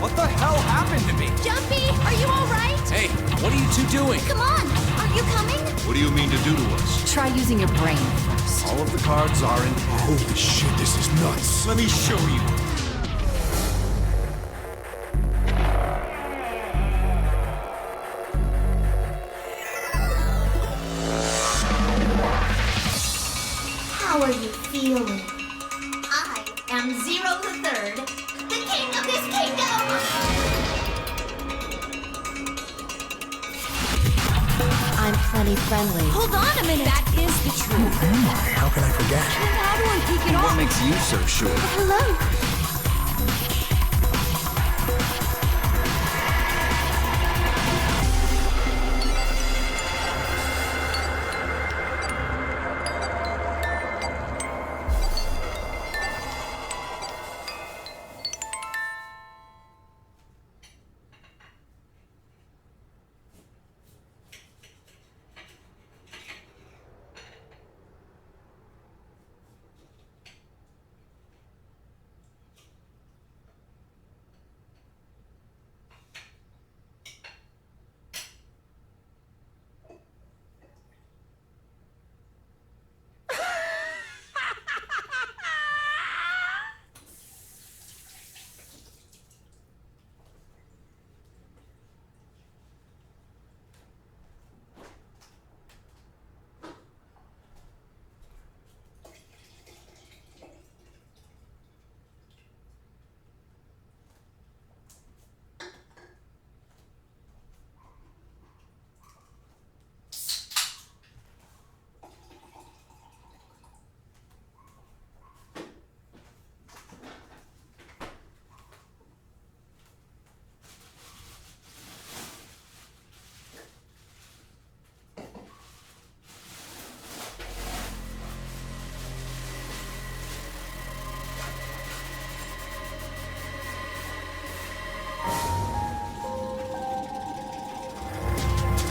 What the hell happened to me? Jumpy, are you alright? Hey, what are you two doing? Come on, are you coming? What do you mean to do to us? Try using your brain first. All of the cards are in hand. Holy shit, this is nuts. Let me show you. How are you feeling? I am Zero the Third, the king of this kingdom! I'm plenty friendly. Hold on a minute! That is the truth. Who am I? How can I forget? Then how do I take it What off? makes you so sure? Hello?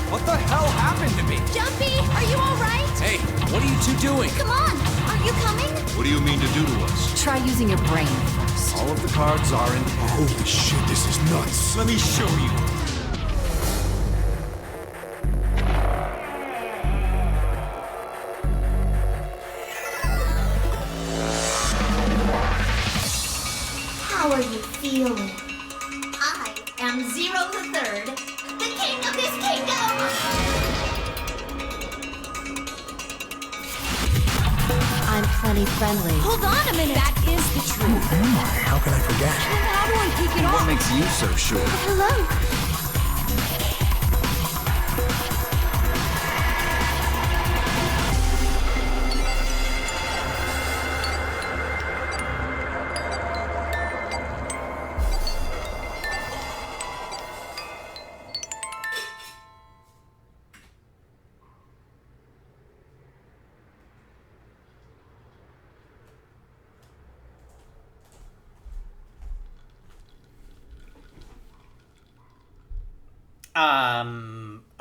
What the hell happened to me? Jumpy, are you alright? Hey, what are you two doing? Come on, are you coming? What do you mean to do to us? Try using your brain first. All of the cards are in hand. Holy shit, this is nuts. Let me show you. How are you feeling? I am Zero the Third, the king of this kingdom! I'm plenty friendly. Hold on a minute! That is the Who truth. am I? How can I forget? Then how do I take it What off? makes you so sure? Hello?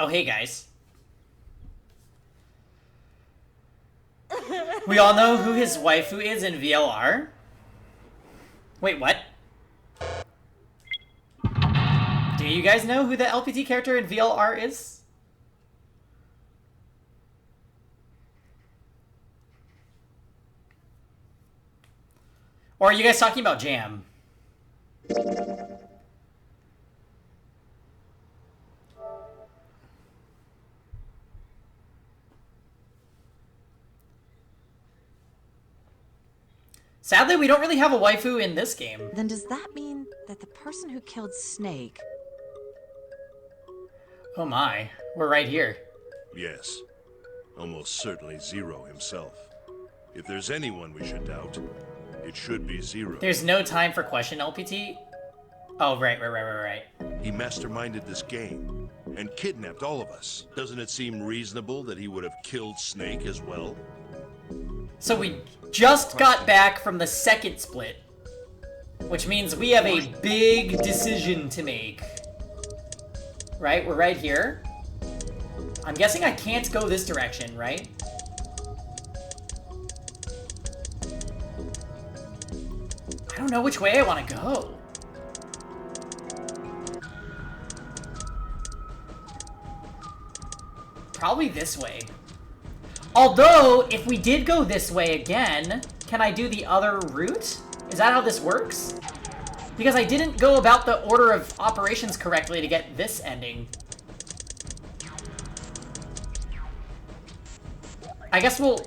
Oh, hey guys. We all know who his waifu is in VLR? Wait, what? Do you guys know who the LPT character in VLR is? Or are you guys talking about Jam? Sadly, we don't really have a waifu in this game. Then does that mean that the person who killed Snake... Oh my, we're right here. Yes. Almost certainly Zero himself. If there's anyone we should doubt, it should be Zero. There's no time for question, LPT? Oh, right. He masterminded this game and kidnapped all of us. Doesn't it seem reasonable that he would have killed Snake as well? So we just got back from the second split, which means we have a big decision to make. Right? We're right here. I'm guessing I can't go this direction, right? I don't know which way I want to go. Probably this way. Although, if we did go this way again, can I do the other route? Is that how this works? Because I didn't go about the order of operations correctly to get this ending. I guess we'll...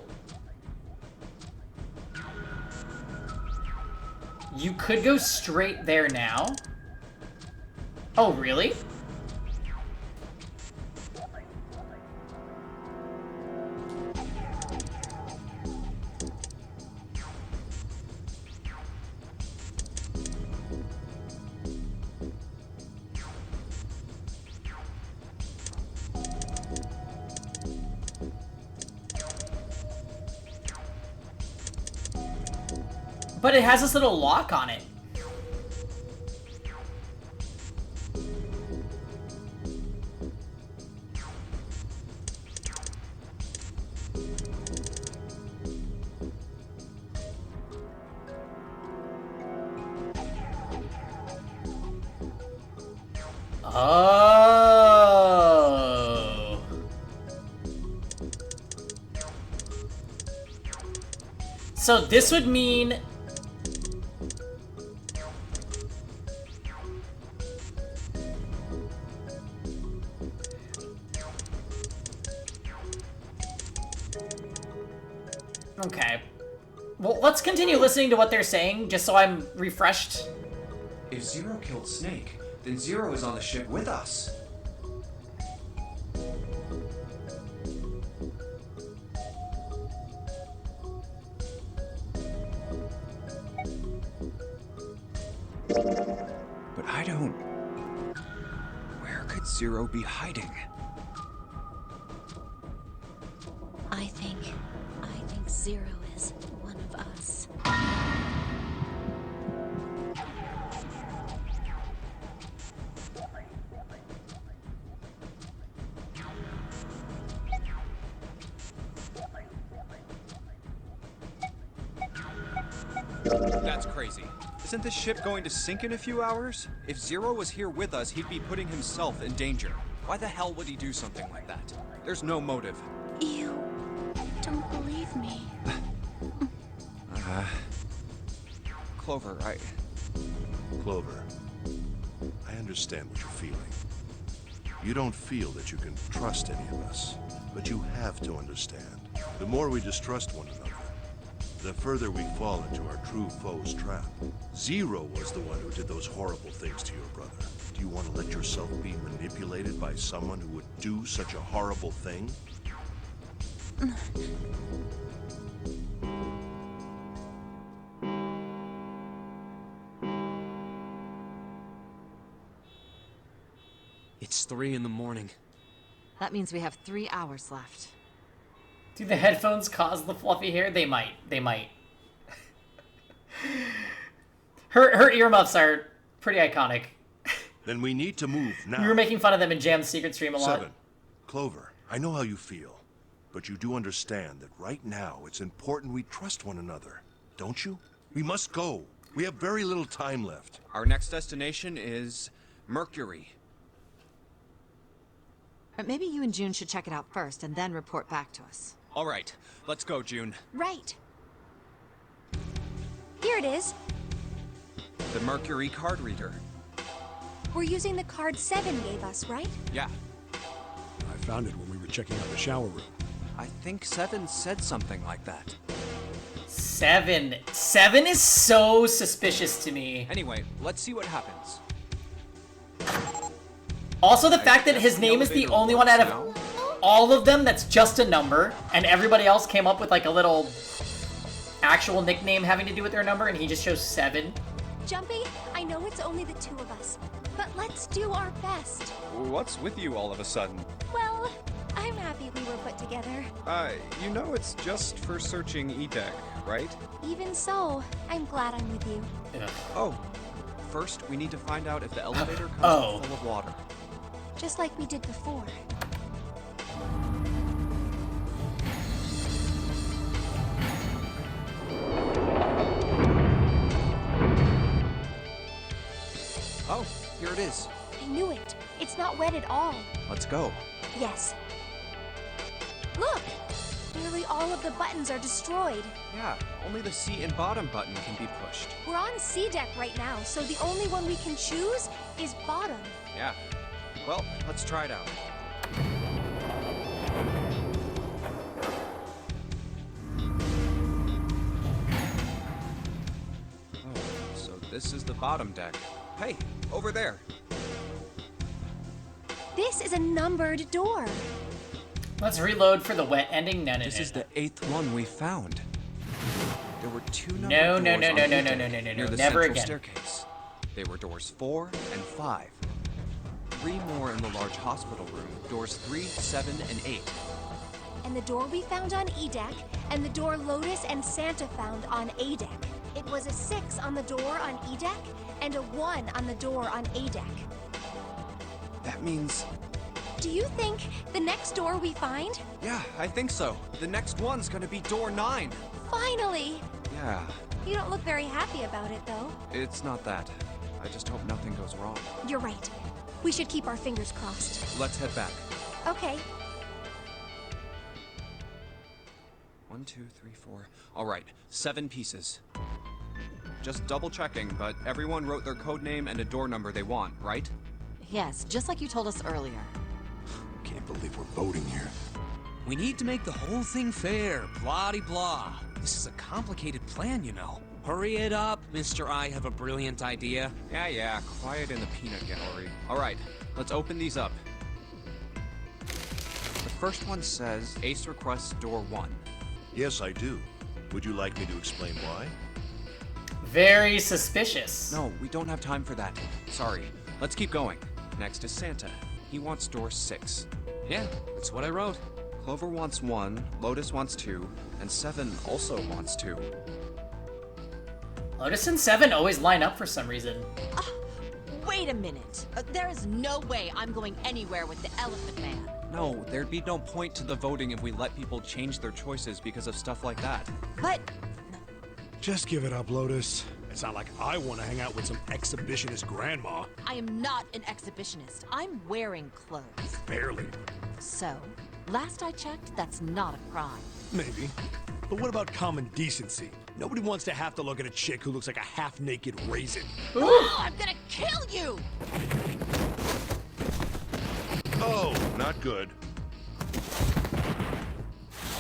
You could go straight there now. Oh, really? But it has this little lock on it. Oh. So this would mean... Okay. Well, let's continue listening to what they're saying, just so I'm refreshed. If Zero killed Snake, then Zero is on the ship with us. But I don't... Where could Zero be hiding? I think Zero is one of us. That's crazy. Isn't this ship going to sink in a few hours? If Zero was here with us, he'd be putting himself in danger. Why the hell would he do something like that? There's no motive. You don't believe me. Clover, Clover, I understand what you're feeling. You don't feel that you can trust any of us, but you have to understand. The more we distrust one another, the further we fall into our true foe's trap. Zero was the one who did those horrible things to your brother. Do you want to let yourself be manipulated by someone who would do such a horrible thing? It's 3 in the morning. That means we have 3 hours left. Do the headphones cause the fluffy hair? They might. They might. Her earmuffs are pretty iconic. Then we need to move now. We were making fun of them in Jam's Secret Stream a lot. 7. Clover, I know how you feel, but you do understand that right now it's important we trust one another, don't you? We must go. We have very little time left. our next destination is Mercury. But maybe you and June should check it out first and then report back to us. All right, let's go, June. Right. Here it is. The Mercury card reader. We're using the card 7 gave us, right? Yeah, I found it when we were checking out the shower room. I think 7 said something like that. 7. 7 is so suspicious to me. Anyway, let's see what happens. Also, the fact that his name is the only one out of all of them that's just a number, and everybody else came up with like a little actual nickname having to do with their number, and he just chose 7. Jumpy, I know it's only the 2 of us, but let's do our best. What's with you all of a sudden? Well, I'm happy we were put together. You know it's just for searching E-Deck, right? Even so, I'm glad I'm with you. Oh, first we need to find out if the elevator comes Oh. up full of water. Just like we did before. Oh, here it is. I knew it. It's not wet at all. Let's go. Yes. Nearly all of the buttons are destroyed. Yeah, only the seat and bottom button can be pushed. We're on C deck right now, so the only one we can choose is bottom. Yeah. Well, let's try it out. Oh, so this is the bottom deck. Hey, over there. This is a numbered door. Let's reload for the wet ending. No, no, This no, is no. the 8th one we found. There were 2 numbered No, doors no, no, on no, the no, no, deck no, no, no, near no, the never central again. staircase. They were doors 4 and 5. 3 more in the large hospital room, doors 3, 7, and 8. And the door we found on E deck, and the door Lotus and Santa found on A deck. It was a 6 on the door on E deck, and a 1 on the door on A deck. That means... Do you think the next door we find? Yeah, I think so. The next one's gonna be door 9. Finally! Yeah, You don't look very happy about it, though. it's not that. I just hope nothing goes wrong. You're right. We should keep our fingers crossed. Let's head back. Okay. 1, 2, 3, 4. All right, 7 pieces. Just double checking, but everyone wrote their code name and a door number they want, right? Yes, just like you told us earlier. Can't believe we're voting here. We need to make the whole thing fair, blah-de-blah. This is a complicated plan, you know. Hurry it up, Mr. I have a brilliant idea. Yeah, quiet in the peanut gallery. All right, let's open these up. The first one says, Ace requests door 1. Yes, I do. Would you like me to explain why? Very suspicious. No, we don't have time for that. Sorry. Let's keep going. Next is Santa. He wants door 6. Yeah, that's what I wrote. Clover wants 1, Lotus wants 2, and 7 also wants 2. Lotus and 7 always line up for some reason. Wait a minute. There is no way I'm going anywhere with the Elephant Man. No, there'd be no point to the voting if we let people change their choices because of stuff like that. But Just give it up, Lotus. It's not like I want to hang out with some exhibitionist grandma. I am not an exhibitionist. I'm wearing clothes. Barely. So, last I checked, that's not a crime. Maybe. But what about common decency? Nobody wants to have to look at a chick who looks like a half-naked raisin. Oh, I'm gonna kill you! Oh, not good.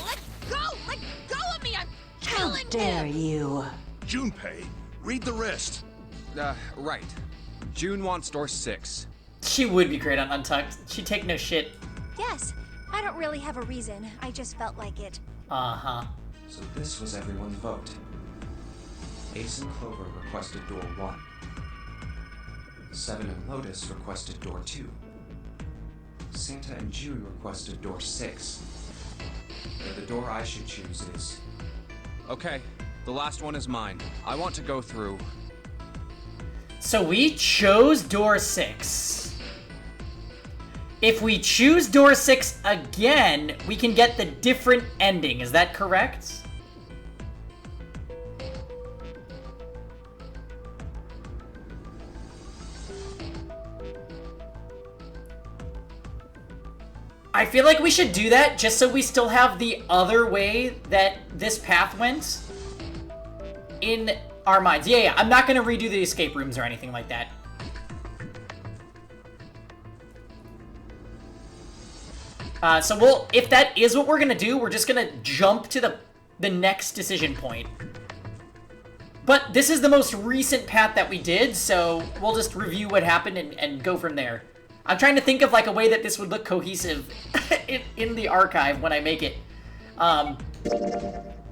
Let go! Let go of me! I'm killing him! you? Junpei, read the rest. Right. June wants door 6. She would be great on Untucked. She'd take no shit. Yes. I don't really have a reason. I just felt like it. Uh-huh. So this was everyone's vote. Ace and Clover requested door 1. 7 and Lotus requested door 2. Santa and June requested door 6. But the door I should choose is... Okay, the last one is mine. I want to go through... So we chose door 6. If we choose door 6 again, we can get the different ending. Is that correct? I feel like we should do that just so we still have the other way that this path went in our minds. Yeah, I'm not going to redo the escape rooms or anything like that. So if that is what we're going to do, we're just going to jump to the next decision point. But this is the most recent path that we did, so we'll just review what happened and go from there. I'm trying to think of like a way that this would look cohesive in the archive when I make it. I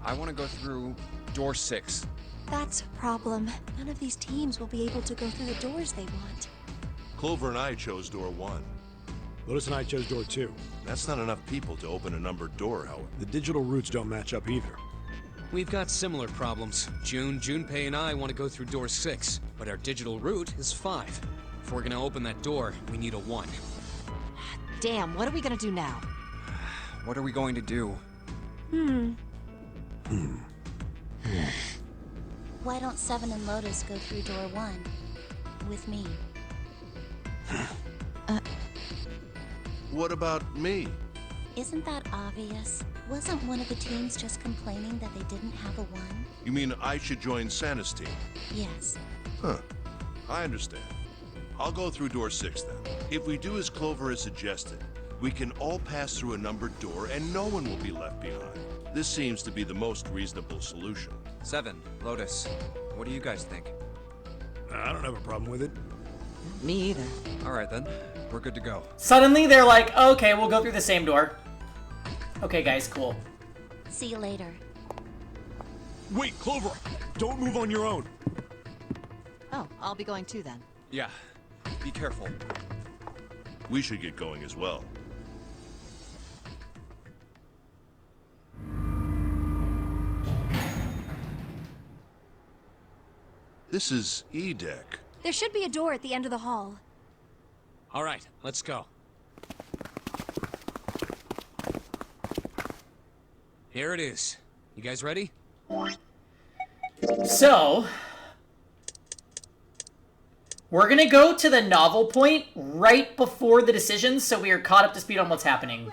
want to go through door 6. That's a problem. None of these teams will be able to go through the doors they want. Clover and I chose door 1. Lotus and I chose door 2. That's not enough people to open a numbered door, however. The digital routes don't match up either. We've got similar problems. Junpei and I want to go through door 6, but our digital route is 5. If we're gonna open that door, we need a 1. Damn, what are we gonna do now? What are we going to do? Why don't 7 and Lotus go through door 1 with me? What about me? Isn't that obvious? Wasn't one of the teams just complaining that they didn't have a 1? You mean I should join Santa's team? Yes. Huh. I understand. I'll go through door 6 then. If we do as Clover has suggested, we can all pass through a numbered door and no one will be left behind. This seems to be the most reasonable solution. 7, Lotus. What do you guys think? I don't have a problem with it. Me either. All right then, we're good to go. Suddenly they're like, okay, we'll go through the same door. Okay, guys, cool. See you later. Wait, Clover! Don't move on your own. Oh, I'll be going too then. Yeah, be careful. We should get going as well. This is E deck. There should be a door at the end of the hall. All right, let's go. Here it is. You guys ready? So, we're gonna go to the novel point right before the decisions, so we are caught up to speed on what's happening.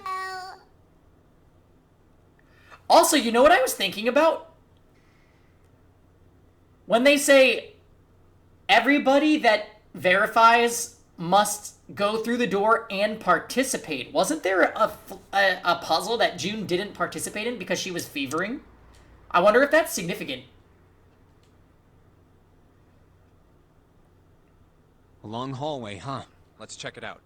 Also, you know what I was thinking about? When they say everybody that verifies must go through the door and participate, wasn't there a puzzle that June didn't participate in because she was fevering? I wonder if that's significant. A long hallway, huh? Let's check it out.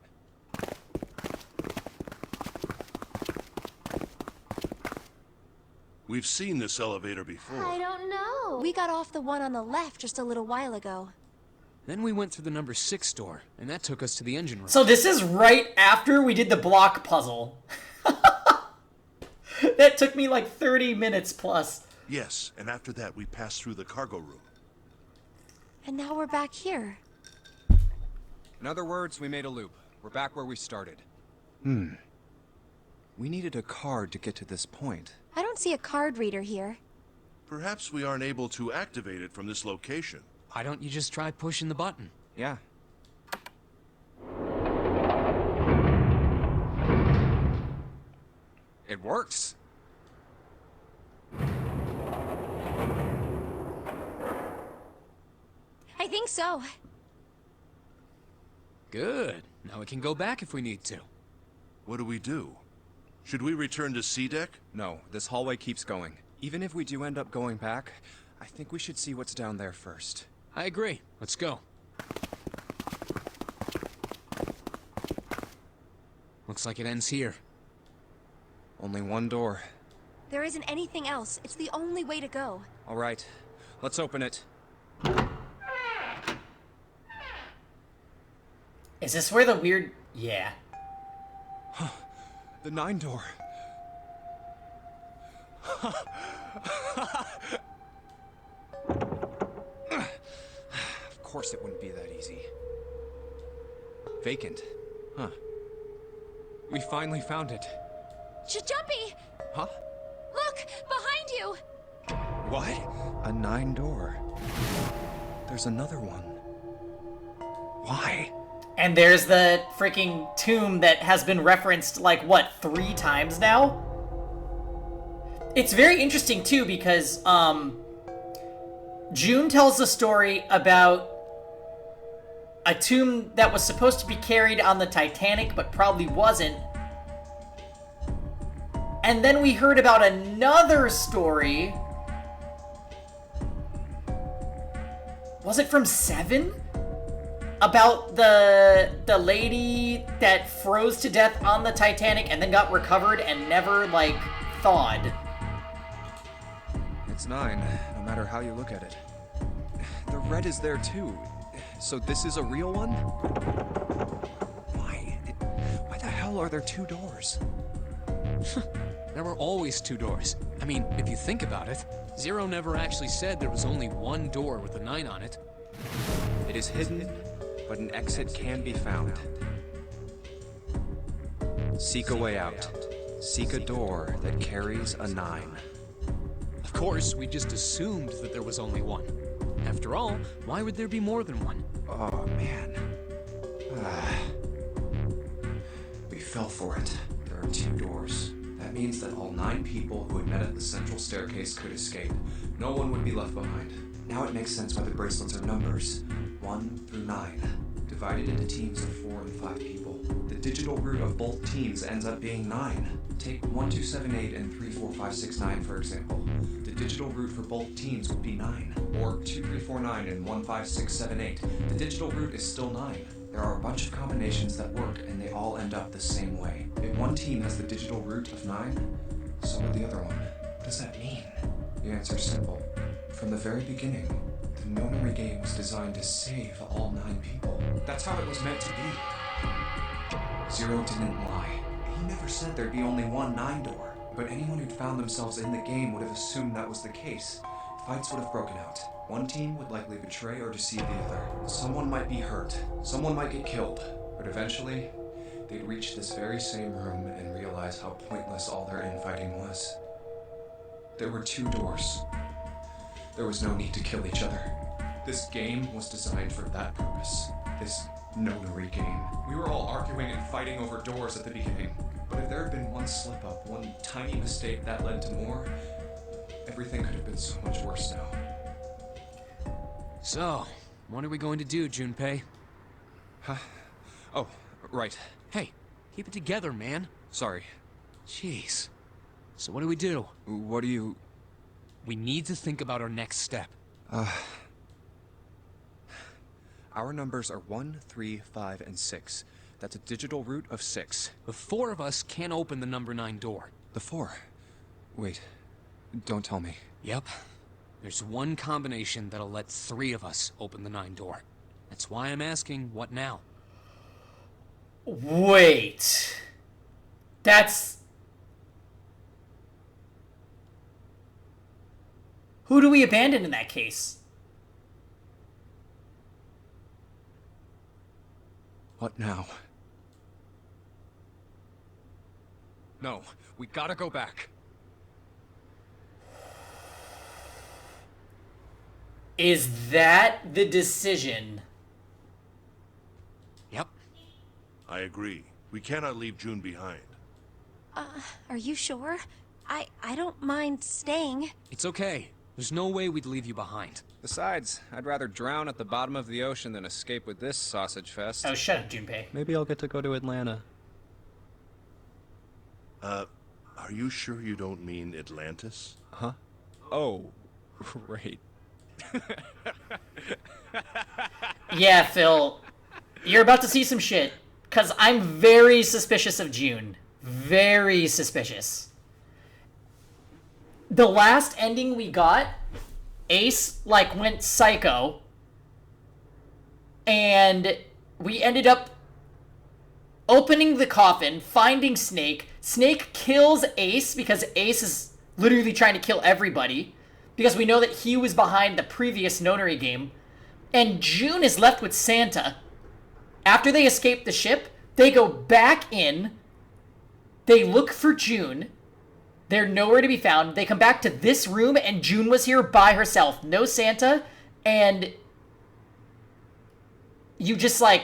We've seen this elevator before. I don't know. We got off the one on the left just a little while ago. Then we went through the number 6 door, and that took us to the engine room. So this is right after we did the block puzzle. That took me like 30 minutes plus. Yes, and after that we passed through the cargo room. And now we're back here. In other words, we made a loop. We're back where we started. We needed a card to get to this point. I don't see a card reader here. Perhaps we aren't able to activate it from this location. Why don't you just try pushing the button? Yeah. It works. I think so. Good. Now we can go back if we need to. What do we do? Should we return to C deck? No, this hallway keeps going. Even if we do end up going back, I think we should see what's down there first. I agree. Let's go. Looks like it ends here. Only one door. There isn't anything else. It's the only way to go. All right, let's open it. Is this where the weird... Yeah. The 9 door. Of course it wouldn't be that easy. Vacant. Huh. We finally found it. Jumpy! Huh? Look! Behind you! What? A 9 door. There's another one. Why? And there's the freaking tomb that has been referenced, like, what, 3 times now? It's very interesting, too, because, June tells the story about a tomb that was supposed to be carried on the Titanic, but probably wasn't. And then we heard about another story. Was it from 7? About the lady that froze to death on the Titanic and then got recovered and never, like, thawed. It's 9, no matter how you look at it. The red is there too. So this is a real one? Why the hell are there 2 doors? There were always 2 doors. I mean, if you think about it, Zero never actually said there was only one door with a 9 on it. It is hidden, but an exit can be found. Seek a way out. Seek a door that carries a 9. Of course, we just assumed that there was only one. After all, why would there be more than one? Oh, man. We fell for it. There there are 2 doors. That means that all 9 people who had met at the central staircase could escape. No one would be left behind. Now it makes sense why the bracelets are numbers, 1 through 9, divided into teams of 4 and 5 people. The digital root of both teams ends up being 9. Take 1278 and 34569 for example. The digital root for both teams would be 9. Or 2349 and 15678. The digital root is still 9. There are a bunch of combinations that work, and they all end up the same way. If one team has the digital root of 9, so would the other one. What does that mean? The answer is simple. From the very beginning, the nonary game was designed to save all 9 people. That's how it was meant to be. Zero didn't lie. He never said there'd be only one 9 door. But anyone who'd found themselves in the game would have assumed that was the case. Fights would have broken out. One team would likely betray or deceive the other. Someone might be hurt. Someone might get killed. But eventually, they'd reach this very same room and realize how pointless all their infighting was. There were 2 doors. There was no need to kill each other. This game was designed for that purpose. This nonary game. We were all arguing and fighting over doors at the beginning. But if there had been one slip-up, one tiny mistake that led to more, everything could have been so much worse now. So, what are we going to do, Junpei? Huh? Oh, right. Hey, keep it together, man. Sorry. Jeez. So what do we do? What do you... We need to think about our next step. Our numbers are 1, 3, 5, and 6. That's a digital root of 6. The 4 of us can't open the number 9 door. The 4? Wait. Don't tell me. Yep. There's one combination that'll let 3 of us open the 9 door. That's why I'm asking, what now? Wait. That's... Who do we abandon in that case? What now? No, we gotta go back. Is that the decision? Yep. I agree. We cannot leave June behind. Are you sure? I don't mind staying. It's okay. There's no way we'd leave you behind. Besides, I'd rather drown at the bottom of the ocean than escape with this sausage fest. Oh, shut up, Junpei. Maybe I'll get to go to Atlanta. Are you sure you don't mean Atlantis? Huh? Oh, right. Yeah, Phil. You're about to see some shit. Because I'm very suspicious of June. Very suspicious. The last ending we got, Ace, like, went psycho. And we ended up opening the coffin, finding Snake. Snake kills Ace because Ace is literally trying to kill everybody. Because we know that he was behind the previous nonary game. And June is left with Santa. After they escape the ship, they go back in. They look for June. They're nowhere to be found. They come back to this room, and June was here by herself. No Santa, and you just, like,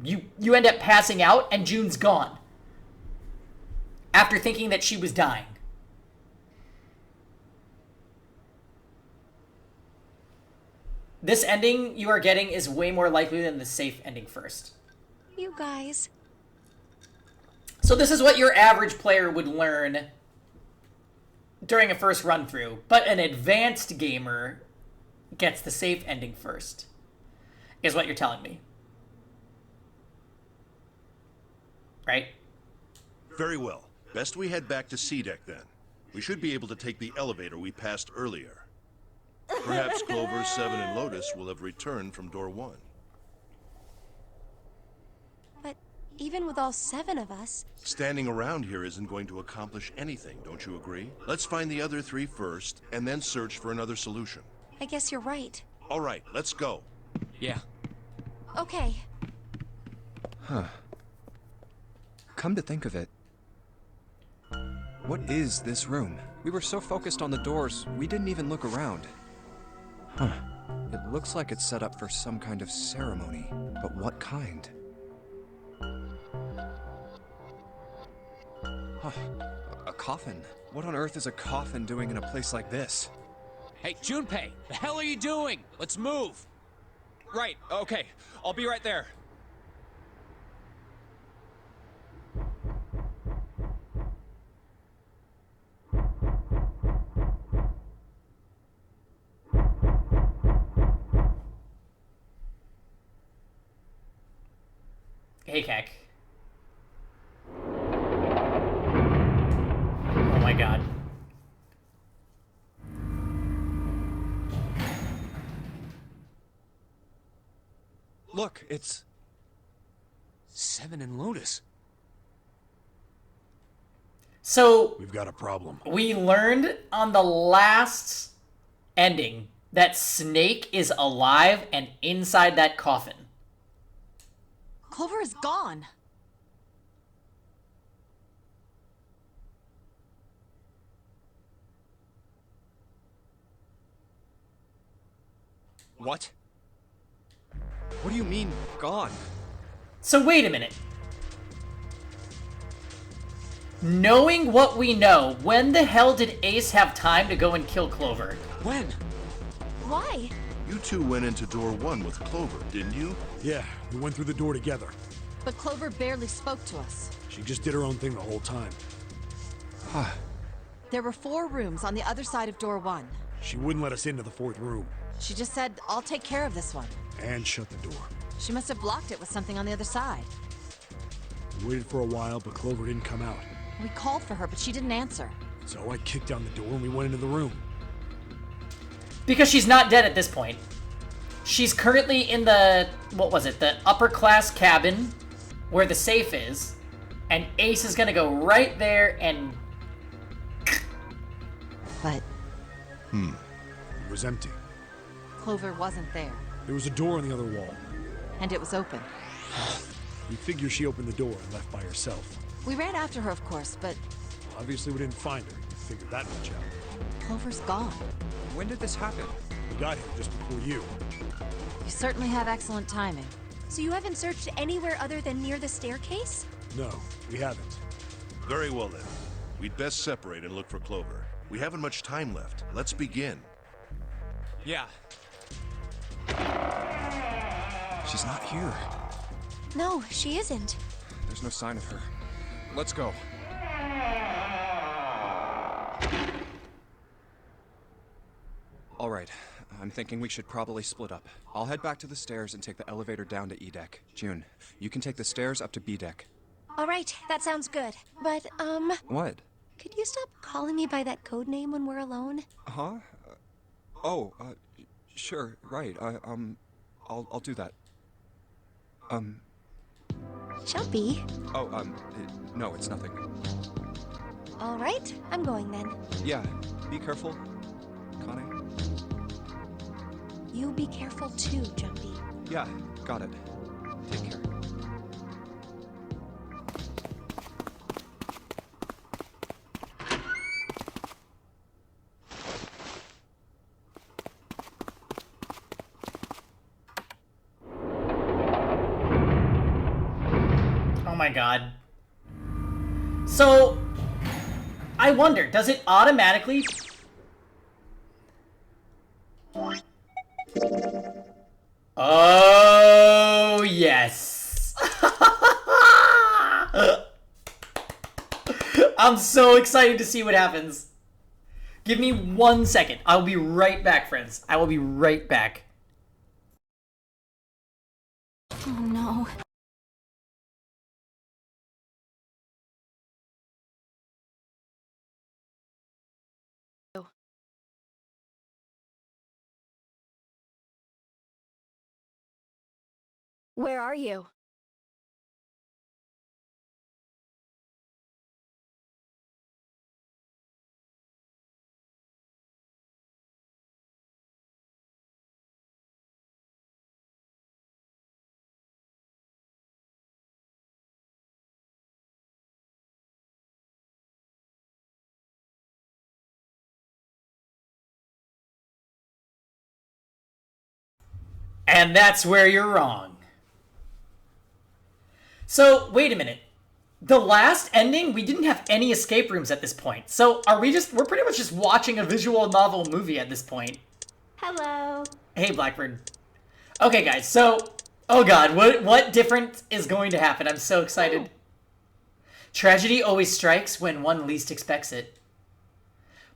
you end up passing out, and June's gone. After thinking that she was dying. This ending you are getting is way more likely than the safe ending first. You guys. So this is what your average player would learn during a first run through, but an advanced gamer gets the safe ending first, is what you're telling me. Right? Very well. Best we head back to C deck then. We should be able to take the elevator we passed earlier. Perhaps Clover, 7, and Lotus will have returned from door 1. But even with all 7 of us... Standing around here isn't going to accomplish anything, don't you agree? Let's find the other 3 first, and then search for another solution. I guess you're right. All right, let's go. Yeah. Okay. Huh. Come to think of it, what is this room? We were so focused on the doors, we didn't even look around. Huh. It looks like it's set up for some kind of ceremony, but what kind? A coffin? What on earth is a coffin doing in a place like this? Hey, Junpei, the hell are you doing? Let's move. Right, okay. I'll be right there. Hey, Keck. Oh my god. Look, it's... Seven and Lotus. So, We've got a problem. we learned on the last ending that Snake is alive and inside that coffin. Clover is gone. What? What do you mean, gone? So wait a minute. Knowing what we know, when the hell did Ace have time to go and kill Clover? When? Why? You two went into door 1 with Clover, didn't you? Yeah, we went through the door together. But Clover barely spoke to us. She just did her own thing the whole time. There were 4 rooms on the other side of door 1. She wouldn't let us into the 4th room. She just said, I'll take care of this one. And shut the door. She must have blocked it with something on the other side. We waited for a while, but Clover didn't come out. We called for her, but she didn't answer. So I kicked down the door and we went into the room. Because she's not dead at this point. She's currently in the, what was it, the upper class cabin where the safe is. And Ace is gonna go right there and... But It was empty. Clover wasn't there. There was a door on the other wall. And it was open. We figure she opened the door and left by herself. We ran after her, of course, but Obviously we didn't find her. We figured that much out. Clover's gone. When did this happen? We got here just before you. You certainly have excellent timing. So you haven't searched anywhere other than near the staircase? No, we haven't. Very well then. We'd best separate and look for Clover. We haven't much time left. Let's begin. Yeah. She's not here. No, she isn't. There's no sign of her. Let's go. All right. I'm thinking we should probably split up. I'll head back to the stairs and take the elevator down to E deck. June, you can take the stairs up to B deck. All right, that sounds good. But, What? could you stop calling me by that code name when we're alone? Huh? Sure, right. I'll do that. Jumpy. No, it's nothing. All right, I'm going then. Yeah, be careful, Connie. You be careful too, Jumpy. Yeah, got it. Take care. Oh my god. So, I wonder, does it automatically... Oh, yes. I'm so excited to see what happens. Give me 1 second. I'll be right back, friends. I will be right back. Oh no. Where are you? And that's where you're wrong. So, wait a minute. The last ending, we didn't have any escape rooms at this point. So we're pretty much just watching a visual novel movie at this point. Hello. Hey, Blackbird. Okay, guys, so, oh god, what different is going to happen? I'm so excited. Tragedy always strikes when one least expects it.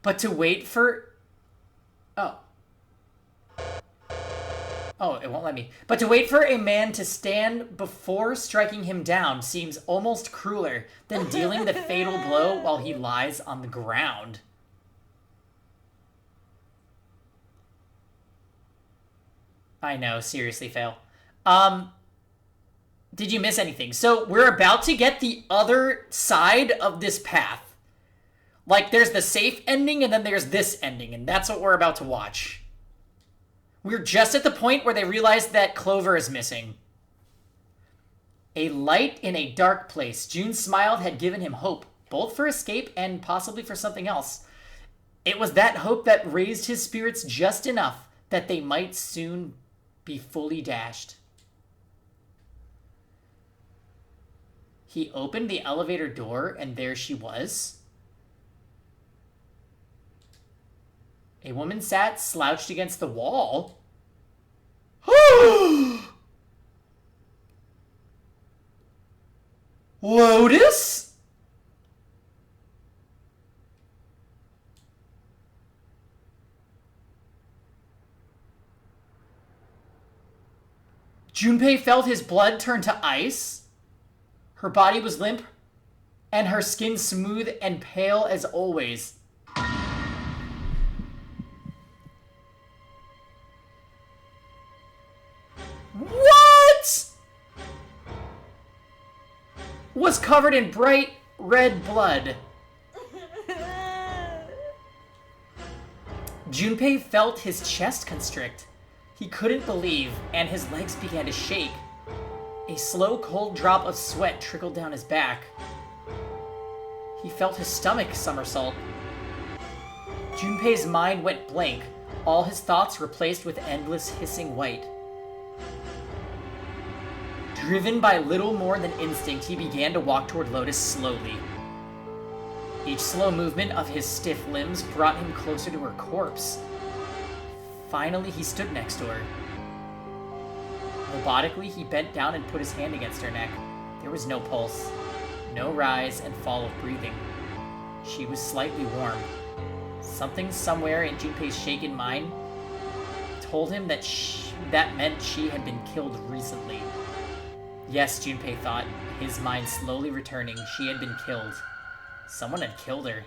But to wait for... Oh, it won't let me. But to wait for a man to stand before striking him down seems almost crueler than dealing the fatal blow while he lies on the ground. I know, seriously, fail. Did you miss anything? So we're about to get the other side of this path. Like, there's the safe ending, and then there's this ending, and that's what we're about to watch. We're just at the point where they realize that Clover is missing. A light in a dark place. June smiled had given him hope, both for escape and possibly for something else. It was that hope that raised his spirits just enough that they might soon be fully dashed. He opened the elevator door, and there she was. A woman sat slouched against the wall. Lotus? Junpei felt his blood turn to ice. Her body was limp, and her skin smooth and pale as always. What? Was covered in bright red blood. Junpei felt his chest constrict. He couldn't believe, and his legs began to shake. A slow, cold drop of sweat trickled down his back. He felt his stomach somersault. Junpei's mind went blank, all his thoughts replaced with endless hissing white. Driven by little more than instinct, he began to walk toward Lotus slowly. Each slow movement of his stiff limbs brought him closer to her corpse. Finally, he stood next to her. Robotically, he bent down and put his hand against her neck. There was no pulse, no rise and fall of breathing. She was slightly warm. Something somewhere in Junpei's shaken mind told him that that meant she had been killed recently. Yes, Junpei thought, his mind slowly returning. She had been killed. Someone had killed her.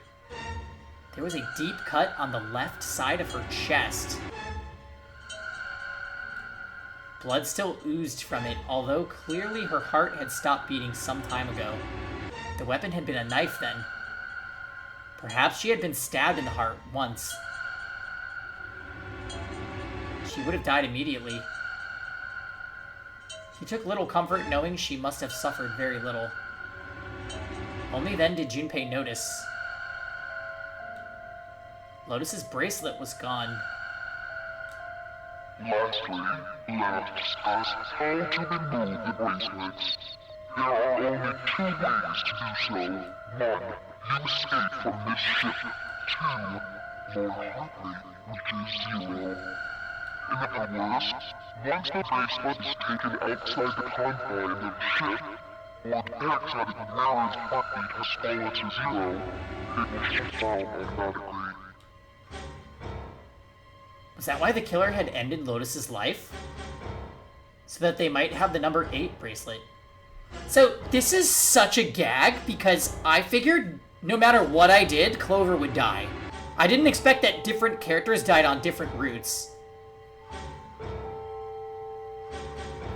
There was a deep cut on the left side of her chest. Blood still oozed from it, although clearly her heart had stopped beating some time ago. The weapon had been a knife then. Perhaps she had been stabbed in the heart once. She would have died immediately. He took little comfort knowing she must have suffered very little. Only then did Junpei notice. Lotus's bracelet was gone. Lastly, let us discuss how to remove the bracelets. There are only two ways to do so. One, you escape from this ship. Two, your heart rate reaches 0. In other words, once the bracelet is taken outside the confine of the ship, or the backside of the wearer's heartbeat has fallen to 0, it will shut down automatically. Was that why the killer had ended Lotus's life? So that they might have the number 8 bracelet. So this is such a gag because I figured no matter what I did, Clover would die. I didn't expect that different characters died on different routes.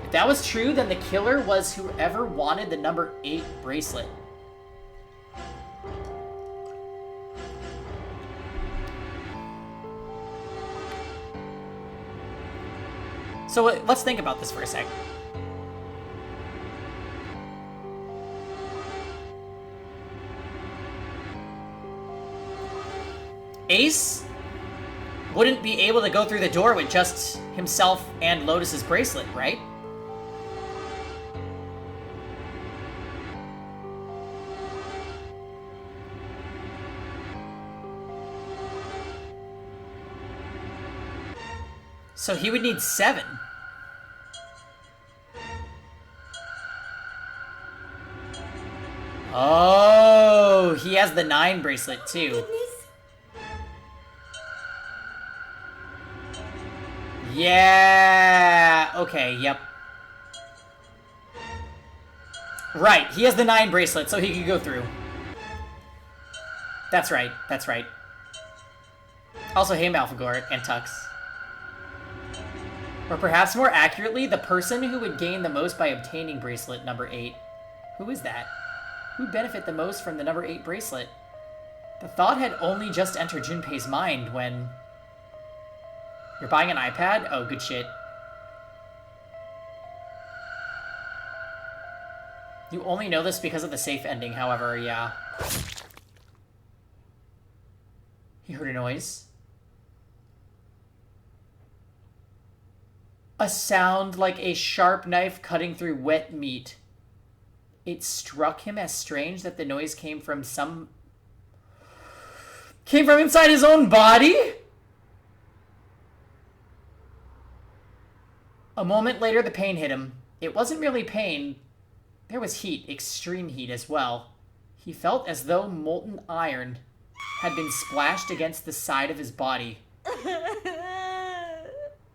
If that was true, then the killer was whoever wanted the number 8 bracelet. So let's think about this for a sec. Ace wouldn't be able to go through the door with just himself and Lotus's bracelet, right? So he would need 7. Oh, he has the 9 bracelet too. Yeah. Okay, yep. Right, he has the 9 bracelet, so he could go through. That's right, that's right. Also, hey, Malfagor and Tux. Or perhaps more accurately, the person who would gain the most by obtaining bracelet number 8. Who is that? Who would benefit the most from the number 8 bracelet? The thought had only just entered Junpei's mind when... You're buying an iPad? Oh, good shit. You only know this because of the safe ending, however, yeah. He heard a noise. A sound like a sharp knife cutting through wet meat. It struck him as strange that the noise came from inside his own body? A moment later, the pain hit him. It wasn't really pain. There was heat, extreme heat as well. He felt as though molten iron had been splashed against the side of his body.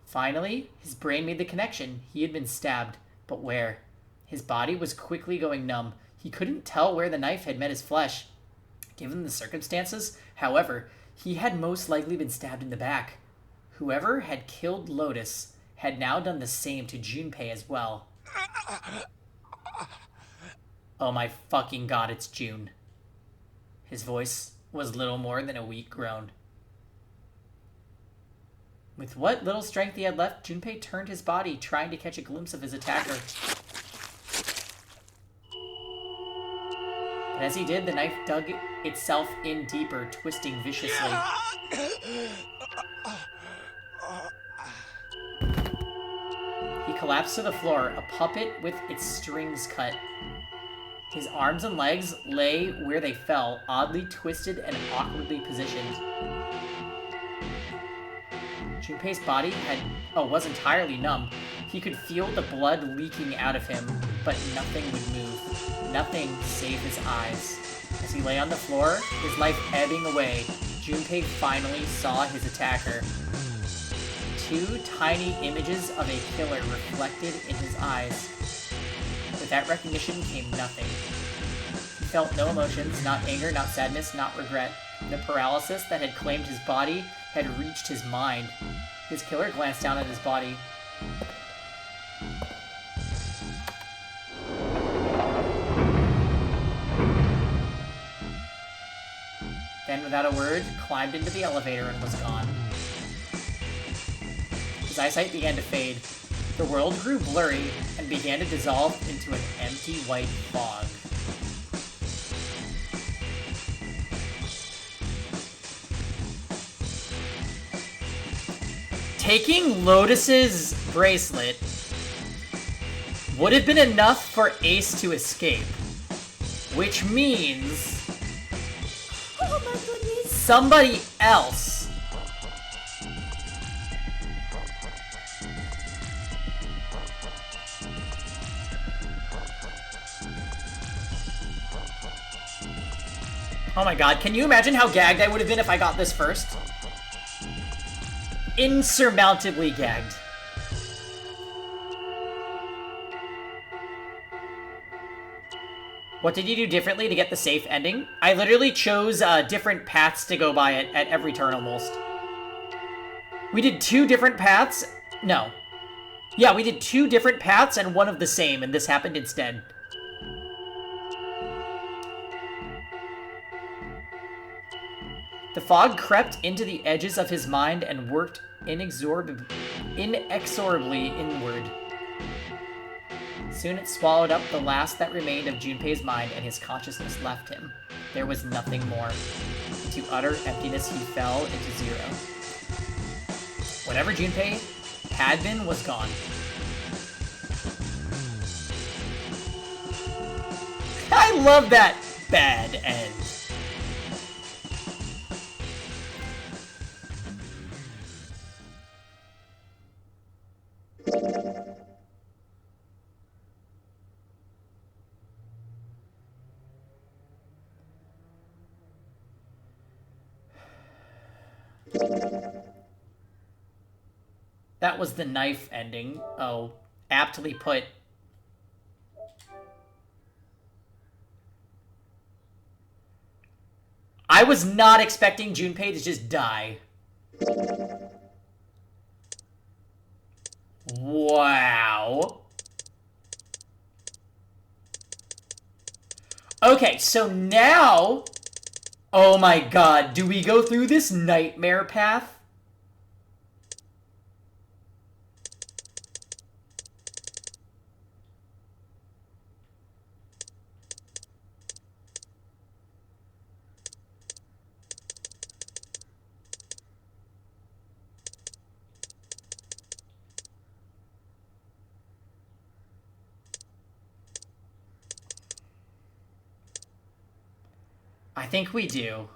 Finally, his brain made the connection. He had been stabbed. But where? His body was quickly going numb. He couldn't tell where the knife had met his flesh. Given the circumstances, however, he had most likely been stabbed in the back. Whoever had killed Lotus had now done the same to Junpei as well. Oh my fucking god, it's June. His voice was little more than a weak groan. With what little strength he had left, Junpei turned his body, trying to catch a glimpse of his attacker. But as he did, the knife dug itself in deeper, twisting viciously. He collapsed to the floor, a puppet with its strings cut. His arms and legs lay where they fell, oddly twisted and awkwardly positioned. Junpei's body was entirely numb. He could feel the blood leaking out of him, but nothing would move. Nothing save his eyes. As he lay on the floor, his life ebbing away, Junpei finally saw his attacker. 2 tiny images of a killer reflected in his eyes. With that recognition came nothing. He felt no emotions, not anger, not sadness, not regret. The paralysis that had claimed his body had reached his mind. His killer glanced down at his body. Then, without a word, climbed into the elevator and was gone. His eyesight began to fade. The world grew blurry and began to dissolve into an empty white fog. Taking Lotus's bracelet would have been enough for Ace to escape. Which means... Oh my goodness! Somebody else... Oh my god, can you imagine how gagged I would have been if I got this first? Insurmountably gagged. What did you do differently to get the safe ending? I literally chose different paths to go by at every turn almost. We did 2 different paths? No. Yeah, we did 2 different paths and one of the same, and this happened instead. The fog crept into the edges of his mind and worked inexorably inward. Soon it swallowed up the last that remained of Junpei's mind, and his consciousness left him. There was nothing more. Into utter emptiness he fell into zero. Whatever Junpei had been was gone. I love that bad end. That was the knife ending. Oh, aptly put. I was not expecting Junpei to just die. Wow. Okay, so now... Oh my god, do we go through this nightmare path? I think we do.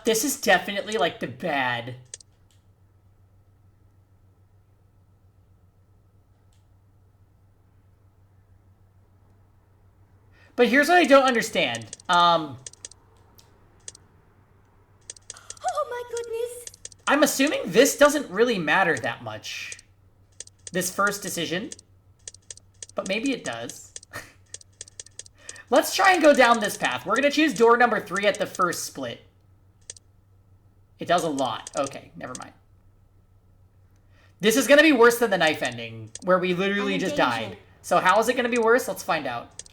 This is definitely like the bad. But here's what I don't understand. Oh my goodness. I'm assuming this doesn't really matter that much. This first decision. But maybe it does. Let's try and go down this path. We're gonna choose door number 3 at the first split. It does a lot. Okay, never mind. This is gonna be worse than the knife ending, where we literally just died. So how is it gonna be worse? Let's find out.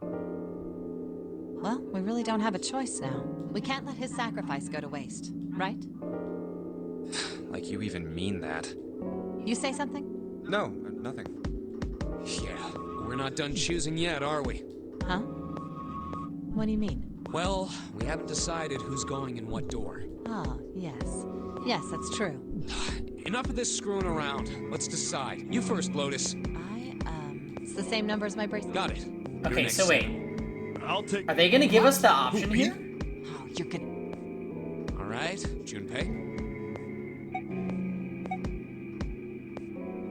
Well, we really don't have a choice now. We can't let his sacrifice go to waste, right? Like you even mean that. You say something? No, nothing. Yeah, we're not done choosing yet, are we? Huh? What do you mean? Well, we haven't decided who's going in what door. Oh, yes. Yes, that's true. Enough of this screwing around. Let's decide. You first, Lotus. It's the same number as my bracelet. Got it. Okay, so wait. I'll take... Are they gonna give us the option here? Oh, you're gonna... All right, Junpei.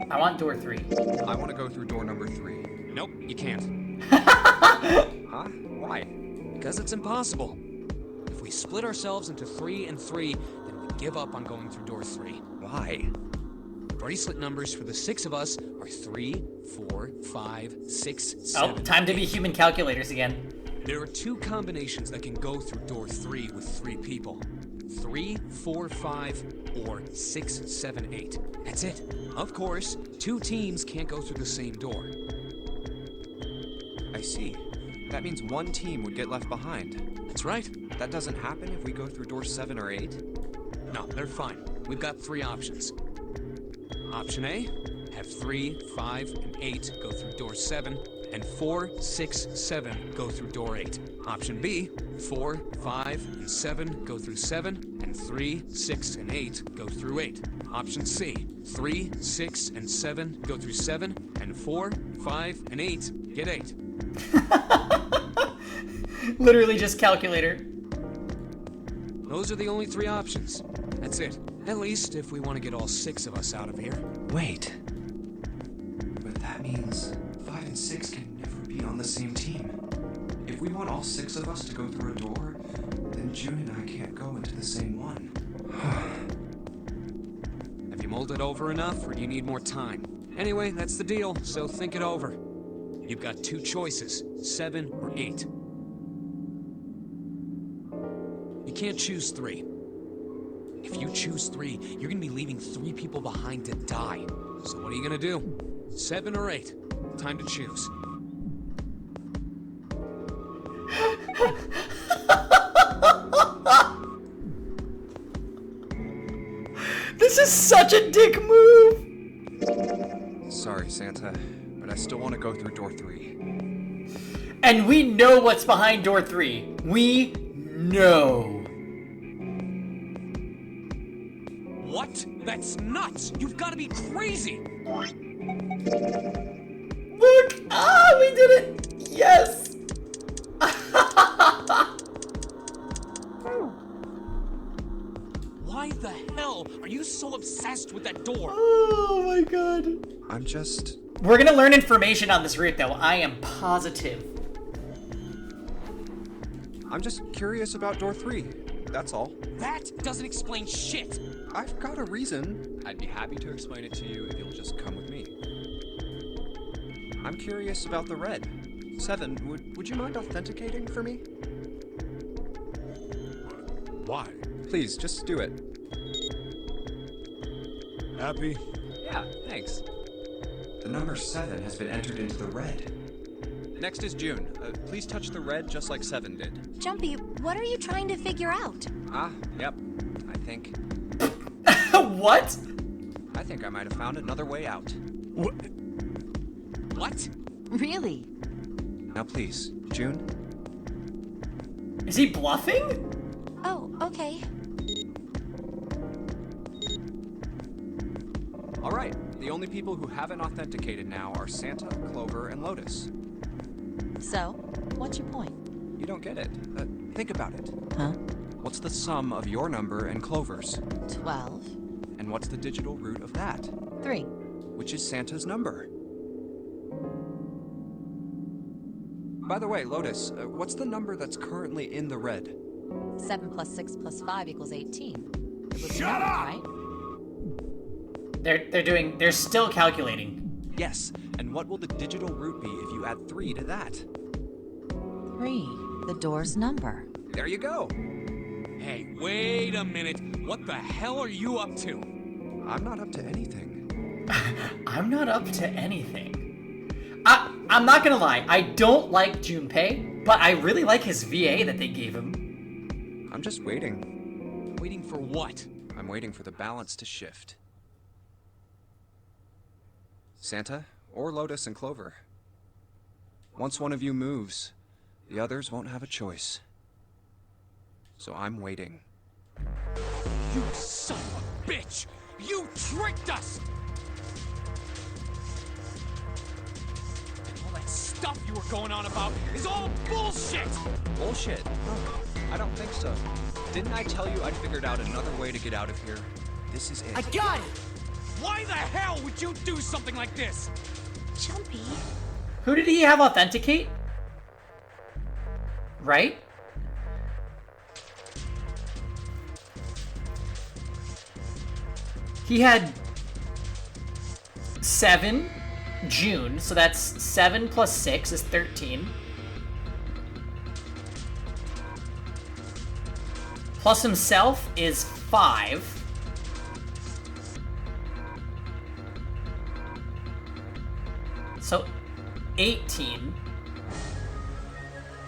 I want door 3. I want to go through door number 3. Nope, you can't. Huh? Why? Because it's impossible. If we split ourselves into 3 and 3, then we give up on going through door 3. Why? Bracelet numbers for the 6 of us are 3, 4, 5, 6, 7. Oh, time to be human calculators again. There are 2 combinations that can go through door 3 with 3 people. 3, 4, 5, or 6, 7, 8. That's it. Of course, 2 teams can't go through the same door. I see. That means one team would get left behind. That's right. That doesn't happen if we go through door 7 or 8? No, they're fine. We've got 3 options. Option A, have 3, 5, and 8 go through door 7, and 4, 6, 7 go through door 8. Option B, 4, 5, and 7 go through 7, and 3, 6, and 8 go through 8. Option C, 3, 6, and 7 go through 7, and 4, 5, and 8 get 8. Literally just calculator. Those are the only 3 options. That's it. At least if we want to get all 6 of us out of here. Wait. But that means 5 and 6 can never be on the same team. If we want all 6 of us to go through a door, then June and I can't go into the same one. Have you mulled it over enough, or do you need more time? Anyway, that's the deal, so think it over. You've got 2 choices, 7 or 8. You can't choose 3. If you choose 3, you're gonna be leaving 3 people behind to die. So what are you gonna do? 7 or 8? Time to choose. This is such a dick move! Sorry, Santa, but I still want to go through door 3. And we know what's behind door 3. We know. What? That's nuts! You've gotta be crazy! Look! Ah, we did it! Yes! Why the hell hell are you so obsessed with that door? Oh my god. I'm just... We're gonna learn information on this route, though. I am positive. I'm just curious about door 3. That's all. That doesn't explain shit. I've got a reason. I'd be happy to explain it to you if you'll just come with me. I'm curious about the red. 7, would you mind authenticating for me? Why? Please, just do it. Happy? Yeah, thanks. The number 7 has been entered into the red. Next is June. Please touch the red just like 7 did. Jumpy, what are you trying to figure out? Yep. I think What? I might have found another way out. What? Really? Now please, June. Is he bluffing? Oh, okay. All right. The only people who haven't authenticated now are Santa, Clover, and Lotus. So, what's your point? You don't get it. Think about it. Huh? What's the sum of your number and Clover's? 12. And what's the digital root of that? 3. Which is Santa's number. By the way, Lotus, what's the number that's currently in the red? 7 plus 6 plus 5 equals 18. It would be Shut numbers, up! right? They're still calculating. Yes, and what will the digital root be if you add 3 to that? 3. The door's number. There you go. Hey, wait a minute. What the hell are you up to? I'm not up to anything. I'm not up to anything. I'm not gonna lie, I don't like Junpei, but I really like his VA that they gave him. I'm just waiting. Waiting for what? I'm waiting for the balance to shift. Santa, or Lotus and Clover. Once one of you moves, the others won't have a choice. So I'm waiting. You son of a bitch! You tricked us! And all that stuff you were going on about is all bullshit! Bullshit. No, I don't think so. Didn't I tell you I'd figured out another way to get out of here? This is it. I got it! Why the hell would you do something like this? Jumpy. Who did he have authenticate? Right? He had 7, June, so that's 7 plus 6 is 13. Plus himself is 5. So 18.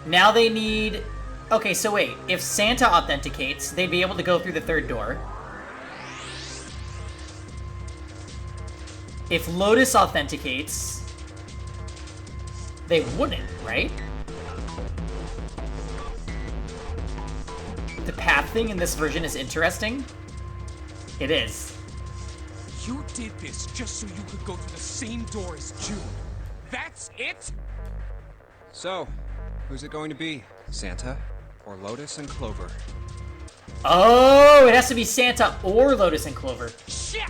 Now they need... Okay, so wait. If Santa authenticates, they'd be able to go through the third door. If Lotus authenticates, they wouldn't, right? The path thing in this version is interesting. It is. You did this just so you could go through the same door as June. That's it? So, who's it going to be? Santa or Lotus and Clover? Oh, it has to be Santa or Lotus and Clover. Shit!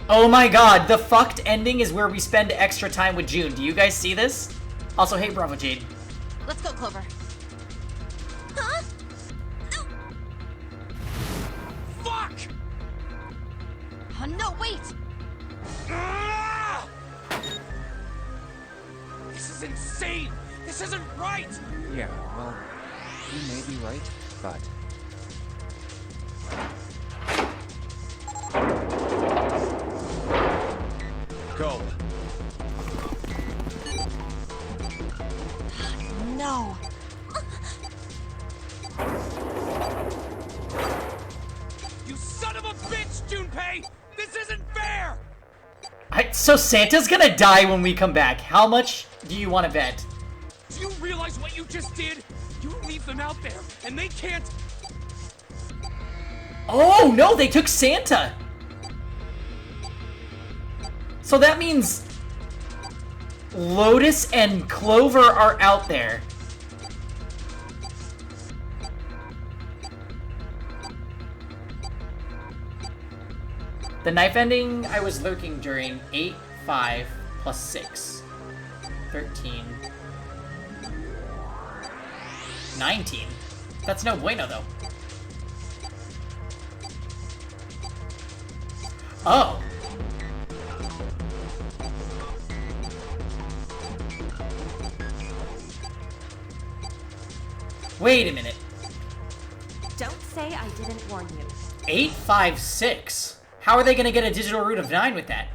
Oh my god, the fucked ending is where we spend extra time with June. Do you guys see this? Also, hey, Bravo Jade. Let's go, Clover. Huh? Fuck! Oh, no, wait! Ah! This is insane! This isn't right! Yeah, well, you may be right, but... Go. No. You son of a bitch, Junpei! This isn't fair! So Santa's gonna die when we come back. How much do you want to bet? Do you realize what you just did? You leave them out there, and they can't... Oh, no, they took Santa. So that means Lotus and Clover are out there. The knife ending I was lurking during 8, 5, plus 6. 13. 19. That's no bueno, though. Oh. Wait a minute. Don't say I didn't warn you. 8, 5, 6. How are they gonna get a digital root of 9 with that?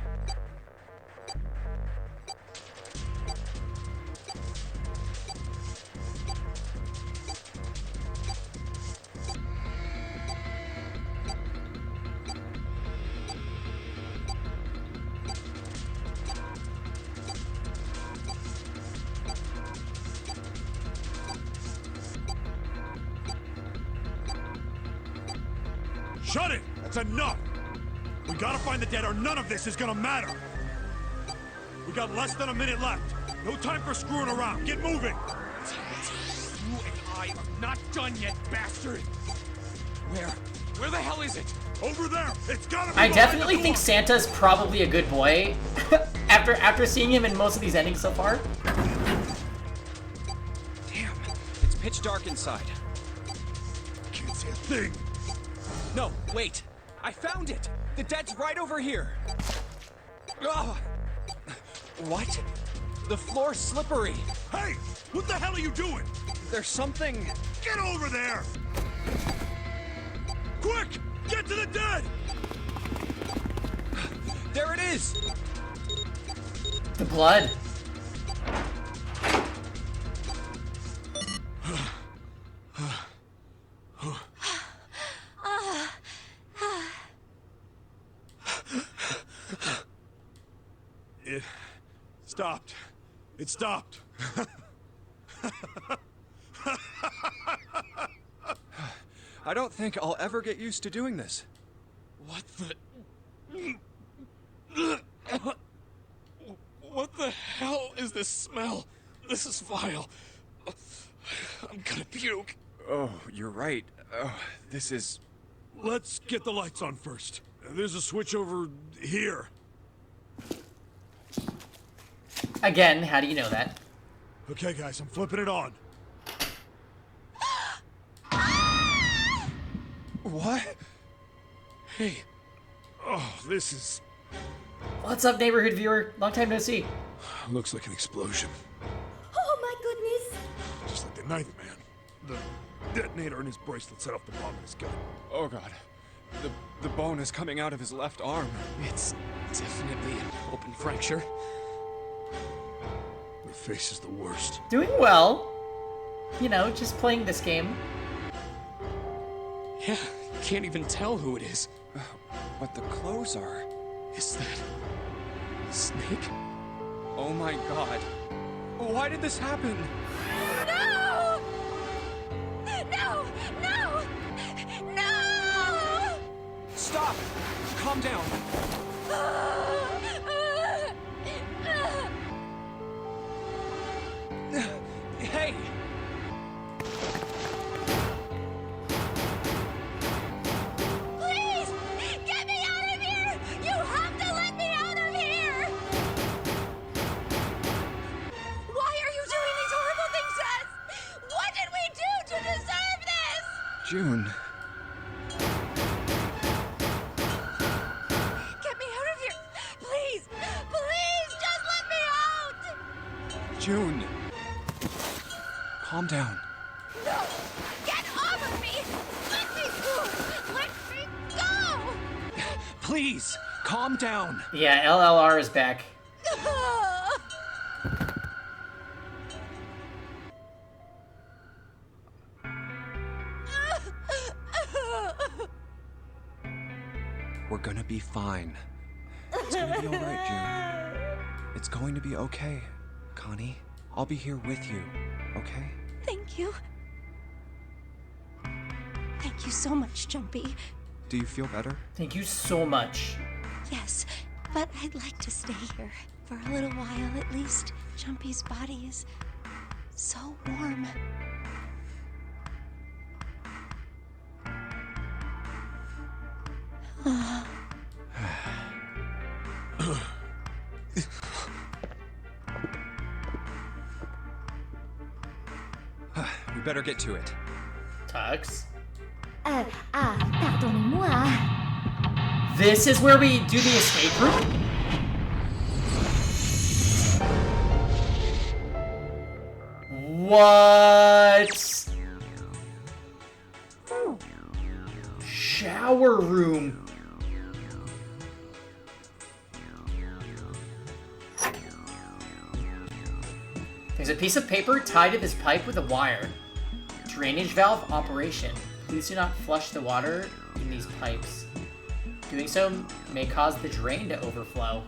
Shut it! That's enough! We gotta find the dead or none of this is gonna matter! We got less than a minute left. No time for screwing around. Get moving! You and I are not done yet, bastard! Where the hell is it? Over there! It's gotta be I definitely think Santa's probably a good boy after seeing him in most of these endings so far. Damn, it's pitch dark inside. Can't see a thing. No, wait. I found it. The dead's right over here. Oh. What? The floor's slippery. Hey! What the hell are you doing? There's something... Get over there! Quick! Get to the dead! There it is! The blood. It stopped. It stopped. I don't think I'll ever get used to doing this. What the hell is this smell? This is vile. I'm gonna puke. Oh, you're right. Oh, this is... Let's get the lights on first. There's a switch over here. Again, how do you know that? Okay, guys, I'm flipping it on. What? Hey. Oh, this is... What's up, neighborhood viewer? Long time no see. Looks like an explosion. Oh my goodness! Just like the Ninth Man. The detonator in his bracelet set off the bomb in his gun. Oh god. The bone is coming out of his left arm. It's definitely an open fracture. The face is the worst. Doing well. You know, just playing this game. Yeah, can't even tell who it is. But the clothes are... Is that a snake? Oh my god. Why did this happen? No! No! No! No! Stop! Calm down. Hey! Please! Get me out of here! You have to let me out of here! Why are you doing these horrible things to us? What did we do to deserve this? June. Get me out of here! Please! Please! Just let me out! June. Calm down. No! Get off of me! Let me go! Let me go! Please, calm down. Yeah, LLR is back. We're gonna be fine. It's gonna be alright, June. It's going to be okay, Connie. I'll be here with you, okay? Thank you. Thank you so much, Jumpy. Do you feel better? Thank you so much. Yes, but I'd like to stay here for a little while at least. Jumpy's body is so warm. We better get to it. Tux. Pardonnez-moi. This is where we do the escape room? What? Shower room. There's a piece of paper tied to this pipe with a wire. Drainage valve operation. Please do not flush the water in these pipes. Doing so may cause the drain to overflow.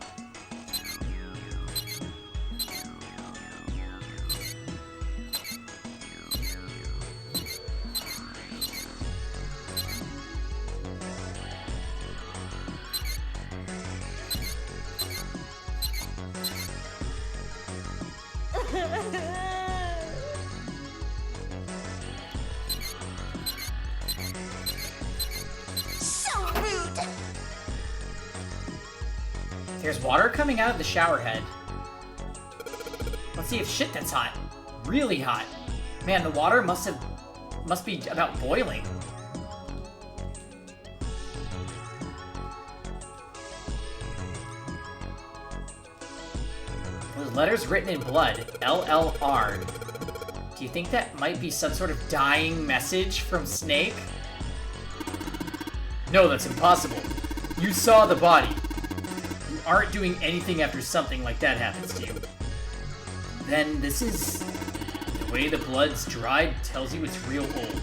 So rude. There's water coming out of the shower head. Let's see if shit that's hot. Really hot. Man, the water must be about boiling. Those letters written in blood. LLR. Do you think that might be some sort of dying message from Snake? No, that's impossible. You saw the body. You aren't doing anything after something like that happens to you. Then this is... The way the blood's dried tells you it's real old.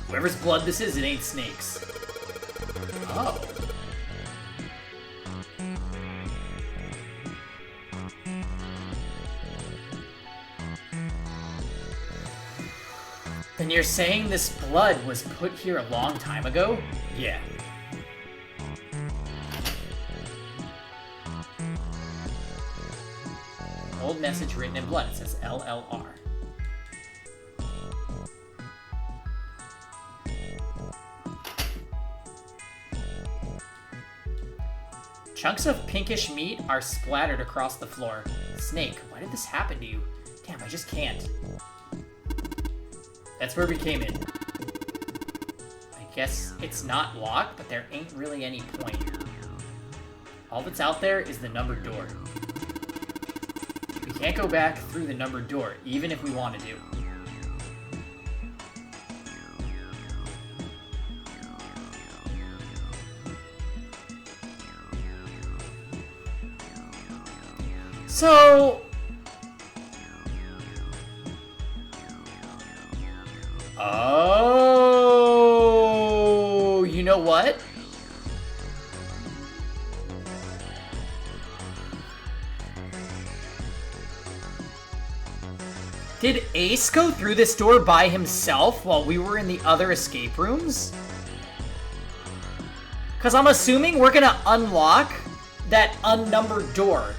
Whoever's blood this is, it ain't Snake's. Oh. Then you're saying this blood was put here a long time ago? Yeah. An old message written in blood. It says LLR. Chunks of pinkish meat are splattered across the floor. Snake, why did this happen to you? Damn, I just can't. That's where we came in. I guess it's not locked, but there ain't really any point. All that's out there is the numbered door. We can't go back through the numbered door, even if we wanted to. So... Oh, you know what? Did Ace go through this door by himself while we were in the other escape rooms? Because I'm assuming we're gonna unlock that unnumbered door.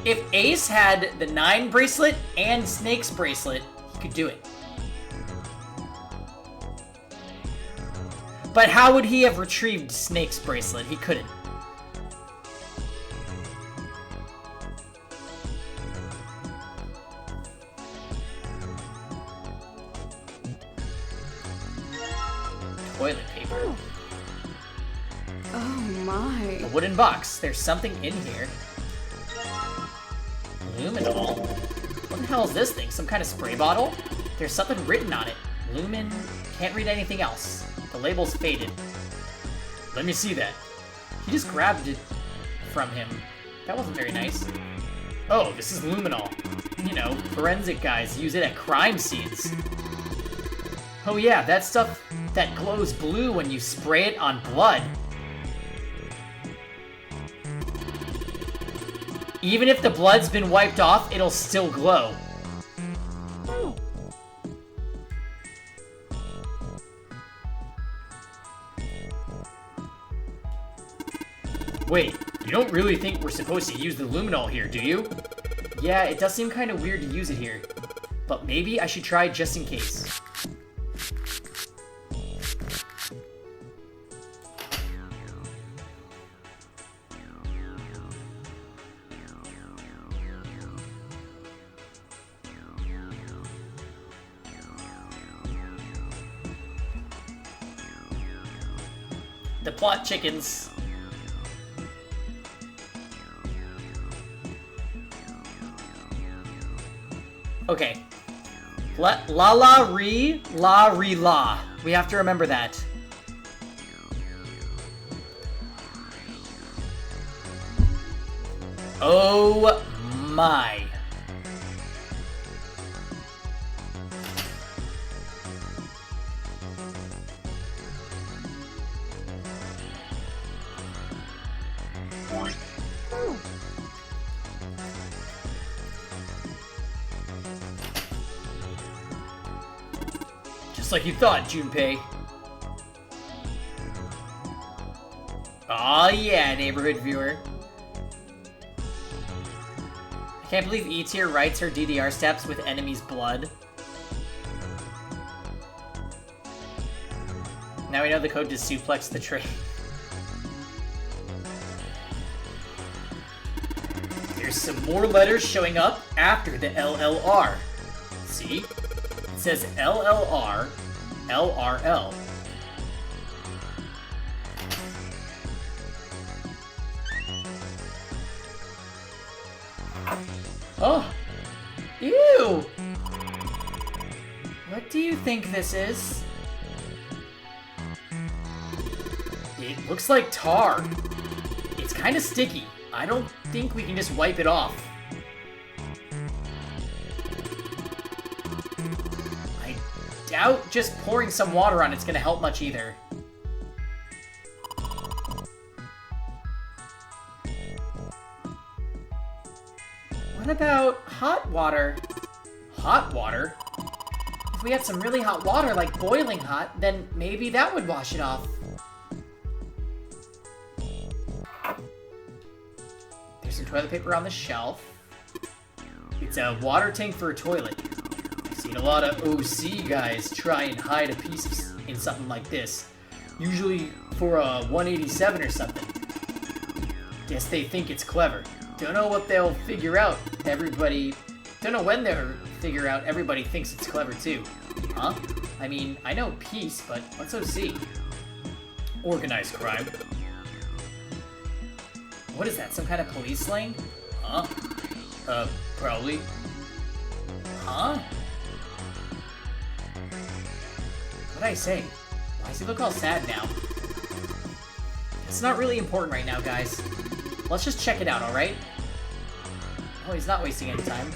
If Ace had the 9 bracelet and Snake's bracelet, he could do it. But how would he have retrieved Snake's bracelet? He couldn't. Toilet paper. Oh my. A wooden box. There's something in here. Luminol? What the hell is this thing? Some kind of spray bottle? There's something written on it. Lumin... Can't read anything else. The label's faded. Let me see that. He just grabbed it from him. That wasn't very nice. Oh, this is luminol. You know, forensic guys use it at crime scenes. Oh yeah, that stuff that glows blue when you spray it on blood. Even if the blood's been wiped off, it'll still glow. Wait, you don't really think we're supposed to use the luminol here, do you? Yeah, it does seem kind of weird to use it here. But maybe I should try just in case. the plot chickens. Okay. La la re la. We have to remember that. Oh my. Just like you thought, Junpei. Aw, yeah, neighborhood viewer. I can't believe E-Tier writes her DDR steps with enemy's blood. Now we know the code to suplex the train. There's some more letters showing up after the LLR. See? It says LLR, LRL. Oh! Ew! What do you think this is? It looks like tar. It's kind of sticky. I don't think we can just wipe it off. I doubt just pouring some water on it's gonna help much either. What about hot water? Hot water? If we had some really hot water, like boiling hot, then maybe that would wash it off. There's some toilet paper on the shelf. It's a water tank for a toilet. I've seen a lot of OC guys try and hide a piece in something like this. Usually for a 187 or something. Guess they think it's clever. Don't know what they'll figure out. Don't know when they'll figure out everybody thinks it's clever too. Huh? I mean, I know peace, but what's OC? Organized crime. What is that, some kind of police slang? Huh? Probably. Huh? What'd I say? Why does he look all sad now? It's not really important right now, guys. Let's just check it out, alright? Oh, he's not wasting any time.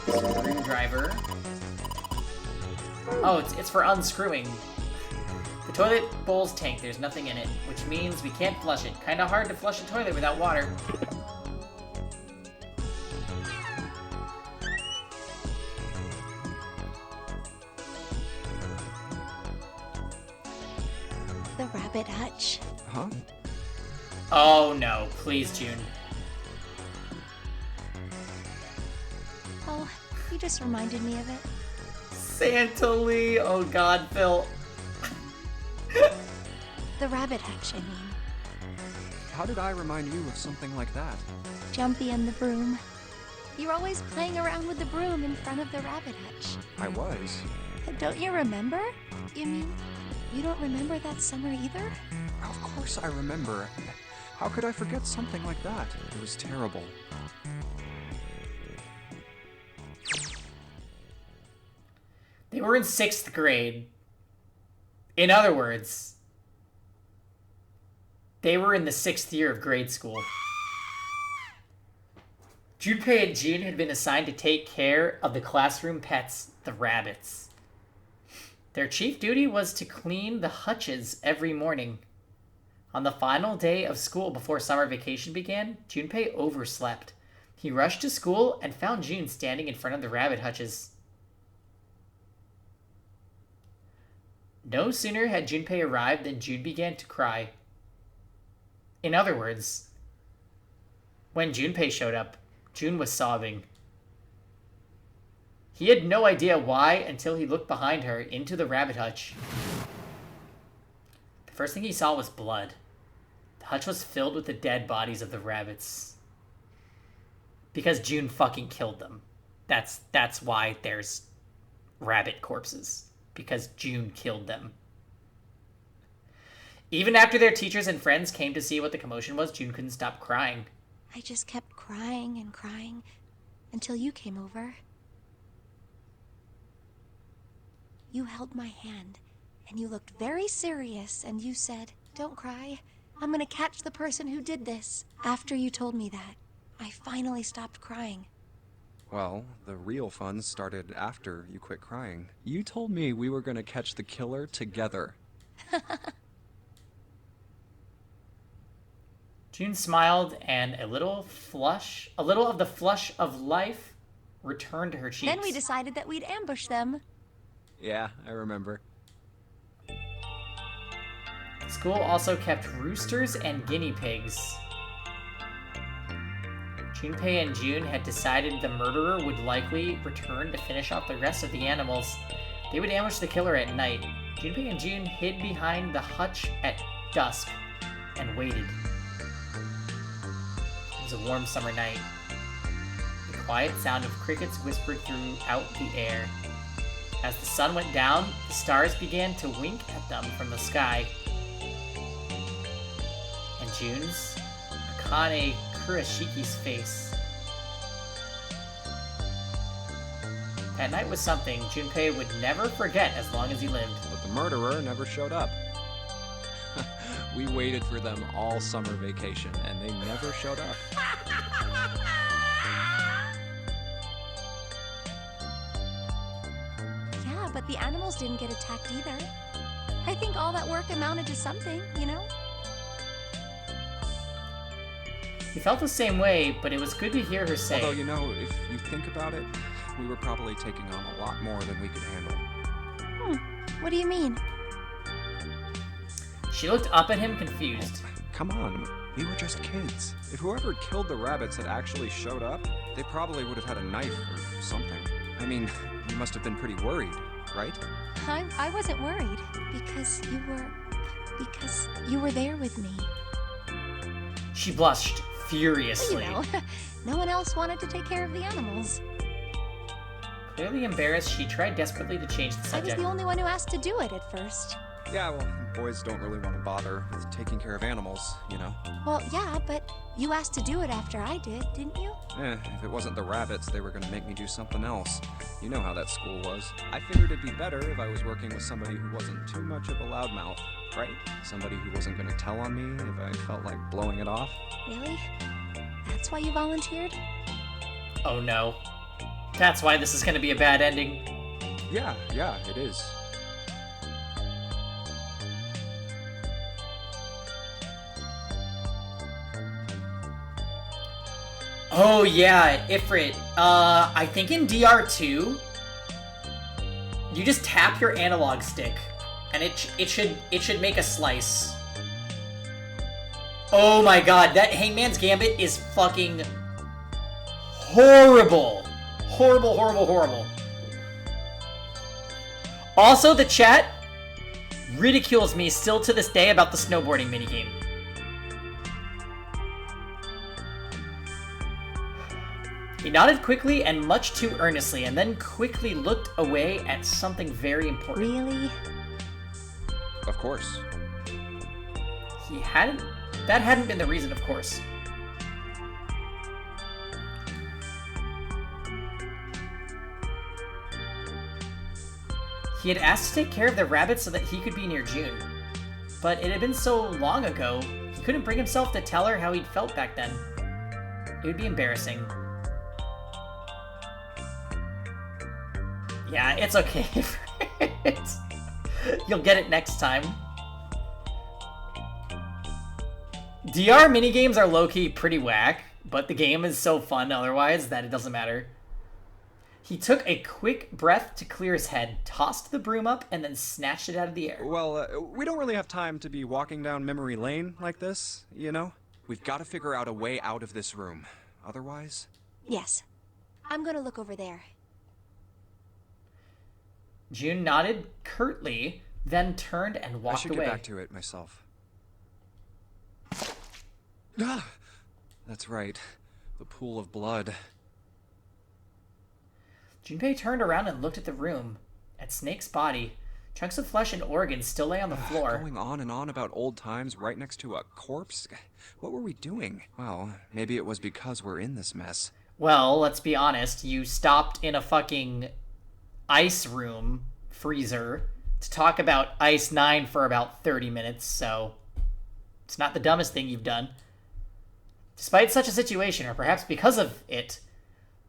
Screwdriver. Oh, it's for unscrewing. The toilet bowl's tank, there's nothing in it, which means we can't flush it. Kinda hard to flush a toilet without water. The rabbit hutch. Huh? Oh no, please, June. Oh, you just reminded me of it. Santa Lee! Oh god, Phil. The rabbit hutch, I mean. How did I remind you of something like that? Jumpy and the broom. You're always playing around with the broom in front of the rabbit hutch. I was. Don't you remember? You mean, you don't remember that summer either? Of course I remember. How could I forget something like that? It was terrible. They were in 6th grade. In other words, they were in the 6th year of grade school. Junpei and June had been assigned to take care of the classroom pets, the rabbits. Their chief duty was to clean the hutches every morning. On the final day of school before summer vacation began, Junpei overslept. He rushed to school and found June standing in front of the rabbit hutches. No sooner had Junpei arrived than June began to cry. In other words, when Junpei showed up, June was sobbing. He had no idea why until he looked behind her into the rabbit hutch. The first thing he saw was blood. The hutch was filled with the dead bodies of the rabbits. Because June fucking killed them. That's why there's rabbit corpses. Because June killed them. Even after their teachers and friends came to see what the commotion was, June couldn't stop crying. I just kept crying and crying until you came over. You held my hand, and you looked very serious, and you said, "Don't cry. I'm gonna catch the person who did this." After you told me that, I finally stopped crying. Well, the real fun started after you quit crying. You told me we were gonna catch the killer together. June smiled, and a little of the flush of life returned to her cheeks. Then we decided that we'd ambush them. Yeah, I remember. School also kept roosters and guinea pigs. Junpei and June had decided the murderer would likely return to finish off the rest of the animals. They would ambush the killer at night. Junpei and June hid behind the hutch at dusk and waited. It was a warm summer night. The quiet sound of crickets whispered throughout the air. As the sun went down, the stars began to wink at them from the sky. And June's, Akane Kuroshiki's face. That night was something Junpei would never forget as long as he lived. But the murderer never showed up. We waited for them all summer vacation, and they never showed up. Yeah, but the animals didn't get attacked either. I think all that work amounted to something, you know? He felt the same way, but it was good to hear her say. Although, you know, if you think about it, we were probably taking on a lot more than we could handle. What do you mean? She looked up at him confused. Come on, we were just kids. If whoever killed the rabbits had actually showed up, they probably would have had a knife or something. I mean, you must have been pretty worried, right? I wasn't worried because you were there with me. She blushed furiously. You know, no one else wanted to take care of the animals. Clearly embarrassed, she tried desperately to change the I was subject. the only one who asked to do it at first. Yeah, well, boys don't really want to bother with taking care of animals, you know? Well, yeah, but you asked to do it after I did, didn't you? If it wasn't the rabbits, they were gonna make me do something else. You know how that school was. I figured it'd be better if I was working with somebody who wasn't too much of a loudmouth, right? Somebody who wasn't gonna tell on me if I felt like blowing it off. Really? That's why you volunteered? Oh no. That's why this is gonna be a bad ending. Yeah, it is. Oh yeah, Ifrit. I think in DR2, you just tap your analog stick, and it should make a slice. Oh my god, that Hangman's Gambit is fucking horrible. Horrible, horrible, horrible. Also, the chat ridicules me still to this day about the snowboarding minigame. He nodded quickly and much too earnestly, and then quickly looked away at something very important. Really? Of course. That hadn't been the reason, of course. He had asked to take care of the rabbits so that he could be near June. But it had been so long ago, he couldn't bring himself to tell her how he'd felt back then. It would be embarrassing. Yeah, it's okay. You'll get it next time. DR minigames are low-key pretty whack, but the game is so fun otherwise that it doesn't matter. He took a quick breath to clear his head, tossed the broom up, and then snatched it out of the air. Well, we don't really have time to be walking down memory lane like this, you know? We've got to figure out a way out of this room. Otherwise... Yes. I'm gonna look over there. June nodded curtly, then turned and walked away. I should get back to it myself. Ah! That's right. The pool of blood. Junpei turned around and looked at the room, at Snake's body. Chunks of flesh and organs still lay on the floor. Going on and on about old times right next to a corpse? What were we doing? Well, maybe it was because we're in this mess. Well, let's be honest. You stopped in a fucking ice room freezer to talk about Ice 9 for about 30 minutes, so it's not the dumbest thing you've done. Despite such a situation, or perhaps because of it,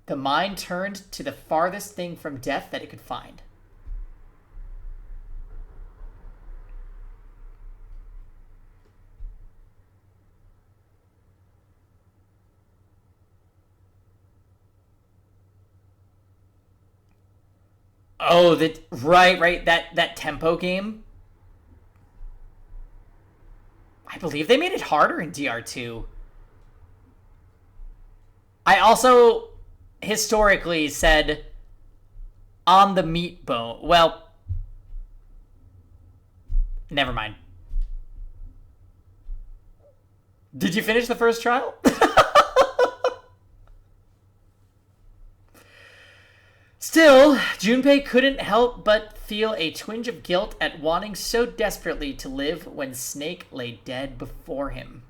the mind turned to the farthest thing from death that it could find. Oh, right, that tempo game. I believe they made it harder in DR2. I also historically said on the meat bone. Well, never mind. Did you finish the first trial? Still, Junpei couldn't help but feel a twinge of guilt at wanting so desperately to live when Snake lay dead before him.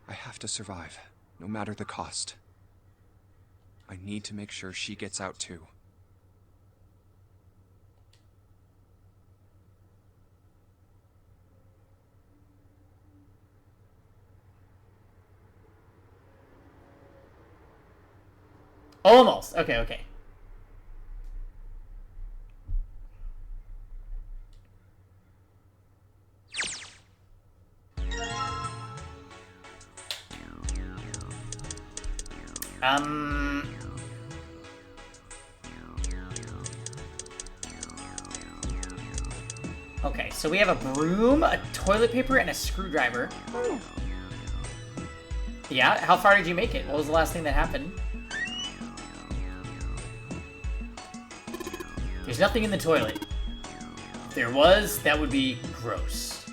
I have to survive, no matter the cost. I need to make sure she gets out too. Almost. Okay. Okay, so we have a broom, a toilet paper, and a screwdriver. Yeah, how far did you make it? What was the last thing that happened? There's nothing in the toilet. If there was, that would be gross.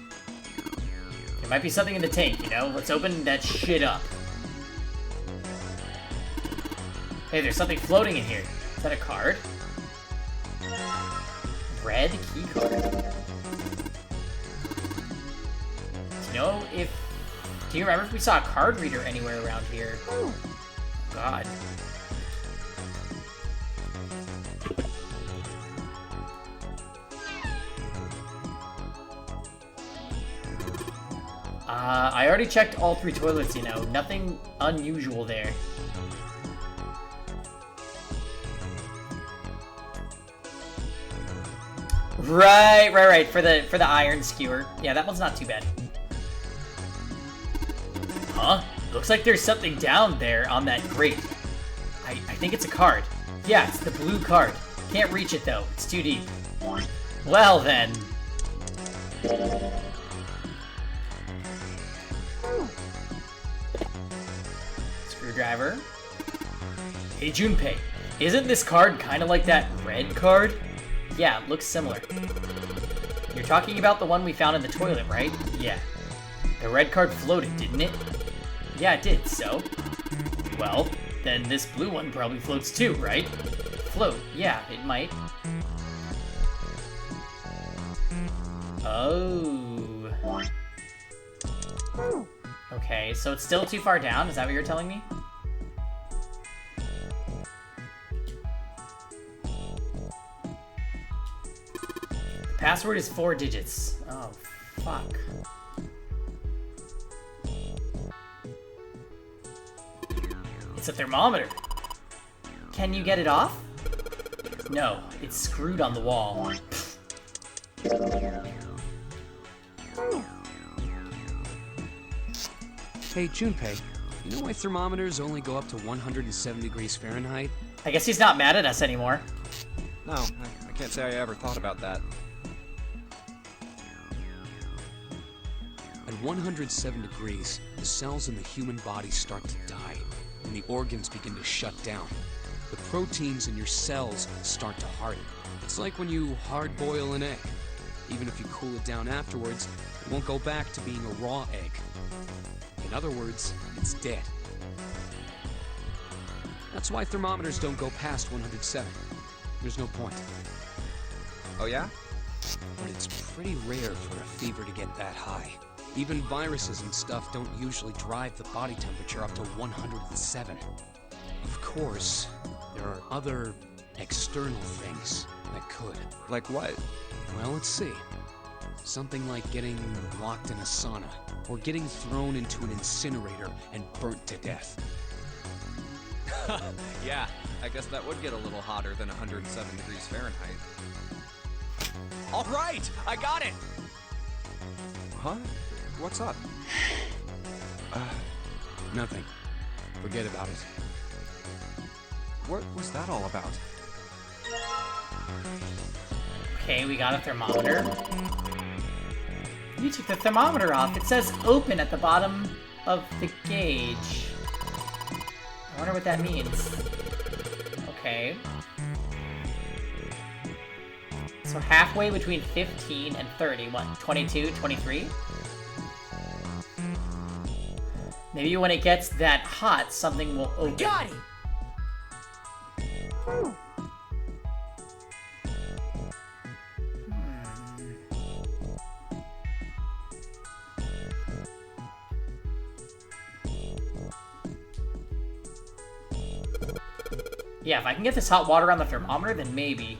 There might be something in the tank, you know? Let's open that shit up. Hey, there's something floating in here. Is that a card? Red key card. Do you remember if we saw a card reader anywhere around here? Oh, God. I already checked all 3 toilets, you know. Nothing unusual there. Right. For the iron skewer. Yeah, that one's not too bad. Huh? Looks like there's something down there on that grate. I think it's a card. Yeah, it's the blue card. Can't reach it though. It's too deep. Well then. Screwdriver. Hey Junpei, isn't this card kind of like that red card? Yeah, it looks similar. You're talking about the one we found in the toilet, right? Yeah. The red card floated, didn't it? Yeah, it did, so? Well, then this blue one probably floats too, right? Float, yeah, it might. Oh. Okay, so it's still too far down, is that what you're telling me? The password is 4 digits. Oh, fuck. It's a thermometer. Can you get it off? No, it's screwed on the wall. Hey, Junpei, you know why thermometers only go up to 107 degrees Fahrenheit? I guess he's not mad at us anymore. No, I can't say I ever thought about that. At 107 degrees, the cells in the human body start to die, and the organs begin to shut down. The proteins in your cells start to harden. It's like when you hard-boil an egg. Even if you cool it down afterwards, it won't go back to being a raw egg. In other words, it's dead. That's why thermometers don't go past 107. There's no point. Oh yeah? but it's pretty rare for a fever to get that high. Even viruses and stuff don't usually drive the body temperature up to 107. Of course, there are other external things that could. Like what? Well, let's see. Something like getting locked in a sauna, or getting thrown into an incinerator and burnt to death. Yeah, I guess that would get a little hotter than 107 degrees Fahrenheit. All right, I got it! Huh? What's up? Nothing. Forget about it. What was that all about? Okay, we got a thermometer. You took the thermometer off. It says open at the bottom of the gauge. I wonder what that means. Okay. So halfway between 15 and 30, what, 22, 23? Maybe when it gets that hot, something will open. Got it! Yeah, if I can get this hot water on the thermometer, then maybe.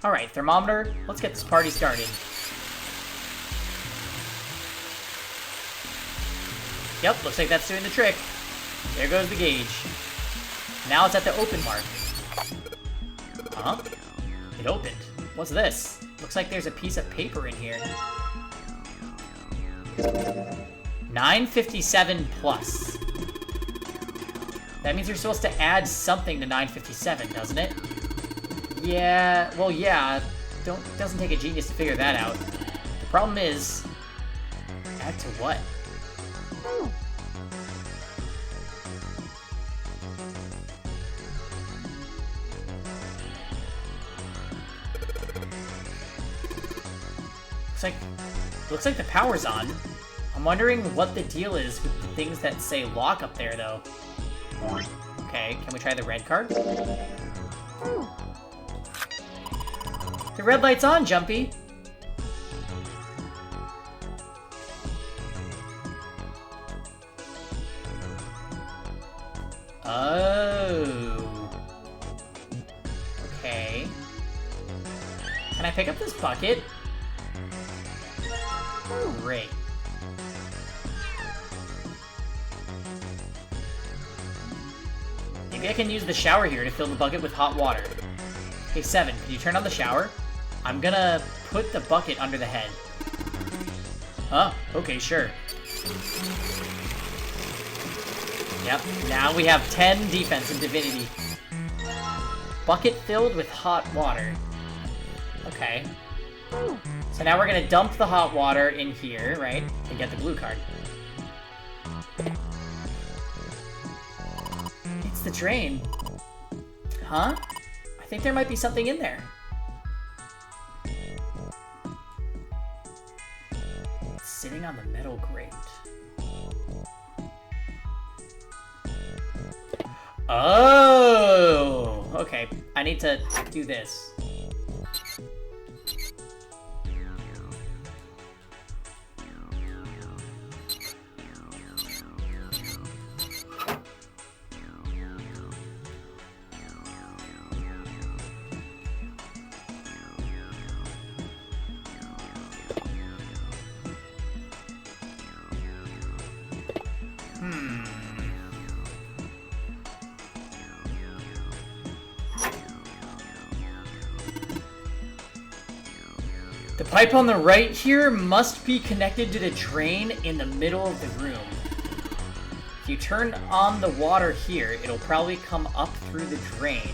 Alright, thermometer, let's get this party started. Yep, looks like that's doing the trick. There goes the gauge. Now it's at the open mark. Huh? It opened. What's this? Looks like there's a piece of paper in here. 957 plus. That means you're supposed to add something to 957, doesn't it? Yeah, well, yeah. Doesn't take a genius to figure that out. The problem is, add to what? Looks like the power's on. I'm wondering what the deal is with the things that say lock up there, though. Okay, can we try the red card? The red light's on, Jumpy! Oh. Okay. Can I pick up this bucket? Great. Maybe I can use the shower here to fill the bucket with hot water. Hey, Seven, can you turn on the shower? I'm gonna put the bucket under the head. Oh, okay, sure. Yep, now we have 10 defense in Divinity. Bucket filled with hot water. Okay. So now we're gonna dump the hot water in here, right? And get the blue card. It's the drain. Huh? I think there might be something in there. It's sitting on the metal grate. Oh! Okay, I need to do this. The pipe on the right here must be connected to the drain in the middle of the room. If you turn on the water here, it'll probably come up through the drain.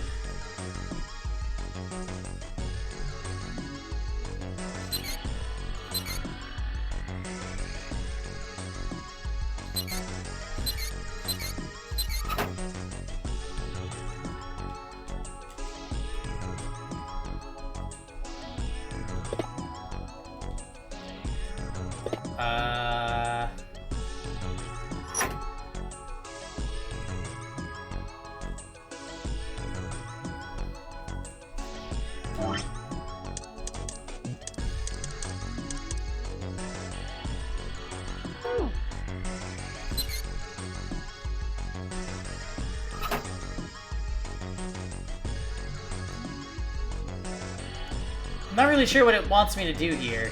not really sure what it wants me to do here.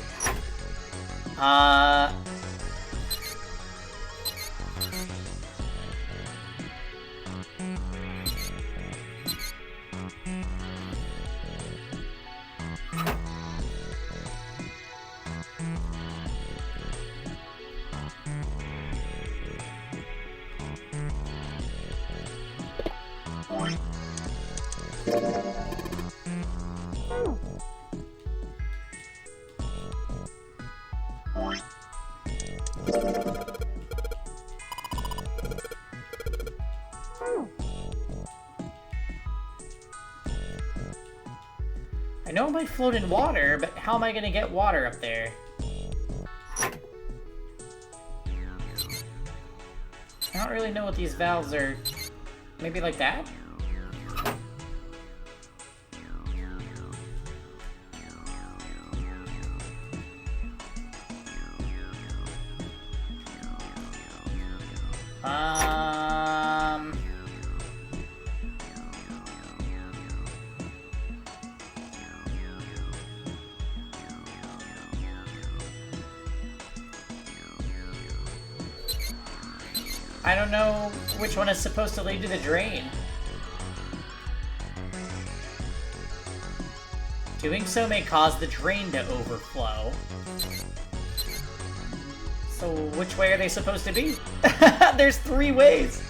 I know it might float in water, but how am I gonna get water up there? I don't really know what these valves are. Maybe like that? I don't know which one is supposed to lead to the drain. Doing so may cause the drain to overflow. So which way are they supposed to be? There's 3 ways.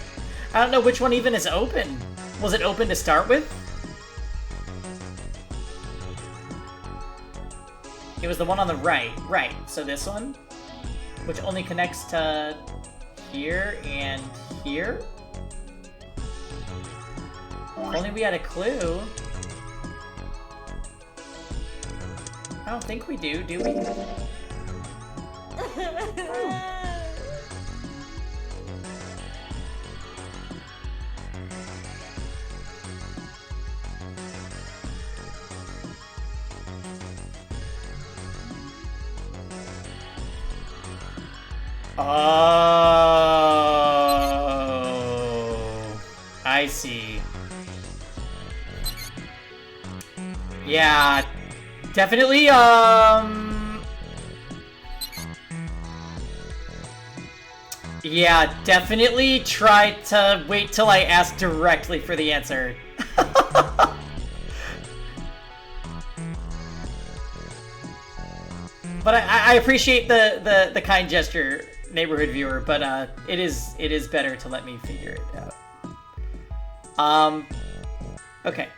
I don't know which one even is open. Was it open to start with? It was the one on the right. Right, so this one? Which only connects to here and here? If only we had a clue. I don't think we do we? Oh, I see. Yeah, definitely, yeah, definitely try to wait till I ask directly for the answer. But I appreciate the kind gesture, neighborhood viewer, but it is better to let me figure it out. Okay.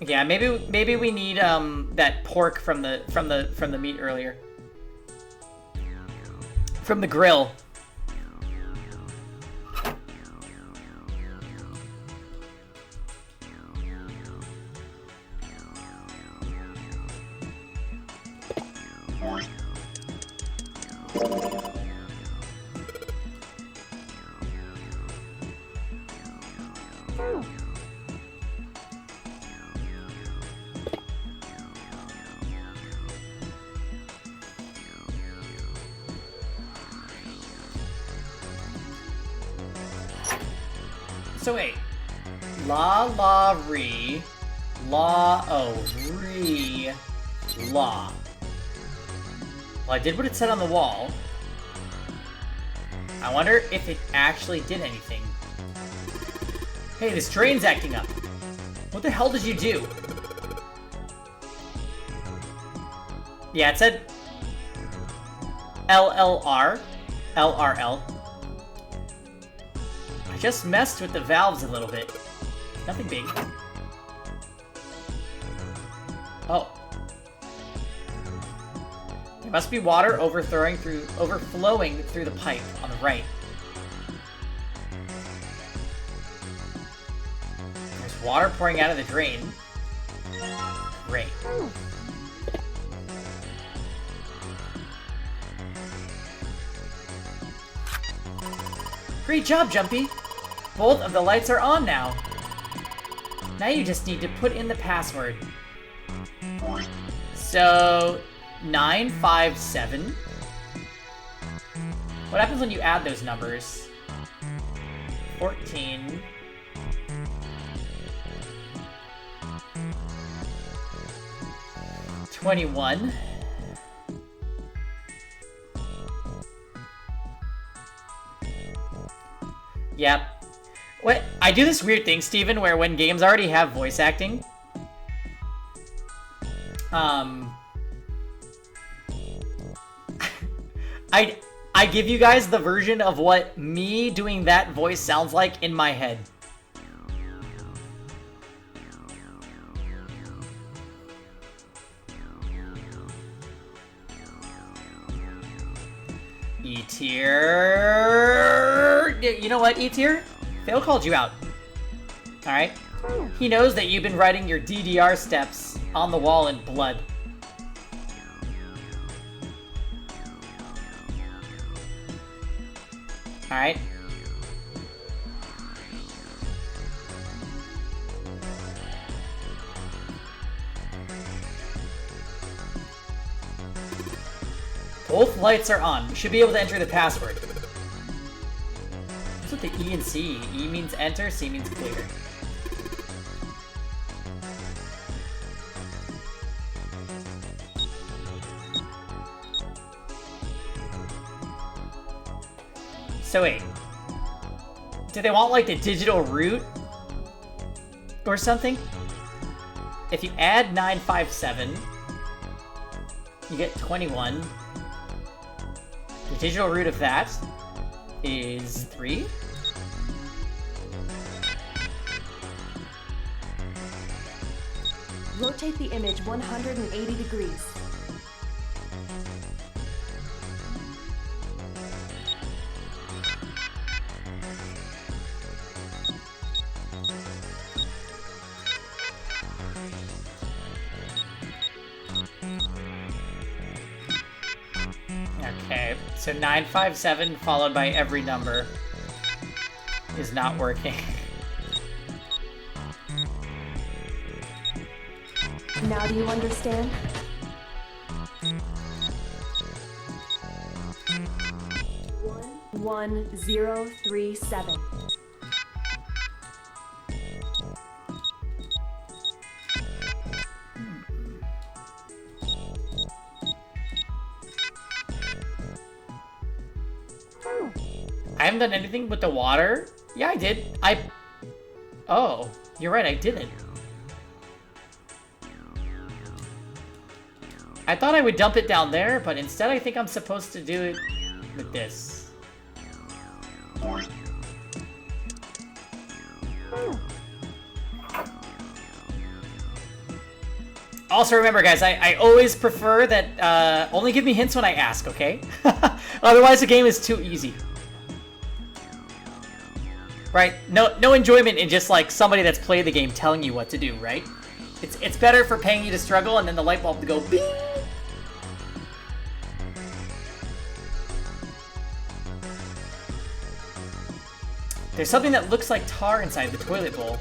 Yeah, maybe we need that pork from the meat earlier. From the grill. So wait, re, law. Well, I did what it said on the wall. I wonder if it actually did anything. Hey, this drain's acting up. What the hell did you do? Yeah, it said LLR, LRL. I just messed with the valves a little bit. Nothing big. Oh. There must be water overflowing through the pipe on the right. There's water pouring out of the drain. Great. Great job, Jumpy! Both of the lights are on now. Now you just need to put in the password. So, 957. What happens when you add those numbers? 14. 21. Yep. What? I do this weird thing, Steven, where when games already have voice acting, I give you guys the version of what me doing that voice sounds like in my head. E-tier. You know what, E-tier? Phil called you out. Alright? He knows that you've been writing your DDR steps on the wall in blood. Alright? Both lights are on. We should be able to enter the password. What's with the E and C? E means enter, C means clear. So wait. Do they want like the digital root? Or something? If you add 957, you get 21. The digital root of that is 3. Rotate the image 180 degrees. Okay, so 957 followed by every number is not working. Now do you understand? One 1037. I haven't done anything with the water. Yeah, I did. Oh, you're right, I didn't. I thought I would dump it down there, but instead I think I'm supposed to do it with this. Also remember, guys, I always prefer that, only give me hints when I ask, okay? Otherwise the game is too easy. Right? No enjoyment in just like somebody that's played the game telling you what to do, right? It's better for paying you to struggle and then the light bulb to go bing. There's something that looks like tar inside the toilet bowl.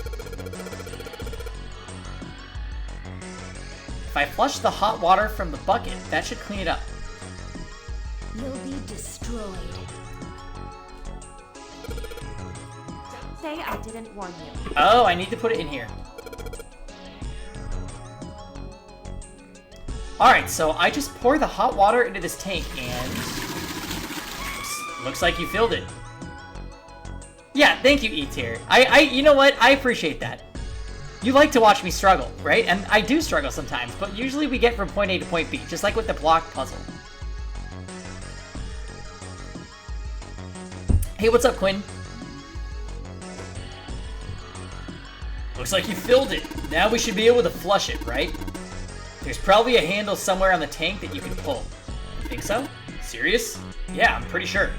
If I flush the hot water from the bucket, that should clean it up. You'll be destroyed. Don't say I didn't warn you. Oh, I need to put it in here. Alright, so I just pour the hot water into this tank and... looks like you filled it. Yeah, thank you, E-tier. You know what? I appreciate that. You like to watch me struggle, right? And I do struggle sometimes, but usually we get from point A to point B, just like with the block puzzle. Hey, what's up, Quinn? Looks like you filled it. Now we should be able to flush it, right? There's probably a handle somewhere on the tank that you can pull. You think so? Serious? Yeah, I'm pretty sure.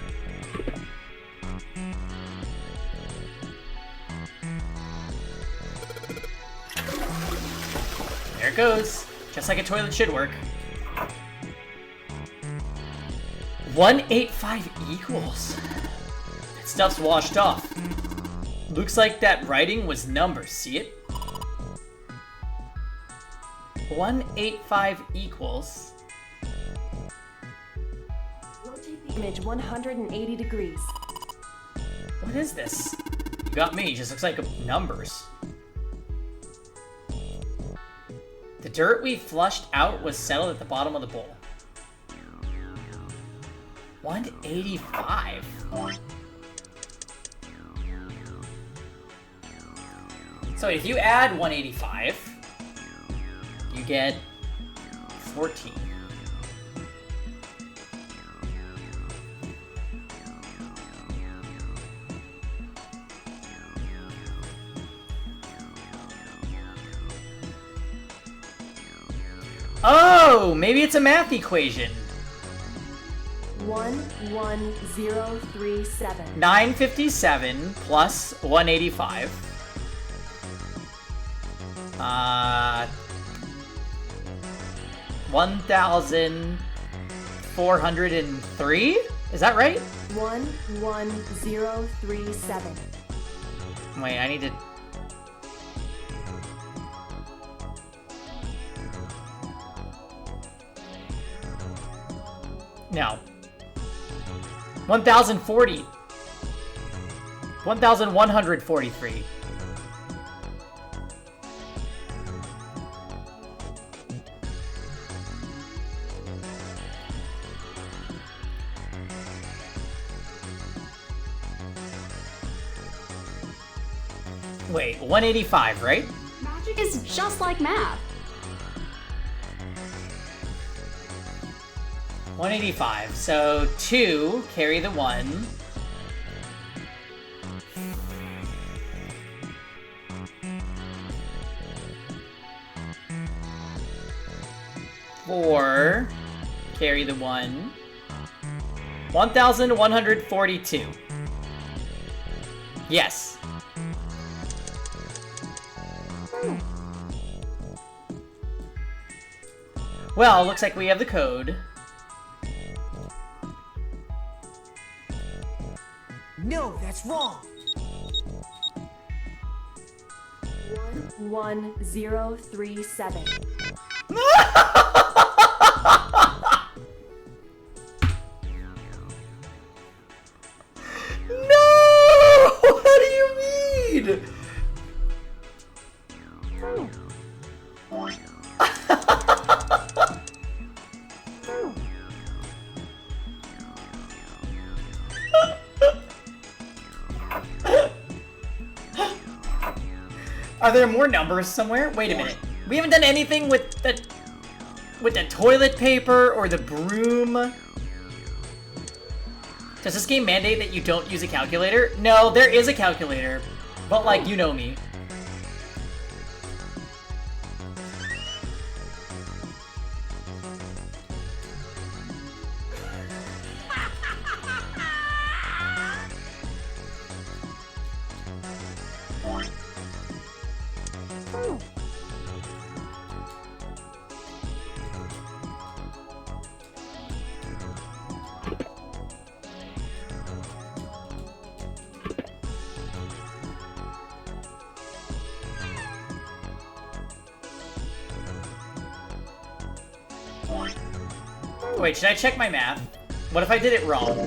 There it goes. Just like a toilet should work. 185 equals. That stuff's washed off. Looks like that writing was numbers. See it? 185 equals. Rotate the image 180 degrees. What is this? You got me. It just looks like numbers. The dirt we flushed out was settled at the bottom of the bowl. 185. So if you add 185, you get 14. Oh, maybe it's a math equation. 11037. 957 plus 185. 1,403? Is that right? 11037. Wait, I need to... No. 1,040. 1,143. Wait, 185, right? Magic is just like math. 185. So 2, carry the 1. Four, carry the 1. 1,142. Yes. Well, looks like we have the code. No, that's wrong. 11037. No! What do you mean? Are there more numbers somewhere? Wait a minute. We haven't done anything with the toilet paper or the broom. Does this game mandate that you don't use a calculator? No, there is a calculator. But like, you know me. Wait, should I check my math? What if I did it wrong?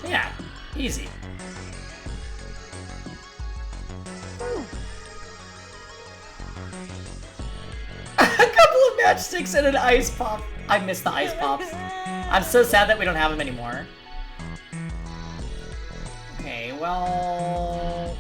Yeah, easy. A couple of matchsticks and an ice pop. I miss the ice pops. I'm so sad that we don't have them anymore. Okay, well...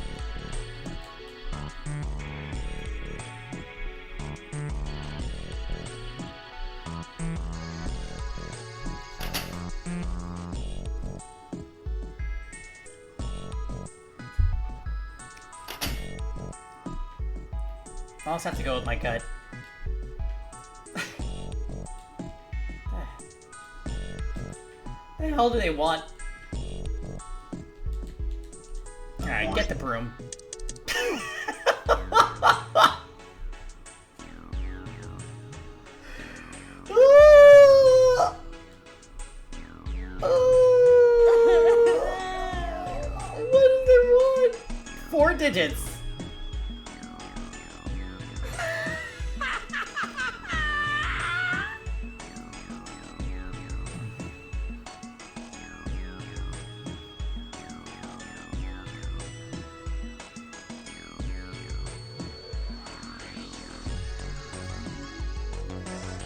I'll just have to go with my gut. What the hell do they want? Alright, get the broom. What do they want? 4 digits.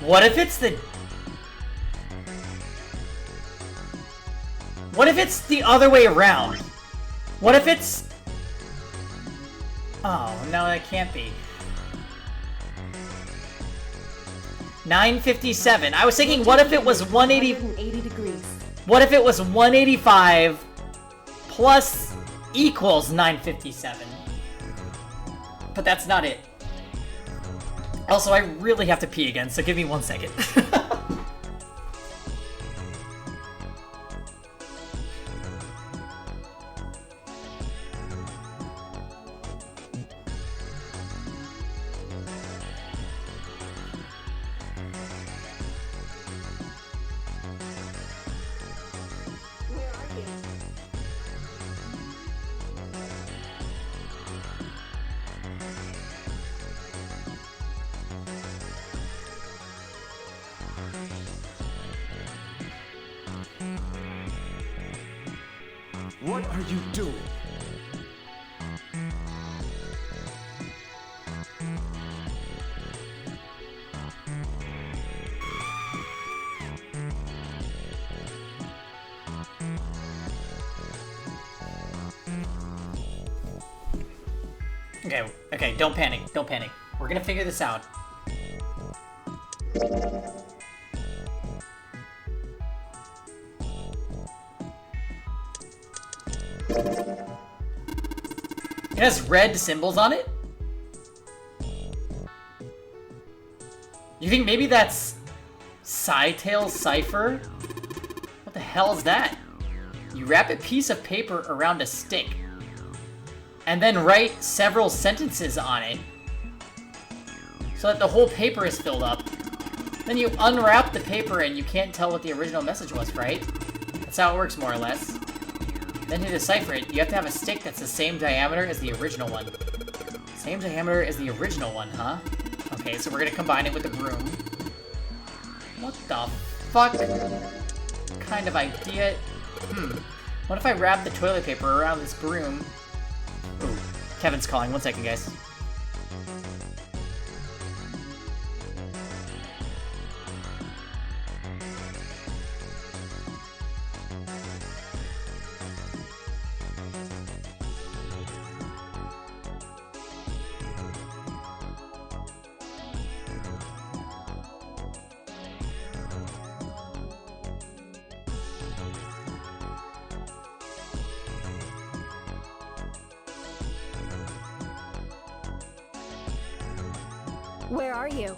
What if it's the... What if it's the other way around? What if it's... Oh, no, that can't be. 957. I was thinking, what if it was 180 degrees? What if it was 185 plus equals 957? But that's not it. Also, I really have to pee again, so give me 1 second. What are you doing? Okay, don't panic, don't panic. We're gonna figure this out. It has red symbols on it? You think maybe that's Scytail's cipher? What the hell is that? You wrap a piece of paper around a stick and then write several sentences on it so that the whole paper is filled up. Then you unwrap the paper and you can't tell what the original message was, right? That's how it works, more or less. Then to decipher it, you have to have a stick that's the same diameter as the original one. Same diameter as the original one, huh? Okay, so we're gonna combine it with the broom. What the fuck kind of idea? What if I wrap the toilet paper around this broom? Ooh, Kevin's calling. 1 second, guys. Where are you?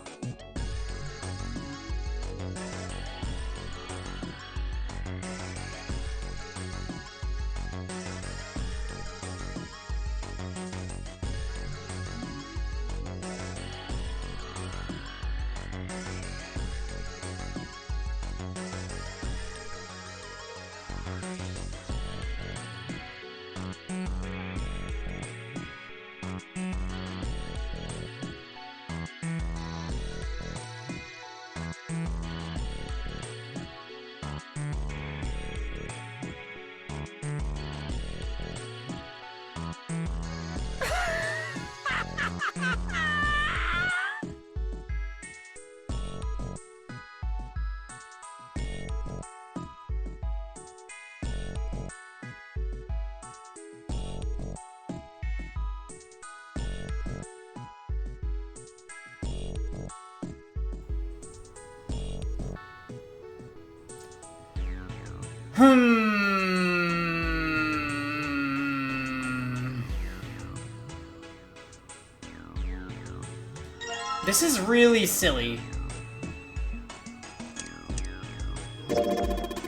This is really silly.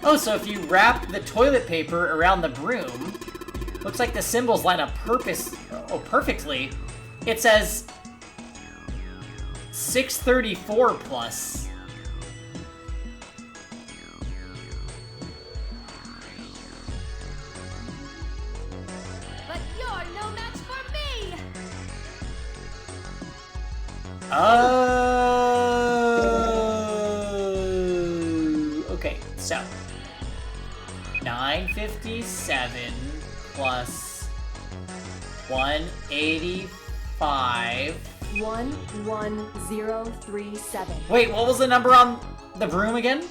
Oh, so if you wrap the toilet paper around the broom, looks like the symbols line up perfectly. It says 634 plus. But you're no match for me! Okay, so 957 plus 185 11037. Wait, what was the number on the broom again?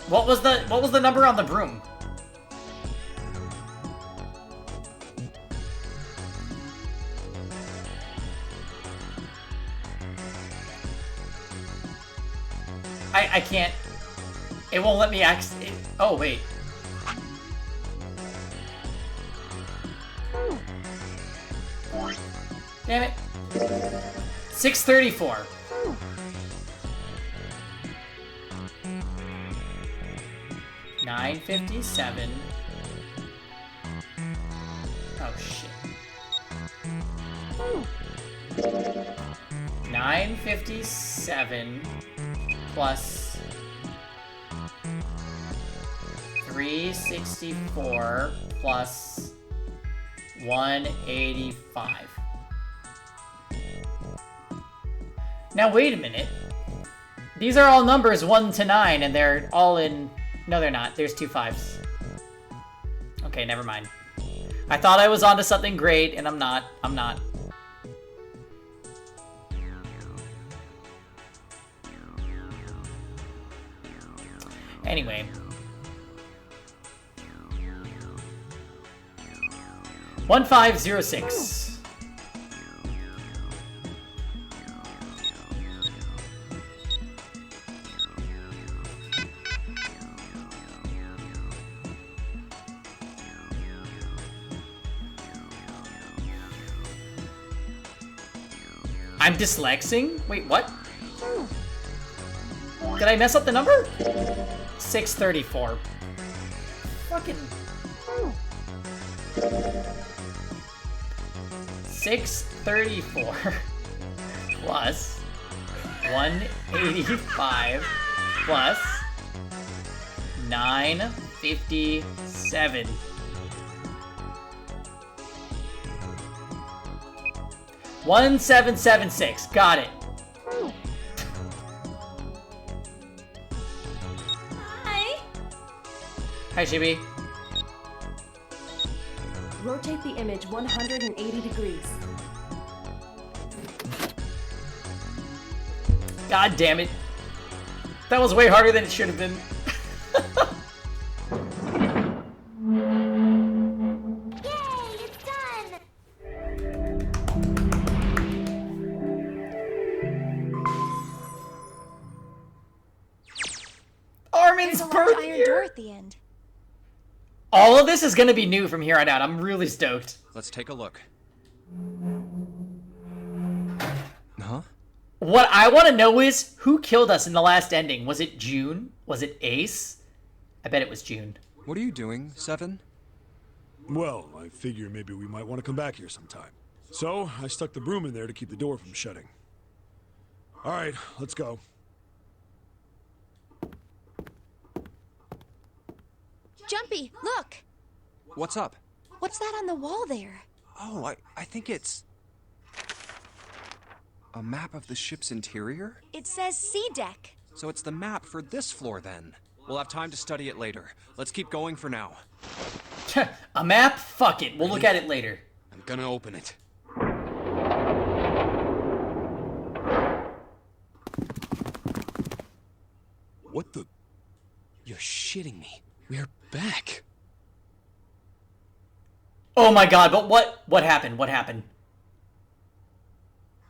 What was the number on the broom? I can't. It won't let me oh, wait. Damn it. 634. $9.57. Oh shit. $9.57 plus $3.64 plus $1.85. Now wait a minute. These are all numbers 1 to 9 and they're all in... No, they're not. There's 2 5s. Okay, never mind. I thought I was onto something great, and I'm not. I'm not. Anyway. 1506. I'm dyslexing? Wait, what? Did I mess up the number? 634. Fucking... 634 plus 185 plus 957. 1776. Got it. Hi. Hi, Shibi. Rotate the image 180 degrees. God damn it. That was way harder than it should have been. Armin's birthday! Iron door at the end. All of this is gonna be new from here on out. I'm really stoked. Let's take a look. Huh? What I want to know is, who killed us in the last ending? Was it June? Was it Ace? I bet it was June. What are you doing, Seven? Well, I figure maybe we might want to come back here sometime. So, I stuck the broom in there to keep the door from shutting. Alright, let's go. Jumpy, look! What's up? What's that on the wall there? Oh, I think it's... a map of the ship's interior? It says C deck. So it's the map for this floor, then. We'll have time to study it later. Let's keep going for now. A map? Fuck it. We'll look at it later. I'm gonna open it. What the... You're shitting me. We're back. Oh my god, but what happened? What happened?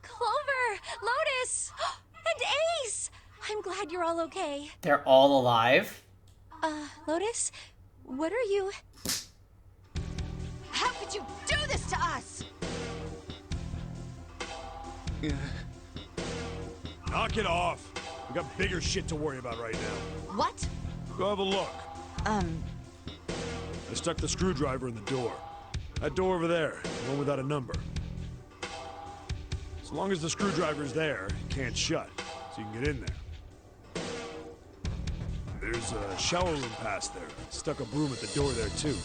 Clover! Lotus! And Ace! I'm glad you're all okay. They're all alive? Lotus? What are you... How could you do this to us? Knock it off. We got bigger shit to worry about right now. What? Go have a look. I stuck the screwdriver in the door. That door over there, the one without a number. As long as the screwdriver's there, it can't shut, so you can get in there. There's a shower room past there. Stuck a broom at the door there, too.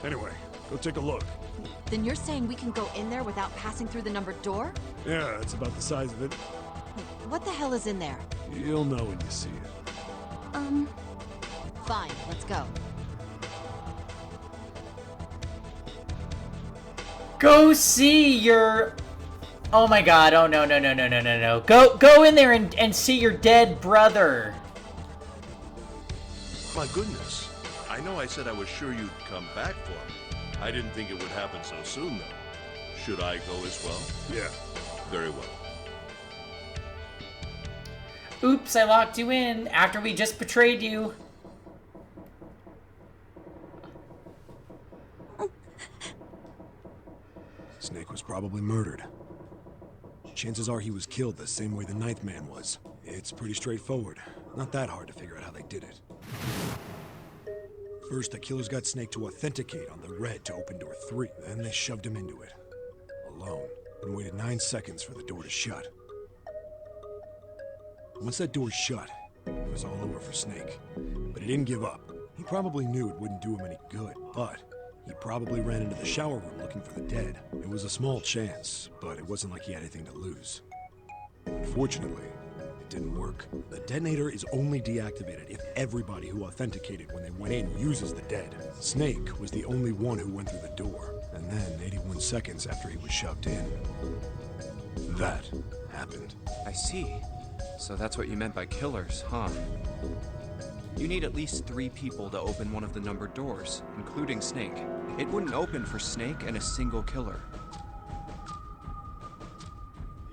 Anyway, go take a look. Then you're saying we can go in there without passing through the numbered door? Yeah, it's about the size of it. What the hell is in there? You'll know when you see it. Fine, let's go. Go see your... Oh my god, oh no, no, no, no, no, no, no. Go in there and see your dead brother. My goodness. I know I said I was sure you'd come back for me. I didn't think it would happen so soon, though. Should I go as well? Yeah. Very well. Oops, I locked you in after we just betrayed you. Snake was probably murdered. Chances are he was killed the same way the Ninth Man was. It's pretty straightforward. Not that hard to figure out how they did it. First, the killers got Snake to authenticate on the red to open door 3. Then they shoved him into it. Alone. And waited 9 seconds for the door to shut. Once that door shut, it was all over for Snake. But he didn't give up. He probably knew it wouldn't do him any good, but he probably ran into the shower room looking for the dead. It was a small chance, but it wasn't like he had anything to lose. Unfortunately, it didn't work. The detonator is only deactivated if everybody who authenticated when they went in uses the dead. Snake was the only one who went through the door, and then 81 seconds after he was shoved in, that happened. I see. So that's what you meant by killers, huh? You need at least 3 people to open one of the numbered doors, including Snake. It wouldn't open for Snake and a single killer.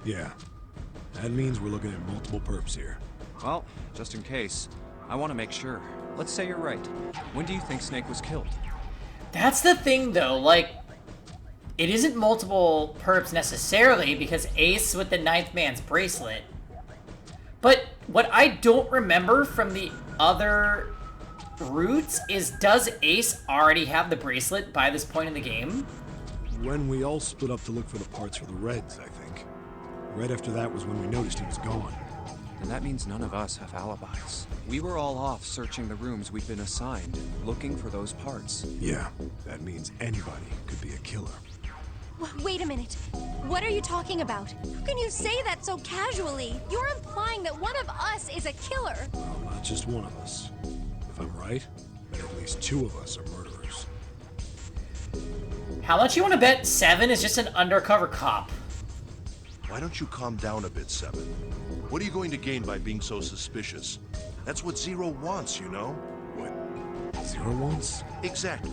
Yeah. That means we're looking at multiple perps here. Well, just in case, I want to make sure. Let's say you're right. When do you think Snake was killed? That's the thing, though. Like, it isn't multiple perps necessarily because Ace with the Ninth Man's bracelet. But what I don't remember from the other routes is, does Ace already have the bracelet by this point in the game? When we all split up to look for the parts for the Reds, I think. Right after that was when we noticed he was gone. And that means none of us have alibis. We were all off searching the rooms we'd been assigned, looking for those parts. Yeah, that means anybody could be a killer. Wait a minute. What are you talking about? How can you say that so casually? You're implying that one of us is a killer. Well, not just one of us. If I'm right, then at least 2 of us are murderers. How much you want to bet 7 is just an undercover cop? Why don't you calm down a bit, 7? What are you going to gain by being so suspicious? That's what Zero wants, you know? What Zero wants? Exactly.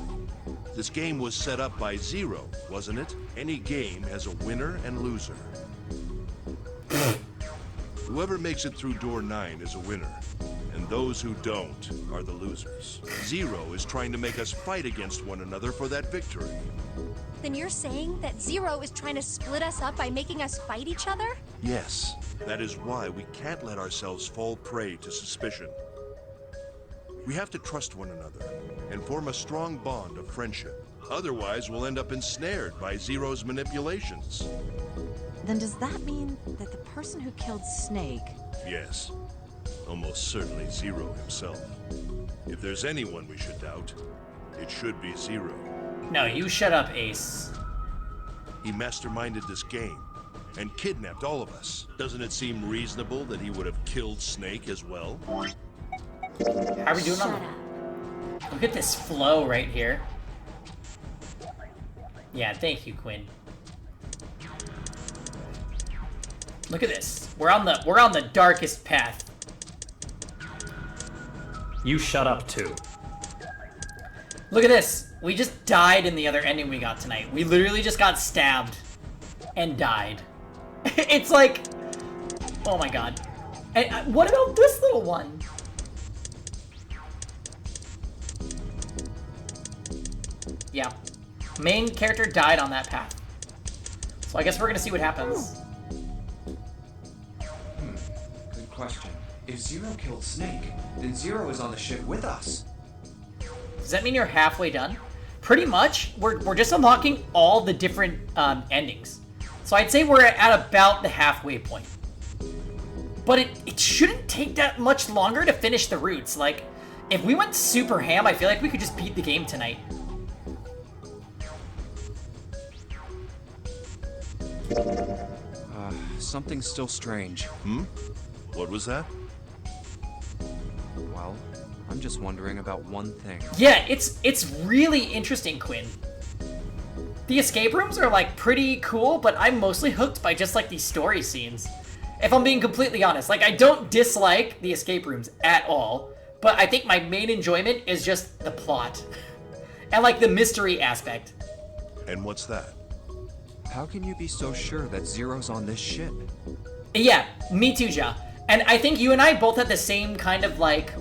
This game was set up by Zero, wasn't it? Any game has a winner and loser. Whoever makes it through door 9 is a winner, and those who don't are the losers. Zero is trying to make us fight against one another for that victory. Then you're saying that Zero is trying to split us up by making us fight each other? Yes, that is why we can't let ourselves fall prey to suspicion. We have to trust one another and form a strong bond of friendship. Otherwise, we'll end up ensnared by Zero's manipulations. Then does that mean that the person who killed Snake... Yes, almost certainly Zero himself. If there's anyone we should doubt, it should be Zero. No, you shut up, Ace. He masterminded this game and kidnapped all of us. Doesn't it seem reasonable that he would have killed Snake as well? How are we doing on the... Look at this flow right here. Yeah, thank you, Quinn. Look at this. We're on the darkest path. You shut up too. Look at this. We just died in the other ending we got tonight. We literally just got stabbed and died. It's like, oh my god. And what about this little one? Yeah. Main character died on that path. So I guess we're gonna see what happens. Good question. If Zero killed Snake, then Zero is on the ship with us. Does that mean you're halfway done? Pretty much. We're just unlocking all the different endings. So I'd say we're at about the halfway point. But it shouldn't take that much longer to finish the routes. Like, if we went super ham, I feel like we could just beat the game tonight. Something's still strange. Hmm? What was that? Well, I'm just wondering about one thing. Yeah, it's really interesting, Quinn. The escape rooms are like pretty cool, but I'm mostly hooked by just like these story scenes. If I'm being completely honest, like I don't dislike the escape rooms at all, but I think my main enjoyment is just the plot and like the mystery aspect. And what's that? How can you be so sure that Zero's on this ship? Yeah, me too, Ja. And I think you and I both had the same kind of like,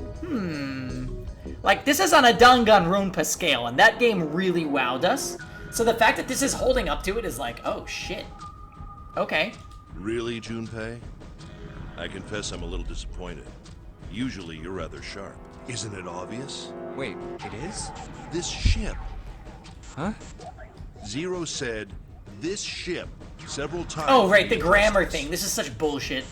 like this is on a Danganronpa scale, and that game really wowed us. So the fact that this is holding up to it is like, oh shit. Okay. Really, Junpei? I confess I'm a little disappointed. Usually you're rather sharp. Isn't it obvious? Wait, it is? This ship. Huh? Zero said, this ship, several times. Oh, right, the in grammar process. thing. This is such bullshit.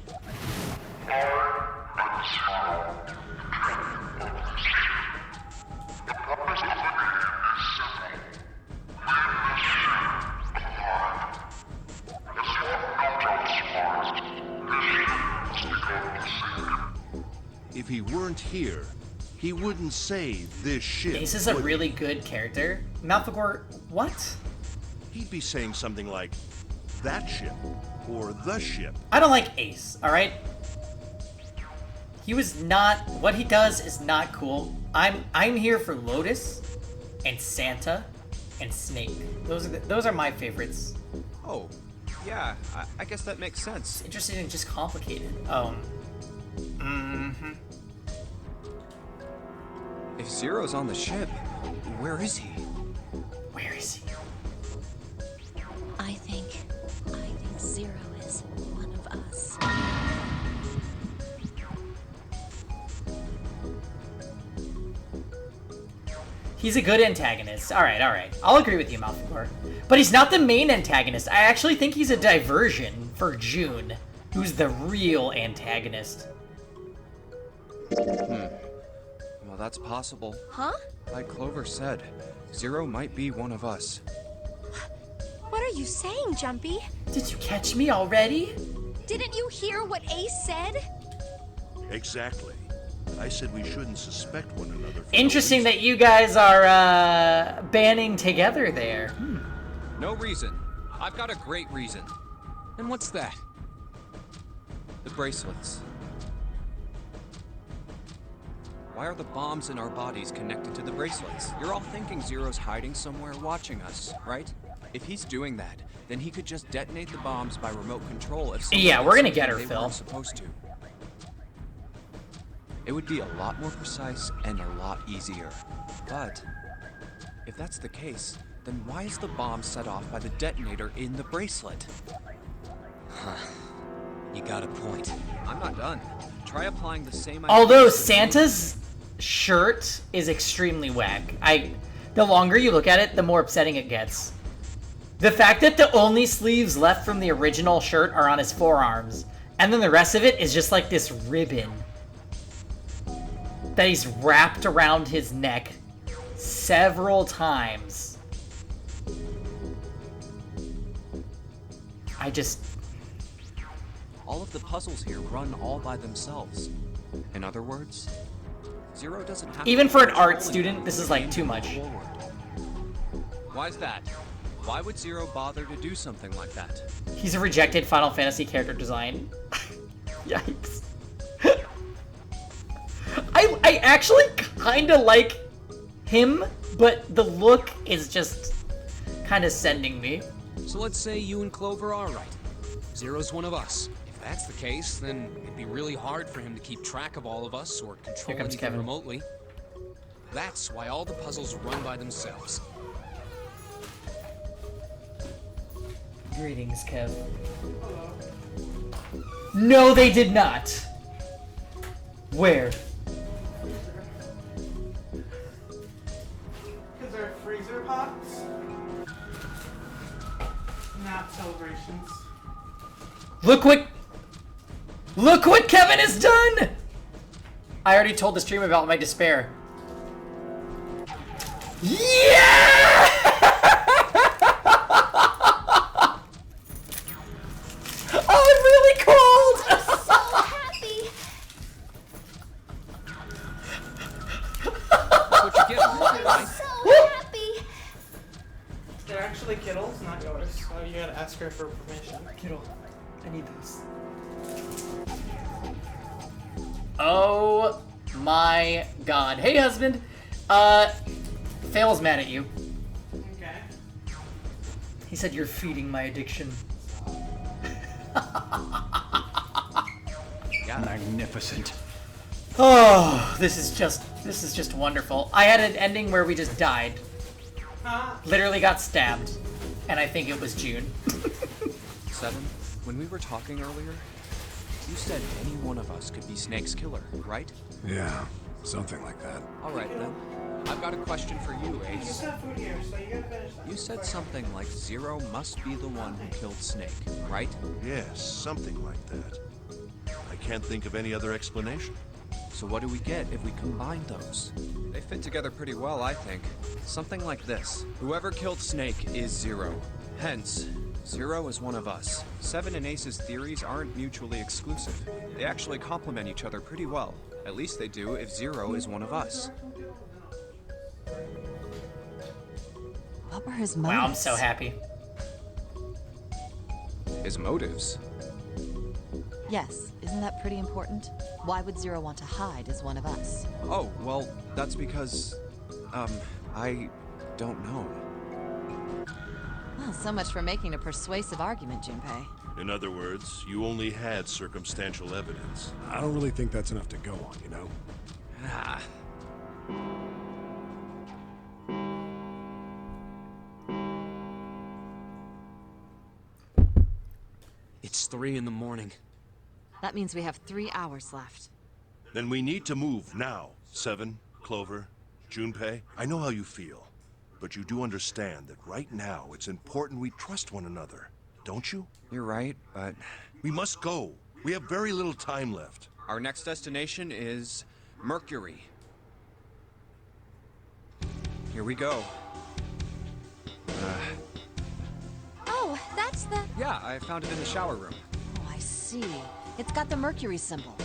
If he weren't here, he wouldn't say this ship. Ace is a would he? really good character. Malfagor, what? He'd be saying something like, that ship, or the ship. I don't like Ace, alright? He was not, what he does is not cool. I'm here for Lotus, and Santa, and Snake. Those are my favorites. Oh, yeah, I guess that makes sense. Interested in just complicated. If Zero's on the ship, where is he? Where is he? I think Zero is one of us. He's a good antagonist. Alright. I'll agree with you, Malfagor. But he's not the main antagonist. I actually think he's a diversion for June, who's the real antagonist. Well, that's possible. Huh? Like Clover said, Zero might be one of us. What are you saying, Jumpy? Did you catch me already? Didn't you hear what Ace said? Exactly. I said we shouldn't suspect one another. For Interesting no that you guys are banding together there. No reason. I've got a great reason. And what's that? The bracelets. Why are the bombs in our bodies connected to the bracelets? You're all thinking Zero's hiding somewhere watching us, right? If he's doing that, then he could just detonate the bombs by remote control if someone Yeah, did we're gonna something get her, they Phil. weren't supposed to. It would be a lot more precise and a lot easier. But if that's the case, then why is the bomb set off by the detonator in the bracelet? You got a point. I'm not done. Try applying the same Although ideas to Santa's shirt is extremely whack. The longer you look at it, the more upsetting it gets. The fact that the only sleeves left from the original shirt are on his forearms, and then the rest of it is just like this ribbon that he's wrapped around his neck several times. All of the puzzles here run all by themselves. In other words, Zero doesn't have Even to for an control art student, this is like too much. forward. Why's that? Why would Zero bother to do something like that? He's a rejected Final Fantasy character design. Yikes. I actually kind of like him, but the look is just kind of sending me. So let's say you and Clover are right. Zero's one of us. If that's the case, then it'd be really hard for him to keep track of all of us or control Here comes anything Kevin. remotely. That's why all the puzzles run by themselves. Greetings, Kev. No, they did not. Where? Because they're freezer pots, not celebrations. Look what Kevin has done! I already told the stream about my despair. Yeah! Oh, I'm really cold! So happy. Oh my god. Hey, husband. Fail's mad at you. Okay. He said you're feeding my addiction. Magnificent. Oh, this is just wonderful. I had an ending where we just died. Literally got stabbed. And I think it was June. 7, when we were talking earlier, you said any one of us could be Snake's killer, right? Yeah, something like that. Alright then. I've got a question for you, You Ace. got food here, so you gotta finish that. You said something like Zero must be the one who killed Snake, right? Yes, something like that. I can't think of any other explanation. So what do we get if we combine those? They fit together pretty well, I think. Something like this. Whoever killed Snake is Zero. Hence, Zero is one of us. 7 and Ace's theories aren't mutually exclusive. They actually complement each other pretty well. At least they do if Zero is one of us. What were his motives? Wow, I'm so happy. His motives? Yes, isn't that pretty important? Why would Zero want to hide as one of us? Oh, well, that's because, I don't know. Well, so much for making a persuasive argument, Junpei. In other words, you only had circumstantial evidence. I don't really think that's enough to go on, you know? Ah. It's 3 in the morning. That means we have 3 hours left. Then we need to move now. 7, Clover, Junpei, I know how you feel. But you do understand that right now it's important we trust one another, don't you? You're right, but... We must go. We have very little time left. Our next destination is Mercury. Here we go. Oh, that's the... Yeah, I found it in the shower room. Oh, I see. It's got the Mercury symbol.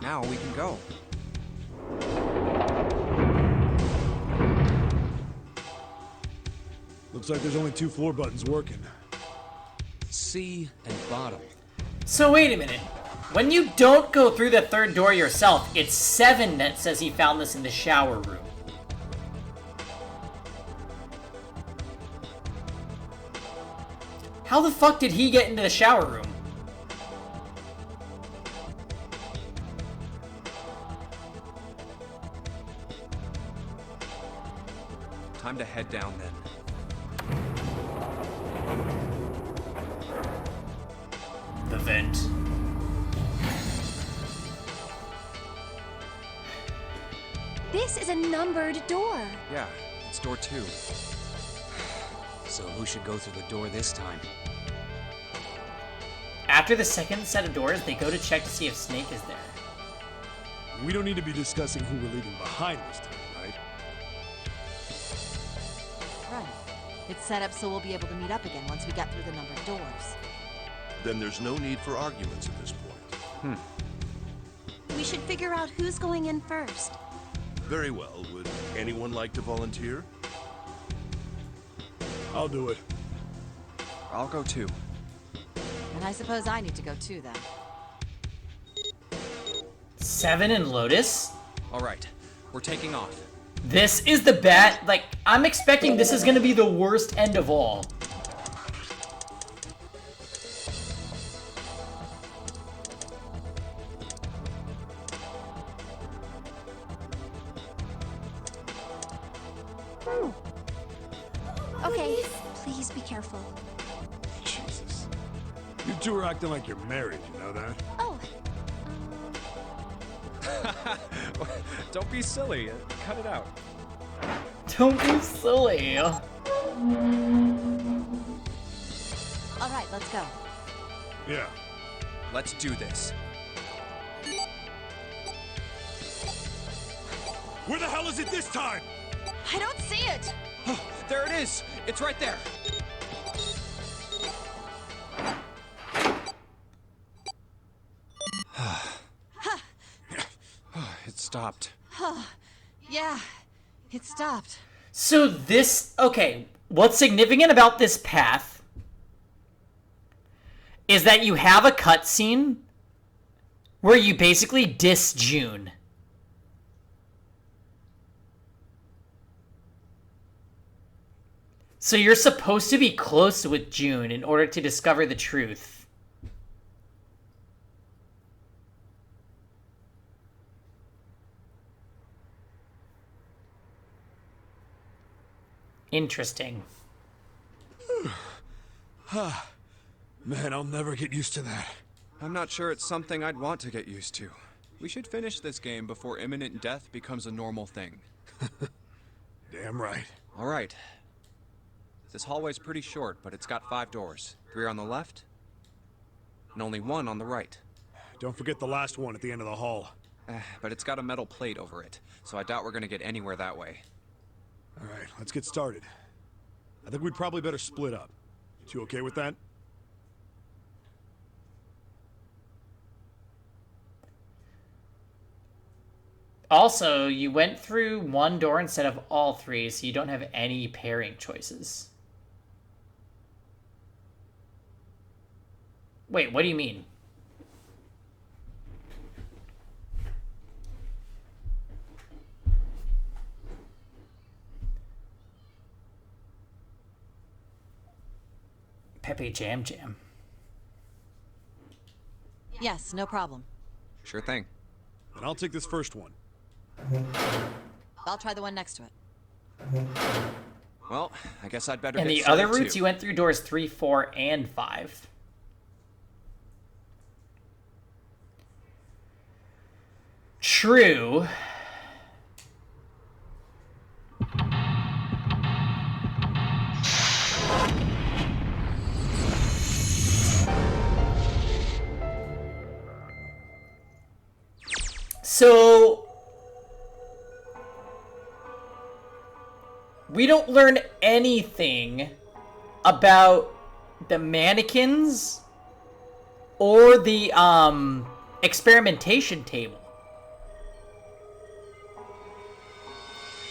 Now we can go. Looks like there's only 2 floor buttons working. C and bottom. So wait a minute. When you don't go through the 3rd door yourself, it's 7 that says he found this in the shower room. How the fuck did he get into the shower room? Time to head down then. The vent. This is a numbered door. Yeah, it's door 2. So who should go through the door this time? After the 2nd set of doors, they go to check to see if Snake is there. We don't need to be discussing who we're leaving behind this time, right? Right. It's set up so we'll be able to meet up again once we get through the numbered doors. Then there's no need for arguments at this point. We should figure out who's going in first. Very well. Would anyone like to volunteer? I'll do it. I'll go too. And I suppose I need to go too, then. 7 and Lotus? Alright, we're taking off. This is the like, I'm expecting this is gonna be the worst end of all. Okay, please be careful. Jesus. You 2 are acting like you're married, you know that? Oh, Don't be silly. Cut it out. Don't be silly. All right, let's go. Yeah. Let's do this. Where the hell is it this time? I don't see it! There it is! It's right there! It stopped. Yeah, it stopped. So this, okay, what's significant about this path is that you have a cutscene where you basically diss June. So you're supposed to be close with June in order to discover the truth. Interesting. Man, I'll never get used to that. I'm not sure it's something I'd want to get used to. We should finish this game before imminent death becomes a normal thing. Damn right. All right. This hallway's pretty short, but it's got 5 doors. 3 on the left, and only 1 on the right. Don't forget the last one at the end of the hall. But it's got a metal plate over it, so I doubt we're gonna get anywhere that way. All right, let's get started. I think we'd probably better split up. You okay with that? Also, you went through 1 door instead of all 3, so you don't have any pairing choices. Wait, what do you mean? Pepe Jam Jam. Yes, no problem. Sure thing. And I'll take this first one. I'll try the one next to it. Well, I guess I'd better And get the started other routes, too. you went through doors 3, 4, and 5. True. So we don't learn anything about the mannequins or the experimentation table.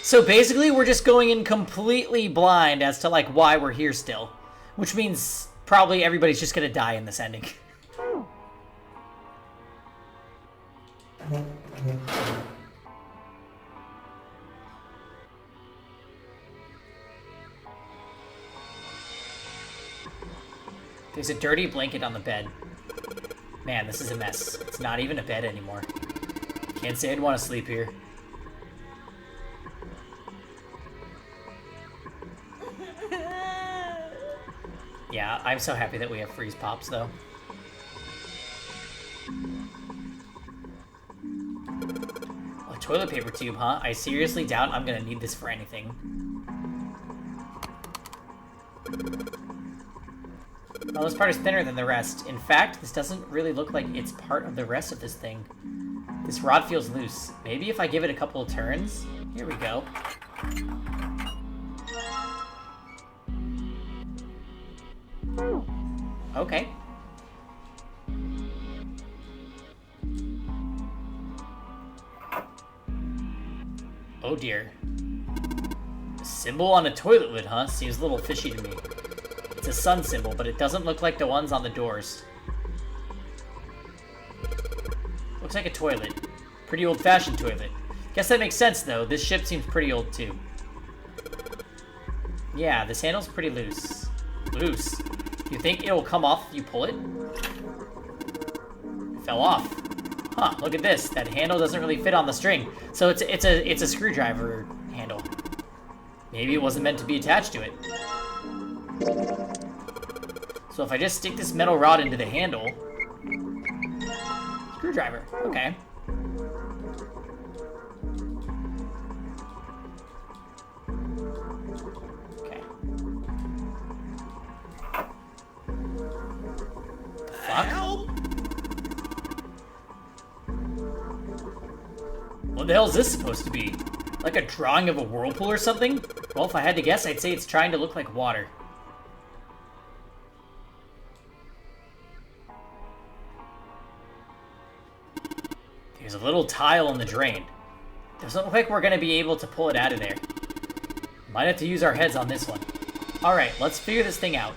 So basically we're just going in completely blind as to like why we're here still, which means probably everybody's just gonna die in this ending. There's a dirty blanket on the bed. Man, this is a mess. It's not even a bed anymore. Can't say I'd want to sleep here. Yeah, I'm so happy that we have freeze pops, though. A toilet paper tube, huh? I seriously doubt I'm gonna need this for anything. Well, this part is thinner than the rest. In fact, this doesn't really look like it's part of the rest of this thing. This rod feels loose. Maybe if I give it a couple of turns? Here we go. Okay. Oh dear. A symbol on a toilet lid, huh? Seems a little fishy to me. It's a sun symbol, but it doesn't look like the ones on the doors. Looks like a toilet. Pretty old-fashioned toilet. Guess that makes sense, though. This ship seems pretty old, too. Yeah, this handle's pretty loose. Loose? You think it'll come off if you pull it? It fell off. Huh, look at this. That handle doesn't really fit on the string. So it's a screwdriver handle. Maybe it wasn't meant to be attached to it. So if I just stick this metal rod into the handle... Screwdriver. Okay. Okay. Fuck? Help! What the hell is this supposed to be? Like a drawing of a whirlpool or something? Well, if I had to guess, I'd say it's trying to look like water. There's a little tile in the drain. Doesn't look like we're gonna be able to pull it out of there. Might have to use our heads on this one. Alright, let's figure this thing out.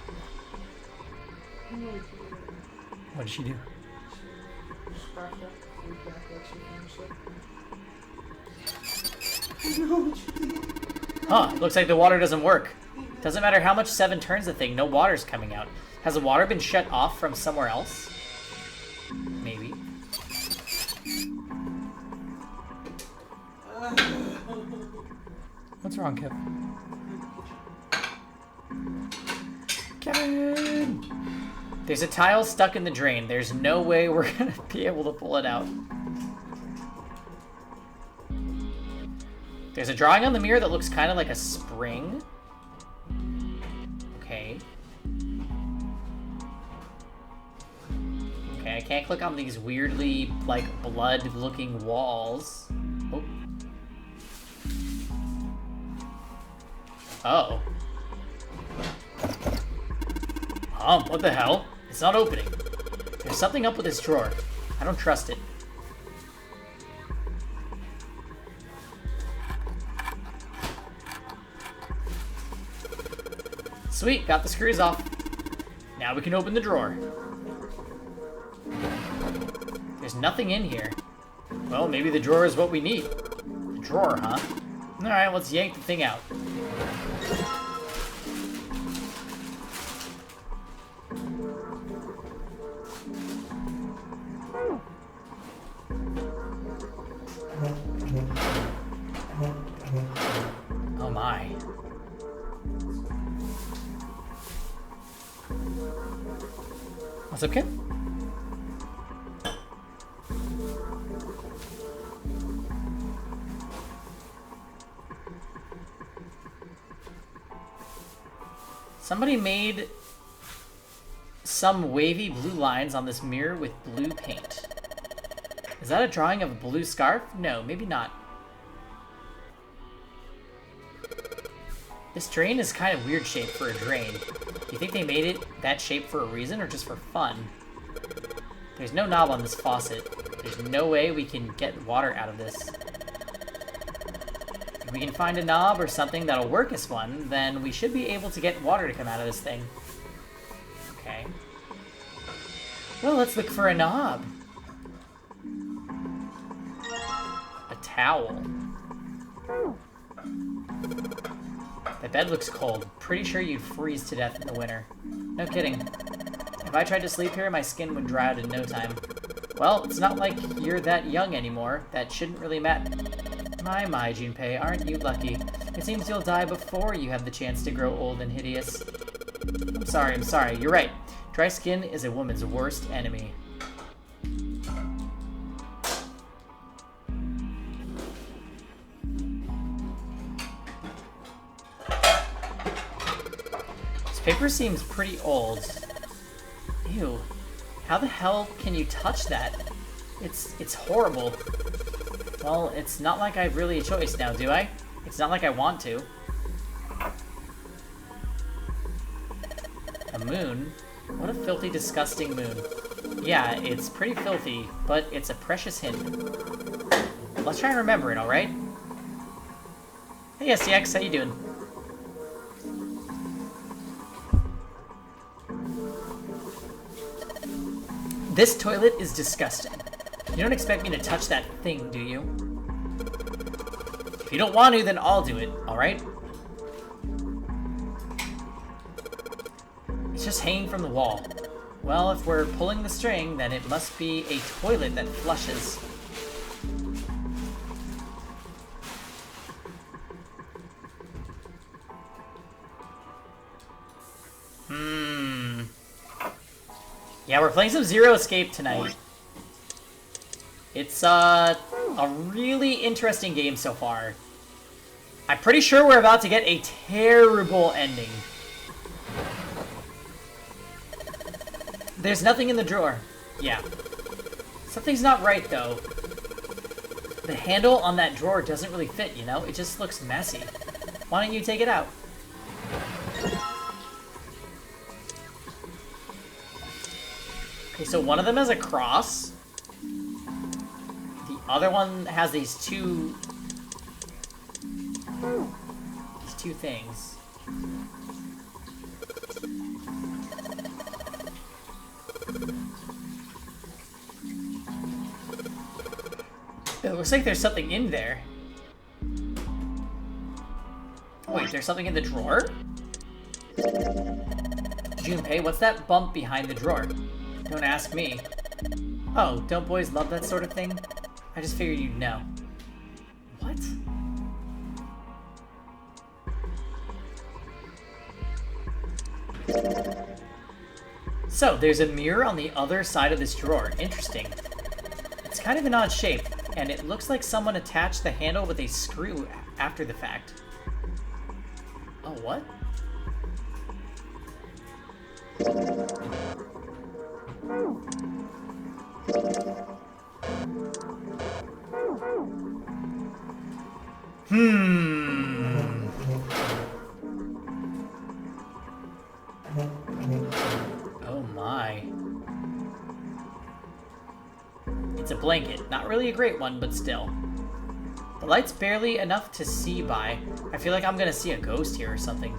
What did she do? Huh, looks like the water doesn't work. Doesn't matter how much 7 turns the thing, no water's coming out. Has the water been shut off from somewhere else? Maybe. What's wrong, Kev? Kevin! There's a tile stuck in the drain. There's no way we're gonna be able to pull it out. There's a drawing on the mirror that looks kind of like a spring. Okay. Okay, I can't click on these weirdly, like, blood-looking walls. Oh. Uh-oh. What the hell? It's not opening. There's something up with this drawer. I don't trust it. Sweet, got the screws off. Now we can open the drawer. There's nothing in here. Well, maybe the drawer is what we need. The drawer, huh? Alright, let's yank the thing out. Oh my. What's up, kid? Somebody made some wavy blue lines on this mirror with blue paint. Is that a drawing of a blue scarf? No, maybe not. This drain is kind of weird shaped for a drain. Do you think they made it that shape for a reason or just for fun? There's no knob on this faucet. There's no way we can get water out of this. If we can find a knob or something that'll work as one, then we should be able to get water to come out of this thing. Okay. Well, let's look for a knob. A towel. The bed looks cold. Pretty sure you'd freeze to death in the winter. No kidding. If I tried to sleep here, my skin would dry out in no time. Well, it's not like you're that young anymore. That shouldn't really matter. My, Junpei, aren't you lucky? It seems you'll die before you have the chance to grow old and hideous. I'm sorry. You're right. Dry skin is a woman's worst enemy. This paper seems pretty old. Ew. How the hell can you touch that? It's horrible. Well, it's not like I have really a choice now, do I? It's not like I want to. A moon? What a filthy, disgusting moon. Yeah, it's pretty filthy, but it's a precious hint. Let's try and remember it, alright? Hey, SCX, how you doing? This toilet is disgusting. You don't expect me to touch that thing, do you? If you don't want to, then I'll do it, alright? It's just hanging from the wall. Well, if we're pulling the string, then it must be a toilet that flushes. Yeah, we're playing some Zero Escape tonight. It's a really interesting game so far. I'm pretty sure we're about to get a terrible ending. There's nothing in the drawer. Yeah. Something's not right, though. The handle on that drawer doesn't really fit, you know? It just looks messy. Why don't you take it out? Okay, so one of them has a cross. The other one has these two things. It looks like there's something in there. Wait, there's something in the drawer? Junpei, what's that bump behind the drawer? Don't ask me. Oh, don't boys love that sort of thing? I just figured you'd know. What? So, there's a mirror on the other side of this drawer. Interesting. It's kind of an odd shape, and it looks like someone attached the handle with a screw after the fact. Oh, what? Oh my. It's a blanket. Not really a great one, but still. The light's barely enough to see by. I feel like I'm gonna see a ghost here or something.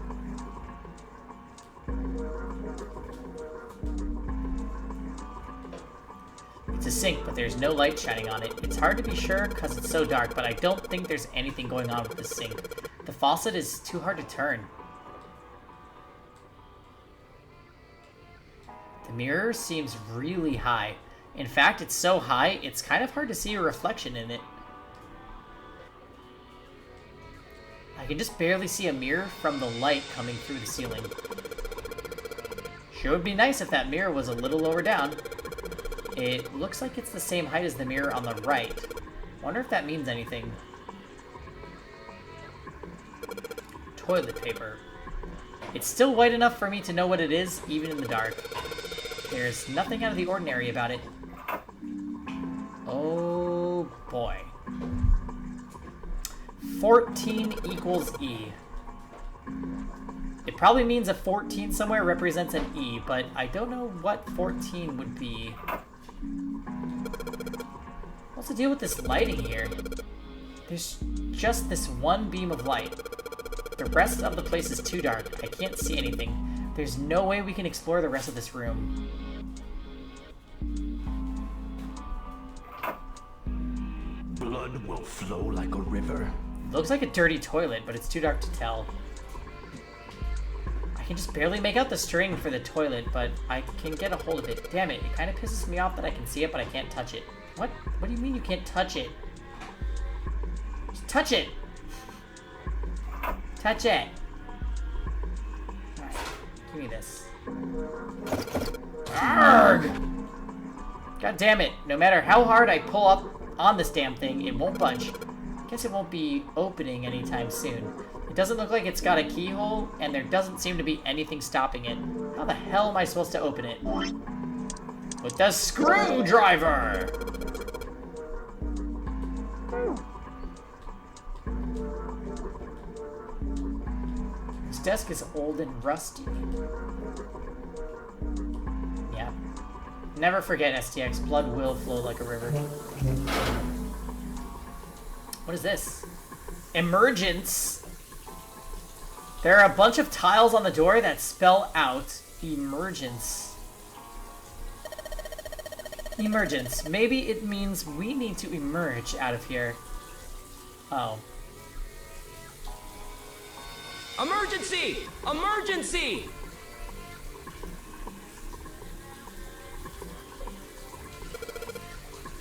It's a sink, but there's no light shining on it. It's hard to be sure because it's so dark, but I don't think there's anything going on with the sink. The faucet is too hard to turn. The mirror seems really high. In fact, it's so high, it's kind of hard to see a reflection in it. I can just barely see a mirror from the light coming through the ceiling. Sure would be nice if that mirror was a little lower down. It looks like it's the same height as the mirror on the right. Wonder if that means anything. Toilet paper. It's still white enough for me to know what it is, even in the dark. There's nothing out of the ordinary about it. Oh boy. 14 equals E. It probably means a 14 somewhere represents an E, but I don't know what 14 would be. What's the deal with this lighting here? There's just this one beam of light. The rest of the place is too dark. I can't see anything. There's no way we can explore the rest of this room. Blood will flow like a river. Looks like a dirty toilet, but it's too dark to tell. I can just barely make out the string for the toilet, but I can get a hold of it. Damn it, it kind of pisses me off that I can see it, but I can't touch it. What? What do you mean you can't touch it? Just touch it! Touch it! Alright, give me this. Arrgh! God damn it, no matter how hard I pull up on this damn thing, it won't budge. Guess it won't be opening anytime soon. It doesn't look like it's got a keyhole, and there doesn't seem to be anything stopping it. How the hell am I supposed to open it? With the screwdriver! This desk is old and rusty. Yeah. Never forget, STX. Blood will flow like a river. What is this? Emergence? There are a bunch of tiles on the door that spell out emergence. Emergence. Maybe it means we need to emerge out of here. Oh. Emergency! Emergency!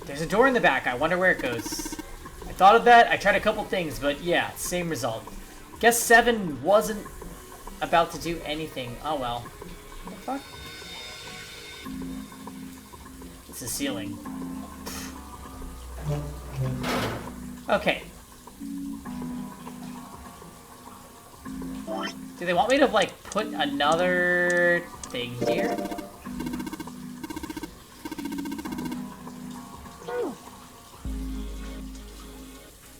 There's a door in the back. I wonder where it goes. I thought of that. I tried a couple things, but yeah, same result. Guess 7 wasn't about to do anything. Oh well. What the fuck? It's the ceiling. Okay. Do they want me to, like, put another thing here?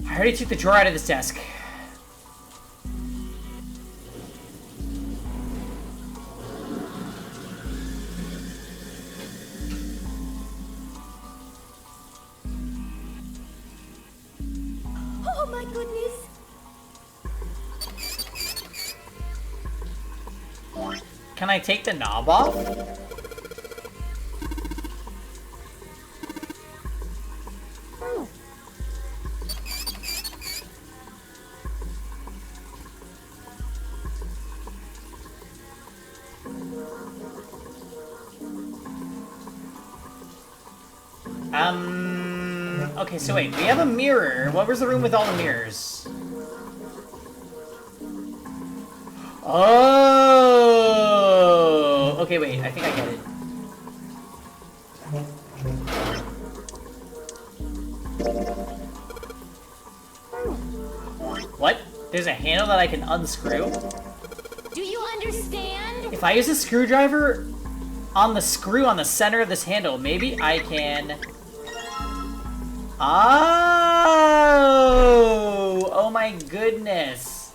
I already took the drawer out of this desk. Oh my goodness! Can I take the knob off? Okay, so wait, we have a mirror. What was the room with all the mirrors? Oh! Okay, wait, I think I get it. What? There's a handle that I can unscrew? Do you understand? If I use a screwdriver on the screw on the center of this handle, maybe I can... Oh! Oh my goodness.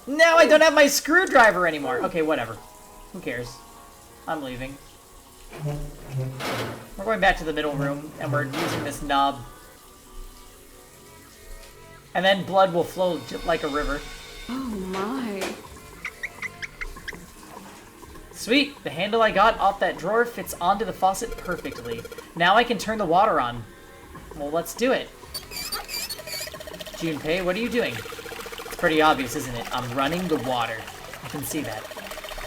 Now I don't have my screwdriver anymore. Okay, whatever. Who cares? I'm leaving. We're going back to the middle room, and we're using this knob. And then blood will flow like a river. Oh my. Sweet! The handle I got off that drawer fits onto the faucet perfectly. Now I can turn the water on. Well, let's do it. Junpei, what are you doing? It's pretty obvious, isn't it? I'm running the water. I can see that.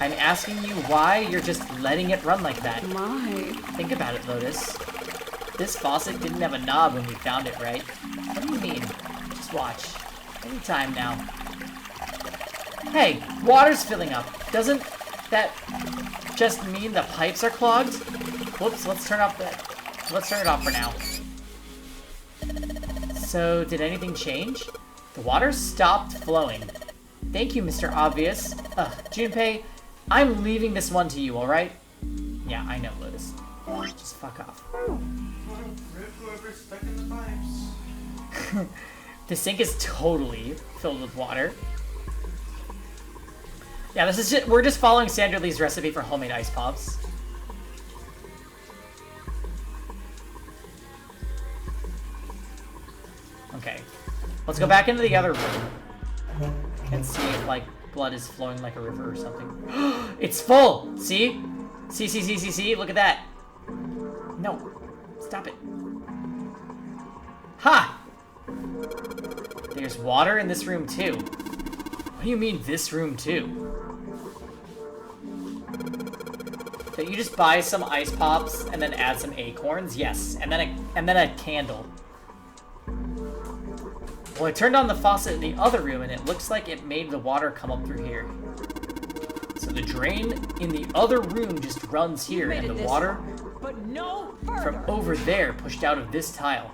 I'm asking you why you're just letting it run like that. My. Think about it, Lotus. This faucet didn't have a knob when we found it, right? What do you mean? Just watch. Anytime now. Hey, water's filling up. Doesn't that just mean the pipes are clogged? Whoops, let's turn it off for now. So, did anything change? The water stopped flowing. Thank you, Mr. Obvious. Junpei, I'm leaving this one to you, alright? Yeah, I know, Lotus. Just fuck off. Whoever's stuck in the pipes. The sink is totally filled with water. Yeah, this is just, we're just following Sandra Lee's recipe for homemade ice pops. Okay. Let's go back into the other room and see if, like, blood is flowing like a river or something. It's full! See? See? Look at that. No. Stop it. Ha! There's water in this room, too. What do you mean, this room, too? That you just buy some ice pops and then add some acorns? Yes. And then a candle. Well, I turned on the faucet in the other room, and it looks like it made the water come up through here. So the drain in the other room just runs here, and the water but no further. from over there pushed out of this tile.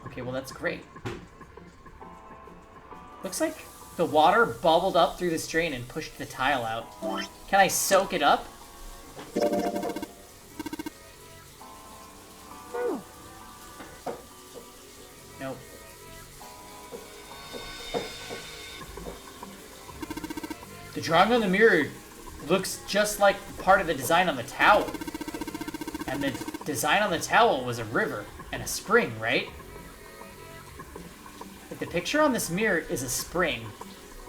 Okay, well, that's great. Looks like the water bubbled up through this drain and pushed the tile out. Can I soak it up? Nope. The drawing on the mirror looks just like part of the design on the towel. And the design on the towel was a river and a spring, right? If the picture on this mirror is a spring,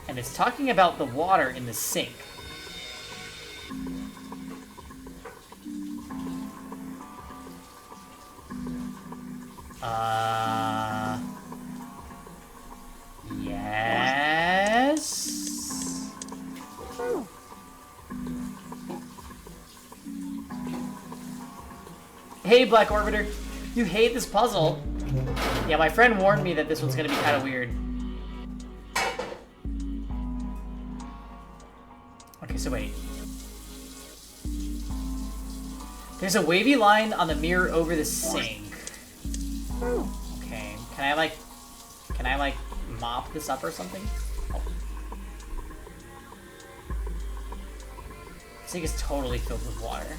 and it's talking about the water in the sink. Yes? Hey, Black Orbiter. You hate this puzzle. Yeah, my friend warned me that this one's gonna be kind of weird. Okay, so wait. There's a wavy line on the mirror over the sink. Okay, can I like mop this up or something? Oh. The sink is totally filled with water.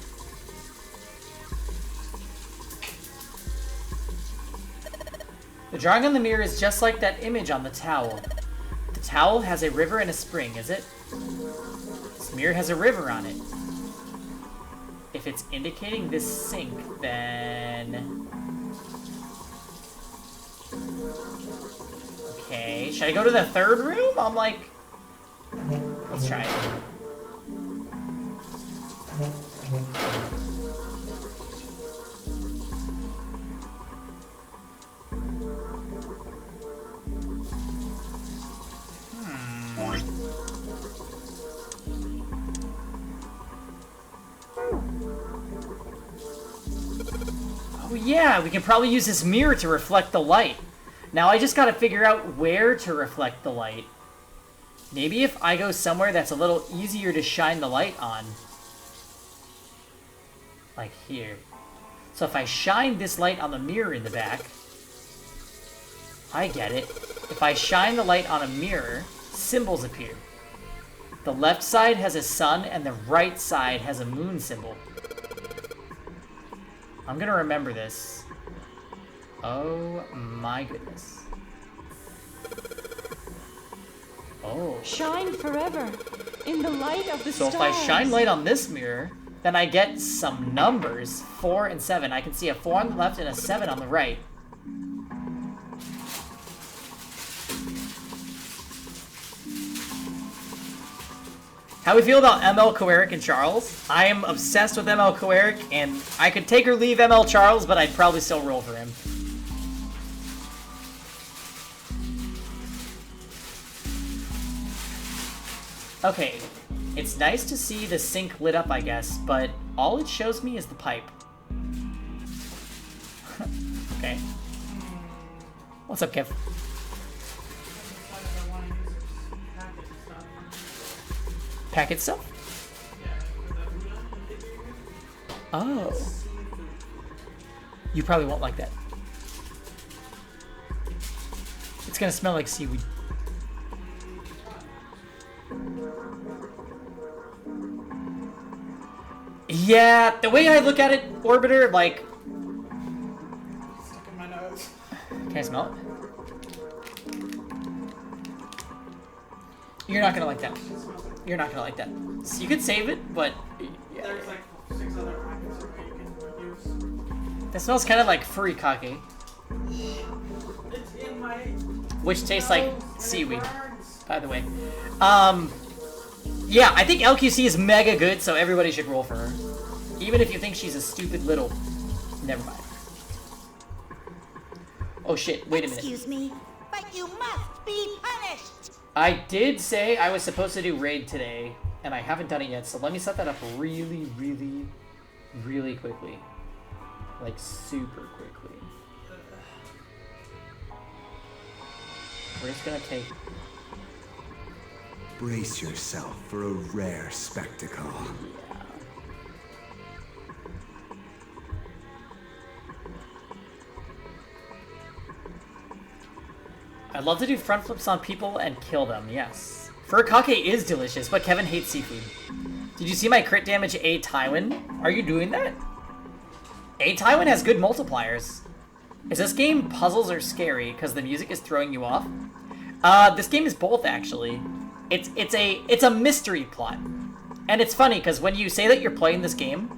The drawing on the mirror is just like that image on the towel. The towel has a river and a spring, is it? This mirror has a river on it. If it's indicating this sink, then... Okay, should I go to the third room? I'm like... Let's try it. Oh yeah, we can probably use this mirror to reflect the light. Now I just gotta figure out where to reflect the light. Maybe if I go somewhere that's a little easier to shine the light on. Like here. So if I shine this light on the mirror in the back, I get it. If I shine the light on a mirror, symbols appear. The left side has a sun and the right side has a moon symbol. I'm gonna remember this. Oh my goodness. Oh. Shine forever in the light of the So stars. if I shine light on this mirror, then I get some numbers, 4 and 7. I can see a 4 on the left and a 7 on the right. How we feel about ML Coeric and Charles? I am obsessed with ML Coeric, and I could take or leave ML Charles, but I'd probably still roll for him. Okay, it's nice to see the sink lit up, I guess, but all it shows me is the pipe. Okay. What's up, Kev? Packet stuff? Oh. You probably won't like that. It's gonna smell like seaweed. Yeah, the way I look at it, Orbiter, like... Stuck in my nose. Can I smell it? You're not gonna like that. You're not gonna like that. So you could save it, but... Yeah. There's like 6 other packets of you can use. That smells kind of like furikake, It's in my... which tastes like seaweed, by the way. Yeah, I think LQC is mega good, so everybody should roll for her. Even if you think she's a stupid little... Never mind. Oh shit, wait a minute. Excuse me, but you must be punished. I did say I was supposed to do raid today, and I haven't done it yet, so let me set that up really, really, really quickly. Like, super quickly. We're just gonna take... Brace yourself for a rare spectacle. I'd love to do front flips on people and kill them, yes. Furikake is delicious, but Kevin hates seafood. Did you see my crit damage A Tywin? Are you doing that? A Tywin has good multipliers. Is this game puzzles or scary because the music is throwing you off? This game is both, actually. It's a mystery plot. And it's funny because when you say that you're playing this game,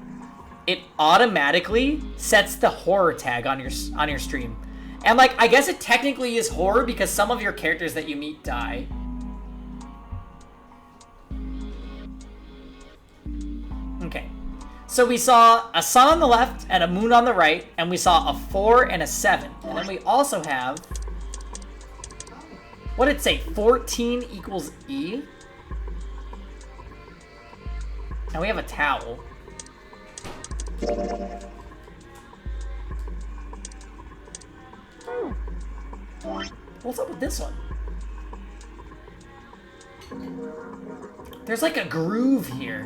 it automatically sets the horror tag on your stream. And like, I guess it technically is horror because some of your characters that you meet die. Okay. So we saw a sun on the left and a moon on the right, and we saw a 4 and a 7. And then we also have... What did it say? 14 equals E? And we have a towel. What's up with this one? There's like a groove here.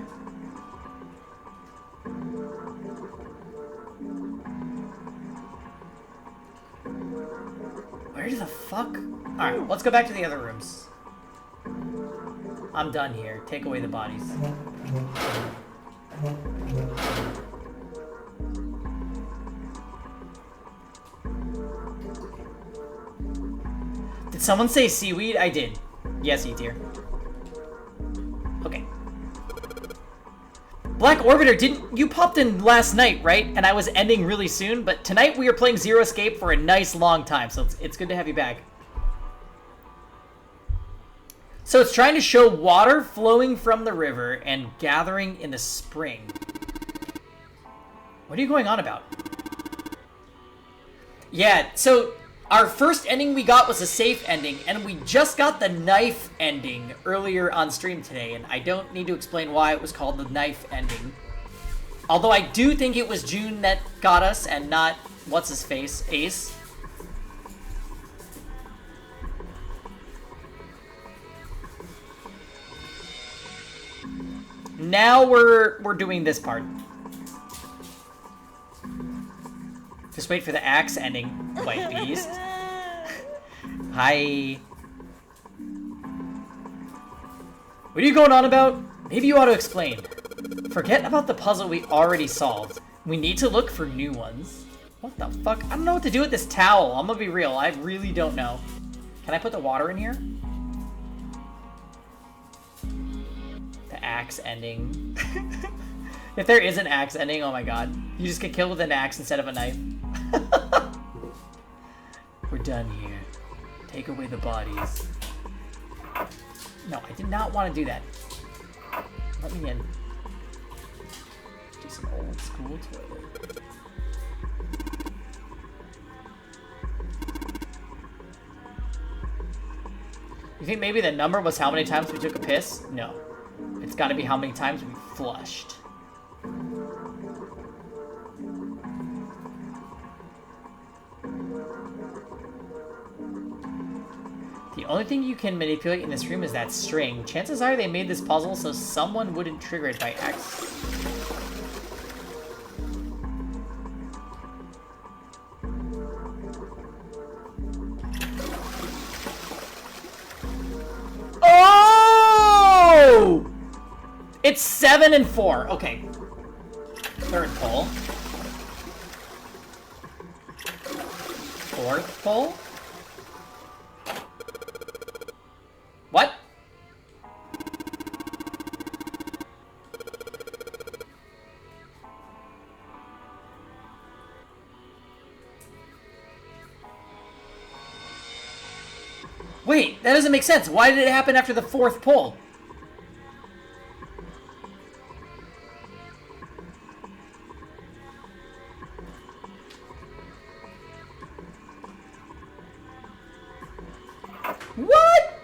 Where the fuck? Alright, let's go back to the other rooms. I'm done here. Take away the bodies. Did someone say seaweed? I did. Yes, E-tier. Okay. Black Orbiter, didn't you popped in last night, right? And I was ending really soon, but tonight we are playing Zero Escape for a nice long time, so it's good to have you back. So it's trying to show water flowing from the river and gathering in the spring. What are you going on about? Yeah, so our first ending we got was a safe ending, and we just got the knife ending earlier on stream today, and I don't need to explain why it was called the knife ending. Although I do think it was June that got us, and not what's his face, Ace. Now we're doing this part. Just wait for the axe ending, White Beast. Hi. What are you going on about? Maybe you ought to explain. Forget about the puzzle we already solved. We need to look for new ones. What the fuck? I don't know what to do with this towel. I'm gonna be real. I really don't know. Can I put the water in here? The axe ending. If there is an axe ending, oh my god. You just get killed with an axe instead of a knife. We're done here. Take away the bodies. No, I did not want to do that. Let me in. Do some old school toilet. You think maybe the number was how many times we took a piss? No. It's gotta be how many times we flushed. The only thing you can manipulate in this room is that string. Chances are they made this puzzle so someone wouldn't trigger it by accident. Oh! It's 7 and 4. Okay. Third pull. Fourth pull. What? Wait, that doesn't make sense. Why did it happen after the fourth pull? What?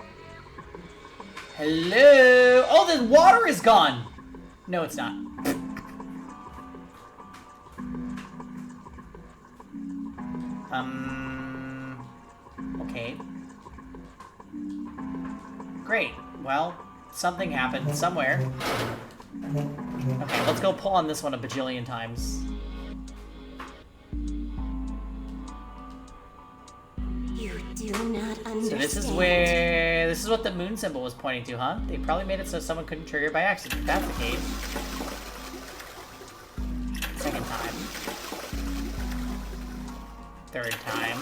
Hello? Oh, the water is gone. No, it's not. Okay. Great. Well, something happened somewhere. Okay, let's go pull on this one a bajillion times. You do not understand. So this is what the moon symbol was pointing to, huh? They probably made it so someone couldn't trigger it by accident. If that's the case. Second time. Third time.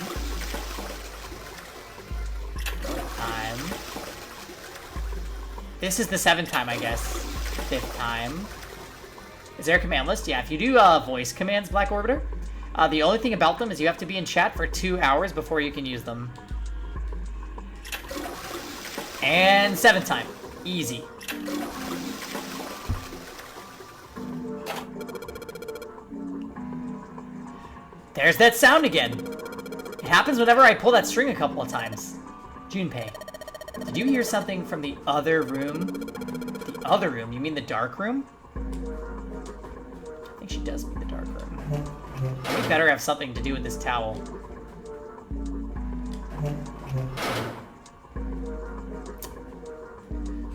Fourth time. This is the 7th time, I guess. 5th time. Is there a command list? Yeah, if you do voice commands, Black Orbiter, the only thing about them is you have to be in chat for 2 hours before you can use them. And 7th time. Easy. There's that sound again. It happens whenever I pull that string a couple of times. Junpei, did you hear something from the other room? The other room? You mean the dark room? I think she does mean the dark room. We better have something to do with this towel.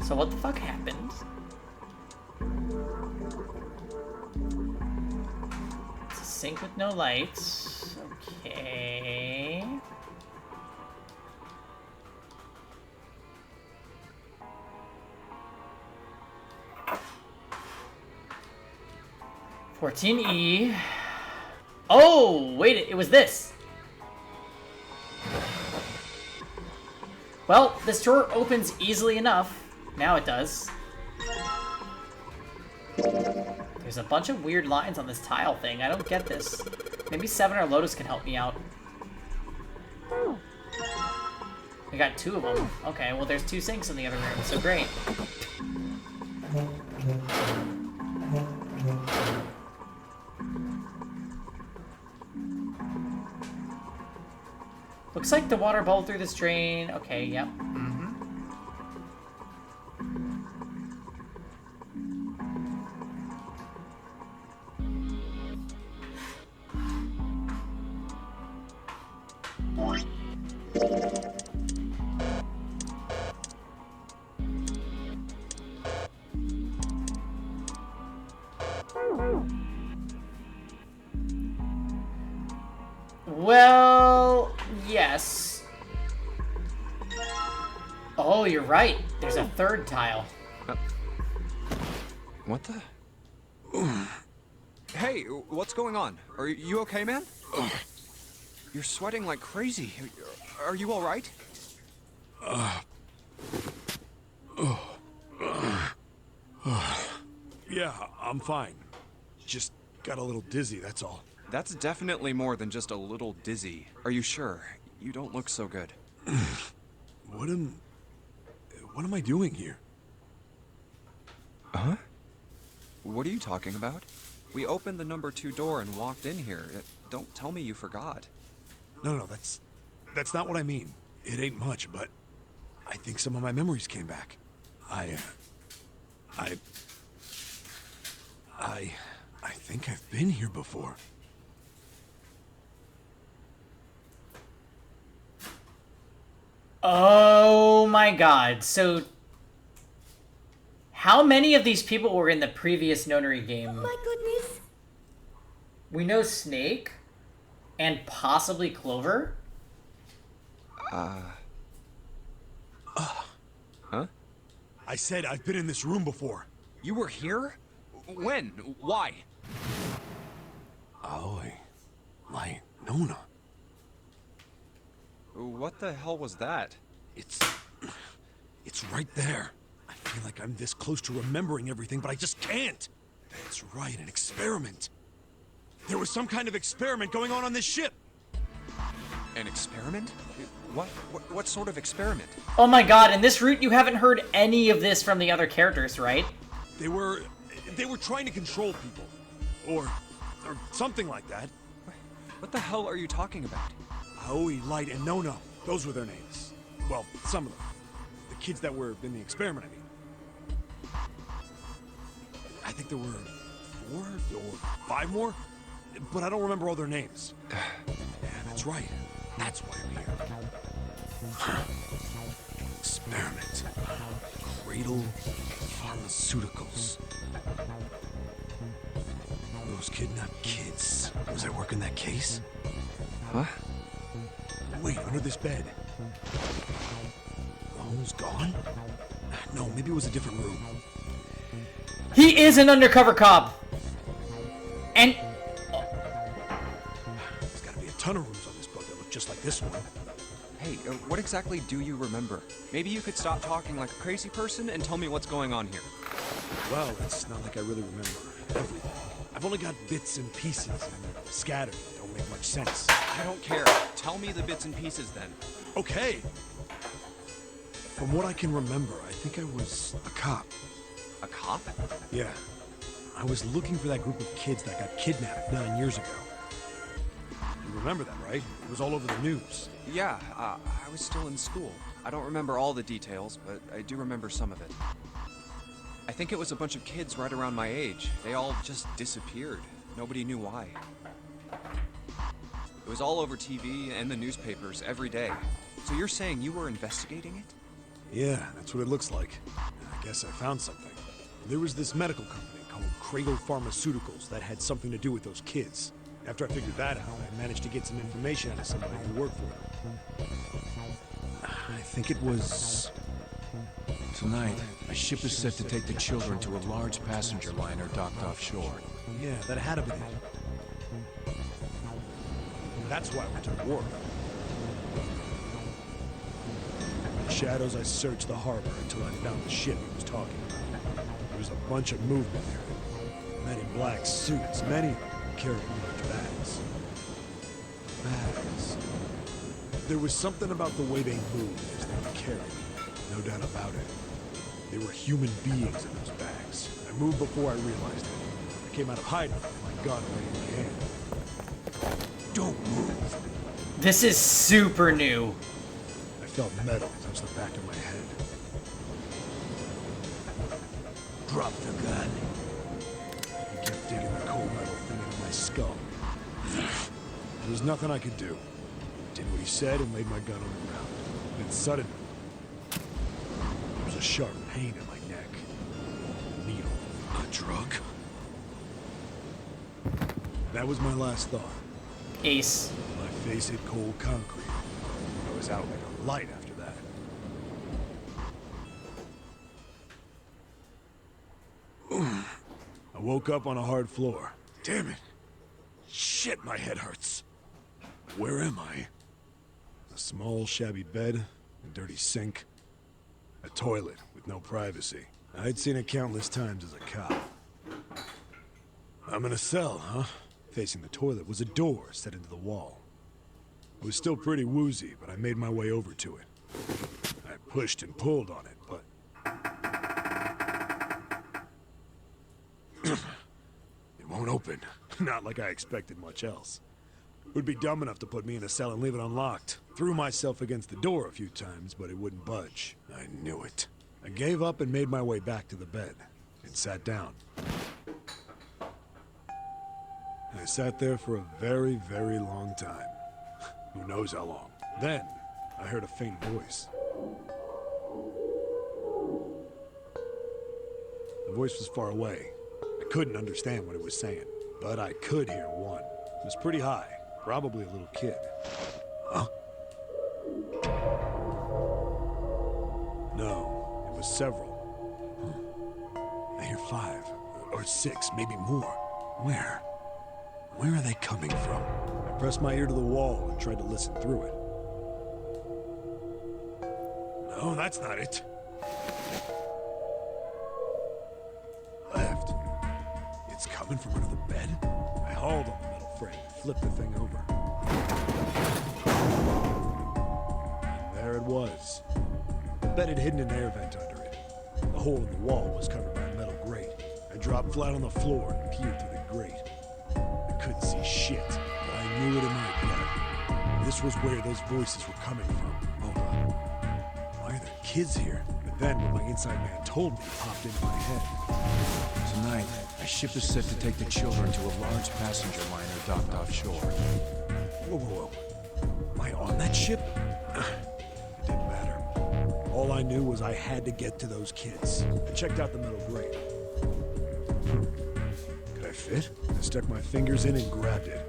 So what the fuck happened? It's a sink with no lights. Okay. (14E). Oh, wait, it was this. Well, this drawer opens easily enough. Now it does. There's a bunch of weird lines on this tile thing. I don't get this. Maybe Seven or Lotus can help me out. We got 2 of them. Okay, well there's 2 sinks in the other room, so great. Looks like the water bubbled through this drain. Okay, yep. Well, yes. Oh, you're right. There's a third tile. What the? Hey, what's going on? Are you okay, man? You're sweating like crazy. Are you all right? Yeah, I'm fine. Just got a little dizzy, that's all. That's definitely more than just a little dizzy. Are you sure? You don't look so good. What am I doing here? Huh? What are you talking about? We opened the number 2 door and walked in here. Don't tell me you forgot. No, that's not what I mean. It ain't much, but I think some of my memories came back. I think I've been here before. Oh my god. So, how many of these people were in the previous Nonary game? Oh my goodness. We know Snake and possibly Clover. Huh? I said I've been in this room before. You were here? When? Why? Aoi. My Nona. What the hell was that? It's right there. I feel like I'm this close to remembering everything, but I just can't. That's right, an experiment. There was some kind of experiment going on this ship. An experiment? What sort of experiment? Oh my god, in this route you haven't heard any of this from the other characters, right? They were trying to control people. Or something like that. What the hell are you talking about? Aoi, Light, and Nona. Those were their names. Well, some of them. The kids that were in the experiment, I mean. I think there were 4 or 5 more, but I don't remember all their names. Yeah, that's right. That's why I'm here. Experiment. Cradle Pharmaceuticals. Those kidnapped kids. Was I working that case? Huh? Wait, under this bed. The home's gone? No, maybe it was a different room. He is an undercover cop! And... There's gotta be a ton of rooms on this boat that look just like this one. Hey, what exactly do you remember? Maybe you could stop talking like a crazy person and tell me what's going on here. Well, it's not like I really remember everything. I've only got bits and pieces, and they're scattered. Don't make much sense. I don't care. Tell me the bits and pieces then. Okay. From what I can remember, I think I was a cop. A cop? Yeah. I was looking for that group of kids that got kidnapped 9 years ago. You remember that, right? It was all over the news. Yeah, I was still in school. I don't remember all the details, but I do remember some of it. I think it was a bunch of kids right around my age. They all just disappeared. Nobody knew why. It was all over TV and the newspapers every day. So you're saying you were investigating it? Yeah, that's what it looks like. I guess I found something. There was this medical company called Cradle Pharmaceuticals that had something to do with those kids. After I figured that out, I managed to get some information out of somebody who worked for them. I think it was... Tonight, a ship is set to take the children to a large passenger liner docked offshore. Yeah, that had to be it. That's why I went to the wharf. In the shadows, I searched the harbor until I found the ship he was talking about. There was a bunch of movement there. Men in black suits, many of them carrying large bags. Bags. There was something about the way they moved as they were carried. No doubt about it. They were human beings in those bags. I moved before I realized it. I came out of hiding with my gun right in my hand. Don't move. This is super new. I felt metal touch the back of my head. Drop the gun. He kept digging the cold metal thing into my skull. There was nothing I could do. Did what he said and laid my gun on the ground. Then suddenly, there was a sharp pain in my neck. A needle. A drug? That was my last thought. Ace. My face hit cold concrete. I was out like a light after that. I woke up on a hard floor. Damn it. Shit, my head hurts. Where am I? A small, shabby bed, a dirty sink, a toilet with no privacy. I'd seen it countless times as a cop. I'm in a cell, huh? Facing the toilet was a door set into the wall. It was still pretty woozy, but I made my way over to it. I pushed and pulled on it, but... it won't open. Not like I expected much else. It would be dumb enough to put me in a cell and leave it unlocked. Threw myself against the door a few times, but it wouldn't budge. I knew it. I gave up and made my way back to the bed, and sat down. I sat there for a very, very long time. Who knows how long. Then, I heard a faint voice. The voice was far away. I couldn't understand what it was saying, but I could hear one. It was pretty high, probably a little kid. Huh? No, it was several. I hear 5, or 6, maybe more. Where? Where are they coming from? I pressed my ear to the wall and tried to listen through it. No, that's not it. Left. It's coming from under the bed? I hauled on the metal frame and flipped the thing over. And there it was. The bed had hidden an air vent under it. The hole in the wall was covered by a metal grate. I dropped flat on the floor and peered through the grate. I couldn't see shit, but I knew it in my gut. This was where those voices were coming from. Hold on. Why are there kids here? But then what my inside man told me popped into my head. Tonight, a ship is set to take the children to a large passenger liner docked offshore. Whoa, whoa, whoa. Am I on that ship? It didn't matter. All I knew was I had to get to those kids. I checked out the metal grate. Could I fit? I stuck my fingers in and grabbed it.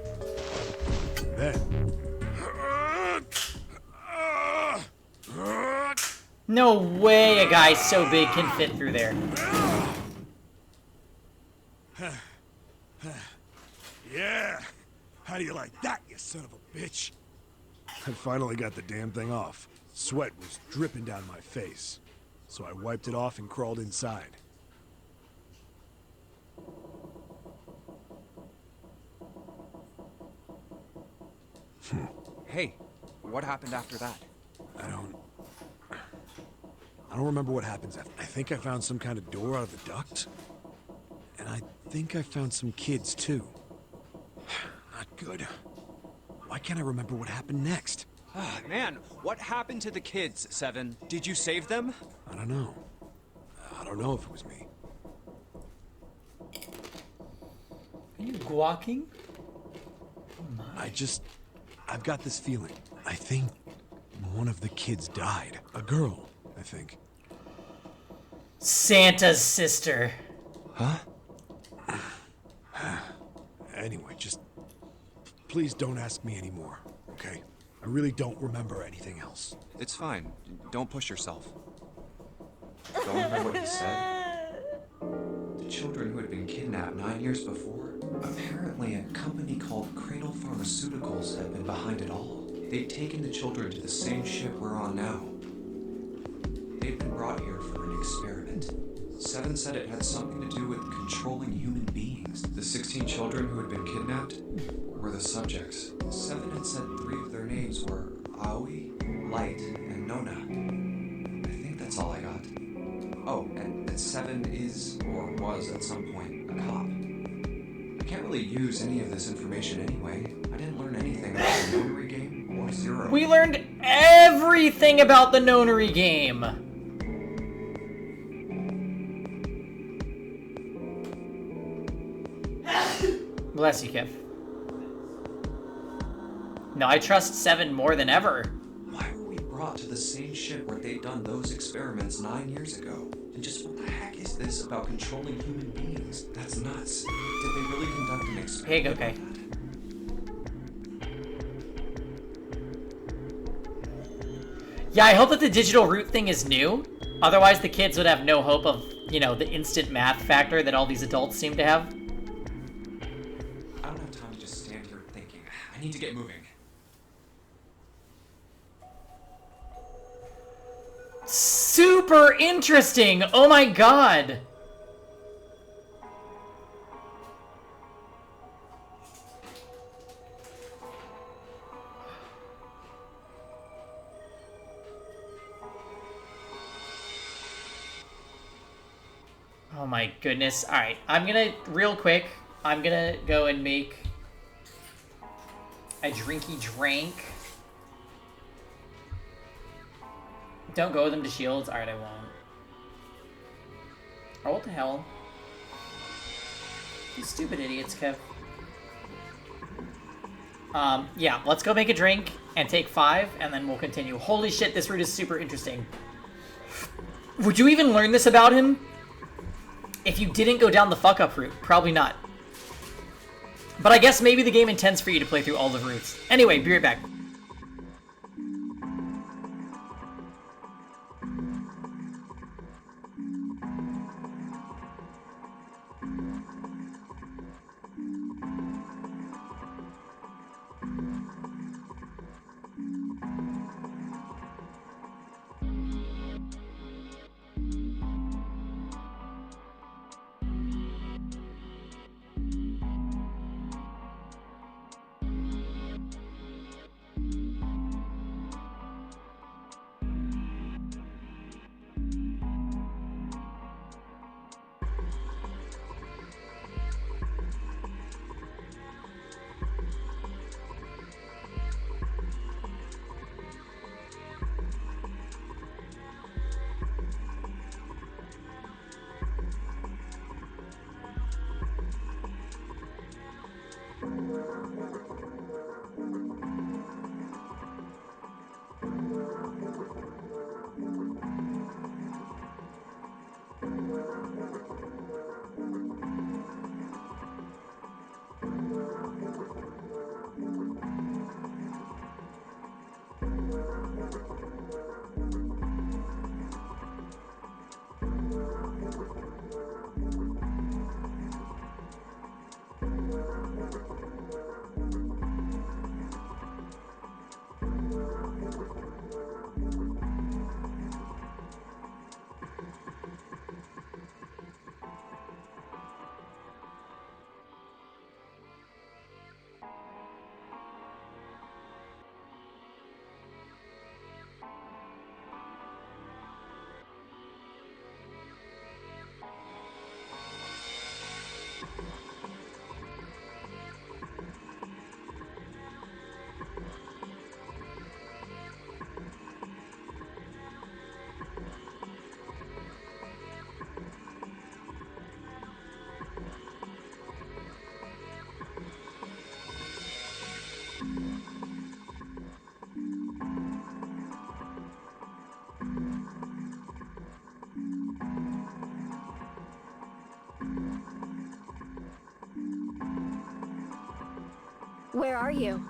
Then... No way a guy so big can fit through there. Yeah! How do you like that, you son of a bitch? I finally got the damn thing off. Sweat was dripping down my face. So I wiped it off and crawled inside. Hey, what happened after that? I don't remember what happens after. I think I found some kind of door out of the duct. And I think I found some kids, too. Not good. Why can't I remember what happened next? Ah, man, what happened to the kids, Seven? Did you save them? I don't know. I don't know if it was me. Are you guacking? Oh my. I've got this feeling. I think one of the kids died. A girl, I think. Santa's sister. Huh? Anyway, just please don't ask me anymore, okay? I really don't remember anything else. It's fine. Don't push yourself. Don't remember what he said? The children who had been kidnapped 9 years before? Apparently a company called Cradle Pharmaceuticals had been behind it all. They'd taken the children to the same ship we're on now. They'd been brought here for an experiment. Seven said it had something to do with controlling human beings. The 16 children who had been kidnapped were the subjects. Seven had said 3 of their names were Aoi, Light, and Nona. I think that's all I got. Oh, and that Seven is, or was at some point, a cop. I can't really use any of this information anyway. I didn't learn anything about the notary game or Zero. We learned everything about the nonary game. Bless you, Kev. No, I trust 7 more than ever. Why were we brought to the same ship where they'd done those experiments 9 years ago? And just what the heck is this about controlling human beings? That's nuts. Did they really conduct an experiment? Okay. Yeah, I hope that the digital root thing is new. Otherwise, the kids would have no hope of, you know, the instant math factor that all these adults seem to have. I don't have time to just stand here thinking. I need to get moving. Super interesting! Oh my god! Oh my goodness. Alright, I'm gonna, real quick, I'm gonna go and make a drinky drink. Don't go with them to shields? Alright, I won't. Oh, what the hell? You stupid idiots, Kev. Yeah, let's go make a drink and take 5, and then we'll continue. Holy shit, this route is super interesting. Would you even learn this about him if you didn't go down the fuck-up route? Probably not. But I guess maybe the game intends for you to play through all the routes. Anyway, be right back. Where are you?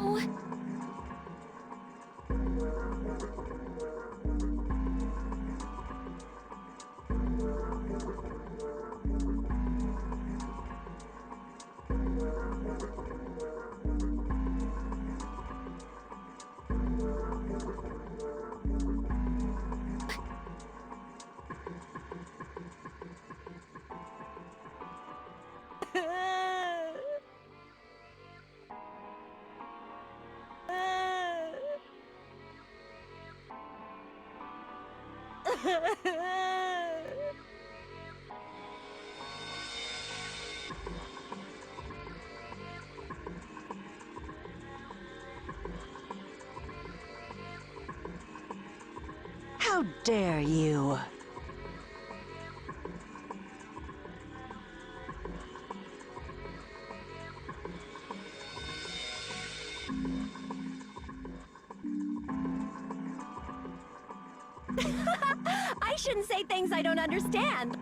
No. How dare you? I shouldn't say things I don't understand.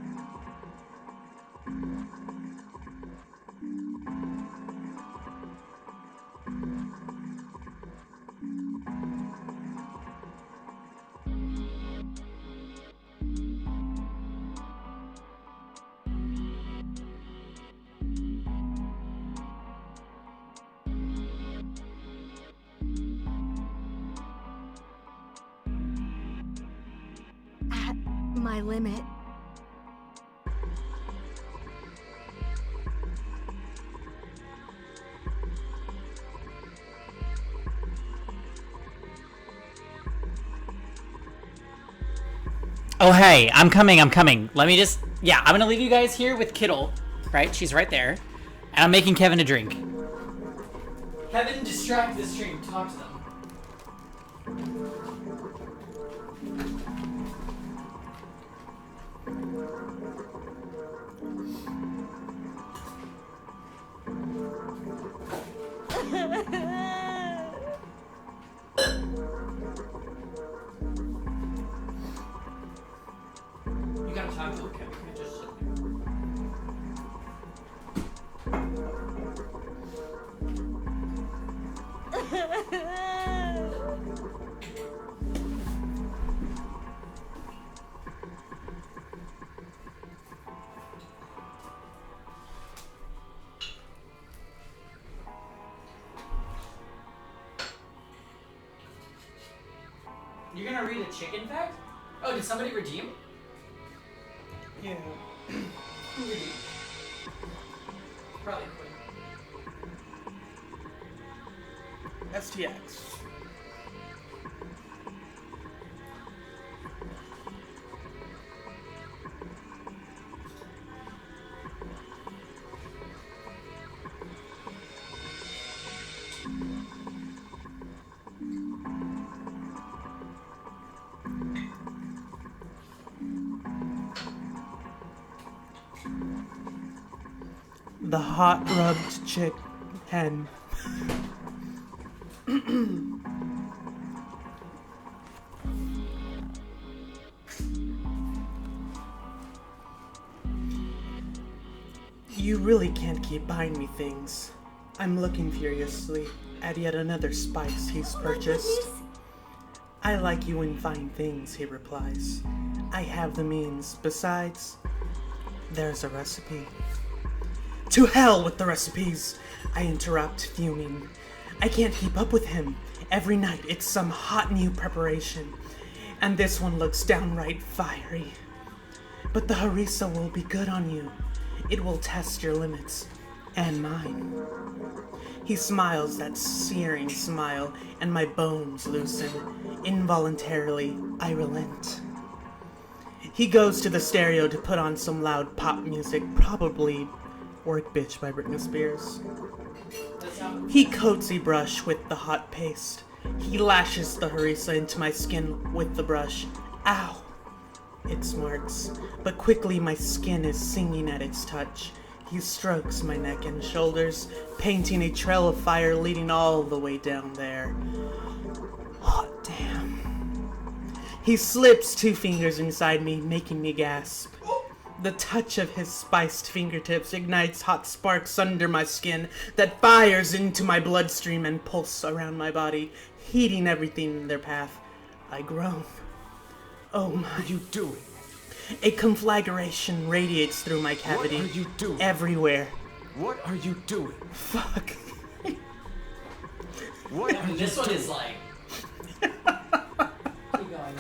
At my limit. Oh, hey, I'm coming. Let me just... Yeah, I'm gonna leave you guys here with Kittle, right? She's right there. And I'm making Kevin a drink. Kevin, distract this stream. Talk to them. You gotta talk to him, Kevin. You can't just sit You're gonna read a chicken fact? Oh, did somebody redeem? Yeah. Who redeemed? Probably Quinn. STX. The hot rubbed chick hen. You really can't keep buying me things. I'm looking furiously at yet another spice he's purchased. I like you in fine things, he replies. I have the means. Besides, there's a recipe. To hell with the recipes! I interrupt, fuming. I can't keep up with him. Every night it's some hot new preparation. And this one looks downright fiery. But the harissa will be good on you. It will test your limits. And mine. He smiles that searing smile, and my bones loosen. Involuntarily, I relent. He goes to the stereo to put on some loud pop music, probably Work Bitch by Britney Spears. He coatsy brush with the hot paste. He lashes the harissa into my skin with the brush. Ow! It smarts, but quickly my skin is singing at its touch. He strokes my neck and shoulders, painting a trail of fire leading all the way down there. Hot damn. He slips 2 fingers inside me, making me gasp. The touch of his spiced fingertips ignites hot sparks under my skin that fires into my bloodstream and pulse around my body, heating everything in their path. I groan. Oh my. What are you doing? A conflagration radiates through my cavity. What are you doing? Everywhere. What are you doing? Fuck. What are you This one doing? is like... Keep going.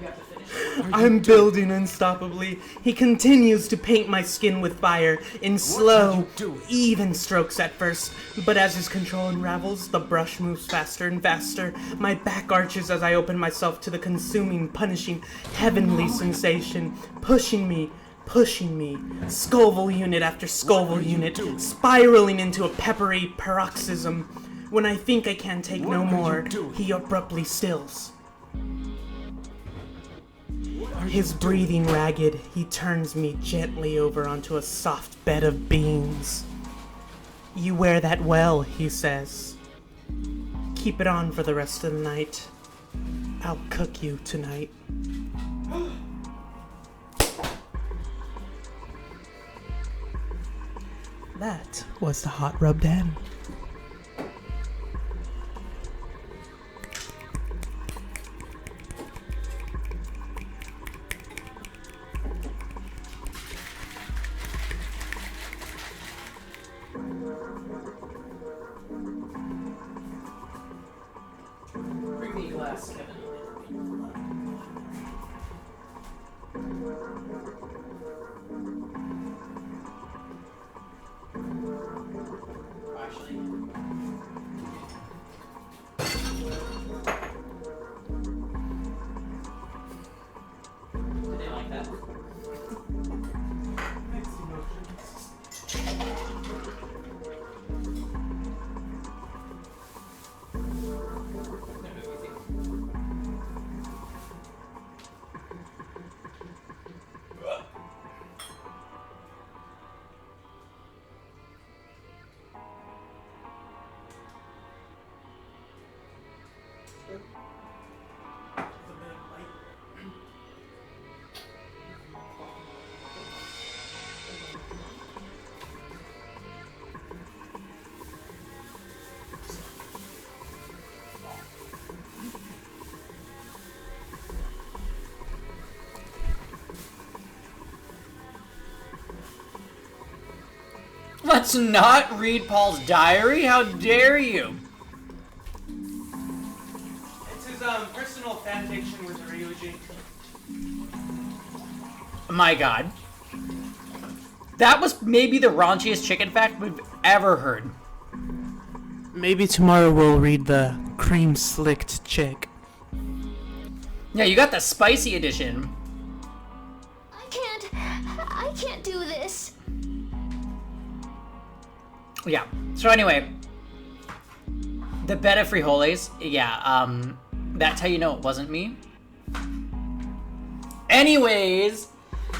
You have to finish it. I'm building unstoppably. He continues to paint my skin with fire in slow, even strokes at first, but as his control unravels, the brush moves faster and faster. My back arches as I open myself to the consuming, punishing, heavenly sensation, pushing me, Scoville unit after Scoville unit, spiraling into a peppery paroxysm. When I think I can take no more, he abruptly stills. His breathing ragged, he turns me gently over onto a soft bed of beans. You wear that well, he says. Keep it on for the rest of the night. I'll cook you tonight. That was the hot rubbed end. Bring me a glass, Kevin. Actually... Did they like that? Let's not read Paul's diary? How dare you? It's his personal fanfiction with Ryuji. My god. That was maybe the raunchiest chicken fact we've ever heard. Maybe tomorrow we'll read the cream slicked chick. Yeah, you got the spicy edition. I can't do this. Yeah. So anyway, the bed of frijoles. Yeah. That's how you know it wasn't me. Anyways,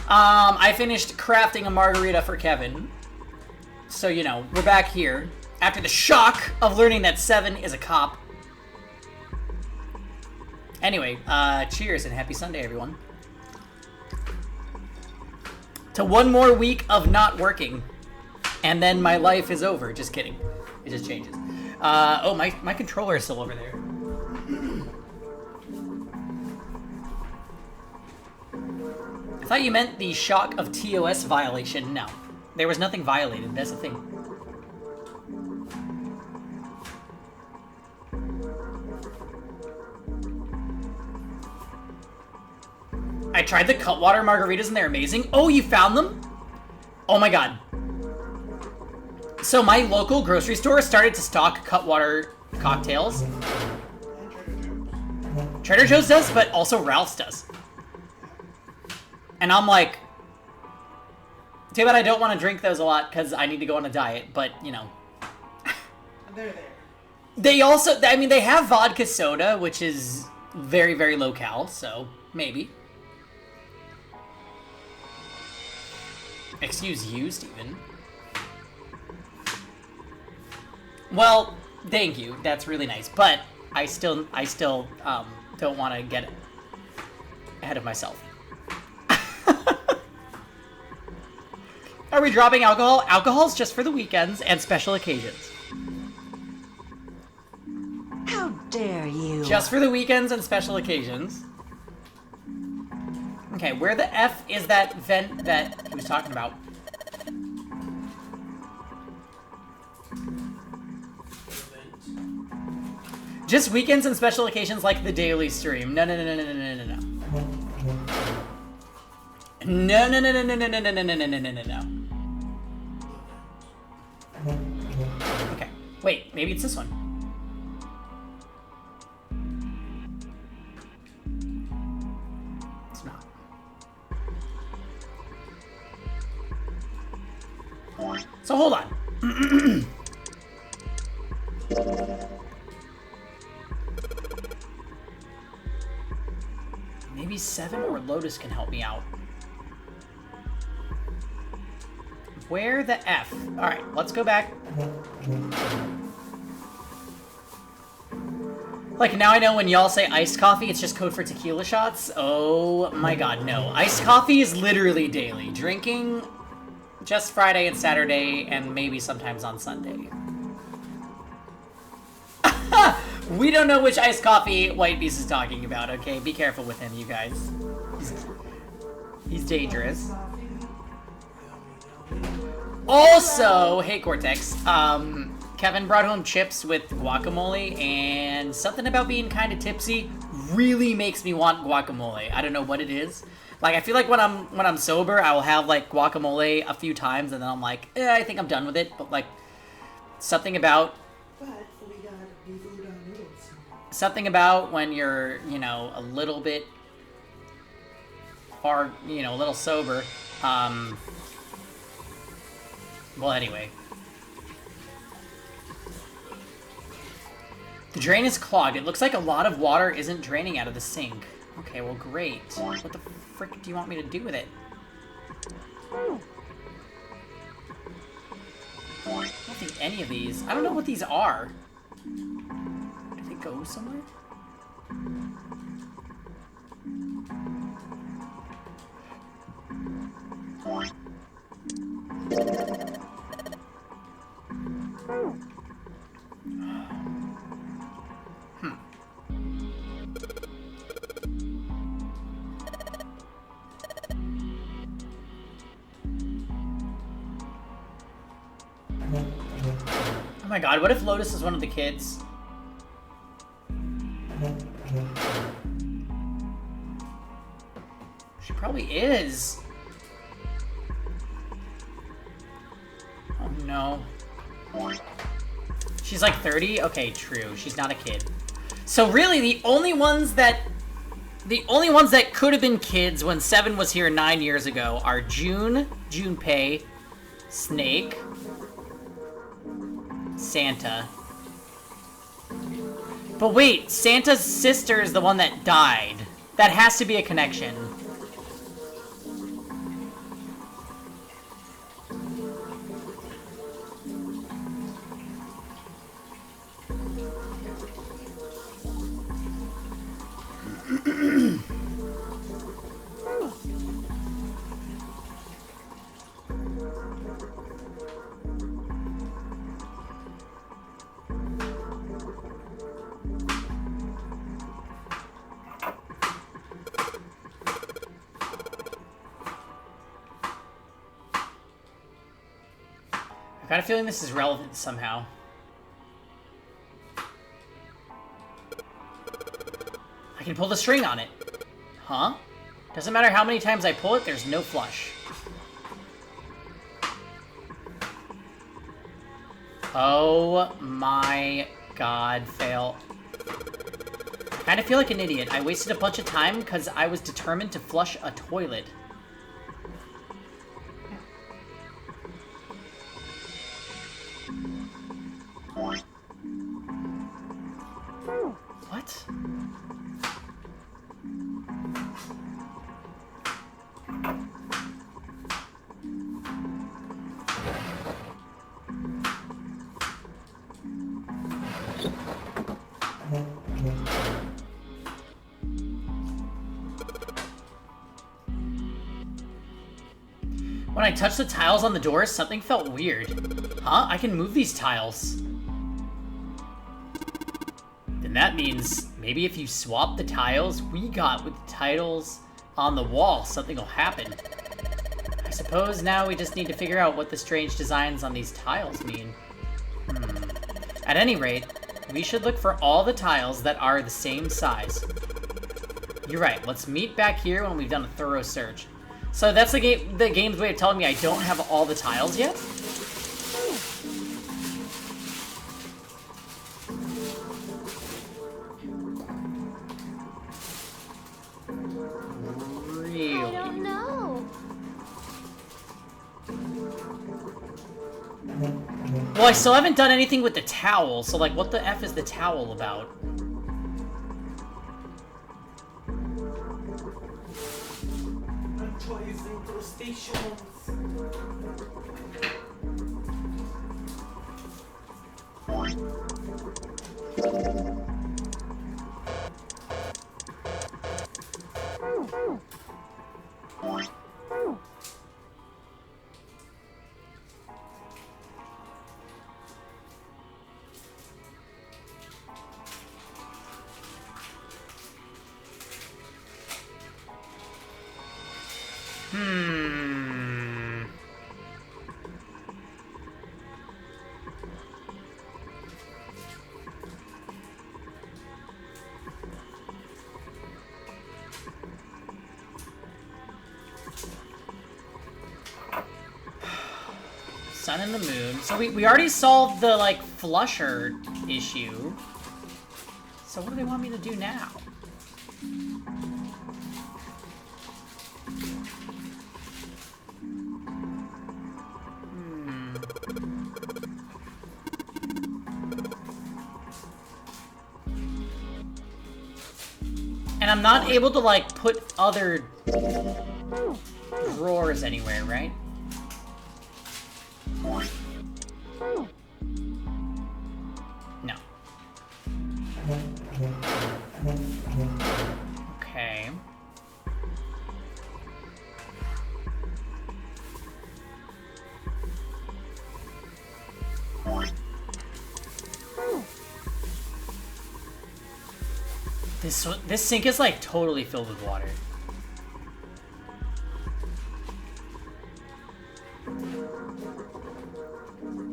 I finished crafting a margarita for Kevin. So you know we're back here after the shock of learning that Seven is a cop. Anyway, cheers and happy Sunday, everyone. To one more week of not working. And then my life is over. Just kidding. It just changes. Oh, my controller is still over there. I thought you meant the shock of TOS violation. No. There was nothing violated. That's the thing. I tried the Cutwater margaritas and they're amazing. Oh, you found them? Oh my god. So my local grocery store started to stock Cutwater cocktails. Trader Joe's does, but also Ralph's does. And I'm like, too bad I don't want to drink those a lot because I need to go on a diet, but you know. They're there. They also, I mean, they have vodka soda, which is very, very low cal, so maybe. Excuse you, Steven. Well, thank you. That's really nice, but I still don't want to get ahead of myself. Are we dropping alcohol? Alcohol's just for the weekends and special occasions. How dare you? Just for the weekends and special occasions. Okay, where the F is that vent that he was talking about? Just weekends and special occasions like the daily stream. No. No. Okay. Wait, maybe it's this one. It's not. So hold on. Maybe 7 or Lotus can help me out. Where the F? Alright, let's go back. Like, now I know when y'all say iced coffee, it's just code for tequila shots. Oh my god, no. Iced coffee is literally daily. Drinking just Friday and Saturday, and maybe sometimes on Sunday. We don't know which iced coffee White Beast is talking about, okay? Be careful with him, you guys. He's dangerous. Also, hey Cortex, Kevin brought home chips with guacamole, and something about being kind of tipsy really makes me want guacamole. I don't know what it is. Like, I feel like when I'm sober, I will have like guacamole a few times, and then I'm like, I think I'm done with it. But like, something about when you're, you know, a little bit, or you know, a little sober. Well, anyway. The drain is clogged. It looks like a lot of water isn't draining out of the sink. Okay, well, great. What the frick do you want me to do with it? I don't think any of these... I don't know what these are. Do they go somewhere? Oh my god, what if Lotus is one of the kids? She probably is. Oh no. She's like 30? Okay, true. She's not a kid. So really, the only ones that could have been kids when 7 was here 9 years ago are Junpei, Snake, Santa. But wait, Santa's sister is the one that died. That has to be a connection. I got a feeling this is relevant somehow. I can pull the string on it. Huh? Doesn't matter how many times I pull it, there's no flush. Oh my god, fail. I kind of feel like an idiot. I wasted a bunch of time because I was determined to flush a toilet. What? When I touched the tiles on the doors, something felt weird. Huh? I can move these tiles. Then that means maybe if you swap the tiles we got with the tiles on the wall, something will happen. I suppose now we just need to figure out what the strange designs on these tiles mean. At any rate, we should look for all the tiles that are the same size. You're right, let's meet back here when we've done a thorough search. So that's the game's way of telling me I don't have all the tiles yet? Really? I don't know. Well, I still haven't done anything with the towel, so like what the F is the towel about? Sun and the moon. So we already solved the, like, flusher issue. So what do they want me to do now? And I'm not able to, like, put other drawers anywhere, right? No. Okay. This sink is like totally filled with water.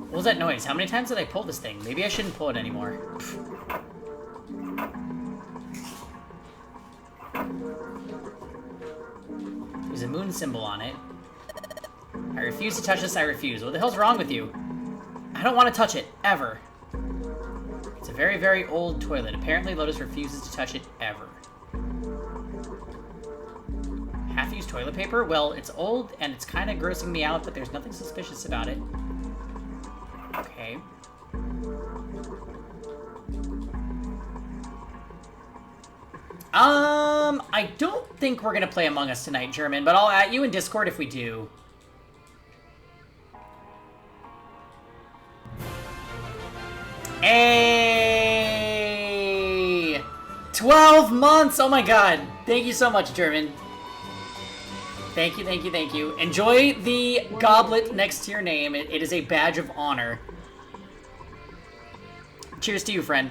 What was that noise? How many times did I pull this thing? Maybe I shouldn't pull it anymore. There's a moon symbol on it. I refuse to touch this, I refuse. What the hell's wrong with you? I don't want to touch it, ever. It's a very, very old toilet. Apparently Lotus refuses to touch it, ever. Half-used toilet paper? Well, it's old and it's kind of grossing me out, but there's nothing suspicious about it. Okay. I don't think we're gonna play Among Us tonight, German, but I'll at you in Discord if we do. Hey! 12 months! Oh my god. Thank you so much, German. Thank you, thank you, thank you. Enjoy the goblet next to your name. It is a badge of honor. Cheers to you, friend.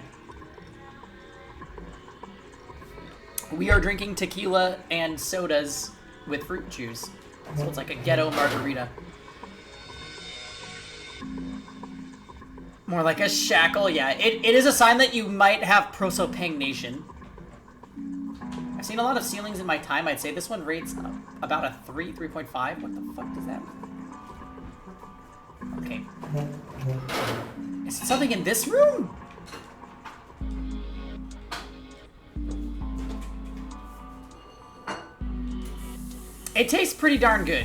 We are drinking tequila and sodas with fruit juice. So it's like a ghetto margarita. More like a shackle, yeah. It is a sign that you might have prosopagnation. I've seen a lot of ceilings in my time. I'd say this one rates about a 3, 3.5. What the fuck does that mean? Okay. Is it something in this room? It tastes pretty darn good.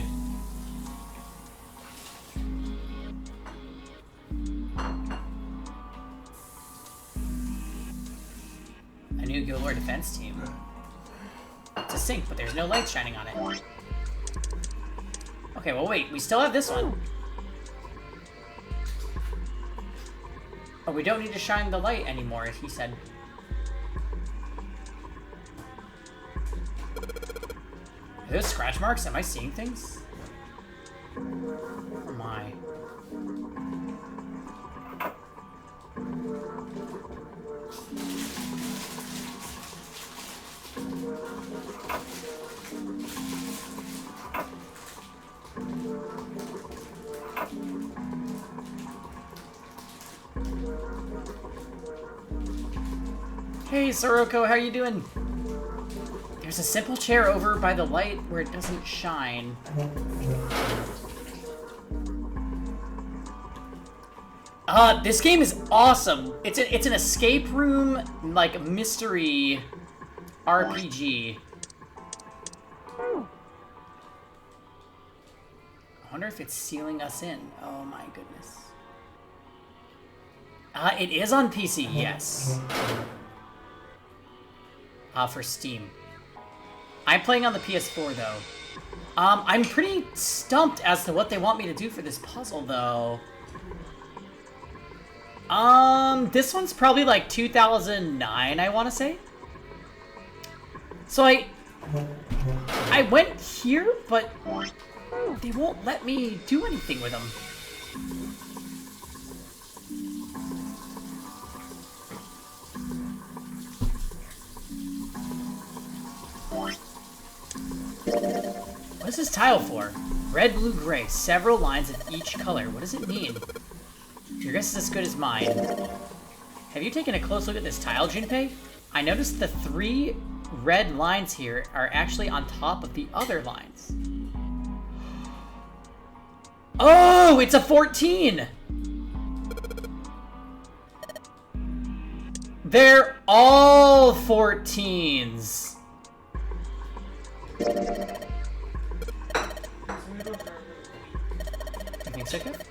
A new Guild War defense team. It's a sink, but there's no light shining on it. Okay, well wait, we still have this one. Oh, we don't need to shine the light anymore, he said. Are those scratch marks? Am I seeing things? Oh my. Hey, Soroko, how you doing? There's a simple chair over by the light where it doesn't shine. This game is awesome. It's an escape room, like, mystery RPG. I wonder if it's sealing us in. Oh my goodness. It is on PC, yes. For Steam. I'm playing on the PS4, though. I'm pretty stumped as to what they want me to do for this puzzle, though. This one's probably like 2009, I want to say. So I went here, but they won't let me do anything with them. What is this tile for? Red, blue, gray. Several lines of each color. What does it mean? Your guess is as good as mine. Have you taken a close look at this tile, Junpei? I noticed the 3 red lines here are actually on top of the other lines. Oh, it's a 14! They're all 14s. You think so, Kev?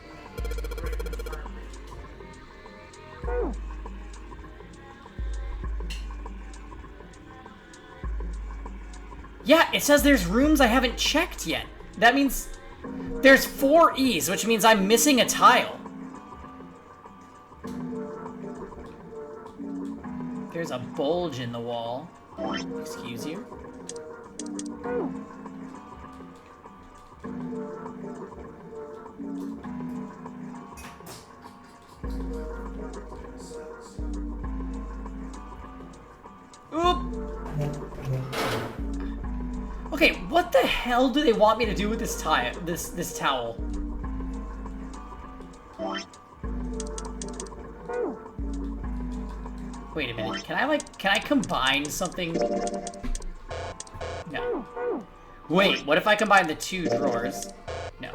Yeah, it says there's rooms I haven't checked yet. That means there's 4 E's, which means I'm missing a tile. There's a bulge in the wall. Excuse you. Oop! Okay, what the hell do they want me to do with this this towel? Wait a minute, can I combine something? No. Wait, what if I combine the 2 drawers? No.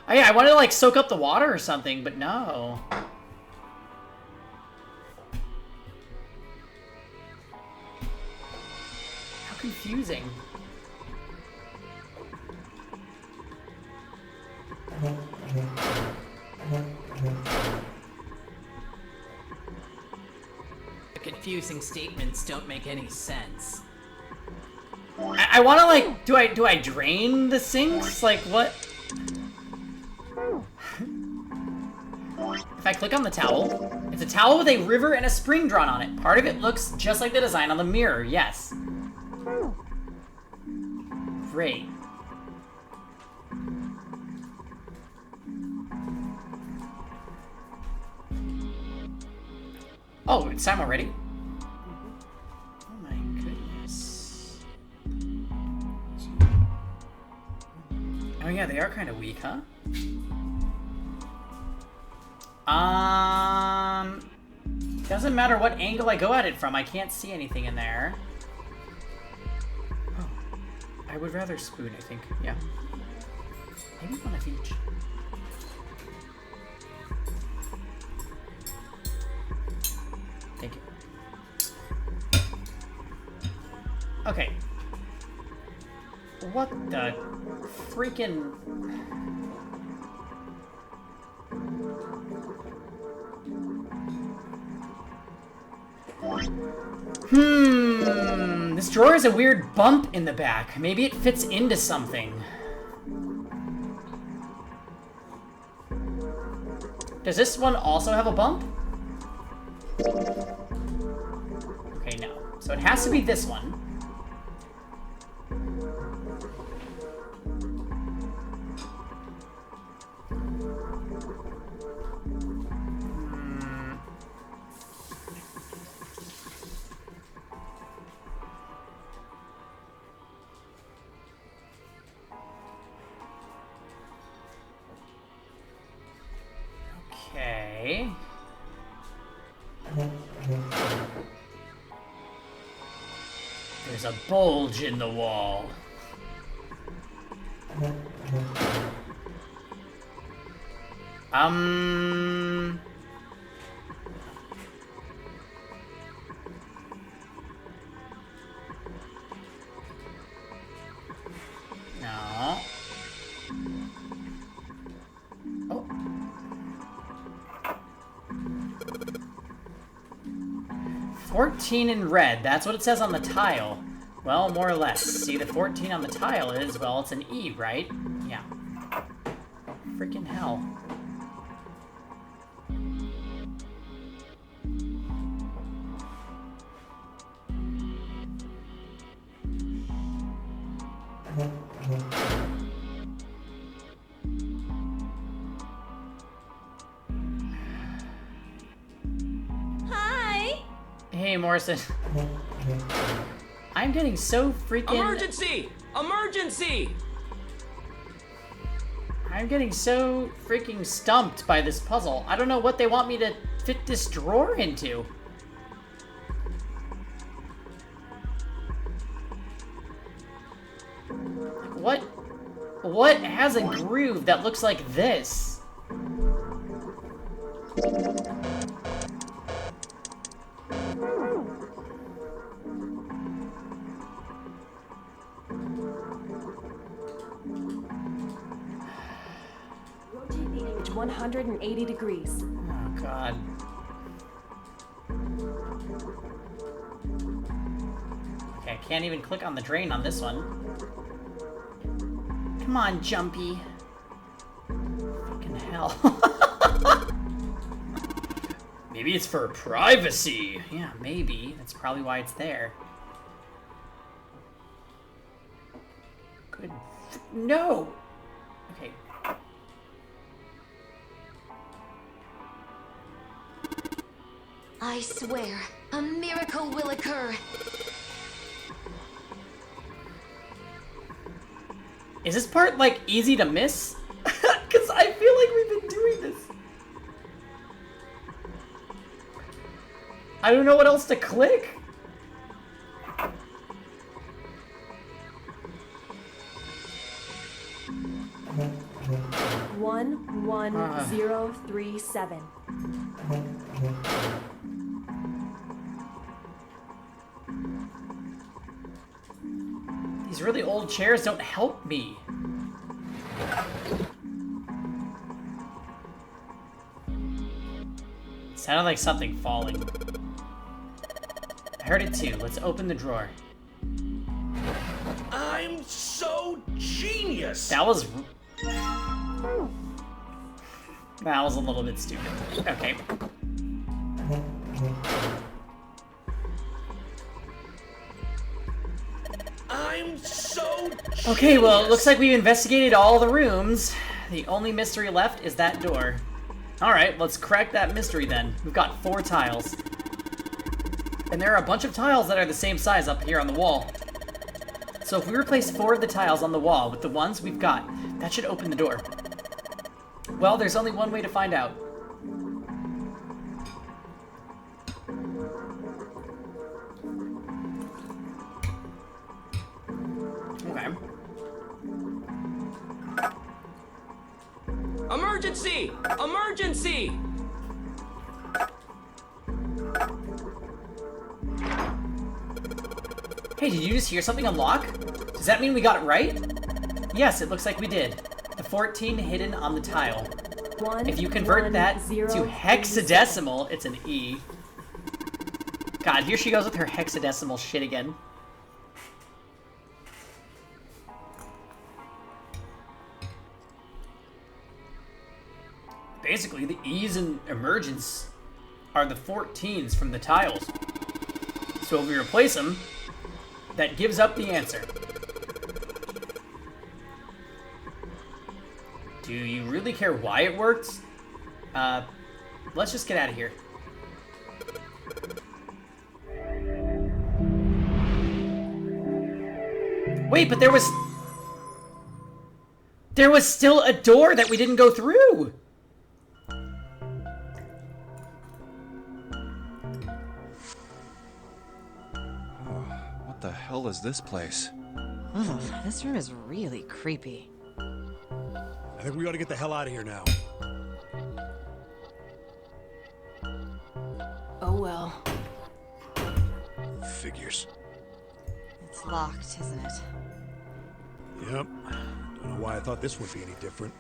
Oh yeah, I wanted to like soak up the water or something, but no. How confusing. The confusing statements don't make any sense. I want to like, do I drain the sinks? Like what? If I click on the towel, it's a towel with a river and a spring drawn on it. Part of it looks just like the design on the mirror, yes. Great. Oh, it's time already? Oh my goodness. Oh yeah, they are kind of weak, huh? Doesn't matter what angle I go at it from, I can't see anything in there. Oh, I would rather spoon, I think, yeah. Maybe one of each. Thank you. Okay. What the freaking... This drawer has a weird bump in the back. Maybe it fits into something. Does this one also have a bump? Okay, no. So it has to be this one. There's a bulge in the wall. No. Oh. 14 in red, that's what it says on the tile. Well, more or less. See, the 14 on the tile is, well, it's an E, right? Yeah. Freaking hell. Hi! Hey, Morrison. I'm getting so freaking... Emergency! Emergency! I'm getting so freaking stumped by this puzzle. I don't know what they want me to fit this drawer into. Like, what has a groove that looks like this? Rotate the image 180 degrees. Oh, God. Okay, I can't even click on the drain on this one. Come on, Jumpy. Fucking hell. Maybe it's for privacy. Yeah, maybe. That's probably why it's there. Good. No! Okay. I swear, a miracle will occur. Is this part, like, easy to miss? Because I feel like we've been doing this. I don't know what else to click. One, 1037. These really old chairs don't help me. It sounded like something falling. I heard it too. Let's open the drawer. I'm so genius! That was... That was a little bit stupid. Okay. I'm so genius! Okay, well, it looks like we've investigated all the rooms. The only mystery left is that door. Alright, let's crack that mystery then. We've got 4 tiles. And there are a bunch of tiles that are the same size up here on the wall. So if we replace 4 of the tiles on the wall with the ones we've got, that should open the door. Well, there's only one way to find out. Okay. Emergency! Emergency! Hey, did you just hear something unlock? Does that mean we got it right? Yes, it looks like we did. The 14 hidden on the tile. If you convert that to hexadecimal, it's an E. God, here she goes with her hexadecimal shit again. Basically, the E's in emergence are the 14s from the tiles. So if we replace them, that gives up the answer. Do you really care why it worked? Let's just get out of here. Wait, but there was still a door that we didn't go through! the hell is this place? Ugh, this room is really creepy. I think we ought to get the hell out of here now. Oh well. Figures. It's locked, isn't it? Yep. Don't know why I thought this would be any different.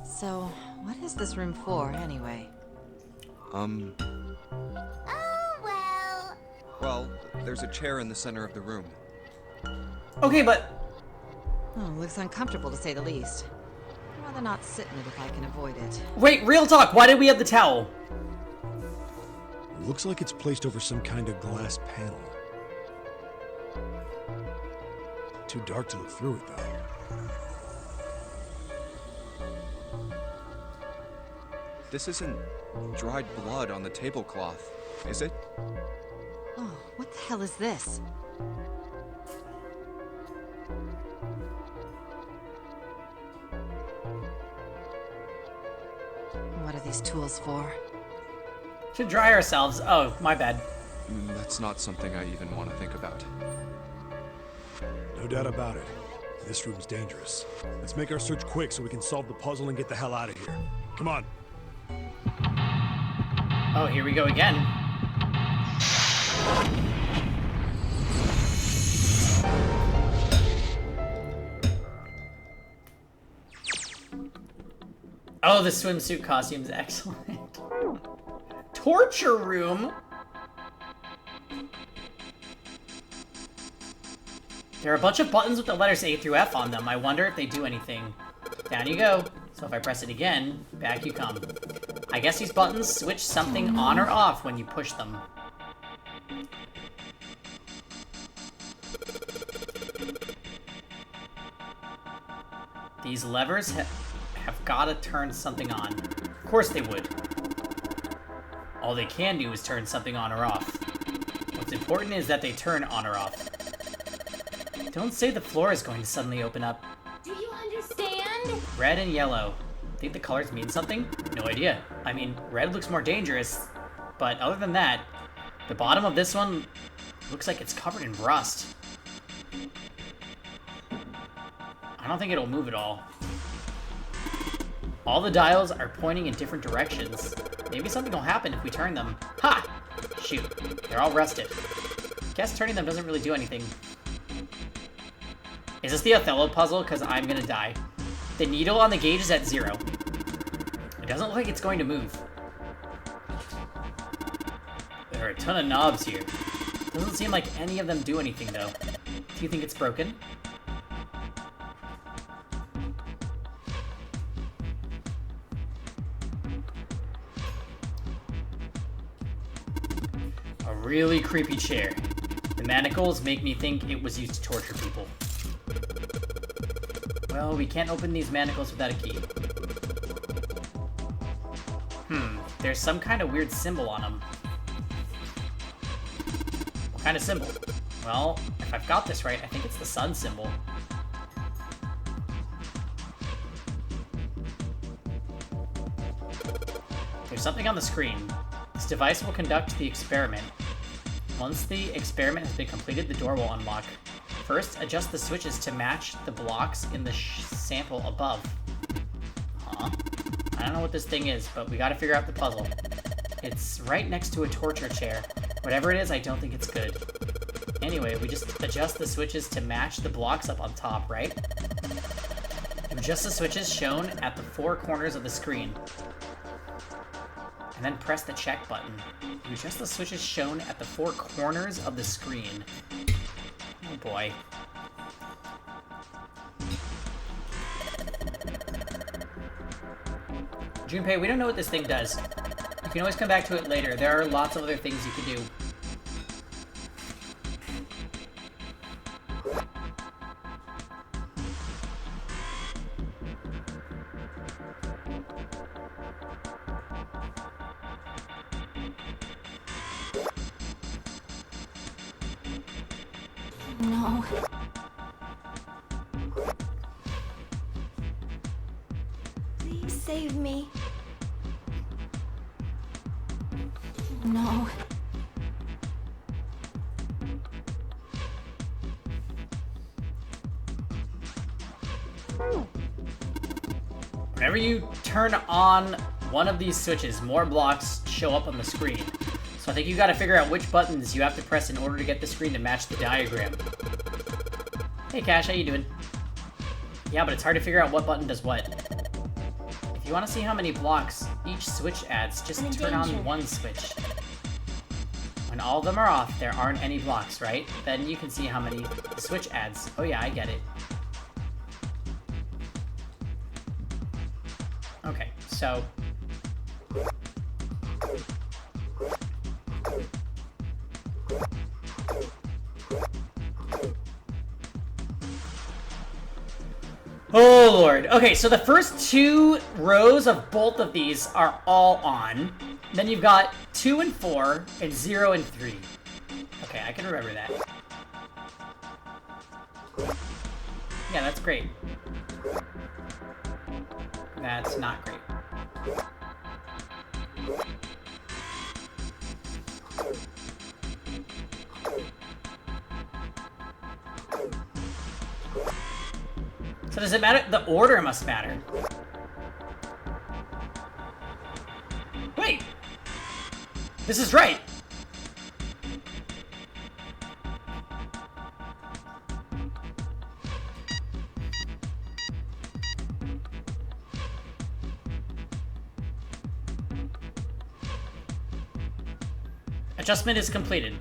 So, what is this room for, anyway? Oh, well. Well, there's a chair in the center of the room. Okay, but... Oh, looks uncomfortable to say the least. I'd rather not sit in it if I can avoid it. Wait, real talk, why did we have the towel? Looks like it's placed over some kind of glass panel. Too dark to look through it, though. This isn't dried blood on the tablecloth, is it? Oh, what the hell is this? What are these tools for? To dry ourselves. Oh, my bad. That's not something I even want to think about. No doubt about it. This room's dangerous. Let's make our search quick so we can solve the puzzle and get the hell out of here. Come on. Oh, here we go again. Oh, the swimsuit costume's excellent. Torture room? There are a bunch of buttons with the letters A through F on them. I wonder if they do anything. Down you go. So if I press it again, back you come. I guess these buttons switch something on or off when you push them. These levers have got to turn something on. Of course they would. All they can do is turn something on or off. What's important is that they turn on or off. Don't say the floor is going to suddenly open up. Do you understand? Red and yellow. Think the colors mean something? No idea. I mean, red looks more dangerous, but other than that, the bottom of this one looks like it's covered in rust. I don't think it'll move at all. All the dials are pointing in different directions. Maybe something will happen if we turn them. Ha! Shoot, they're all rusted. Guess turning them doesn't really do anything. Is this the Othello puzzle? Because I'm gonna die. The needle on the gauge is at 0. It doesn't look like it's going to move. There are a ton of knobs here. Doesn't seem like any of them do anything, though. Do you think it's broken? A really creepy chair. The manacles make me think it was used to torture people. Well, we can't open these manacles without a key. There's some kind of weird symbol on them. What kind of symbol? Well, if I've got this right, I think it's the sun symbol. There's something on the screen. This device will conduct the experiment. Once the experiment has been completed, the door will unlock. First, adjust the switches to match the blocks in the sample above. Huh? I don't know what this thing is, but we gotta figure out the puzzle. It's right next to a torture chair. Whatever it is, I don't think it's good. Anyway, we just adjust the switches to match the blocks up on top, right? Adjust the switches shown at the 4 corners of the screen. And then press the check button. Adjust the switches shown at the 4 corners of the screen. Oh boy. Junpei, we don't know what this thing does. You can always come back to it later. There are lots of other things you can do. No. Please save me. No. Whenever you turn on one of these switches, more blocks show up on the screen. So I think you gotta figure out which buttons you have to press in order to get the screen to match the diagram. Hey Cash, how you doing? Yeah, but it's hard to figure out what button does what. If you want to see how many blocks each switch adds, just turn on one switch. When all of them are off, there aren't any blocks, right? Then you can see how many the switch adds. Oh yeah, I get it. Okay, so... Oh lord. Okay, so the first 2 rows of both of these are all on. Then you've got 2 and 4, and 0 and 3. Okay, I can remember that. Yeah, that's great. That's not great. So does it matter? The order must matter. Wait! This is right! Adjustment is completed.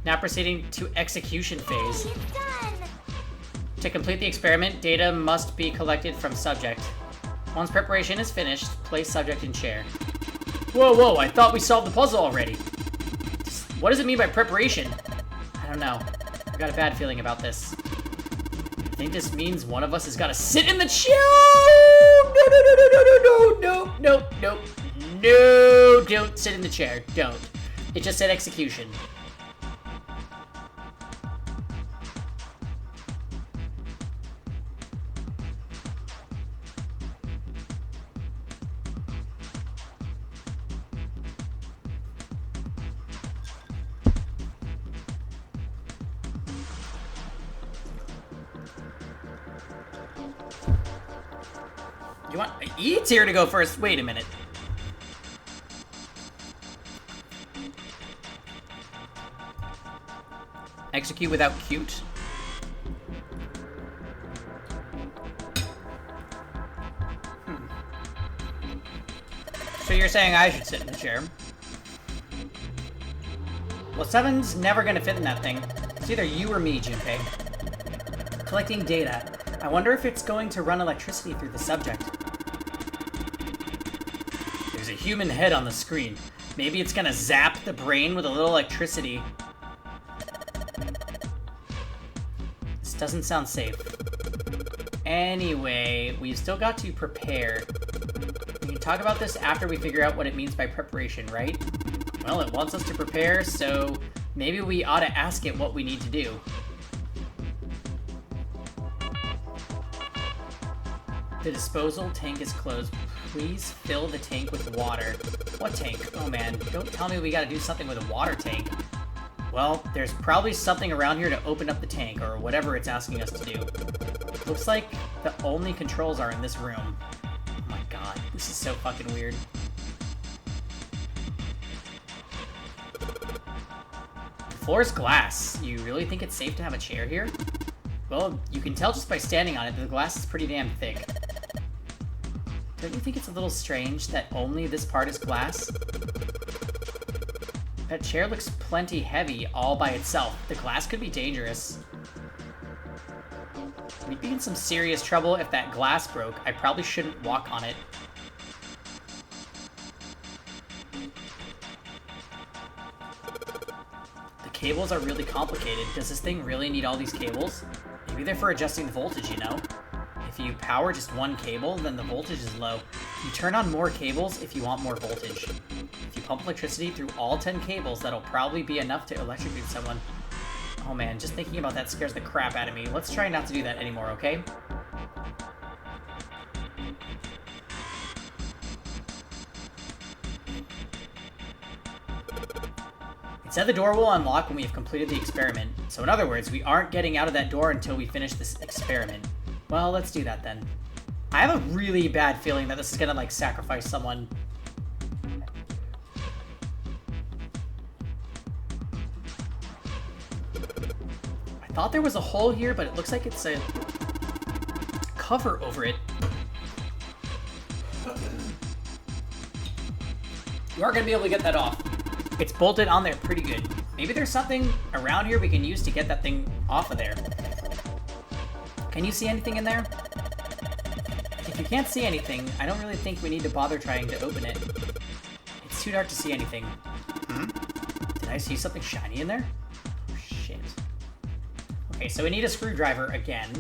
Now proceeding to execution phase. To complete the experiment, data must be collected from subject. Once preparation is finished, place subject in chair. Whoa, whoa, I thought we solved the puzzle already. What does it mean by preparation? I don't know. I've got a bad feeling about this. I think this means one of us has got to sit in the chair. No. No, don't sit in the chair. Don't. It just said execution. You want Eat's here to go first? Wait a minute. Execute without cute. So you're saying I should sit in the chair? Well, 7's never gonna fit in that thing. It's either you or me, Junpei. Collecting data. I wonder if it's going to run electricity through the subject. There's a human head on the screen. Maybe it's gonna zap the brain with a little electricity. This doesn't sound safe. Anyway, we've still got to prepare. We can talk about this after we figure out what it means by preparation, right? Well, it wants us to prepare, so maybe we ought to ask it what we need to do. The disposal tank is closed. Please fill the tank with water. What tank? Oh man, don't tell me we gotta do something with a water tank. Well, there's probably something around here to open up the tank, or whatever it's asking us to do. Looks like the only controls are in this room. Oh my god, this is so fucking weird. The floor is glass. You really think it's safe to have a chair here? Well, you can tell just by standing on it that the glass is pretty damn thick. Don't you think it's a little strange that only this part is glass? That chair looks plenty heavy all by itself. The glass could be dangerous. We'd be in some serious trouble if that glass broke. I probably shouldn't walk on it. The cables are really complicated. Does this thing really need all these cables? Maybe they're for adjusting the voltage, you know? If you power just one cable, then the voltage is low. You turn on more cables if you want more voltage. If you pump electricity through all 10 cables, that'll probably be enough to electrocute someone. Oh man, just thinking about that scares the crap out of me. Let's try not to do that anymore, okay? It said the door will unlock when we have completed the experiment. So in other words, we aren't getting out of that door until we finish this experiment. Well, let's do that then. I have a really bad feeling that this is gonna, like, sacrifice someone. I thought there was a hole here, but it looks like it's a cover over it. You aren't gonna be able to get that off. It's bolted on there pretty good. Maybe there's something around here we can use to get that thing off of there. Can you see anything in there? If you can't see anything, I don't really think we need to bother trying to open it. It's too dark to see anything. Did I see something shiny in there? Oh, shit. Okay, so we need a screwdriver again.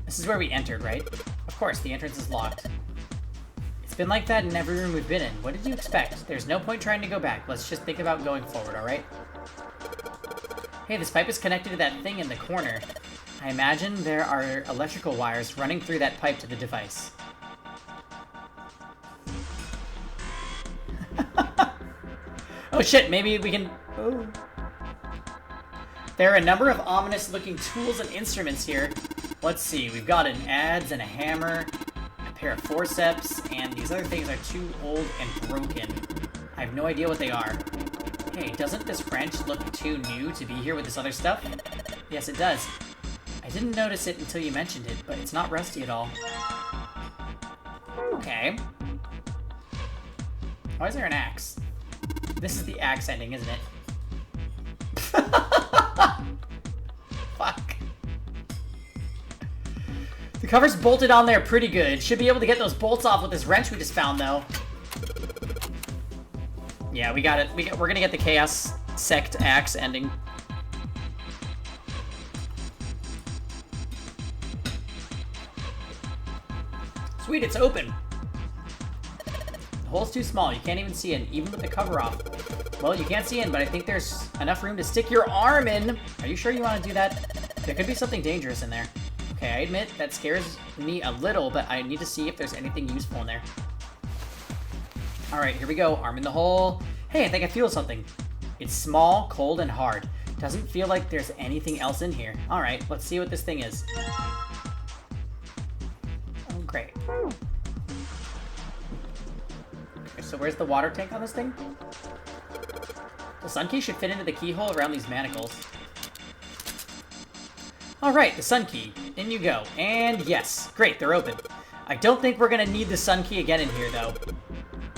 This is where we entered, right? Of course, the entrance is locked. It's been like that in every room we've been in. What did you expect? There's no point trying to go back. Let's just think about going forward, alright? Hey, this pipe is connected to that thing in the corner. I imagine there are electrical wires running through that pipe to the device. Oh shit, maybe we can... Oh. There are a number of ominous-looking tools and instruments here. Let's see, we've got an adze and a hammer, a pair of forceps, and these other things are too old and broken. I have no idea what they are. Hey, doesn't this wrench look too new to be here with this other stuff? Yes, it does. I didn't notice it until you mentioned it, but it's not rusty at all. Okay. Why is there an axe? This is the axe ending, isn't it? Fuck. The cover's bolted on there pretty good. Should be able to get those bolts off with this wrench we just found, though. Yeah, we got it. We're gonna get the Chaos Sect axe ending. Sweet, it's open. The hole's too small. You can't even see in, even with the cover off. Well, you can't see in, but I think there's enough room to stick your arm in. Are you sure you want to do that? There could be something dangerous in there. Okay, I admit that scares me a little, but I need to see if there's anything useful in there. Alright, here we go. Arm in the hole. Hey, I think I feel something. It's small, cold, and hard. Doesn't feel like there's anything else in here. Alright, let's see what this thing is. Oh, great. Okay, so where's the water tank on this thing? The sun key should fit into the keyhole around these manacles. Alright, the sun key. In you go. And yes. Great, they're open. I don't think we're gonna need the sun key again in here, though.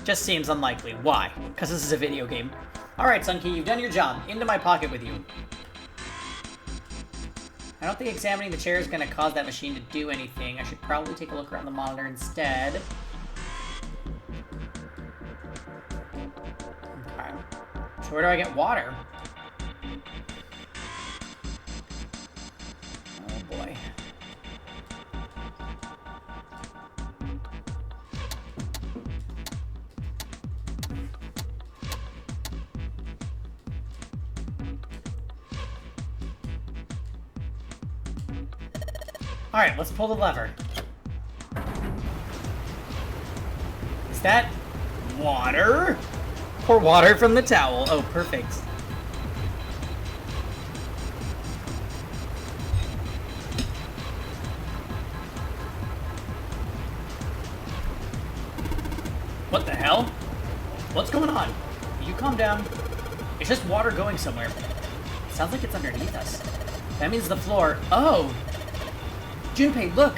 Just seems unlikely. Why? Because this is a video game. Alright, sun key, you've done your job. Into my pocket with you. I don't think examining the chair is gonna cause that machine to do anything. I should probably take a look around the monitor instead. Okay. So where do I get water? Oh boy. Alright, let's pull the lever. Is that water? Pour water from the towel. Oh, perfect. What the hell? What's going on? You calm down. It's just water going somewhere. It sounds like it's underneath us. That means the floor... Oh! Junpei, look!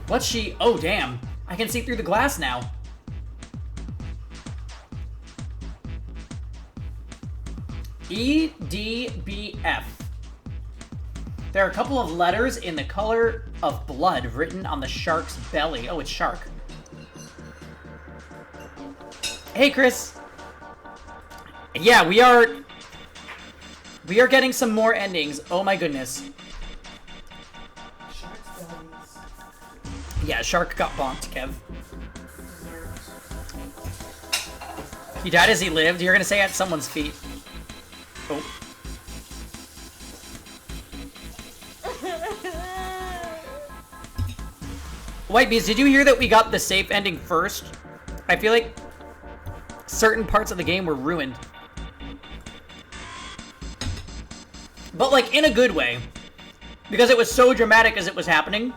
What's she... Oh, damn. I can see through the glass now. EDBF. There are a couple of letters in the color of blood written on the shark's belly. Oh, it's shark. Hey, Chris. Yeah, we are getting some more endings. Oh my goodness. Yeah, shark got bonked, Kev. He died as he lived. You're gonna say at someone's feet. Oh. Whitebeast, did you hear that we got the safe ending first? I feel like certain parts of the game were ruined. But, like, in a good way. because it was so dramatic as it was happening.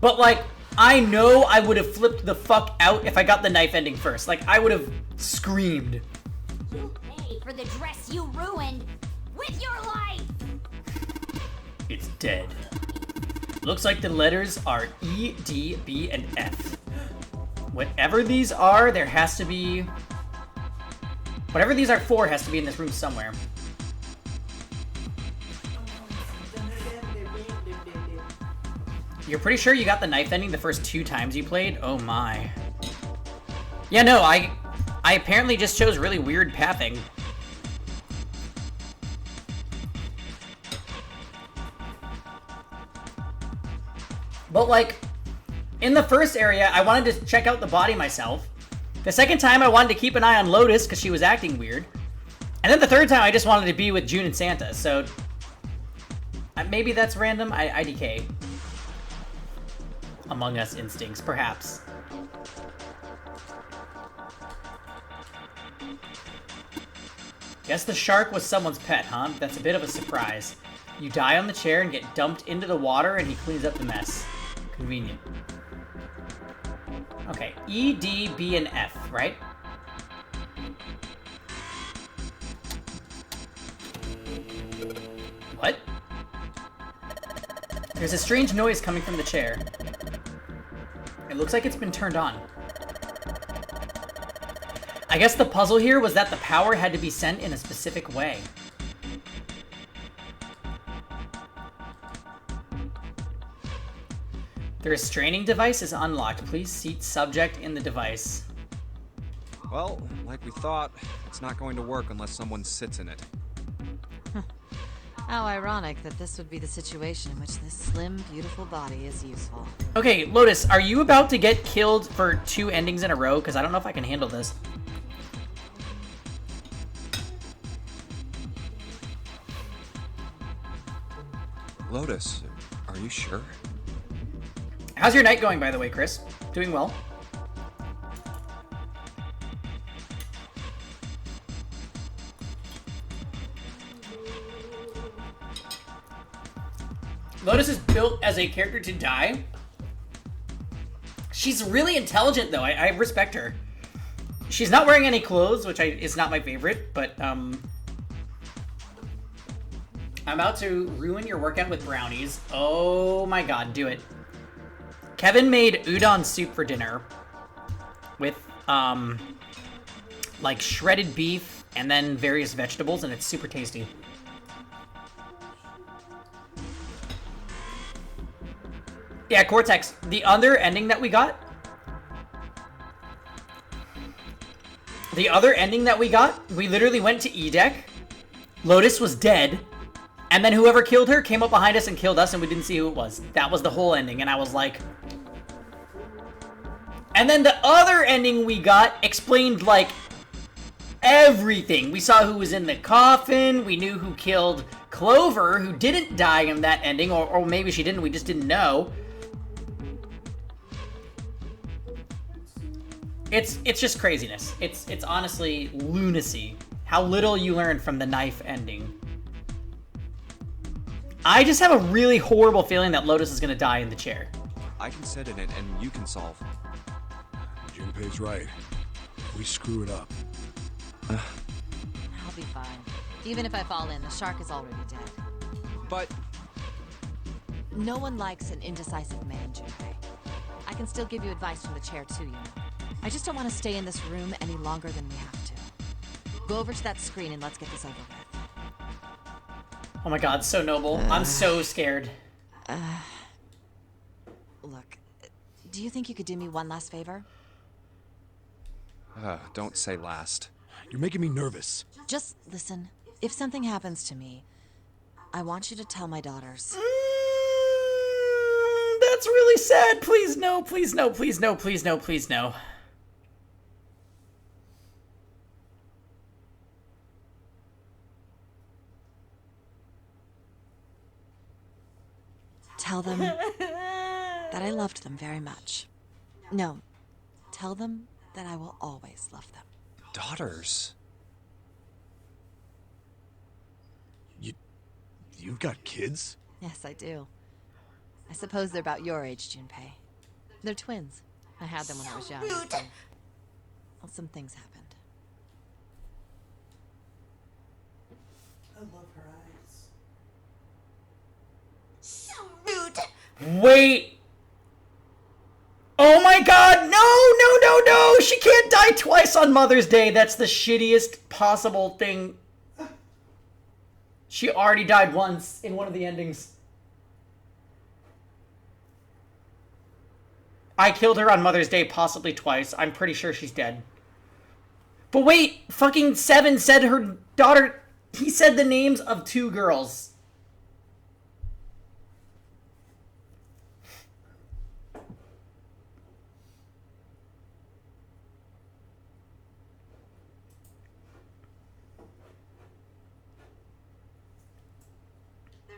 But, like, I know I would have flipped the fuck out if I got the knife ending first. Like, I would have screamed. You pay for the dress you ruined with your life! It's dead. Looks like the letters are E, D, B, and F. Whatever these are, there has to be... Whatever these are for has to be in this room somewhere. You're pretty sure you got the knife ending the first 2 times you played? Oh my. Yeah, no, I apparently just chose really weird pathing. But, like, in the first area, I wanted to check out the body myself. The second time, I wanted to keep an eye on Lotus because she was acting weird. And then the third time, I just wanted to be with June and Santa, so... maybe that's random? IDK. Among Us instincts, perhaps. Guess the shark was someone's pet, huh? That's a bit of a surprise. You die on the chair and get dumped into the water and he cleans up the mess. Convenient. Okay, E, D, B, and F, right? What? There's a strange noise coming from the chair. It looks like it's been turned on. I guess the puzzle here was that the power had to be sent in a specific way. The restraining device is unlocked. Please seat subject in the device. Well, like we thought, it's not going to work unless someone sits in it. How ironic that this would be the situation in which this slim, beautiful body is useful. Okay, Lotus, are you about to get killed for 2 endings in a row? Because I don't know if I can handle this. Lotus, are you sure? How's your night going, by the way, Chris? Doing well? Lotus is built as a character to die. She's really intelligent, though. I respect her. She's not wearing any clothes, which is not my favorite, but, I'm about to ruin your workout with brownies. Oh my god, do it. Kevin made udon soup for dinner with, like shredded beef and then various vegetables, and it's super tasty. Yeah, Cortex, the other ending that we got, we literally went to E-Deck, Lotus was dead, and then whoever killed her came up behind us and killed us, and we didn't see who it was. That was the whole ending, and I was like... And then the other ending we got explained, like, everything. We saw who was in the coffin, we knew who killed Clover, who didn't die in that ending, or maybe she didn't, we just didn't know. It's just craziness. It's honestly lunacy. How little you learn from the knife ending. I just have a really horrible feeling that Lotus is gonna die in the chair. I can sit in it and you can solve. Junpei's right. If we screw it up. I'll be fine. Even if I fall in, the shark is already dead. But... No one likes an indecisive man, Junpei. I can still give you advice from the chair too, you know. I just don't want to stay in this room any longer than we have to. Go over to that screen and let's get this over with. Oh my god, so noble. I'm so scared. Look, do you think you could do me one last favor? Don't say last. You're making me nervous. Just listen. If something happens to me, I want you to tell my daughters. That's really sad. Please no, please no, please no, please no, please no. Tell them that I loved them very much. No, tell them that I will always love them. Daughters? You've got kids? Yes, I do. I suppose they're about your age, Junpei. They're twins. I had them when I was young. Rude. Well, some things happened. I love her eyes. So rude. Wait! Oh my god! No! She can't die twice on Mother's Day. That's the shittiest possible thing. She already died once in one of the endings. I killed her on Mother's Day possibly twice. I'm pretty sure she's dead. But wait! Fucking Seven said her daughter... He said the names of 2 girls.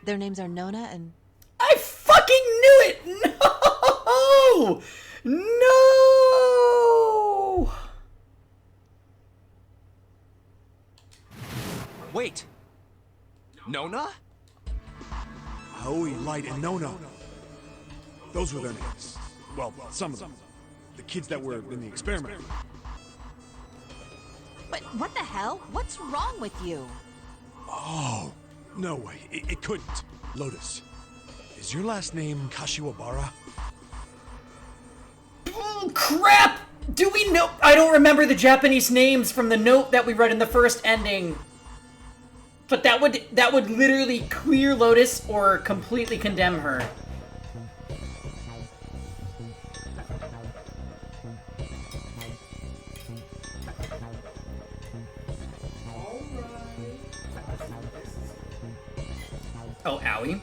Their names are Nona and... I fucking knew it! No! No! Wait! Nona? Aoi, Light, and Nona. Those were their names. Well, some of them. The kids that were in the experiment. But what the hell? What's wrong with you? Oh, no way. It couldn't. Lotus, is your last name Kashiwabara? Oh, crap! Do we know? I don't remember the Japanese names from the note that we read in the first ending. But that would literally clear Lotus or completely condemn her. Oh, owie.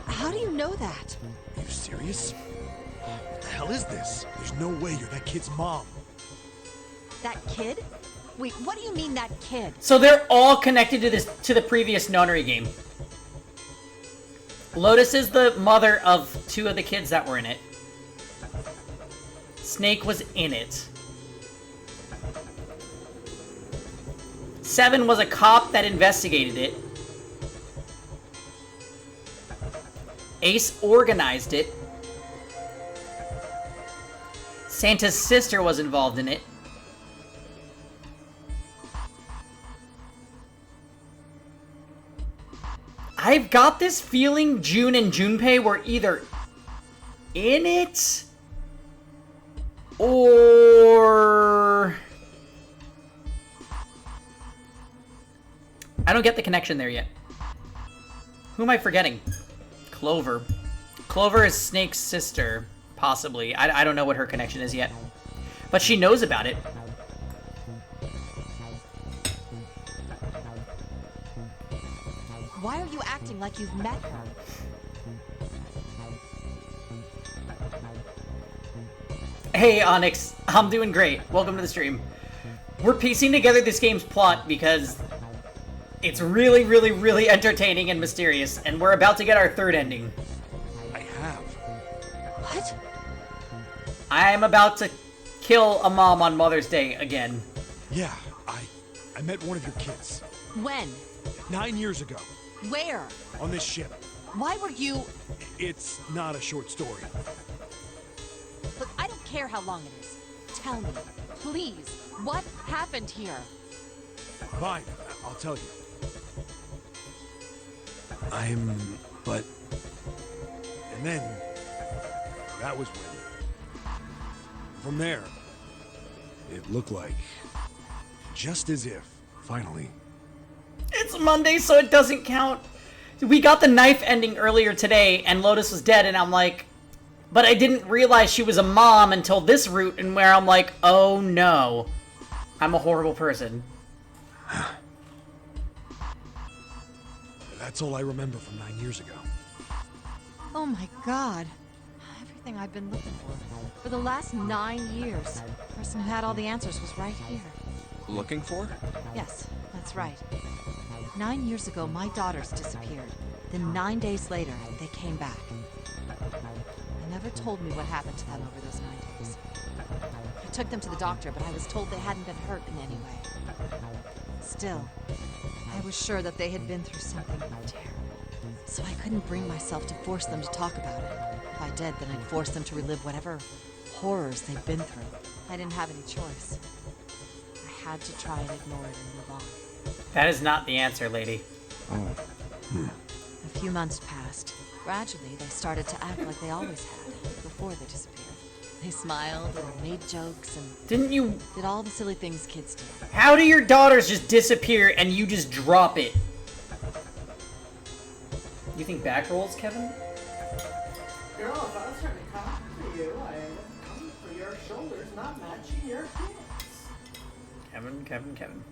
How do you know that? Are you serious? What the hell is this? There's no way you're that kid's mom. That kid? Wait, what do you mean that kid? So they're all connected to the previous nonary game. Lotus is the mother of 2 of the kids that were in it. Snake was in it. 7 was a cop that investigated it. Ace organized it. Santa's sister was involved in it. I've got this feeling June and Junpei were either in it or... I don't get the connection there yet. Who am I forgetting? Clover. Clover is Snake's sister, possibly. I don't know what her connection is yet. But she knows about it. Why are you acting like you've met her? Hey, Onyx. I'm doing great. Welcome to the stream. We're piecing together this game's plot because it's really, really, really entertaining and mysterious, and we're about to get our 3rd ending. I have. What? I am about to kill a mom on Mother's Day again. Yeah, I met one of your kids. When? 9 years ago. Where? On this ship. Why were you... It's not a short story. Look, I don't care how long it is. Tell me, please, what happened here? Fine, I'll tell you. But... And then... That was when... From there... It looked like... Just as if, finally... It's Monday, so it doesn't count. We got the knife ending earlier today, and Lotus was dead, and I'm like... But I didn't realize she was a mom until this route, and where I'm like, oh no. I'm a horrible person. That's all I remember from 9 years ago. Oh my god. Everything I've been looking for the last 9 years. The person who had all the answers was right here. Looking for? Yes, that's right. 9 years ago, my daughters disappeared. Then 9 days later, they came back. They never told me what happened to them over those 9 days. I took them to the doctor, but I was told they hadn't been hurt in any way. Still, I was sure that they had been through something terrible. So I couldn't bring myself to force them to talk about it. If I did, then I'd force them to relive whatever horrors they'd been through. I didn't have any choice. I had to try and ignore it and move on. That is not the answer, lady. Oh. A few months passed. Gradually, they started to act like they always had, before they disappeared. They smiled and made jokes and did all the silly things kids do. How do your daughters just disappear and you just drop it? You think back rolls, Kevin? Girl, if I was trying to come for you, I would come for your shoulders not matching your pants. Kevin.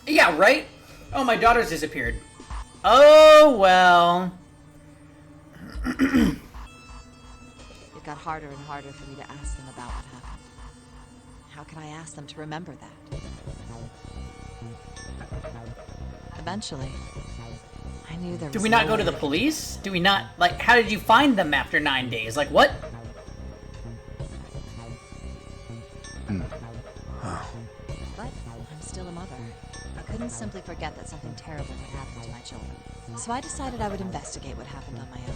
Yeah, right? Oh, my daughter's disappeared. Oh, well. It got harder and harder for me to ask them about what happened. How can I ask them to remember that? Eventually, I knew there was Do we not no go to the way. police? Do we not, like, how did you find them after 9 days? Like, what? But I'm still a mother. I couldn't simply forget that something terrible had happened to my children. So I decided I would investigate what happened on my own.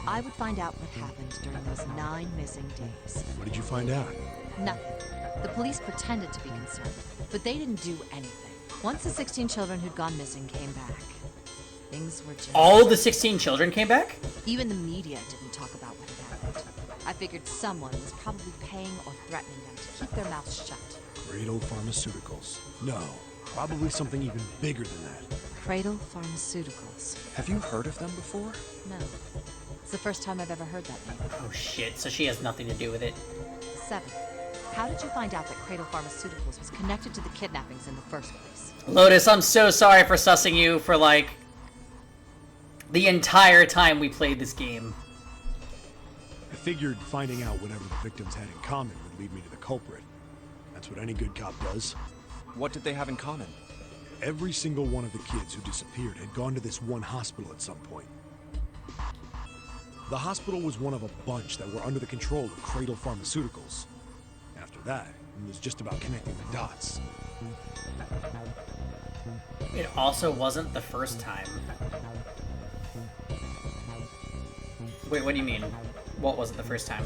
I would find out what happened during those 9 missing days. What did you find out? Nothing. The police pretended to be concerned, but they didn't do anything. Once the 16 children who'd gone missing came back, things were just... All the 16 children came back? Even the media didn't talk about what had happened. I figured someone was probably paying or threatening them to keep their mouths shut. Cradle Pharmaceuticals. No, probably something even bigger than that. Cradle Pharmaceuticals. Have you heard of them before? No. It's the first time I've ever heard that name. Oh shit, so she has nothing to do with it. 7. How did you find out that Cradle Pharmaceuticals was connected to the kidnappings in the first place? Lotus, I'm so sorry for sussing you for, like, the entire time we played this game. I figured finding out whatever the victims had in common would lead me to the culprit. That's what any good cop does. What did they have in common? Every single one of the kids who disappeared had gone to this one hospital at some point. The hospital was one of a bunch that were under the control of Cradle Pharmaceuticals. After that, it was just about connecting the dots. It also wasn't the first time. Wait, what do you mean? What wasn't the first time?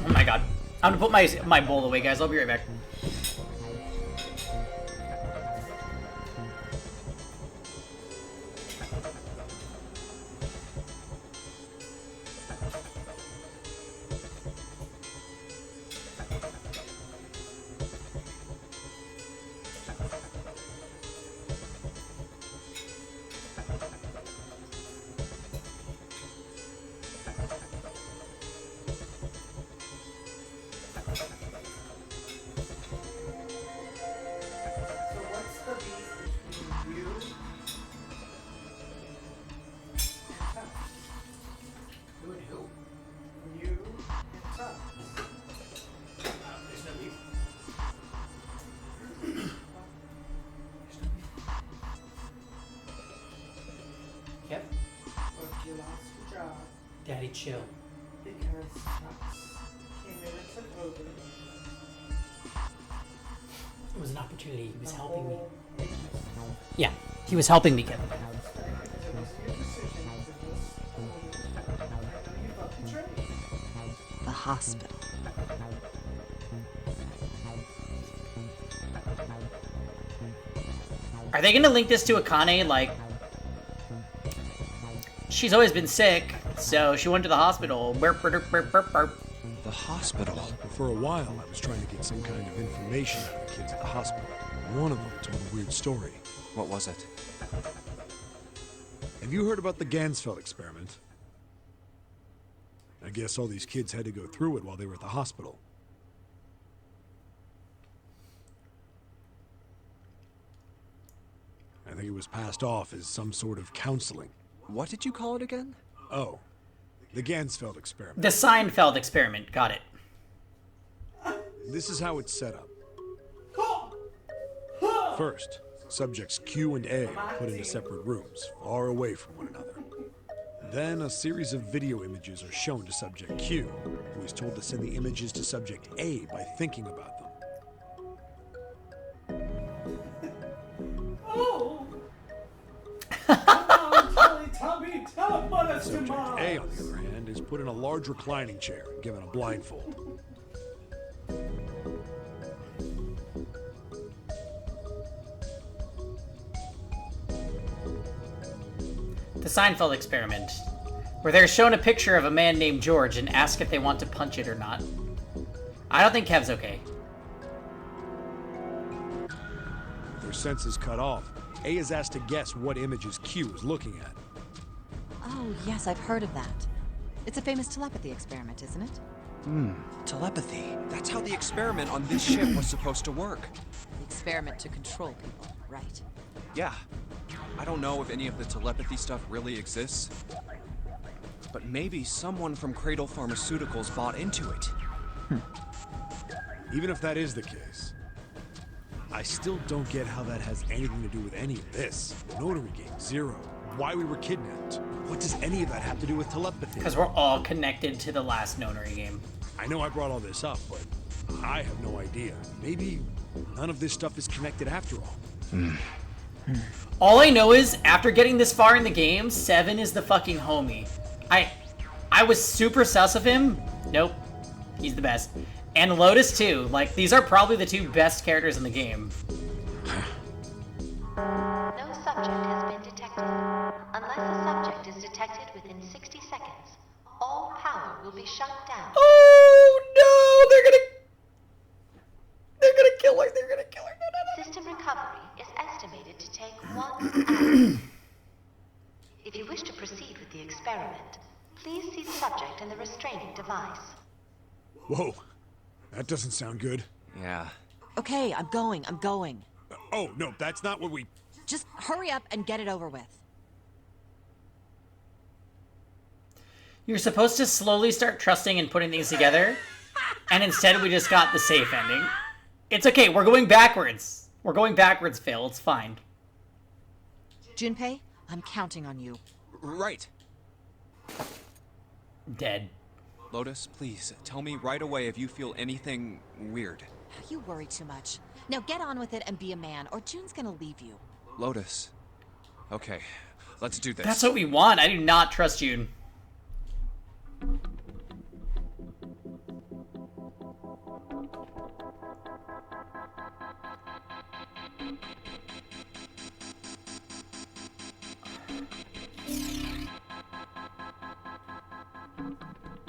Oh my god. I'm gonna put my bowl away, guys. I'll be right back. Daddy, chill. Because Tux came in and took over. It was an opportunity. He was helping me. Yeah, he was helping me, Kevin. The hospital. Are they gonna link this to Akane? Like, she's always been sick, so she went to the hospital. Burp, burp, burp, burp, burp. The hospital? For a while, I was trying to get some kind of information out of the kids at the hospital. One of them told a weird story. What was it? Have you heard about the Gansfeld experiment? I guess all these kids had to go through it while they were at the hospital. I think it was passed off as some sort of counseling. What did you call it again? Oh, The Gansfeld experiment. The Seinfeld experiment. Got it. This is how it's set up. First, subjects Q and A are put into separate rooms, far away from one another. Then a series of video images are shown to subject Q, who is told to send the images to subject A by thinking about them. Oh! Tubby, teleport us to Subject Mars! A, on the other hand, is put in a large reclining chair and given a blindfold. The Seinfeld experiment, where they're shown a picture of a man named George and ask if they want to punch it or not. I don't think Kev's okay. With their senses cut off, A is asked to guess what images Q is looking at. Oh, yes, I've heard of that. It's a famous telepathy experiment, isn't it? Telepathy. That's how the experiment on this ship was supposed to work. The experiment to control people, right? Yeah. I don't know if any of the telepathy stuff really exists, but maybe someone from Cradle Pharmaceuticals bought into it. Even if that is the case, I still don't get how that has anything to do with any of this. Notary game, Zero, why we were kidnapped. What does any of that have to do with telepathy? Because we're all connected to the last Nonary game. I know I brought all this up, but I have no idea. Maybe none of this stuff is connected after all. All I know is, after getting this far in the game, Seven is the fucking homie. I was super sus of him. Nope. He's the best. And Lotus too. Like, these are probably the two best characters in the game. No subject has been detected. Unless a subject is detected within 60 seconds, all power will be shut down. Oh no! They're gonna kill her. They're gonna kill her. No, no, no. System recovery is estimated to take 1 hour. If you wish to proceed with the experiment, please see subject in the restraining device. Whoa, that doesn't sound good. Yeah. Okay, I'm going. Oh, no, that's not what we... Just hurry up and get it over with. You're supposed to slowly start trusting and putting things together, and instead we just got the safe ending. It's okay, we're going backwards. We're going backwards, Phil, it's fine. Junpei, I'm counting on you. Right. Dead. Lotus, please, tell me right away if you feel anything weird. You worry too much. Now get on with it and be a man, or June's gonna leave you. Lotus. Okay, let's do this. That's what we want. I do not trust June.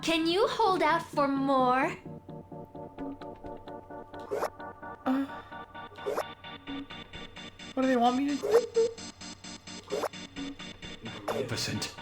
Can you hold out for more? What do they want me to do? Magnificent.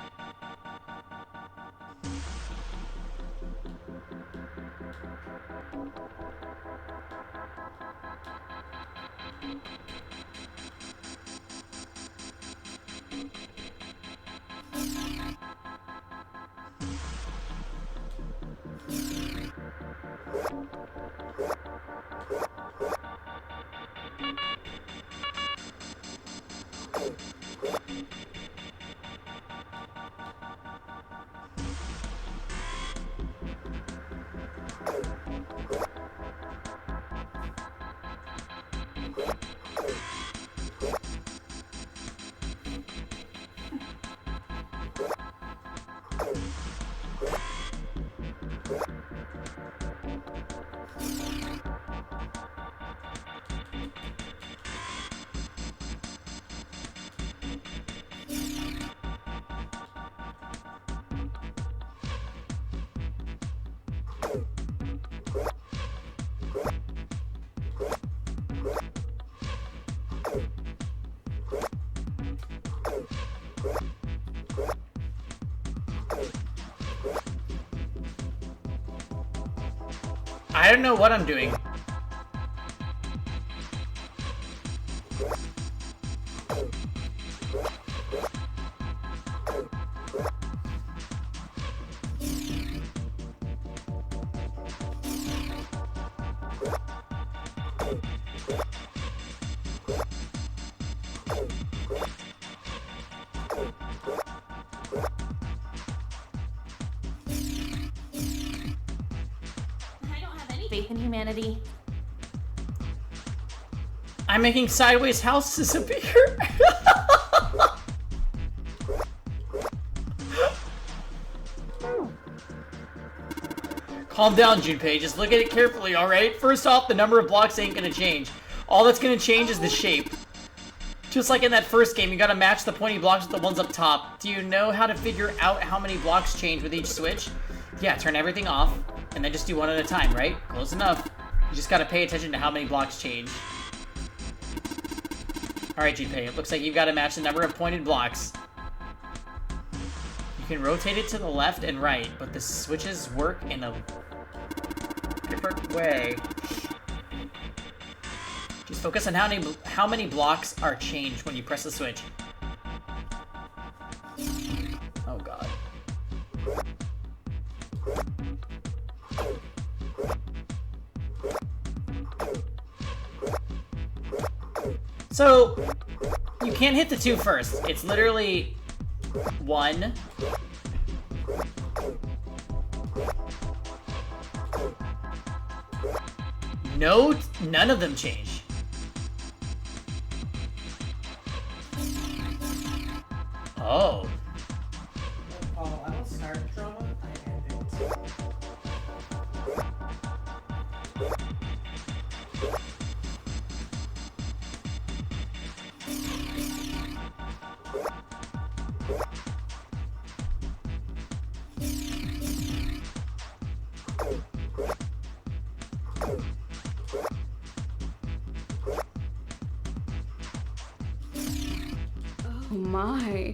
I don't know what I'm doing. I don't have any faith in humanity. I'm making sideways houses appear. Calm down, Junpei. Just look at it carefully, alright? First off, the number of blocks ain't gonna change. All that's gonna change is the shape. Just like in that first game, you gotta match the pointy blocks with the ones up top. Do you know how to figure out how many blocks change with each switch? Yeah, turn everything off, and then just do one at a time, right? Close enough. You just gotta pay attention to how many blocks change. Alright, Junpei, it looks like you've gotta match the number of pointed blocks. You can rotate it to the left and right, but the switches work in a different way. Just focus on how many blocks are changed when you press the switch. Oh god. So, you can't hit the 2 first. It's literally 1. No, none of them change. Oh. I don't start drama, I end it. Oh my.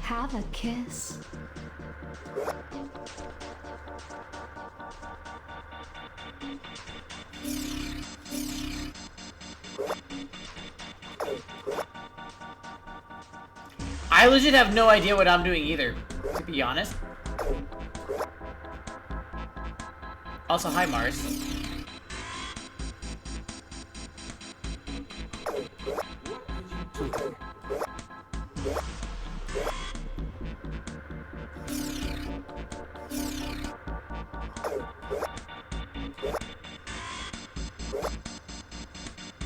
Have a kiss. I legit have no idea what I'm doing either, to be honest. Also, hi Mars.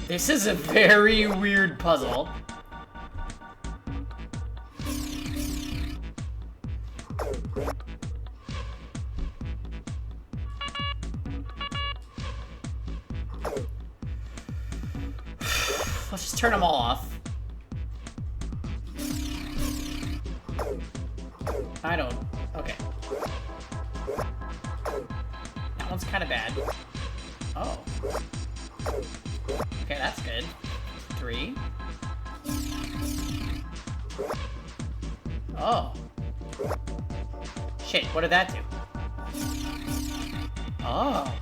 This is a very weird puzzle. Let's just turn them all off. I don't... Okay. That one's kind of bad. Oh. Okay, that's good. 3. Oh. Shit, what did that do? Oh.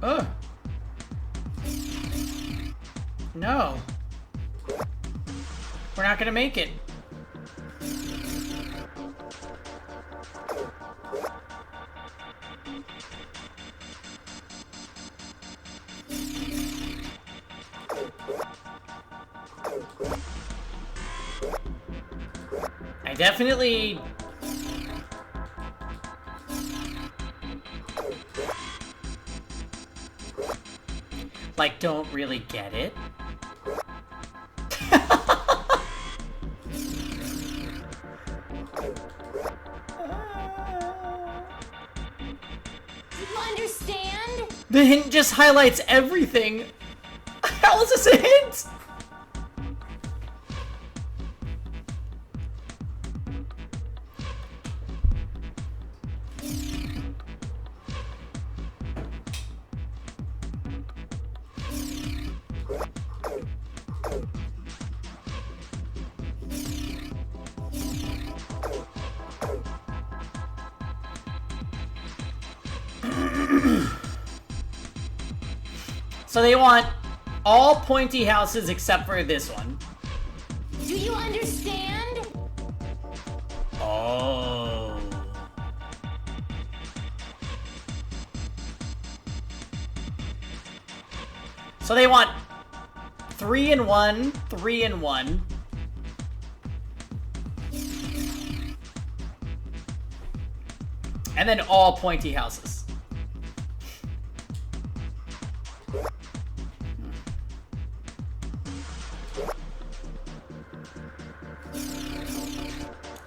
Ugh. No. We're not gonna make it. I definitely... like, don't really get it. Do you understand? The hint just highlights everything. How is this a hint? So they want all pointy houses except for this one. Do you understand? Oh. So they want 3 and 1, 3 and 1. And then all pointy houses.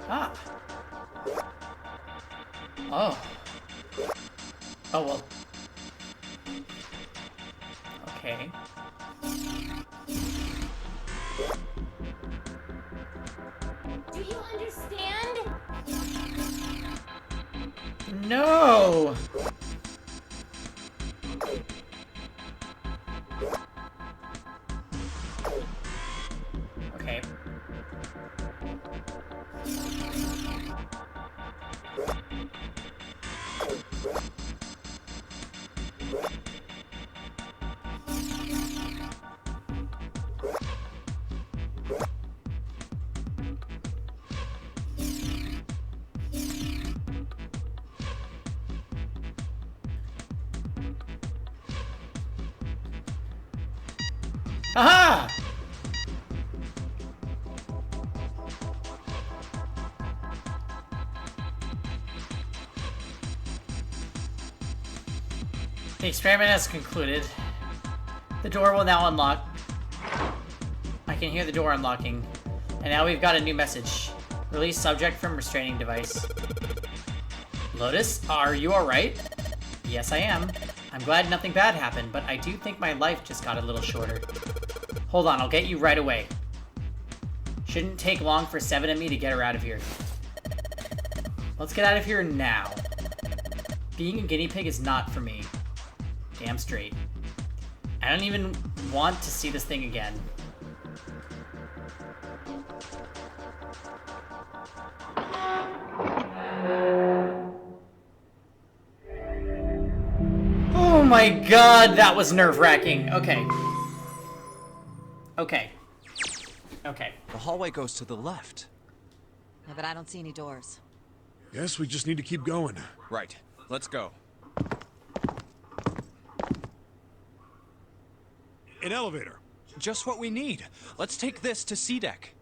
Ah. Oh. Oh, well. Okay. Do you understand? No! Okay. Aha! The experiment has concluded. The door will now unlock. I can hear the door unlocking. And now we've got a new message. Release subject from restraining device. Lotus, are you alright? Yes, I am. I'm glad nothing bad happened, but I do think my life just got a little shorter. Hold on, I'll get you right away. Shouldn't take long for Seven and me to get her out of here. Let's get out of here now. Being a guinea pig is not for me. Damn straight. I don't even want to see this thing again. Oh my god, that was nerve-wracking. Okay. Okay. Okay. The hallway goes to the left. Yeah, but I don't see any doors. Guess we just need to keep going. Right. Let's go. An elevator. Just what we need. Let's take this to C deck.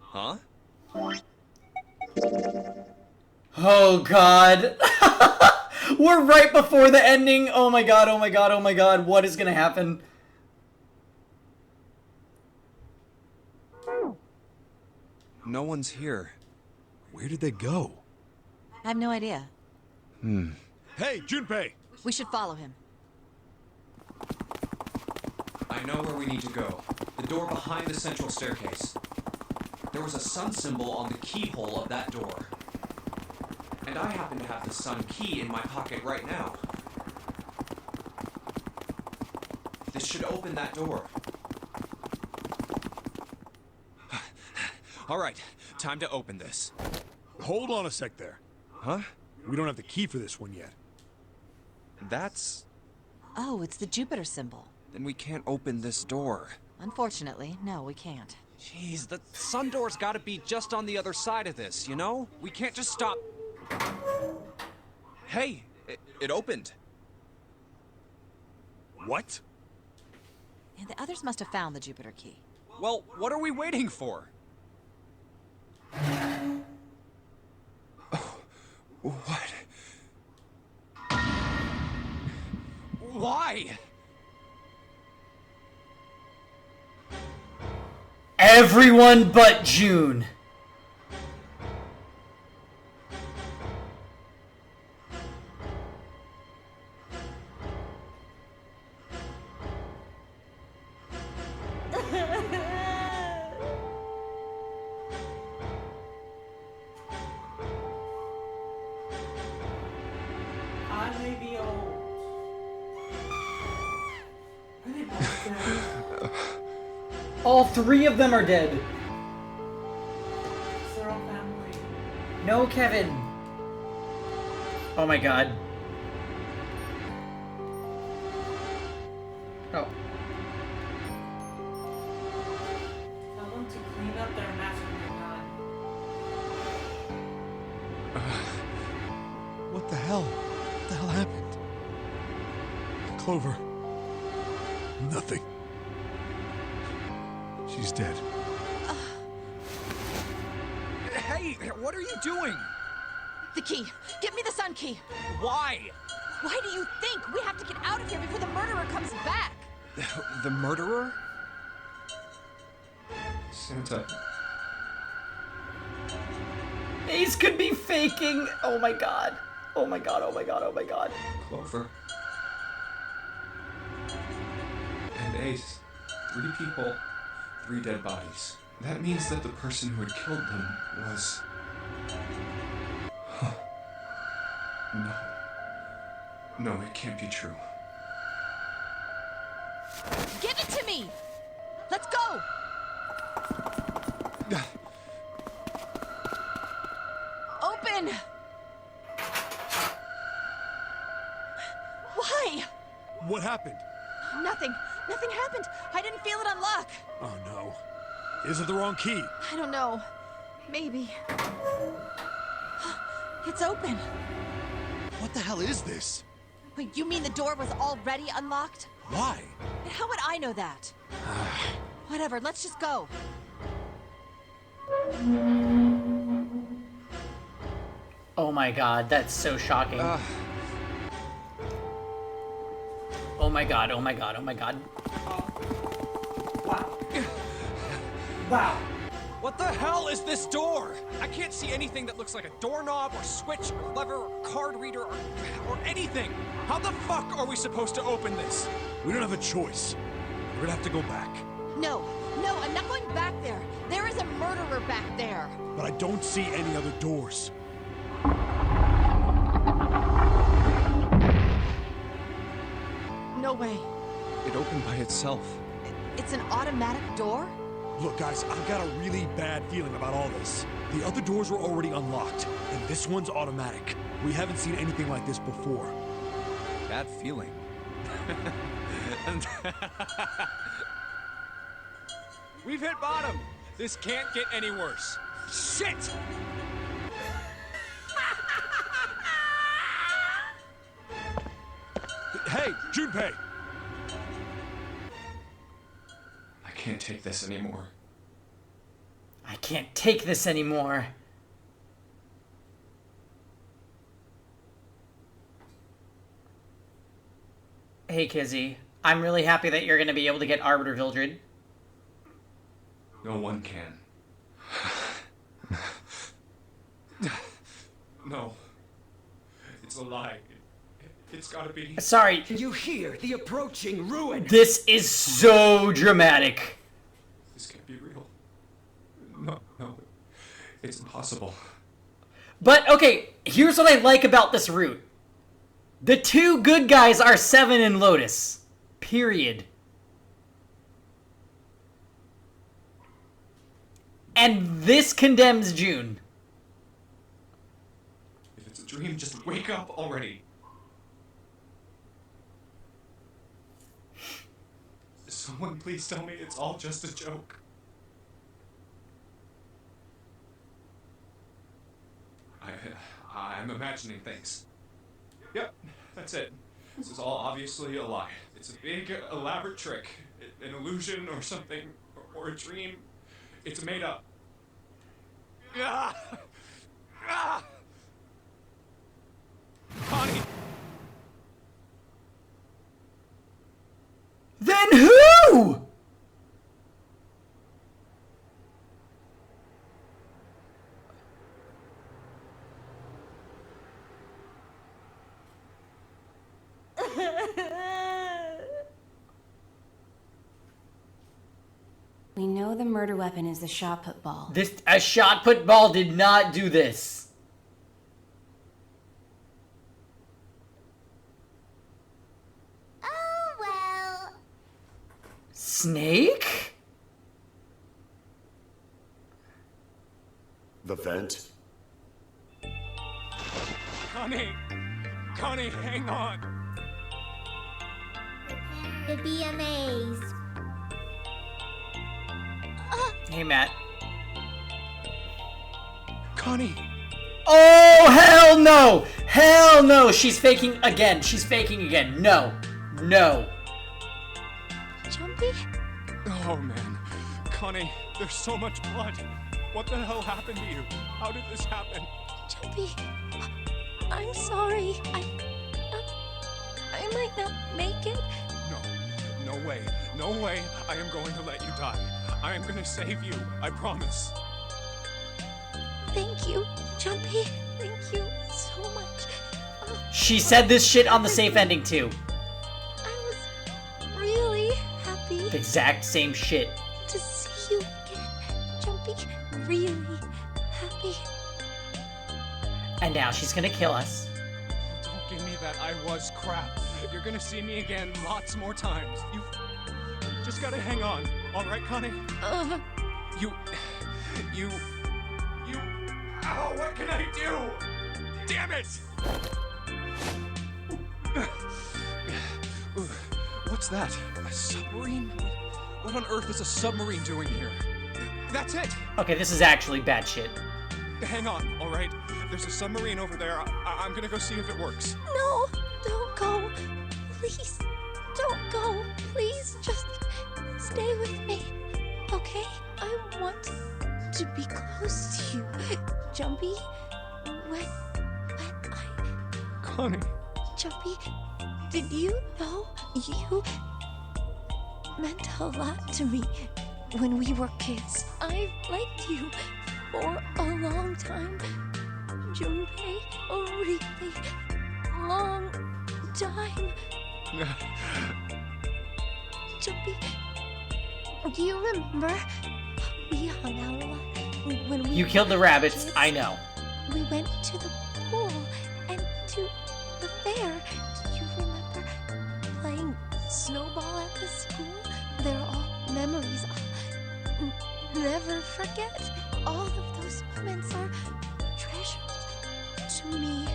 Huh? Oh god. We're right before the ending. Oh my god, oh my god, oh my god. What is gonna happen? No one's here. Where did they go? I have no idea. Hey, Junpei! We should follow him. I know where we need to go. The door behind the central staircase. There was a sun symbol on the keyhole of that door. And I happen to have the sun key in my pocket right now. This should open that door. All right, time to open this. Hold on a sec there. Huh? We don't have the key for this one yet. That's... Oh, it's the Jupiter symbol. Then we can't open this door. Unfortunately, no, we can't. Jeez, the sun door's gotta be just on the other side of this, you know? We can't just stop... Hey, it opened. What? And the others must have found the Jupiter key. Well, what are we waiting for? Oh, what? Why? Everyone but June. I may be old. Are they both dead? All three of them are dead. Is their own family? No, Kevin. Oh my god. Oh. Tell them to clean up their mess when they're done. What the hell? What the hell happened? Clover. Nothing. She's dead. Hey, what are you doing? The key. Get me the sun key. Why? Why do you think? We have to get out of here before the murderer comes back. The murderer? Santa. Ace could be faking. Oh my god. Oh my god, oh my god, oh my god. Clover. And Ace. 3 people, 3 dead bodies. That means that the person who had killed them was... No. No, it can't be true. Give it to me! Let's go! Open! Why? What happened? Nothing. Nothing happened. I didn't feel it unlock. Oh no. Is it the wrong key? I don't know. Maybe. It's open. What the hell is this? Wait, you mean the door was already unlocked? Why? And how would I know that? Whatever, let's just go. Oh my god, that's so shocking. Oh my god, oh my god, oh my god. Wow. Wow. What the hell is this door? I can't see anything that looks like a doorknob or switch or lever or card reader or anything. How the fuck are we supposed to open this? We don't have a choice. We're gonna have to go back. No, I'm not going back there. There is a murderer back there. But I don't see any other doors. No way. It opened by itself. It's an automatic door? Look, guys, I've got a really bad feeling about all this. The other doors were already unlocked, and this one's automatic. We haven't seen anything like this before. Bad feeling. We've hit bottom. This can't get any worse. Shit! Hey, Junpei! I can't take this anymore. I can't take this anymore. Hey, Kizzy. I'm really happy that you're gonna be able to get Arbiter Vildred. No one can. No. It's a lie. It's gotta be. Sorry. Can you hear the approaching ruin? This is so dramatic. This can't be real. No. It's impossible. But, okay, here's what I like about this route. The 2 good guys are Seven and Lotus. Period. And this condemns June. If it's a dream, just wake up already. Someone please tell me it's all just a joke. I'm imagining things. Yep, that's it. This is all obviously a lie. It's a big, elaborate trick. An illusion or something, or a dream. It's made up. Connie! Then who? We know the murder weapon is the shot put ball. A shot put ball did not do this. Oh, well. Snake? The vent? Connie! Connie, hang on! To be amazed. Hey, Matt. Connie! Oh, hell no! Hell no! She's faking again. She's faking again. No. No. Jumpy? Oh man. Connie, there's so much blood. What the hell happened to you? How did this happen? Jumpy, I'm sorry. I might not make it. No way. No way I am going to let you die. I am going to save you. I promise. Thank you, Jumpy. Thank you so much. She said this shit on the safe ending, too. I was really happy. Exact same shit. To see you again, Jumpy. Really happy. And now she's gonna kill us. Don't give me that I was crap. You're gonna see me again lots more times. You just gotta hang on. All right, Connie? You... Ow, what can I do? Damn it! What's that? A submarine? What on earth is a submarine doing here? That's it! Okay, this is actually bad shit. Hang on, all right? There's a submarine over there. I'm gonna go see if it works. No, don't go. Please, don't go. Please, just stay with me, okay? I want to be close to you, Jumpy. When I... Connie. Jumpy, did you know you meant a lot to me when we were kids? I've liked you for a long time, Junpei, a really long time. Jumpy, do you remember we hung out a lot when we You killed the rabbits, kids? I know. We went to the pool and to the fair. Do you remember playing snowball at the school? They're all memories I'll never forget. All of those moments are treasures to me.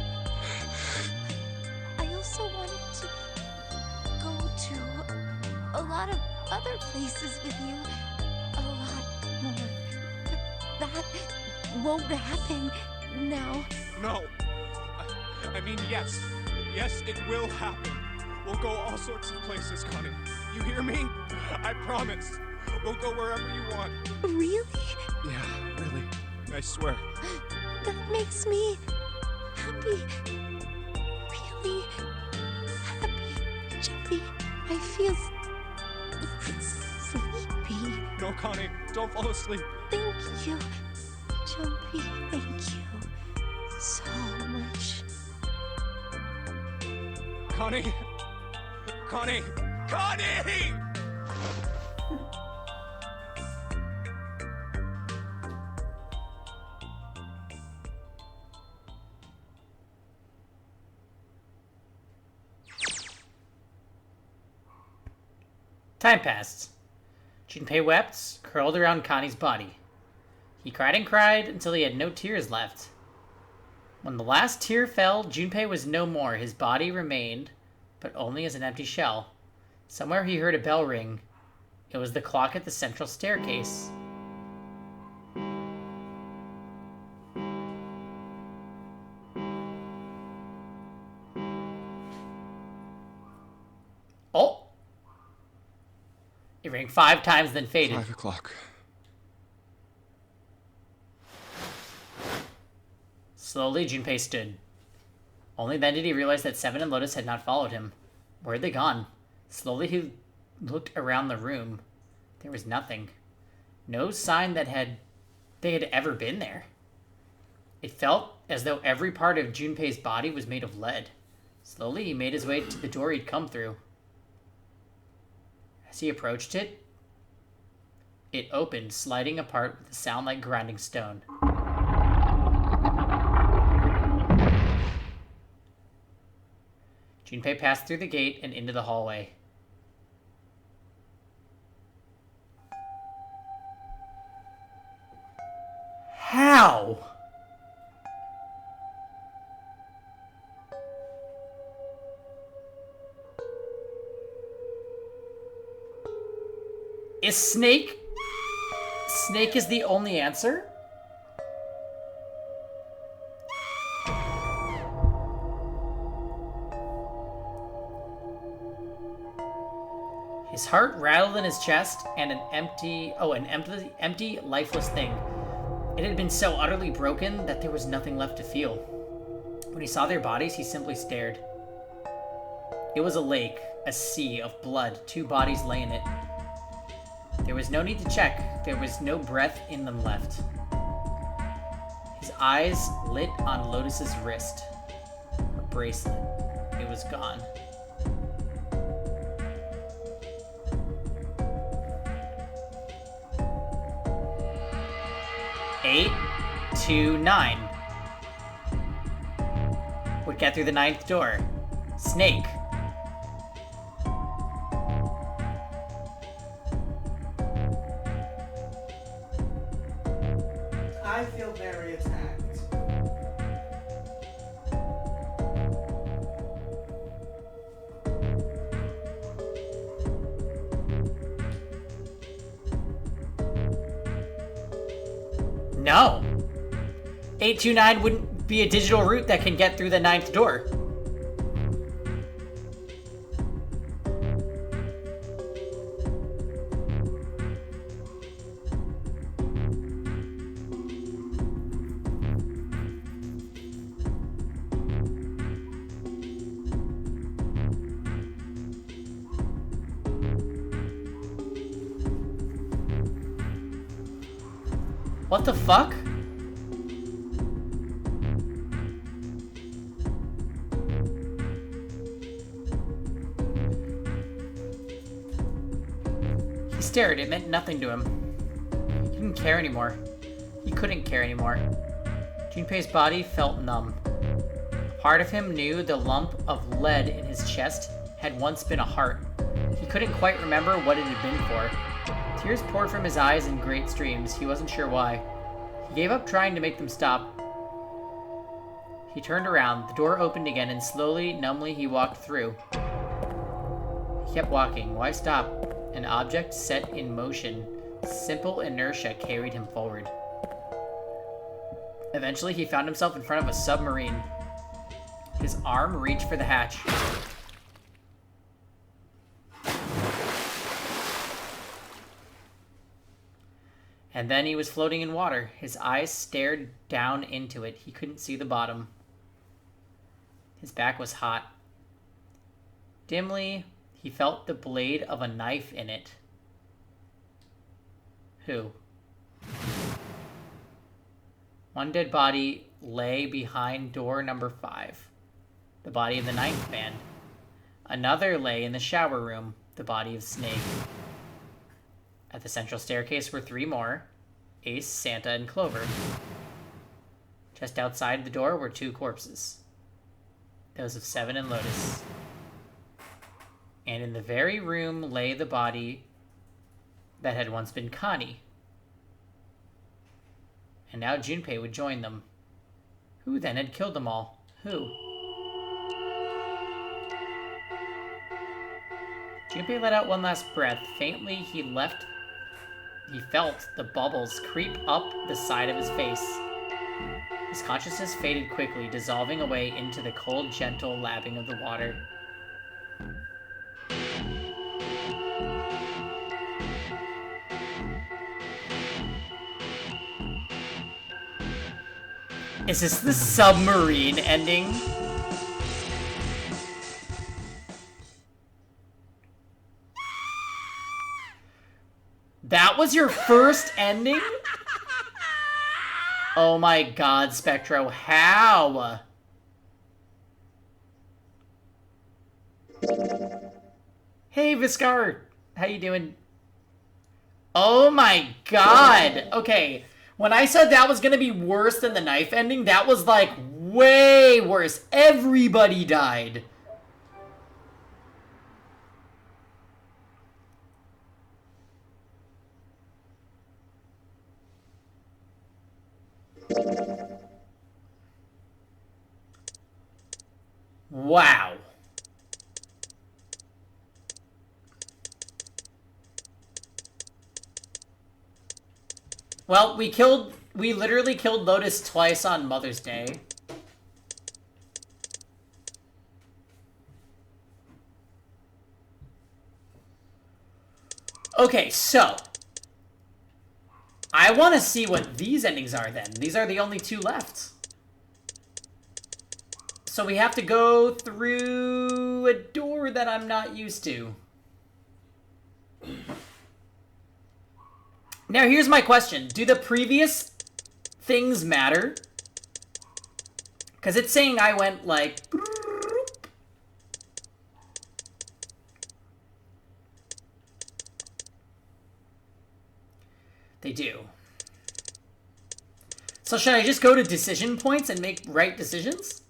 I also wanted to go to a lot of other places with you. A lot more. But that won't happen now. No. I mean, yes. Yes, it will happen. We'll go all sorts of places, Connie. You hear me? I promise. We'll go wherever you want. Really? Yeah, really. I swear. That makes me happy. Really happy. Jumpy, I feel sleepy. No, Connie, don't fall asleep. Thank you, Jumpy. Thank you so much. Connie! Connie! Connie! Time passed. Junpei wept, curled around Connie's body. He cried and cried until he had no tears left. When the last tear fell, Junpei was no more. His body remained, but only as an empty shell. Somewhere he heard a bell ring. It was the clock at the central staircase. Oh! It rang 5 times, then faded. 5 o'clock. Slowly, Junpei stood. Only then did he realize that Seven and Lotus had not followed him. Where had they gone? Slowly, he looked around the room. There was nothing. No sign that they had ever been there. It felt as though every part of Junpei's body was made of lead. Slowly, he made his way to the door he'd come through. As he approached it, it opened, sliding apart with a sound like grinding stone. Junpei passed through the gate and into the hallway. How? is Snake... Snake is the only answer? His heart rattled in his chest, and an empty, lifeless thing. It had been so utterly broken that there was nothing left to feel. When he saw their bodies, he simply stared. It was a lake, a sea of blood. 2 bodies lay in it. There was no need to check. There was no breath in them left. His eyes lit on Lotus's wrist. Her bracelet. It was gone. 8, 2, 9. Would get through the 9th door. Snake. I feel very attacked. No. 829 wouldn't be a digital route that can get through the 9th door. What the fuck? He stared. It meant nothing to him. He didn't care anymore. He couldn't care anymore. Junpei's body felt numb. A part of him knew the lump of lead in his chest had once been a heart. He couldn't quite remember what it had been for. Tears poured from his eyes in great streams. He wasn't sure why. He gave up trying to make them stop. He turned around. The door opened again, and slowly, numbly, he walked through. He kept walking. Why stop? An object set in motion. Simple inertia carried him forward. Eventually, he found himself in front of a submarine. His arm reached for the hatch. And then he was floating in water. His eyes stared down into it. He couldn't see the bottom. His back was hot. Dimly, he felt the blade of a knife in it. Who? One dead body lay behind door number 5. The body of the 9th man. Another lay in the shower room. The body of Snake. At the central staircase were 3 more. Ace, Santa, and Clover. Just outside the door were 2 corpses. Those of Seven and Lotus. And in the very room lay the body that had once been Connie. And now Junpei would join them. Who then had killed them all? Who? Junpei let out one last breath. Faintly, he felt the bubbles creep up the side of his face. His consciousness faded quickly, dissolving away into the cold, gentle lapping of the water. Is this the submarine ending? That was your first ending? Oh my god, Spectro, how? Hey, Viscar, how you doing? Oh my god! Okay, when I said that was gonna be worse than the knife ending, that was like way worse. Everybody died. Wow. Well, we literally killed Lotus twice on Mother's Day. Okay, so I want to see what these endings are then. These are the only two left. So we have to go through a door that I'm not used to. Now here's my question. Do the previous things matter? Because it's saying I went like... They do. So should I just go to decision points and make right decisions?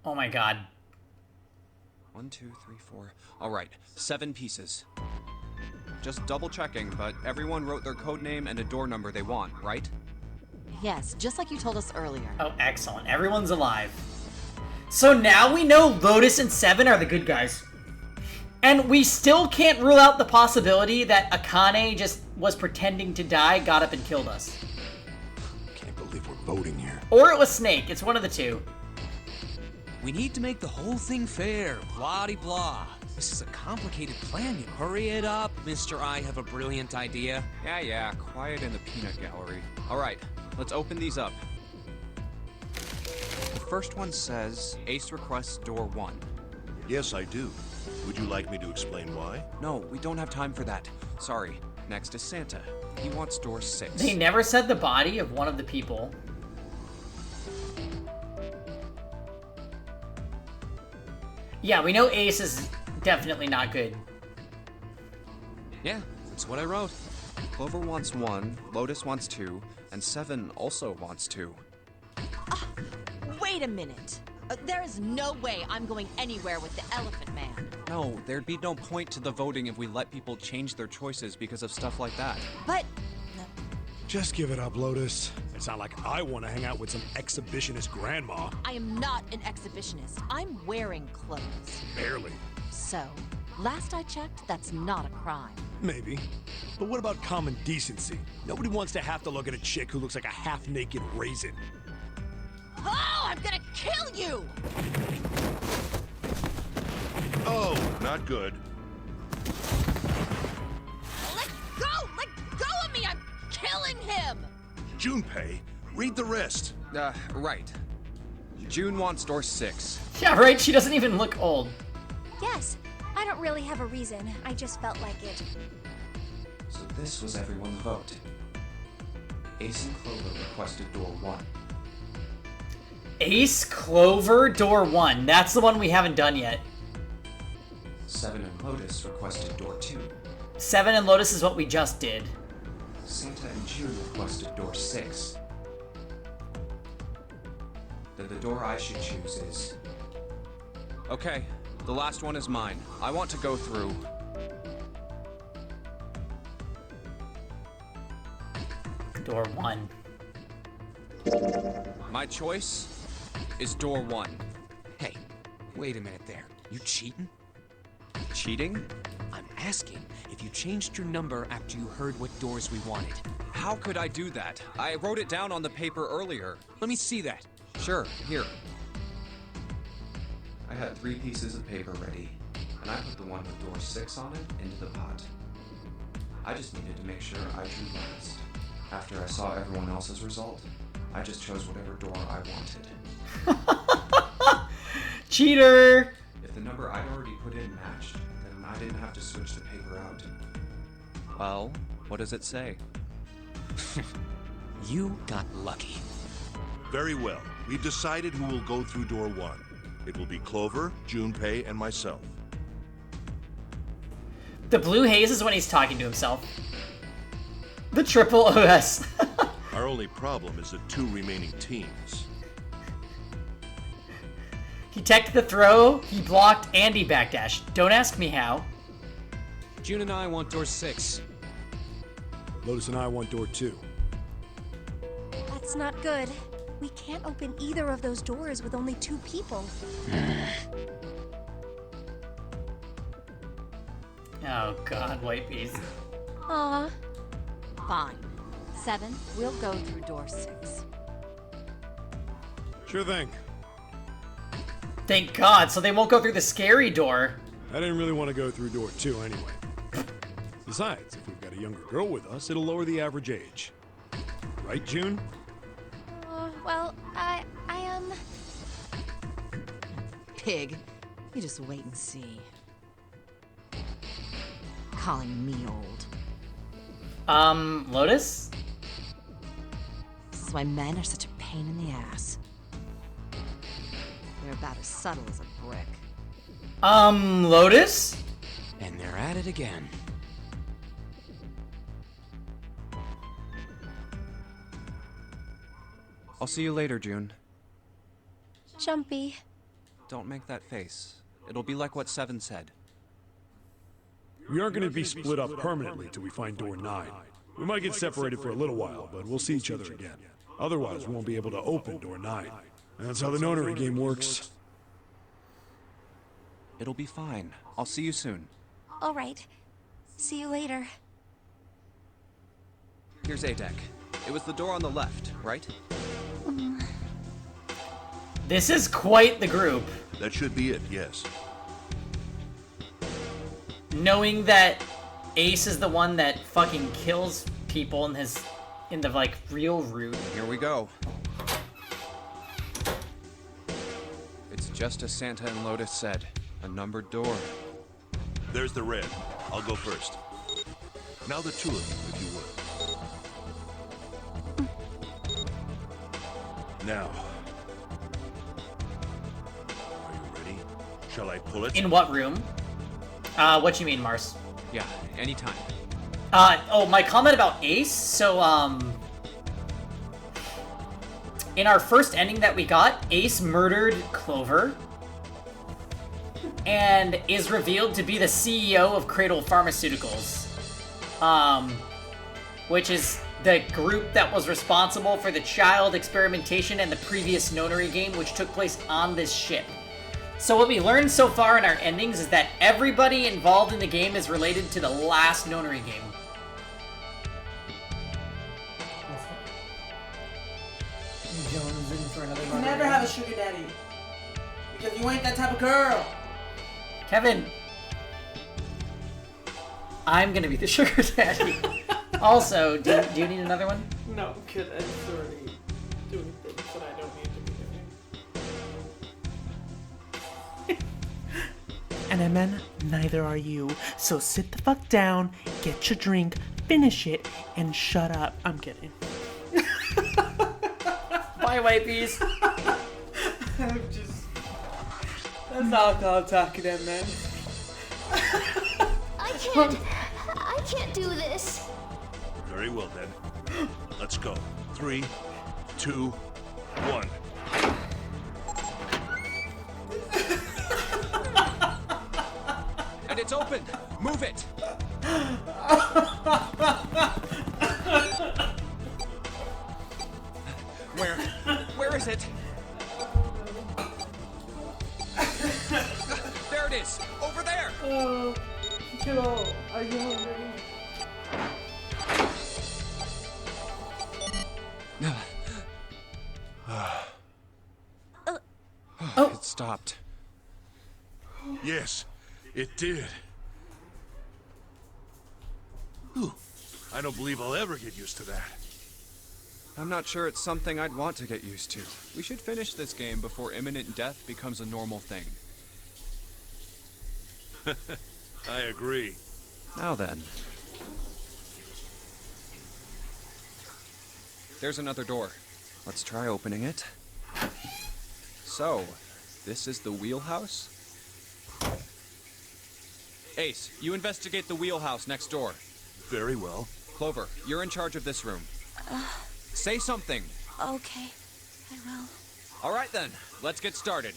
Oh my god. 1, 2, 3, 4. All right, 7 pieces. Just double checking, but everyone wrote their code name and a door number they want, right? Yes, just like you told us earlier. Oh, excellent. Everyone's alive. So now we know Lotus and Seven are the good guys. And we still can't rule out the possibility that Akane just was pretending to die, got up and killed us. Can't believe we're voting here. Or it was Snake. It's one of the two. We need to make the whole thing fair, blah-de-blah. This is a complicated plan. You hurry it up, Mr. I have a brilliant idea. Yeah, quiet in the peanut gallery. All right, let's open these up. The first one says, Ace requests door 1. Yes, I do. Would you like me to explain why? No, we don't have time for that. Sorry. Next is Santa. He wants door 6. They never said the body of one of the people. Yeah, we know Ace is definitely not good. Yeah, that's what I wrote. Clover wants 1, Lotus wants 2, and 7 also wants 2. Wait a minute. There is no way I'm going anywhere with the Elephant Man. No, there'd be no point to the voting if we let people change their choices because of stuff like that. But... Just give it up, Lotus. It's not like I want to hang out with some exhibitionist grandma. I am not an exhibitionist. I'm wearing clothes. Barely. So, last I checked, that's not a crime. Maybe. But what about common decency? Nobody wants to have to look at a chick who looks like a half-naked raisin. Oh, I'm gonna kill you! Oh, not good. Let go! Let go of me! I'm killing him! Junpei, read the rest. Right. June wants door 6. Yeah, right? She doesn't even look old. Yes. I don't really have a reason. I just felt like it. So this was everyone's vote. Ace and Clover requested door 1. Ace, Clover, door 1. That's the one we haven't done yet. 7 and Lotus requested door 2. 7 and Lotus is what we just did. Santa and June requested door 6. Then the door I should choose is... Okay, the last one is mine. I want to go through... Door 1. My choice is door 1. Hey, wait a minute there. You cheating? Cheating? I'm asking if you changed your number after you heard what doors we wanted. How could I do that? I wrote it down on the paper earlier. Let me see that. Sure, here. I had 3 pieces of paper ready, and I put the one with door 6 on it into the pot. I just needed to make sure I drew last. After I saw everyone else's result, I just chose whatever door I wanted. Cheater! If the number I'd already put in matched, then I didn't have to switch the paper out. Well, what does it say? You got lucky. Very well. We've decided who will go through door 1. It will be Clover, Junpei, and myself. The blue haze is when he's talking to himself. The triple OS. Our only problem is the 2 remaining teams. He teched the throw, he blocked, and he backdashed. Don't ask me how. June and I want door 6. Lotus and I want door 2. That's not good. We can't open either of those doors with only 2 people. Oh god, white bees. Aw. Fine. 7, we'll go through door 6. Sure thing. Thank god, so they won't go through the scary door. I didn't really want to go through door 2 anyway. Besides, if we've got a younger girl with us, it'll lower the average age. Right, June? Well, I Pig, you just wait and see. Calling me old. Lotus? This is why men are such a pain in the ass. They're about as subtle as a brick. Lotus? And they're at it again. I'll see you later, June. Jumpy. Don't make that face. It'll be like what 7 said. We aren't going to be split up permanently till we find door 9. We might get separated for a little while, but we'll see each other again. Otherwise, we won't be able to open door 9. And that's how the nonary game works. It'll be fine. I'll see you soon. All right. See you later. Here's A deck. It was the door on the left, right? This is quite the group. That should be it, yes. Knowing that Ace is the one that fucking kills people in the like real route. Here we go. It's just as Santa and Lotus said. A numbered door. There's the red. I'll go first. Now the 2 of you, if you would. Now. Are you ready? Shall I pull it? In what room? What you mean, Mars? Yeah, anytime. My comment about Ace, so, in our first ending that we got, Ace murdered Clover, and is revealed to be the CEO of Cradle Pharmaceuticals, which is the group that was responsible for the child experimentation and the previous nonary game, which took place on this ship. So what we learned so far in our endings is that everybody involved in the game is related to the last nonary game. Jones in for another You can never have a sugar daddy. Because you ain't that type of girl. Kevin, I'm gonna be the sugar daddy. Also, do you need another one? No, I'm good. I'm already doing things that I don't need to be doing. And Emin, neither are you. So sit the fuck down, get your drink, finish it, and shut up. I'm kidding. Bye, white bees. I'm just... That's alcohol talking, man. I can't do this. Very well, then. Let's go. 3, 2, 1. And it's open! Move it! Where is it? There it is! Over there! Kiddo, are you hungry? It stopped. Yes, it did. Whew. I don't believe I'll ever get used to that. I'm not sure it's something I'd want to get used to. We should finish this game before imminent death becomes a normal thing. I agree. Now then. There's another door. Let's try opening it. So, this is the wheelhouse? Ace, you investigate the wheelhouse next door. Very well. Clover, you're in charge of this room. Say something. Okay, I will. All right then, let's get started.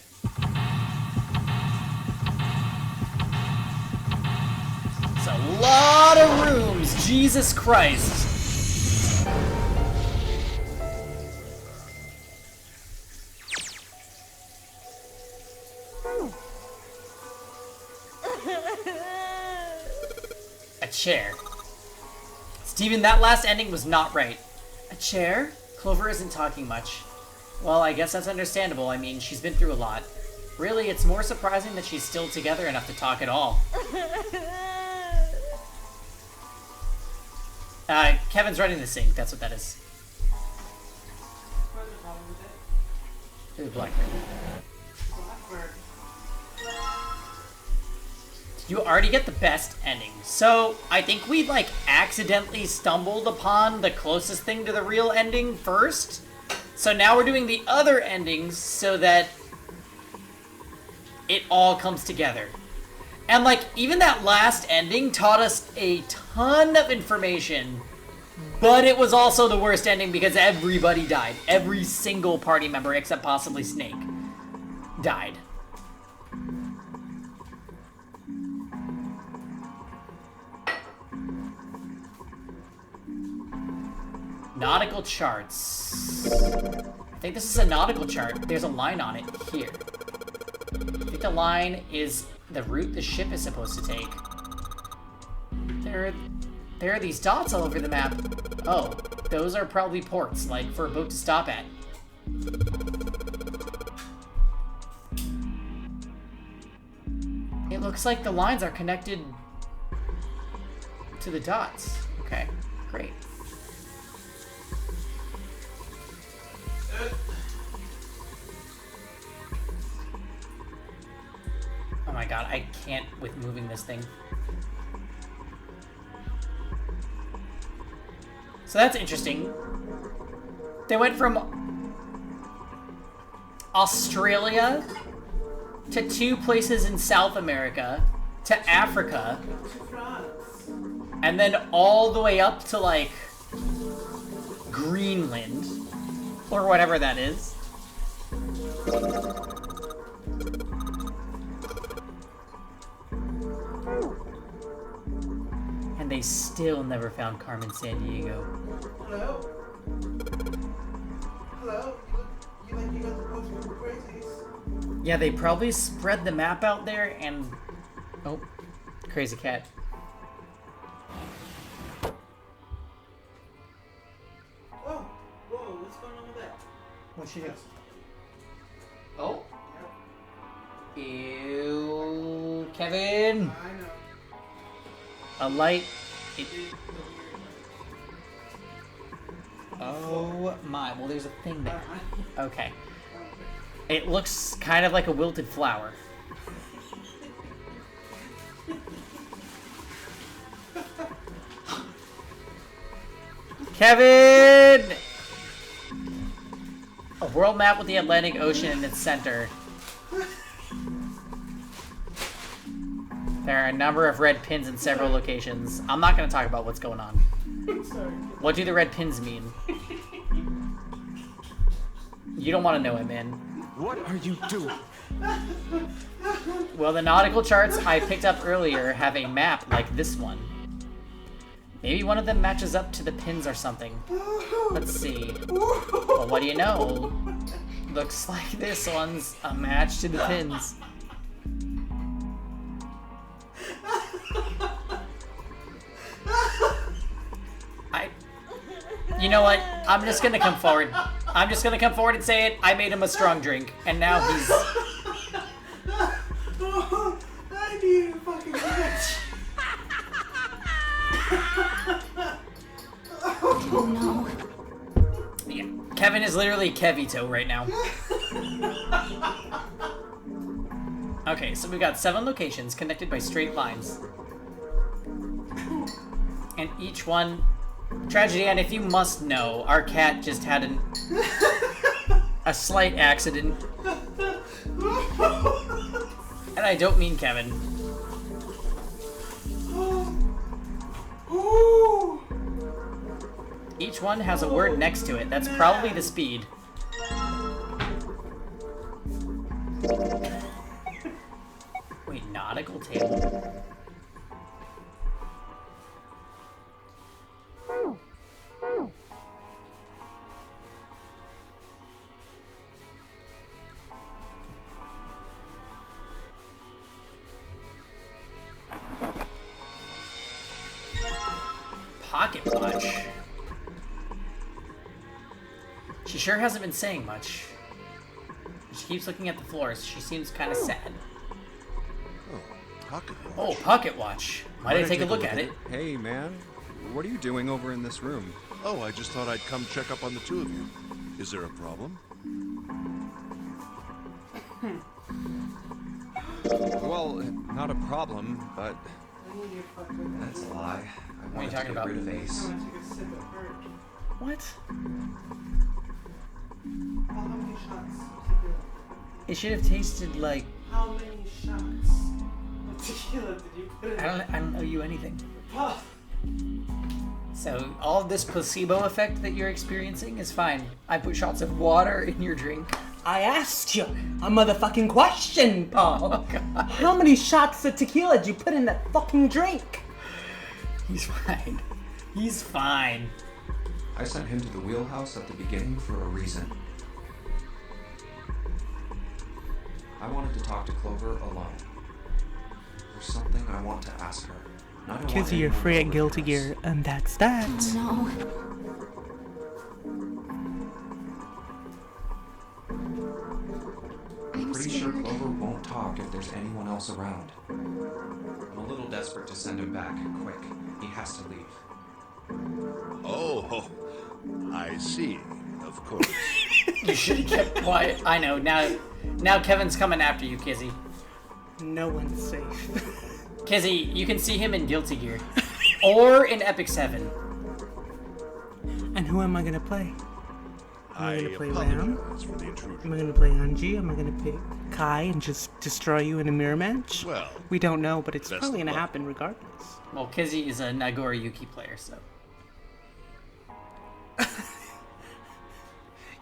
It's a lot of rooms, Jesus Christ. chair. Steven, that last ending was not right. A chair? Clover isn't talking much. Well, I guess that's understandable. I mean, she's been through a lot. Really, it's more surprising that she's still together enough to talk at all. Kevin's running the sink. That's what that is. Ooh, Blackbird. You already get the best ending. So, I think we, like, accidentally stumbled upon the closest thing to the real ending first. So now we're doing the other endings so that it all comes together. And, like, even that last ending taught us a ton of information, but it was also the worst ending because everybody died. Every single party member, except possibly Snake, died. Nautical charts. I think this is a nautical chart. There's a line on it here. I think the line is the route the ship is supposed to take. There are these dots all over the map. Oh, those are probably ports, like for a boat to stop at. It looks like the lines are connected to the dots. Okay, great. Oh my god, I can't with moving this thing. So that's interesting. They went from Australia to 2 places in South America to Africa and then all the way up to like Greenland or whatever that is. And they still never found Carmen Sandiego. Hello? Hello? You got the post from the crazies. Yeah, they probably spread the map out there and... Oh, crazy cat. Whoa, what's going on with that? What'd she do? Oh. Ew, Kevin. I know. A light. Oh my. Well, there's a thing there. Okay. It looks kind of like a wilted flower. Kevin! A world map with the Atlantic Ocean in its center. There are a number of red pins in several locations. I'm not going to talk about what's going on. Sorry. What do the red pins mean? You don't want to know it, man. What are you doing? Well, the nautical charts I picked up earlier have a map like this one. Maybe one of them matches up to the pins or something. Let's see. Well, what do you know? Looks like this one's a match to the pins. You know what? I'm just gonna come forward. I'm just gonna come forward and say it. I made him a strong drink, and now he's... Oh, I need a fucking bitch. Oh no. Yeah. Kevin is literally Kevito right now. Okay, so we've got 7 locations connected by straight lines. And each one... Tragedy, and if you must know, our cat just had a slight accident. And I don't mean Kevin. Each one has a word next to it. That's probably the speed. Wait, nautical table? pocket watch. She sure hasn't been saying much. She keeps looking at the floors. She seems kind of sad. Oh, pocket watch. Oh, pocket watch. Might I take a look at it? Hey, man. What are you doing over in this room? Oh, I just thought I'd come check up on the two of you. Is there a problem? Well, not a problem, but... That's a lie. I What are you wanted to talking get about? rid of Ace. What? How many shots? It should have tasted like... How many shots of tequila did you put in? I don't owe you anything. So all of this placebo effect that you're experiencing is fine. I put shots of water in your drink. I asked you a motherfucking question, Paul. Oh, God. How many shots of tequila did you put in that fucking drink? He's fine. He's fine. I sent him to the wheelhouse at the beginning for a reason. I wanted to talk to Clover alone. There's something I want to ask her. And I don't want Kizzy, you're anyone free to at Guilty overhear us. Gear, and that's that. No. I'm pretty sure Clover won't talk if there's anyone else around. I'm a little desperate to send him back, quick. He has to leave. Oh, I see. Of course. You should have kept quiet. I know. Now Kevin's coming after you, Kizzy. No one's safe. Kizzy, you can see him in Guilty Gear. Or in Epic 7. And who am I gonna play? Am I gonna play Ram? apologize for the intrusion. Am I gonna play Anji? Am I gonna pick Kai and just destroy you in a mirror match? Well, we don't know, but it's best probably of gonna luck. happen regardless. Well, Kizzy is a Nagori Yuki player, so.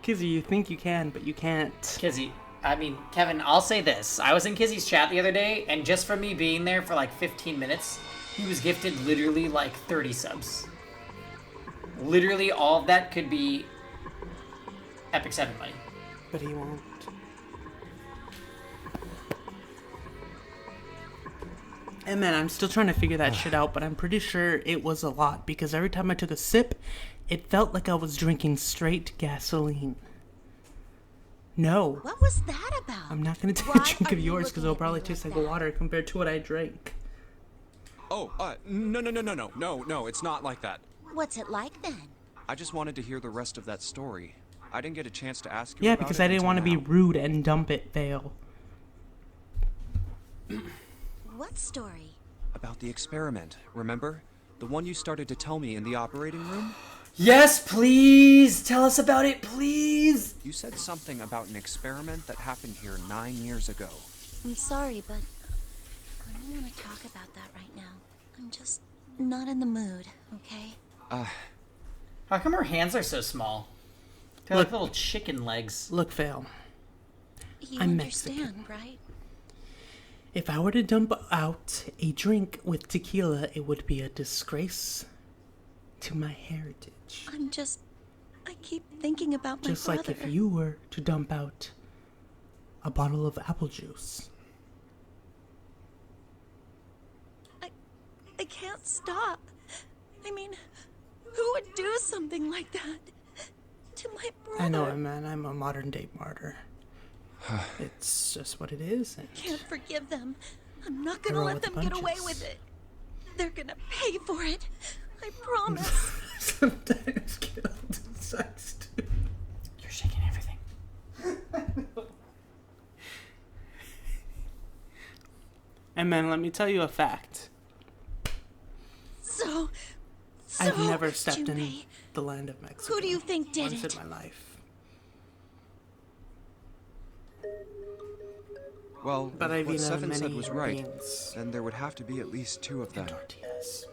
Kizzy, you think you can, but you can't. Kizzy, I mean, Kevin, I'll say this. I was in Kizzy's chat the other day, and just for me being there for like 15 minutes, he was gifted literally like 30 subs. Literally all of that could be Epic 7 money. But he won't. And man, I'm still trying to figure that shit out, but I'm pretty sure it was a lot because every time I took a sip, it felt like I was drinking straight gasoline. No. What was that about? I'm not gonna take Why a drink are of you yours because looking it'll at probably me taste like like that? water compared to what I drank. Oh, no, it's not like that. What's it like then? I just wanted to hear the rest of that story. I didn't get a chance to ask you Yeah, about because it I didn't until want to be now. rude and dump it, Vale. What story? About the experiment, remember? The one you started to tell me in the operating room? Yes, please! Tell us about it, please! You said something about an experiment that happened here 9 years ago. I'm sorry, but I don't want to talk about that right now. I'm just not in the mood, okay? How come her hands are so small? They're like little chicken legs. Look, Vale. You I'm understand, Mexican. right? If I were to dump out a drink with tequila, it would be a disgrace to my heritage. I keep thinking about my Just brother. like if you were to dump out a bottle of apple juice. I can't stop. I mean, who would do something like that to my brother? I know, man. I'm a modern day martyr. It's just what it is. And Can't forgive them. I'm not I gonna roll let with the them get away punches. with it. They're gonna pay for it. I promise. sometimes guilt sucks too. You're shaking everything. And man, let me tell you a fact. So, I've never stepped in Junpei, the land of Mexico. who do you think did once it? in my life. Well, But if I've what eaten Seven said many was right, beans then there would have to be at least 2 of them. Tortillas.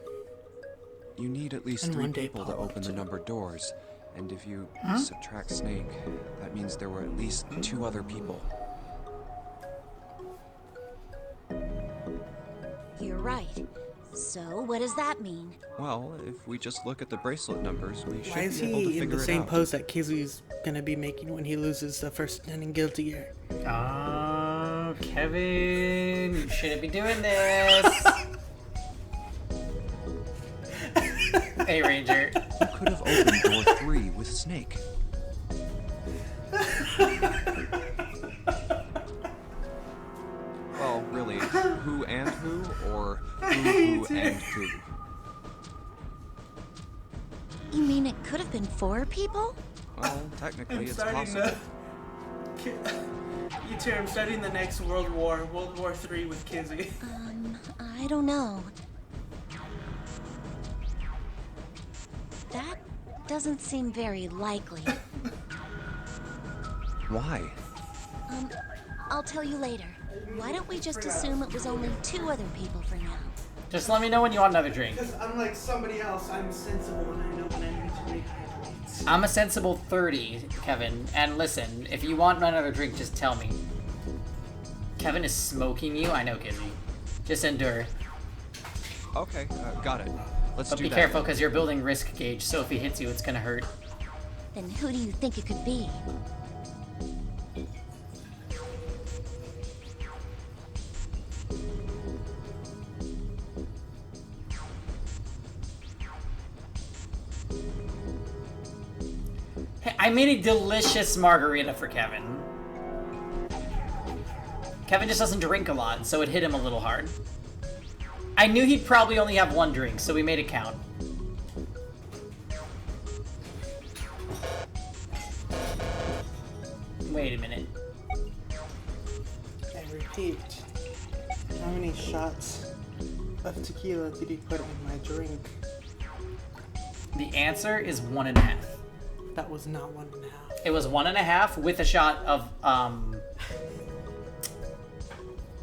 You need at least And 3 one day people to Paul open the too. numbered doors. And if you Huh? subtract Snake, that means there were at least 2 other people. You're right. So, what does that mean? Well, if we just look at the bracelet numbers, we should Why is be able to he in figure the it same out. pose that Kizzy's gonna be making when he loses the first stand in Guilty Gear? Oh, Kevin, you shouldn't be doing this. Hey, Ranger. Who could have opened door 3 with Snake? Well, really, who and who, or who and who? You mean it could have been 4 people? Well, technically, I'm it's starting possible. You two, I'm starting the next World War III with Kizzy. I don't know. That doesn't seem very likely. Why? I'll tell you later. Why don't we just assume it was only 2 other people for now? Just let me know when you want another drink. Because unlike somebody else, I'm sensible and I know when I need to rehydrate. I'm a sensible 30, Kevin. And listen, if you want another drink, just tell me. Kevin is smoking you? I know, Kizzy. Just endure. Okay, got it. Let's But do be that. careful, because you're building risk gauge, so if he hits you, it's gonna hurt. Then who do you think it could be? Hey, I made a delicious margarita for Kevin. Kevin just doesn't drink a lot, so it hit him a little hard. I knew he'd probably only have 1 drink, so we made it count. Wait a minute. I repeat, how many shots of tequila did he put in my drink? The answer is 1.5. That was not 1.5. It was 1.5 with a shot of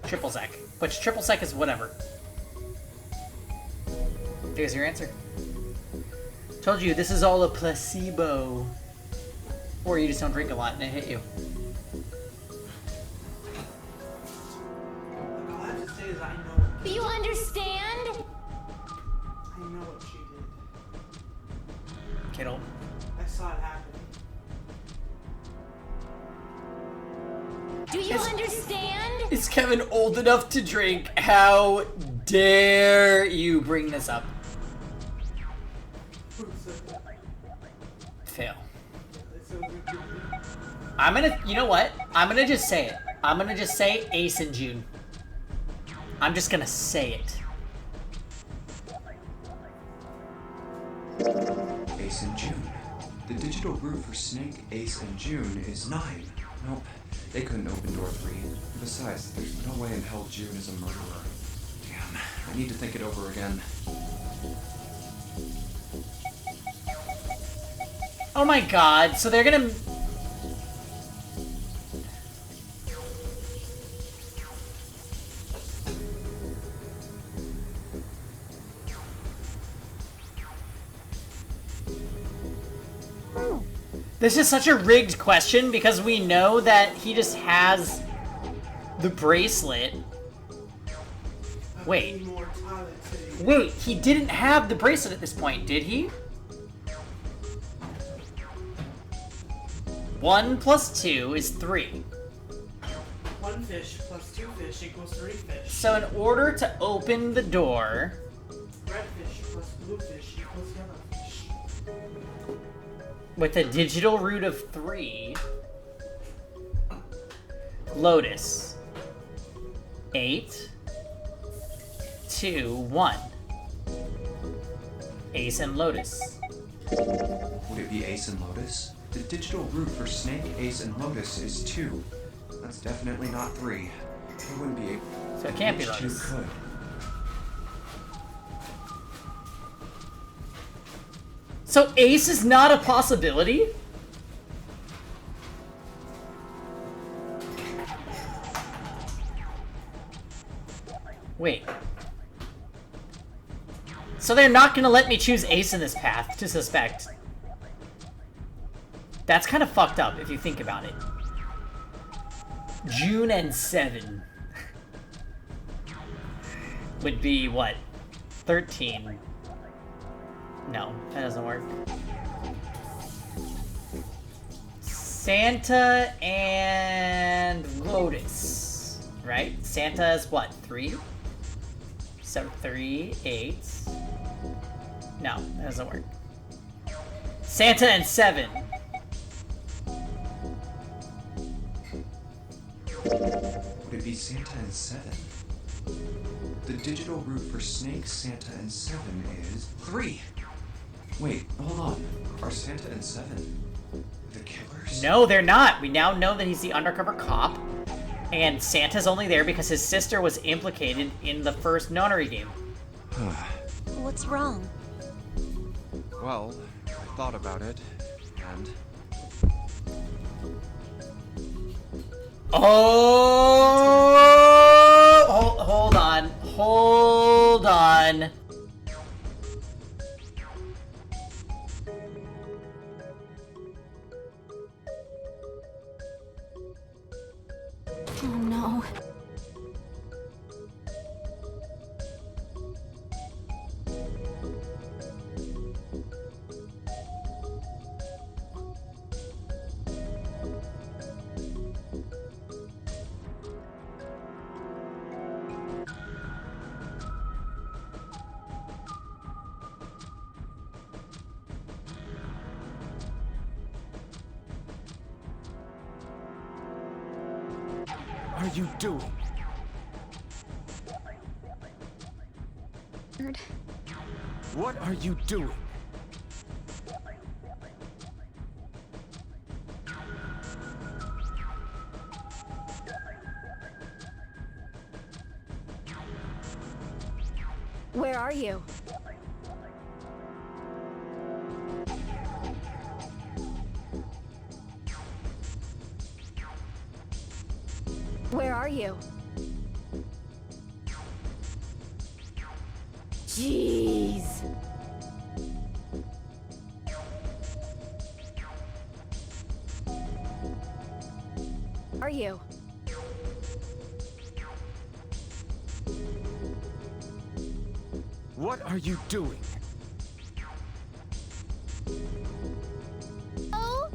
triple sec, which triple sec is whatever. Here's your answer. Told you this is all a placebo, or you just don't drink a lot and it hit you. All I have to say is I know. Do you understand? I know what she did. Kiddo. I saw it happen. Do you understand? Is Kevin old enough to drink? How dare you bring this up? Fail. I'm gonna, you know what? I'm gonna just say it. I'm gonna just say Ace in June. I'm just gonna say it. Ace in June. The digital route for Snake, Ace, and June is 9. Nope, they couldn't open door 3. Besides, there's no way in hell June is a murderer. Damn, I need to think it over again. Oh my god, so they're gonna... This is such a rigged question because we know that he just has the bracelet. Wait. Wait, he didn't have the bracelet at this point, did he? 1 plus 2 is 3. 1 fish plus 2 fish equals 3 fish. So in order to open the door... Red fish plus blue fish equals yellow fish. with a digital root of 3... Lotus. 8... 2, 1. Ace and Lotus. Would it be Ace and Lotus? The digital root for Snake, Ace, and Lotus is 2. That's definitely not 3. It wouldn't be a... So it can't be Which Lotus. 2 could? So Ace is not a possibility? Wait. So they're not gonna let me choose Ace in this path to suspect. That's kind of fucked up if you think about it. June and 7 would be what? 13. No, that doesn't work. Santa and Lotus, right? Santa is what? 3? So 3, 8. No, that doesn't work. Santa and 7. Would it be Santa and 7? The digital route for Snake, Santa, and 7 is 3. Wait, hold on. Are Santa and 7 the killers? No, they're not. We now know that he's the undercover cop, and Santa's only there because his sister was implicated in the first nonary game. What's wrong? Well, I thought about it, and... Oh! Hold on. Hold on. Oh no. What are you doing? What are you doing? Where are you? Where are you? Jeez. Are you? What are you doing? Oh?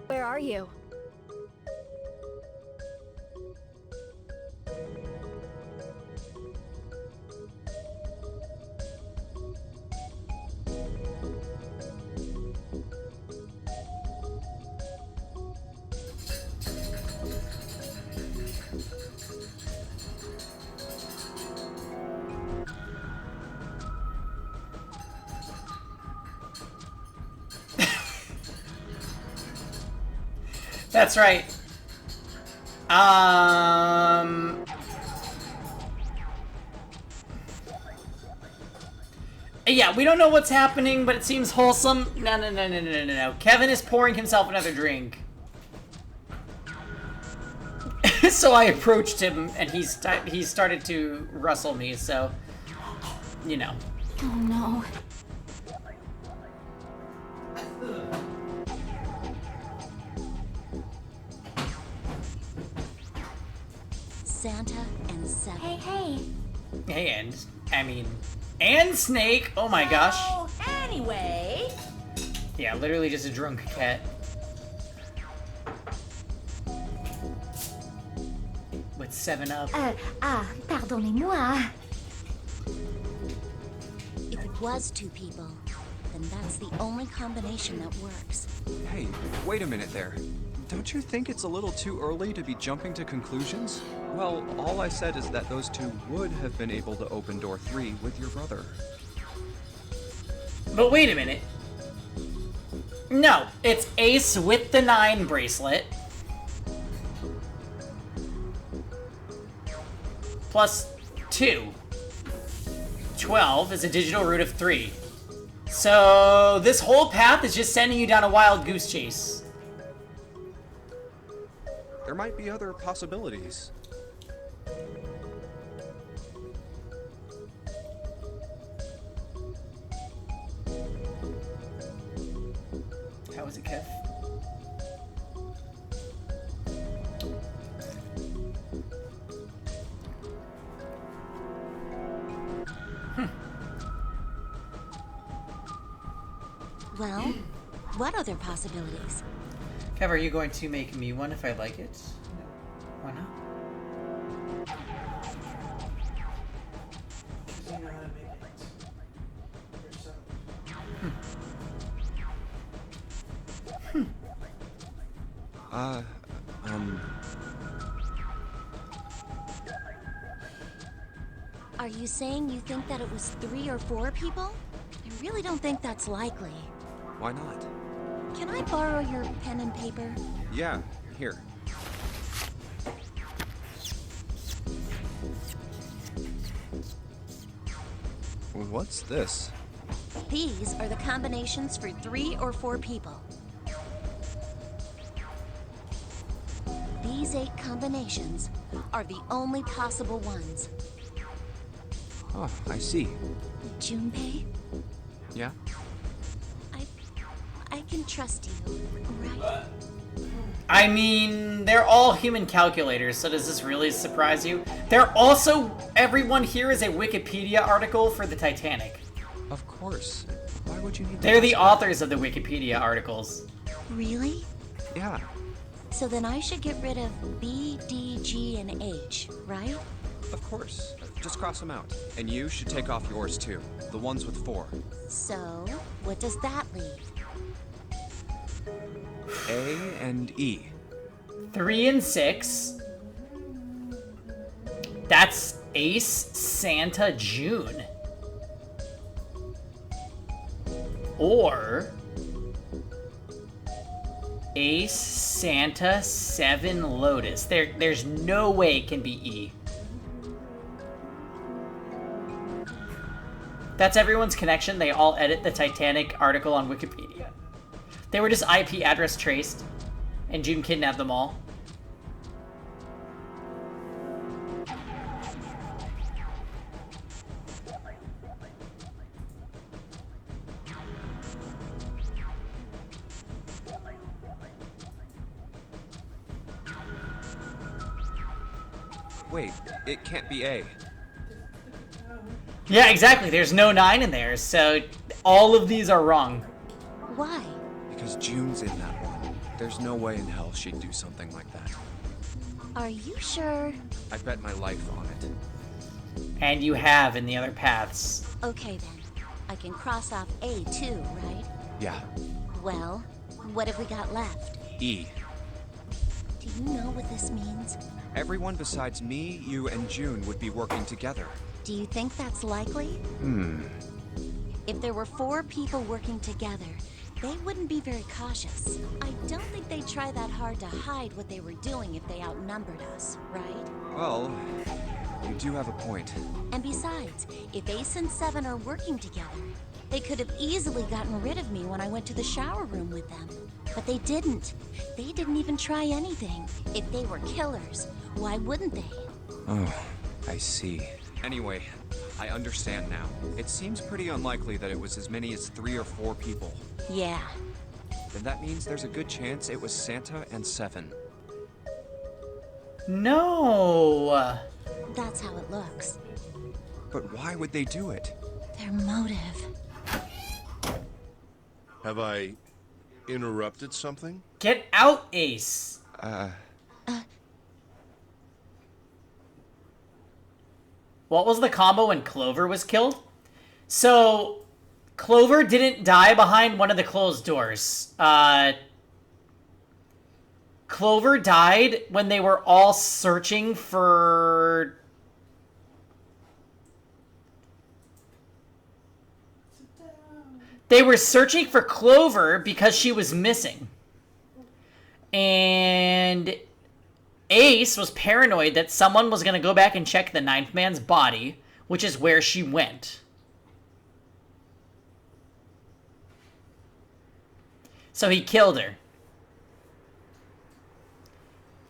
Where are you? That's right. Yeah, we don't know what's happening, but it seems wholesome. No. Kevin is pouring himself another drink. So I approached him, and he started to rustle me, so... You know. Oh no. Santa and 7. Hey. Hey, and Snake! Oh my gosh. Oh, anyway. Yeah, literally just a drunk cat. With 7-Up. Pardonnez-moi. If it was 2 people, then that's the only combination that works. Hey, wait a minute there. Don't you think it's a little too early to be jumping to conclusions? Well, all I said is that those 2 would have been able to open door 3 with your brother. But wait a minute. No, it's Ace with the 9 bracelet. Plus 2. 12 is a digital route of 3. So this whole path is just sending you down a wild goose chase. There might be other possibilities. is it, Kev? Well, what other possibilities? Kev, are you going to make me one if I like it? No. Why not? Are you saying you think that it was 3 or 4 people? I really don't think that's likely. Why not? Can I borrow your pen and paper? Yeah, here. What's this? These are the combinations for 3 or 4 people. These 8 combinations are the only possible ones. Oh, I see. Junpei, Yeah? I can trust you, right? I mean, they're all human calculators, so does this really surprise you? They're also, everyone here is a Wikipedia article for the Titanic. Of course. Why would you need to They're the ask authors of the Wikipedia articles. Really? that? Yeah. So then I should get rid of B, D, G, and H, right? Of course. Just cross them out. And you should take off yours too. The ones with 4. So, what does that leave? A and E. 3 and 6. That's Ace, Santa, June. Or Ace, Santa, 7, Lotus. There's no way it can be E. That's everyone's connection. They all edit the Titanic article on Wikipedia. They were just IP address traced, and June kidnapped them all. Wait, it can't be A. Yeah, exactly. There's no 9 in there, so all of these are wrong. Why? Because June's in that one. There's no way in hell she'd do something like that. Are you sure? I bet my life on it. And you have in the other paths. Okay then. I can cross off A too, right? Yeah. Well, what have we got left? E. Do you know what this means? Everyone besides me, you, and June would be working together. Do you think that's likely? If there were 4 people working together, they wouldn't be very cautious. I don't think they'd try that hard to hide what they were doing if they outnumbered us, right? Well, you do have a point. And besides, if Ace and 7 are working together, they could have easily gotten rid of me when I went to the shower room with them. But they didn't. They didn't even try anything. If they were killers, why wouldn't they? Oh, I see. Anyway, I understand now. It seems pretty unlikely that it was as many as 3 or 4 people. Yeah. Then that means there's a good chance it was Santa and 7. No! That's how it looks. But why would they do it? Their motive. Have I interrupted something? Get out, Ace! What was the combo when Clover was killed? So, Clover didn't die behind one of the closed doors. Clover died when they were all searching for... They were searching for Clover because she was missing. And Ace was paranoid that someone was going to go back and check the 9th man's body, which is where she went. So he killed her.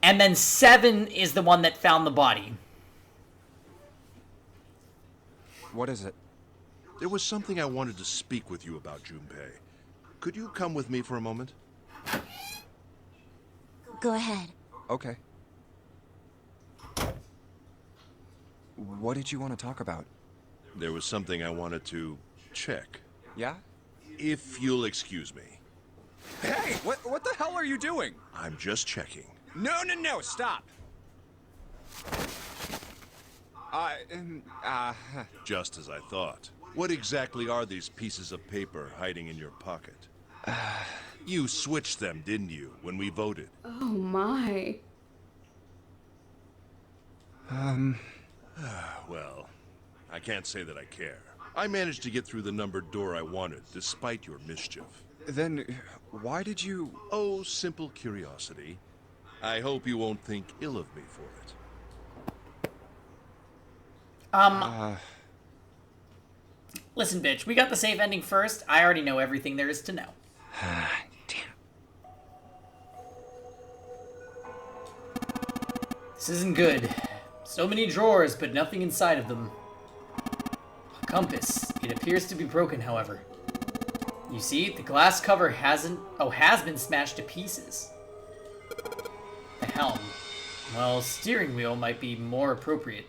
And then 7 is the one that found the body. What is it? There was something I wanted to speak with you about, Junpei. Could you come with me for a moment? Go ahead. Okay. What did you want to talk about? There was something I wanted to check. Yeah? If you'll excuse me. Hey, what the hell are you doing? I'm just checking. No, stop. Just as I thought. What exactly are these pieces of paper hiding in your pocket? You switched them, didn't you, when we voted? Oh my. Well, I can't say that I care. I managed to get through the numbered door I wanted, despite your mischief. Then, why did you... Oh, simple curiosity. I hope you won't think ill of me for it. Listen, bitch, we got the safe ending first. I already know everything there is to know. This isn't good. So many drawers, but nothing inside of them. A compass. It appears to be broken, however. You see, the glass cover has been smashed to pieces. The helm. Well, steering wheel might be more appropriate.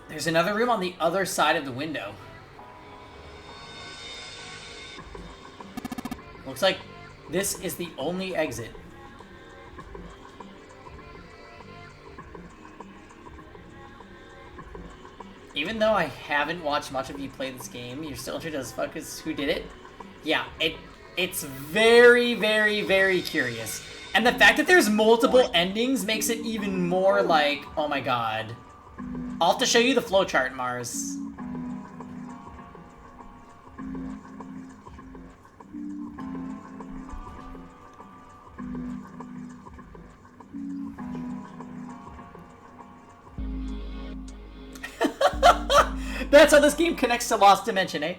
There's another room on the other side of the window. Looks like this is the only exit. Even though I haven't watched much of you play this game, you're still interested as fuck as who did it? Yeah, it's very, very, very curious. And the fact that there's multiple endings makes it even more like, oh my god. I'll have to show you the flowchart, Mars. That's how this game connects to Lost Dimension, eh?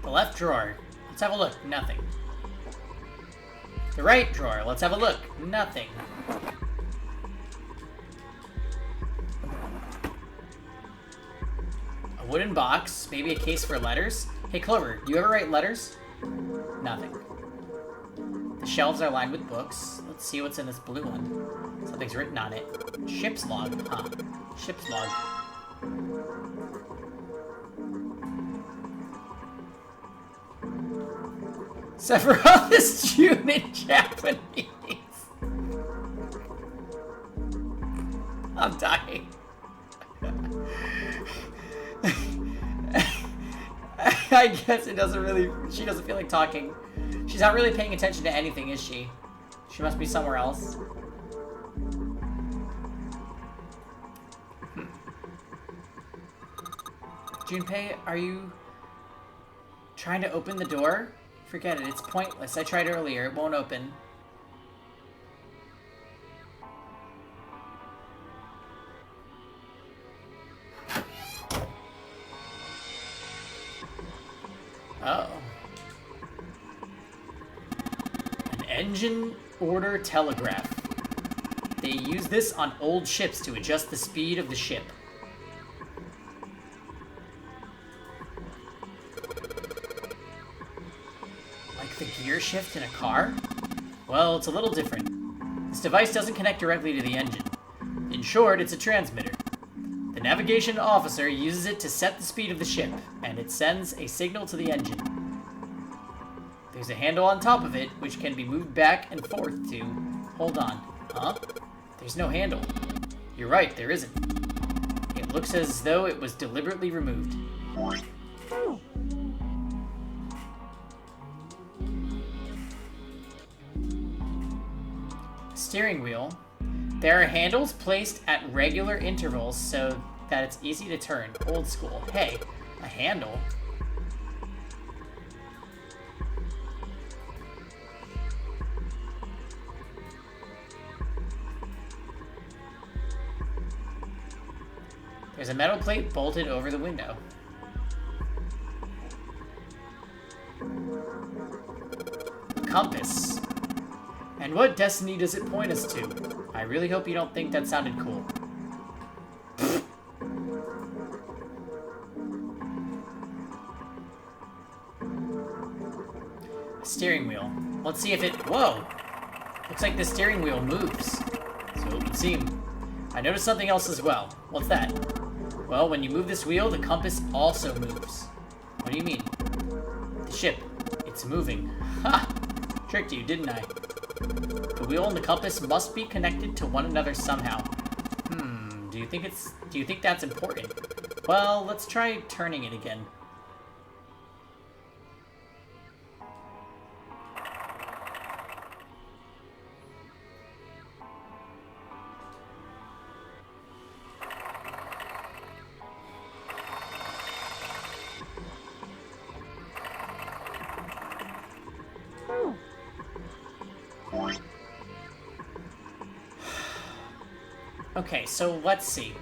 The left drawer. Let's have a look. Nothing. The right drawer. Let's have a look. Nothing. A wooden box. Maybe a case for letters. Hey, Clover, do you ever write letters? Nothing. The shelves are lined with books. Let's see what's in this blue one. Something's written on it. Ship's log. Huh. Ship's log. Sephiroth's June in Japanese. I'm dying. I guess it doesn't really... She doesn't feel like talking. She's not really paying attention to anything, is she? She must be somewhere else. Junpei, are you trying to open the door? Forget it, it's pointless. I tried earlier, it won't open. Uh-oh. An engine order telegraph. They use this on old ships to adjust the speed of the ship. Like the gear shift in a car? Well, it's a little different. This device doesn't connect directly to the engine. In short, it's a transmitter. The navigation officer uses it to set the speed of the ship, and it sends a signal to the engine. There's a handle on top of it, which can be moved back and forth to... Hold on. Huh? There's no handle. You're right, there isn't. It looks as though it was deliberately removed. Steering wheel. There are handles placed at regular intervals so that it's easy to turn. Old school. Hey, a handle? There's a metal plate bolted over the window. Compass. And what destiny does it point us to? I really hope you don't think that sounded cool. Steering wheel. Let's see if it... Whoa! Looks like the steering wheel moves. So it would seem. I noticed something else as well. What's that? Well, when you move this wheel, the compass also moves. What do you mean? The ship. It's moving. Ha! Tricked you, didn't I? The wheel and the compass must be connected to one another somehow. Do you think that's important? Well, let's try turning it again. Okay, so let's see.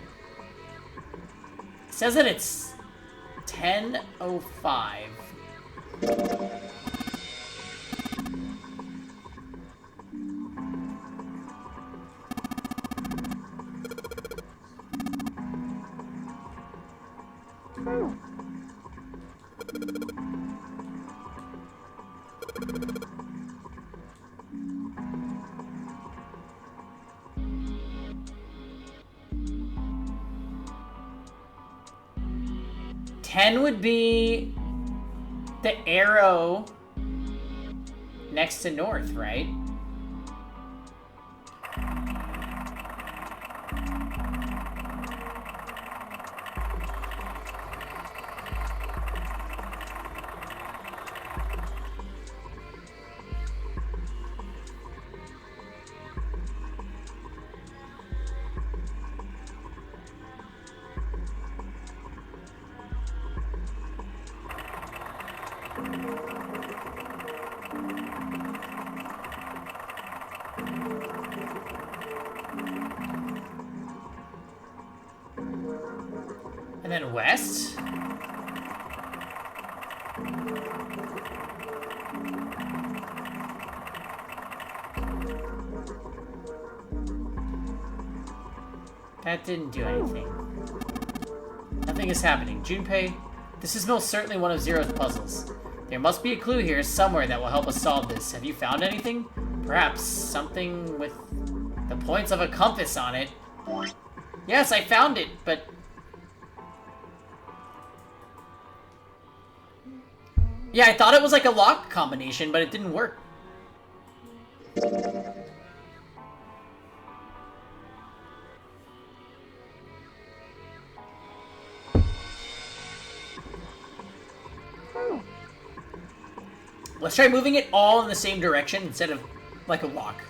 It says that it's 10:05. Would be the arrow next to north, right? And then west. That didn't do anything. Nothing is happening. Junpei, this is most certainly one of Zero's puzzles. There must be a clue here somewhere that will help us solve this. Have you found anything? Perhaps something with the points of a compass on it. Yes, I found it, but... Yeah, I thought it was like a lock combination, but it didn't work. Let's try moving it all in the same direction instead of like a lock.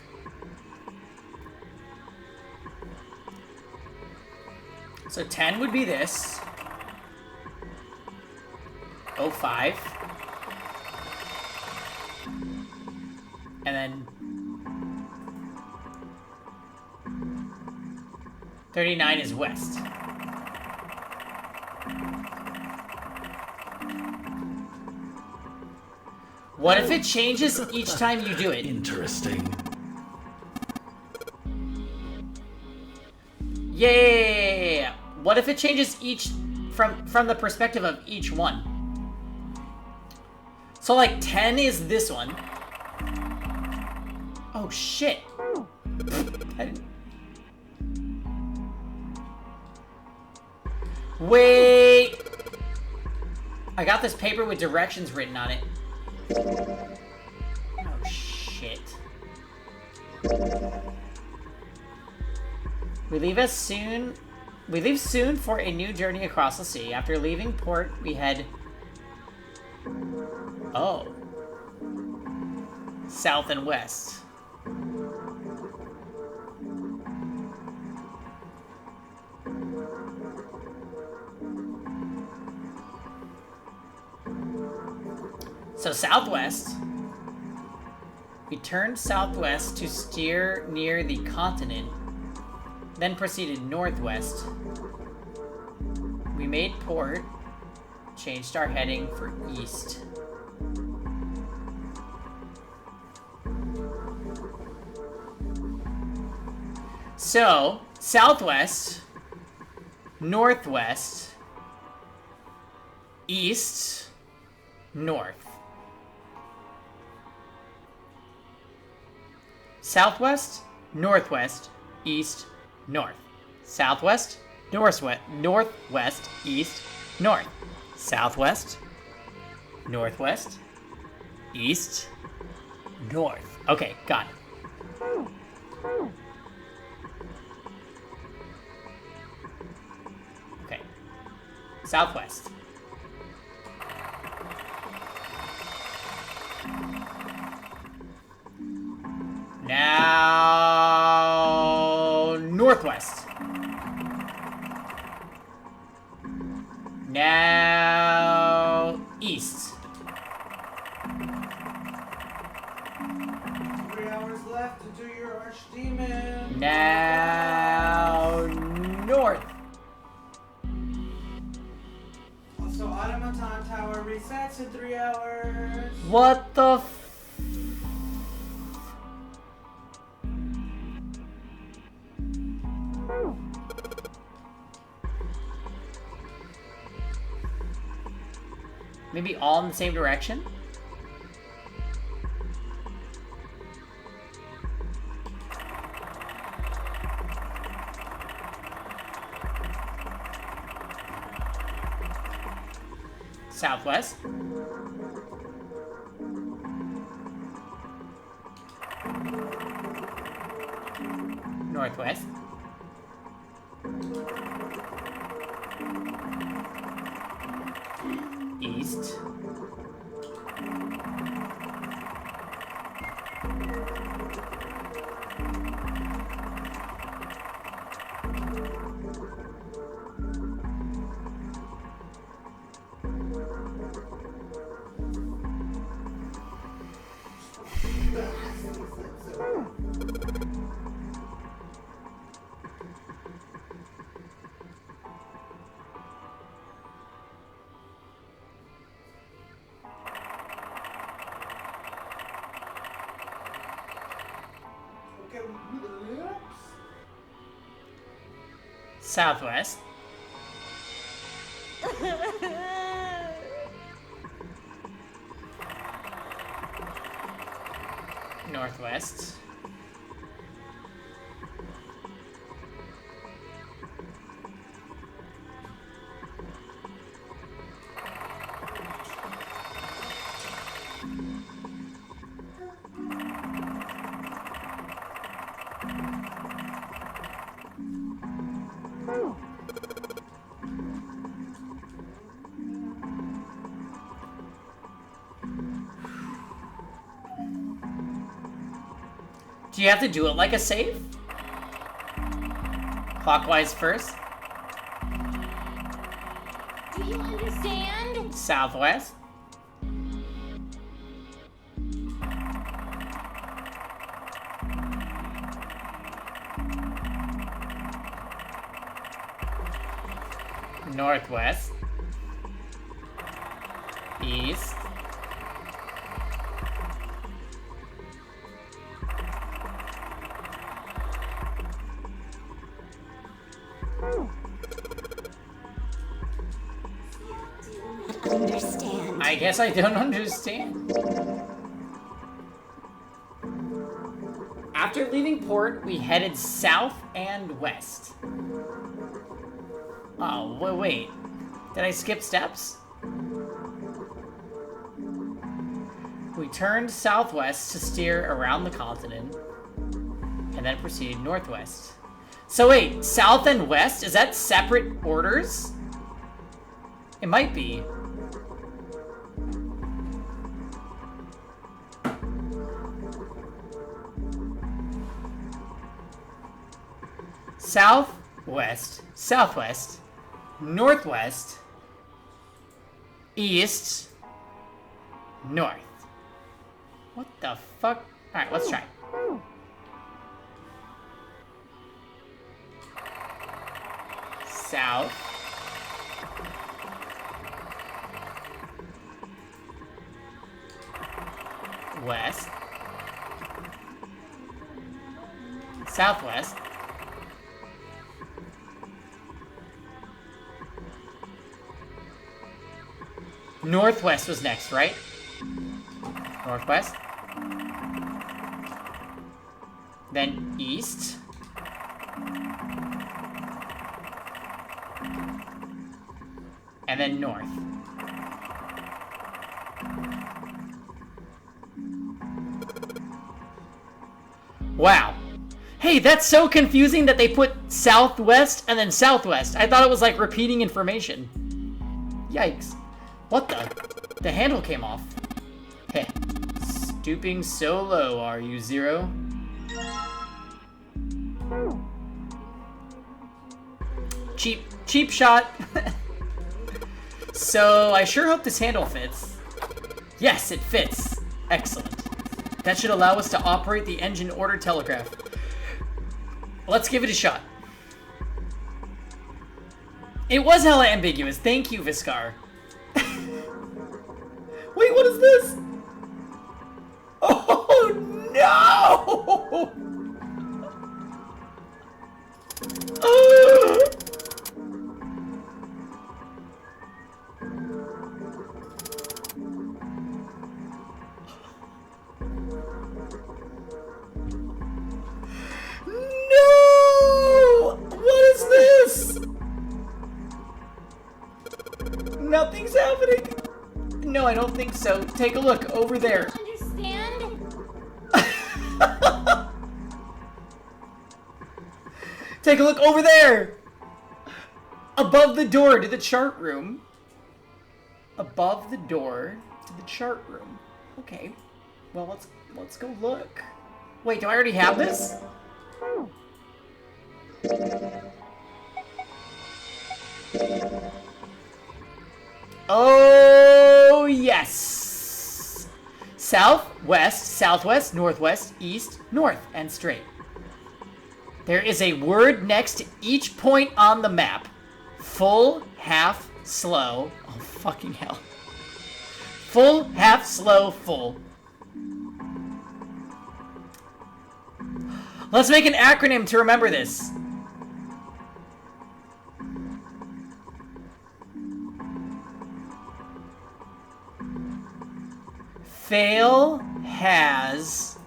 So 10 would be this. 05. And then 39 is west. What if it changes each time you do it? Interesting. Yeah. What if it changes each from the perspective of each one? So like 10 is this one. Oh shit. Wait. I got this paper with directions written on it. Oh shit. We leave soon for a new journey across the sea. After leaving port, we head... Oh. South and west. So southwest. We turned southwest to steer near the continent, then proceeded northwest. made port. Changed our heading for east. So, southwest, northwest, east, north. Southwest, northwest, east, north. Southwest, northwest, east, north. Southwest, northwest, east, north. Okay, got it. Okay. Southwest. Now northwest. Now east. 3 hours left to do your archdemon. Now north. Also, automaton tower resets in 3 hours. What the f- Maybe all in the same direction? Southwest. Northwest. East. Southwest. Northwest. Do you have to do it like a save? Clockwise first. Do you understand? Southwest. Northwest. East. Understand. I guess I don't understand. After leaving port, we headed south and west. Oh, wait. Did I skip steps? We turned southwest to steer around the continent, and then proceeded northwest. So wait, south and west? Is that separate orders? It might be. Southwest, southwest, northwest, east, north. What the fuck? Alright, let's try. South, West. Southwest. Northwest was next, right? Northwest. Then east. And then north. Wow. Hey, that's so confusing that they put southwest and then southwest. I thought it was like repeating information. Yikes. What the? The handle came off. Heh. Stooping so low, are you, Zero? Cheap shot. So, I sure hope this handle fits. Yes, it fits. Excellent. That should allow us to operate the engine order telegraph. Let's give it a shot. It was hella ambiguous. Thank you, Viscar. Wait, what is this? Oh, no! No! What is this? Nothing's happening. No, I don't think so. Take a look over there. Understand? Take a look over there. Above the door to the chart room. Above the door to the chart room. Okay. Well, let's go look. Wait, do I already have this? Oh, yes. South, west, southwest, northwest, east, north, and straight. There is a word next to each point on the map. Full, half, slow. Oh, fucking hell. Full, half, slow, full. Let's make an acronym to remember this. Fail has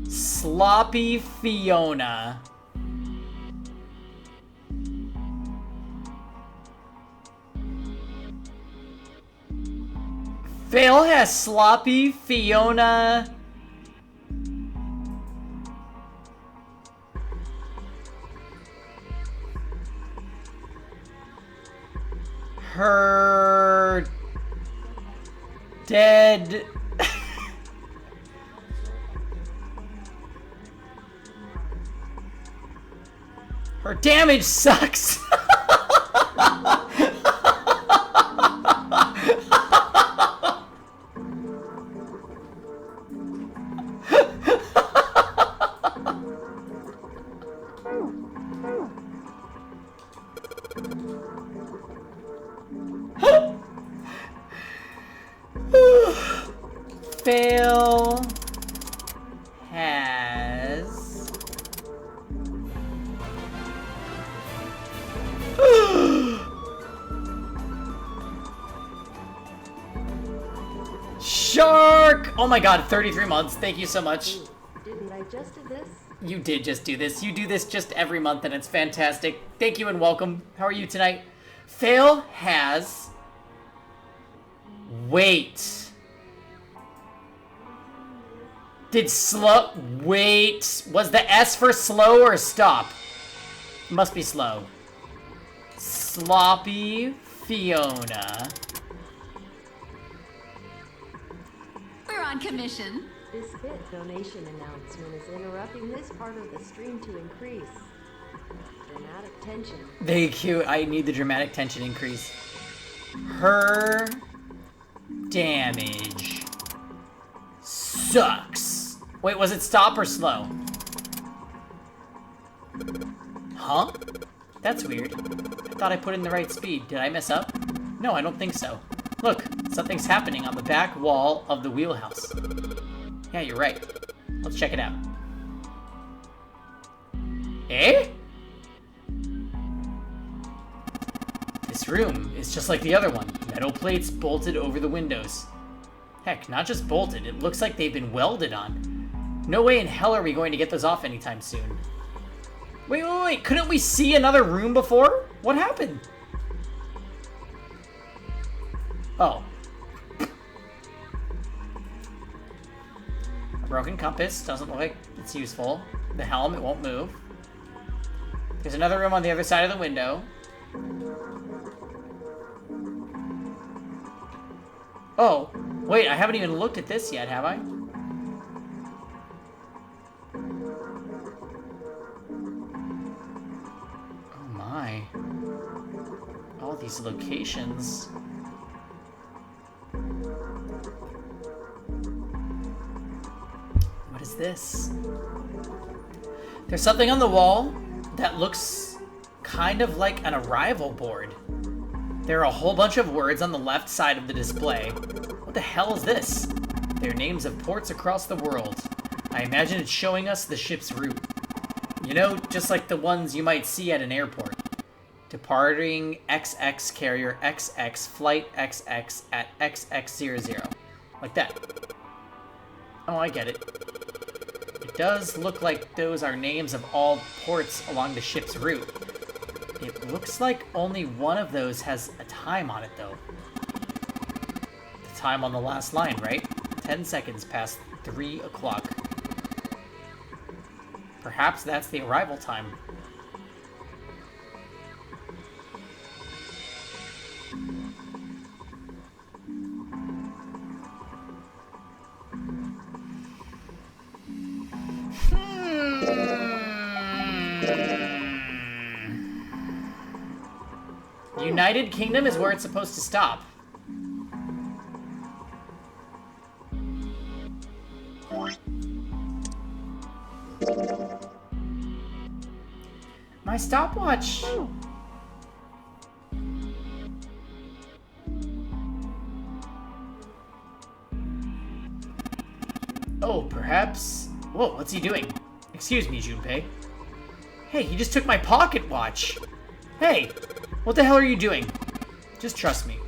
Sloppy Fiona. Fail has Sloppy Fiona. Her dead. Her damage sucks. Fail has Shark! Oh my god, 33 months. Thank you so much. Didn't I just do this? You did just do this. You do this just every month and it's fantastic. Thank you and welcome. How are you tonight? Fail has... Wait. Did slow... Wait. Was the S for slow or stop? Must be slow. Sloppy Fiona. We're on commission. This bit donation announcement is interrupting this part of the stream to increase dramatic tension. Thank you. I need the dramatic tension increase. Her damage sucks. Wait, was it stop or slow? Huh? That's weird. I thought I put in the right speed. Did I mess up? No, I don't think so. Look, something's happening on the back wall of the wheelhouse. Yeah, you're right. Let's check it out. Eh? This room is just like the other one. Metal plates bolted over the windows. Heck, not just bolted, it looks like they've been welded on. No way in hell are we going to get those off anytime soon. Wait, couldn't we see another room before? What happened? Oh. A broken compass, doesn't look like it's useful. The helm, it won't move. There's another room on the other side of the window. Oh, wait, I haven't even looked at this yet, have I? Oh my. All these locations. What is this? There's something on the wall that looks kind of like an arrival board. There are a whole bunch of words on the left side of the display. What the hell is this? They're names of ports across the world. I imagine it's showing us the ship's route. You know, just like the ones you might see at an airport. Departing XX carrier XX, flight XX at XX00. Like that. Oh, I get it. It does look like those are names of all ports along the ship's route. It looks like only one of those has a time on it, though. The time on the last line, right? 10 seconds past 3 o'clock. Perhaps that's the arrival time. United Kingdom is where it's supposed to stop. My stopwatch. Oh, perhaps... Whoa, what's he doing? Excuse me, Junpei. Hey, he just took my pocket watch. Hey, what the hell are you doing? Just trust me.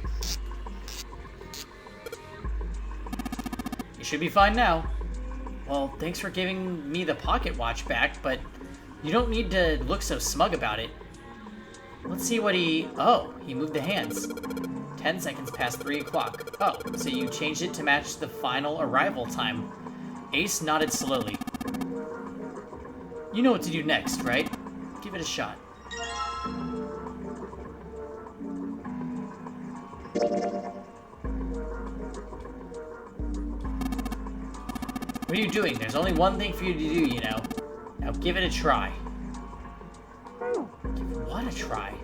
You should be fine now. Well, thanks for giving me the pocket watch back, but you don't need to look so smug about it. Let's see what he... Oh, he moved the hands. 10 seconds past 3 o'clock. Oh, so you changed it to match the final arrival time. Ace nodded slowly. You know what to do next, right? Give it a shot. What are you doing? There's only one thing for you to do, you know. Now give it a try. Give what a try?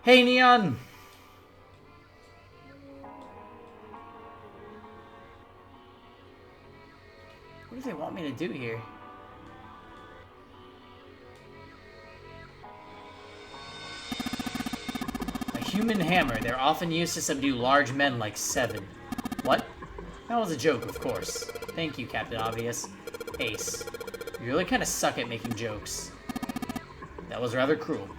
Hey, Neon! What do they want me to do here? A human hammer. They're often used to subdue large men like Seven. What? That was a joke, of course. Thank you, Captain Obvious. Ace. You really kind of suck at making jokes. That was rather cruel.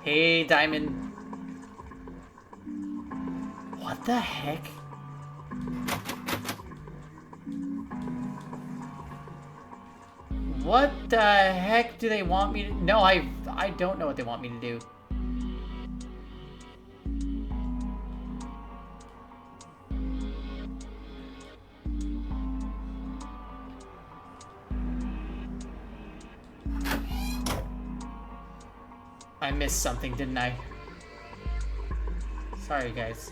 Hey, Diamond. What the heck? What the heck do they want me to... No, I don't know what they want me to do. I missed something, didn't I? Sorry, guys.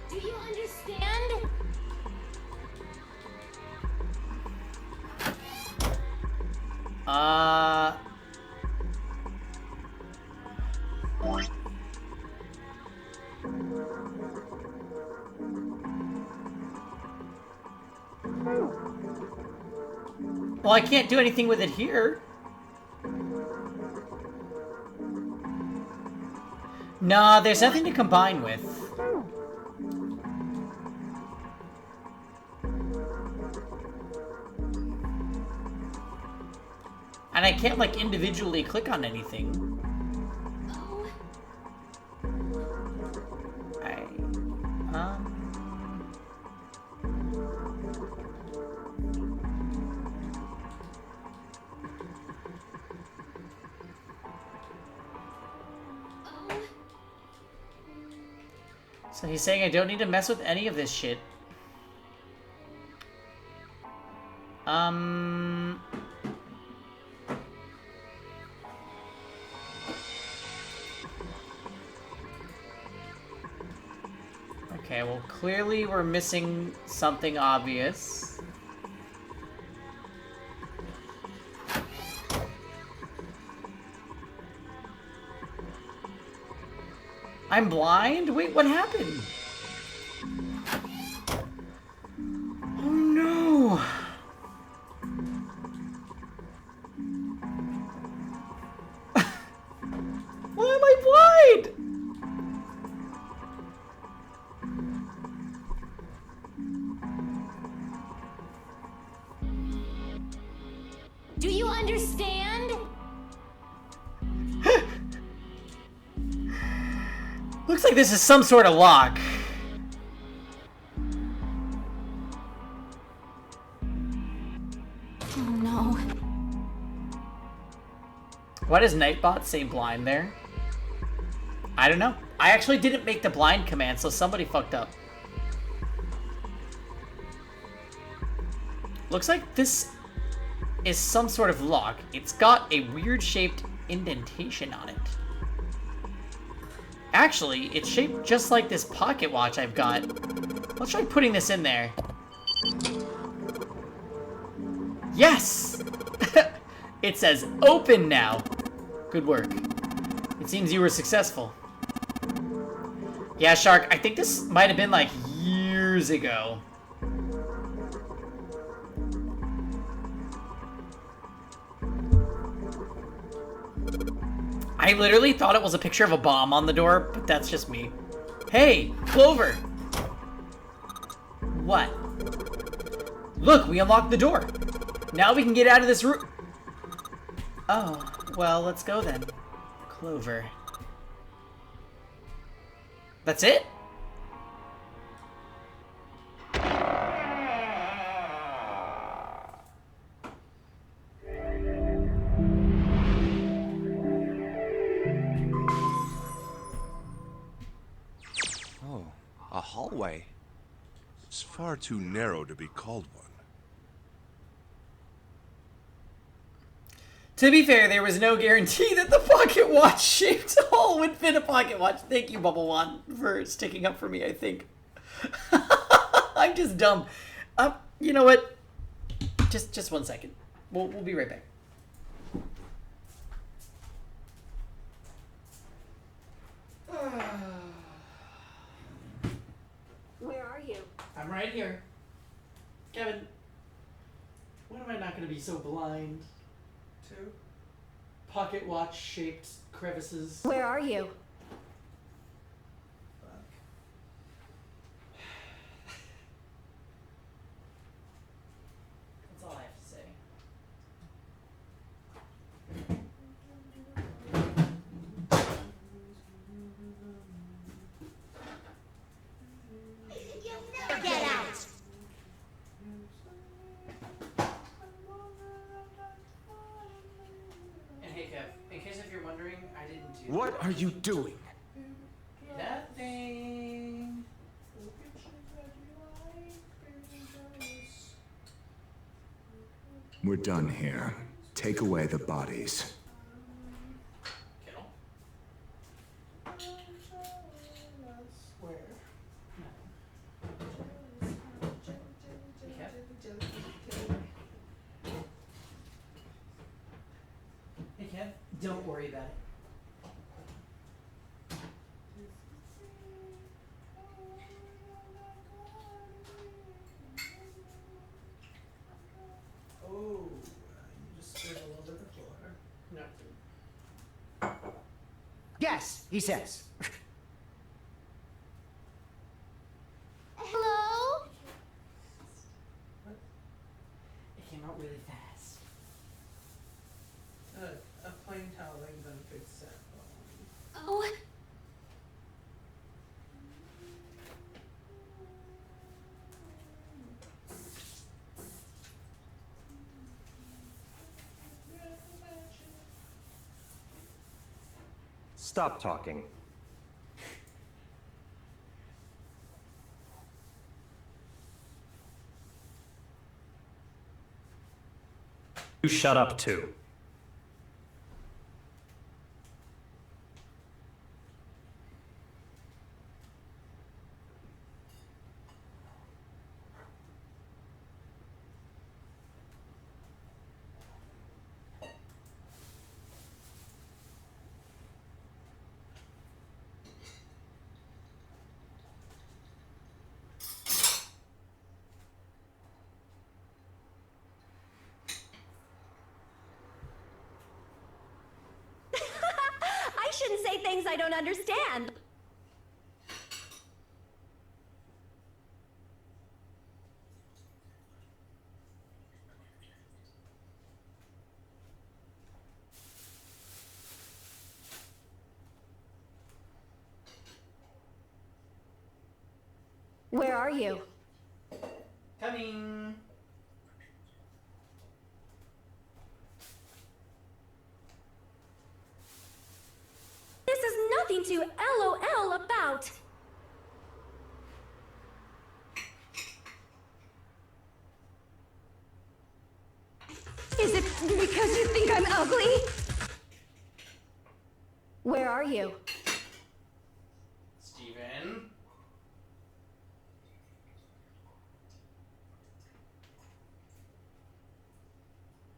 Do you understand? Well, I can't do anything with it here. Nah, there's nothing to combine with. And I can't, like, individually click on anything. So he's saying I don't need to mess with any of this shit. Okay, well, clearly we're missing something obvious. I'm blind? Wait, what happened? Oh no! Why am I blind? Do you understand? Looks like this is some sort of lock. Oh no. Why does Nightbot say blind there? I don't know. I actually didn't make the blind command, so somebody fucked up. Looks like this is some sort of lock. It's got a weird shaped indentation on it. Actually, it's shaped just like this pocket watch I've got. Let's try putting this in there. Yes! It says open now. Good work. It seems you were successful. Yeah, Shark, I think this might have been like years ago. I literally thought it was a picture of a bomb on the door, but that's just me. Hey, Clover! What? Look, we unlocked the door. Now we can get out of this room. Oh, well, let's go then. Clover. That's it? Oh, a hallway. It's far too narrow to be called one. To be fair, there was no guarantee that the pocket watch shaped hole would fit a pocket watch. Thank you, Bubble One, for sticking up for me, I think. I'm just dumb. You know what? Just 1 second. We'll be right back. Where are you? I'm right here. Kevin, when am I not going to be so blind to pocket watch shaped crevices? Where are you? That's all I have to say. Get out! And hey, Kev, in case if you're wondering, I didn't do What are you doing? nothing. We're done here. Take away the bodies. Don't worry about it. Oh, you just scribble all over the floor. No. Yes, he says. Hello? It came out really fast. A plain towel ain't gonna fix that problem. Oh. Stop talking. You shut up too. I shouldn't say things I don't understand. Where are you? Coming. This is nothing to LOL about. Is it because you think I'm ugly? Where are you? Steven?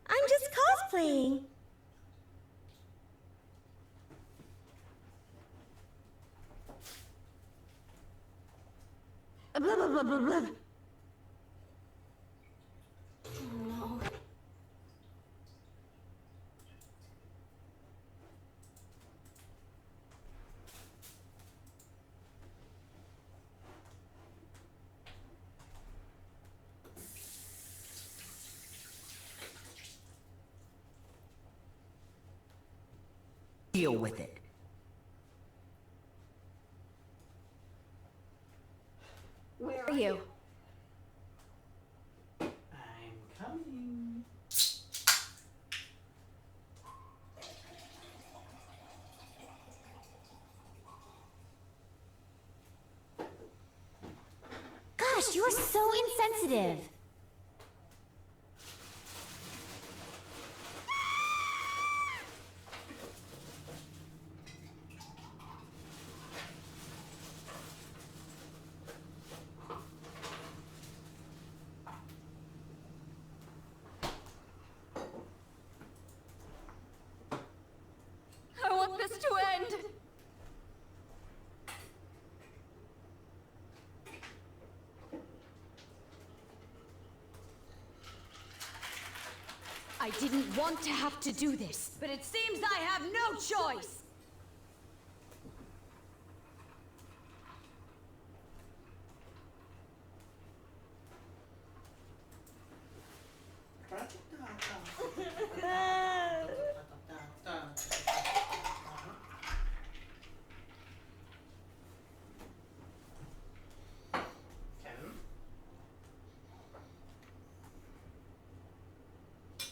I'm just cosplaying. Blah, blah, blah, blah, blah. Oh, no. Deal with it. Where are you? I'm coming. Gosh, you're so insensitive. I want this to end. I didn't want to have to do this, but it seems I have no choice.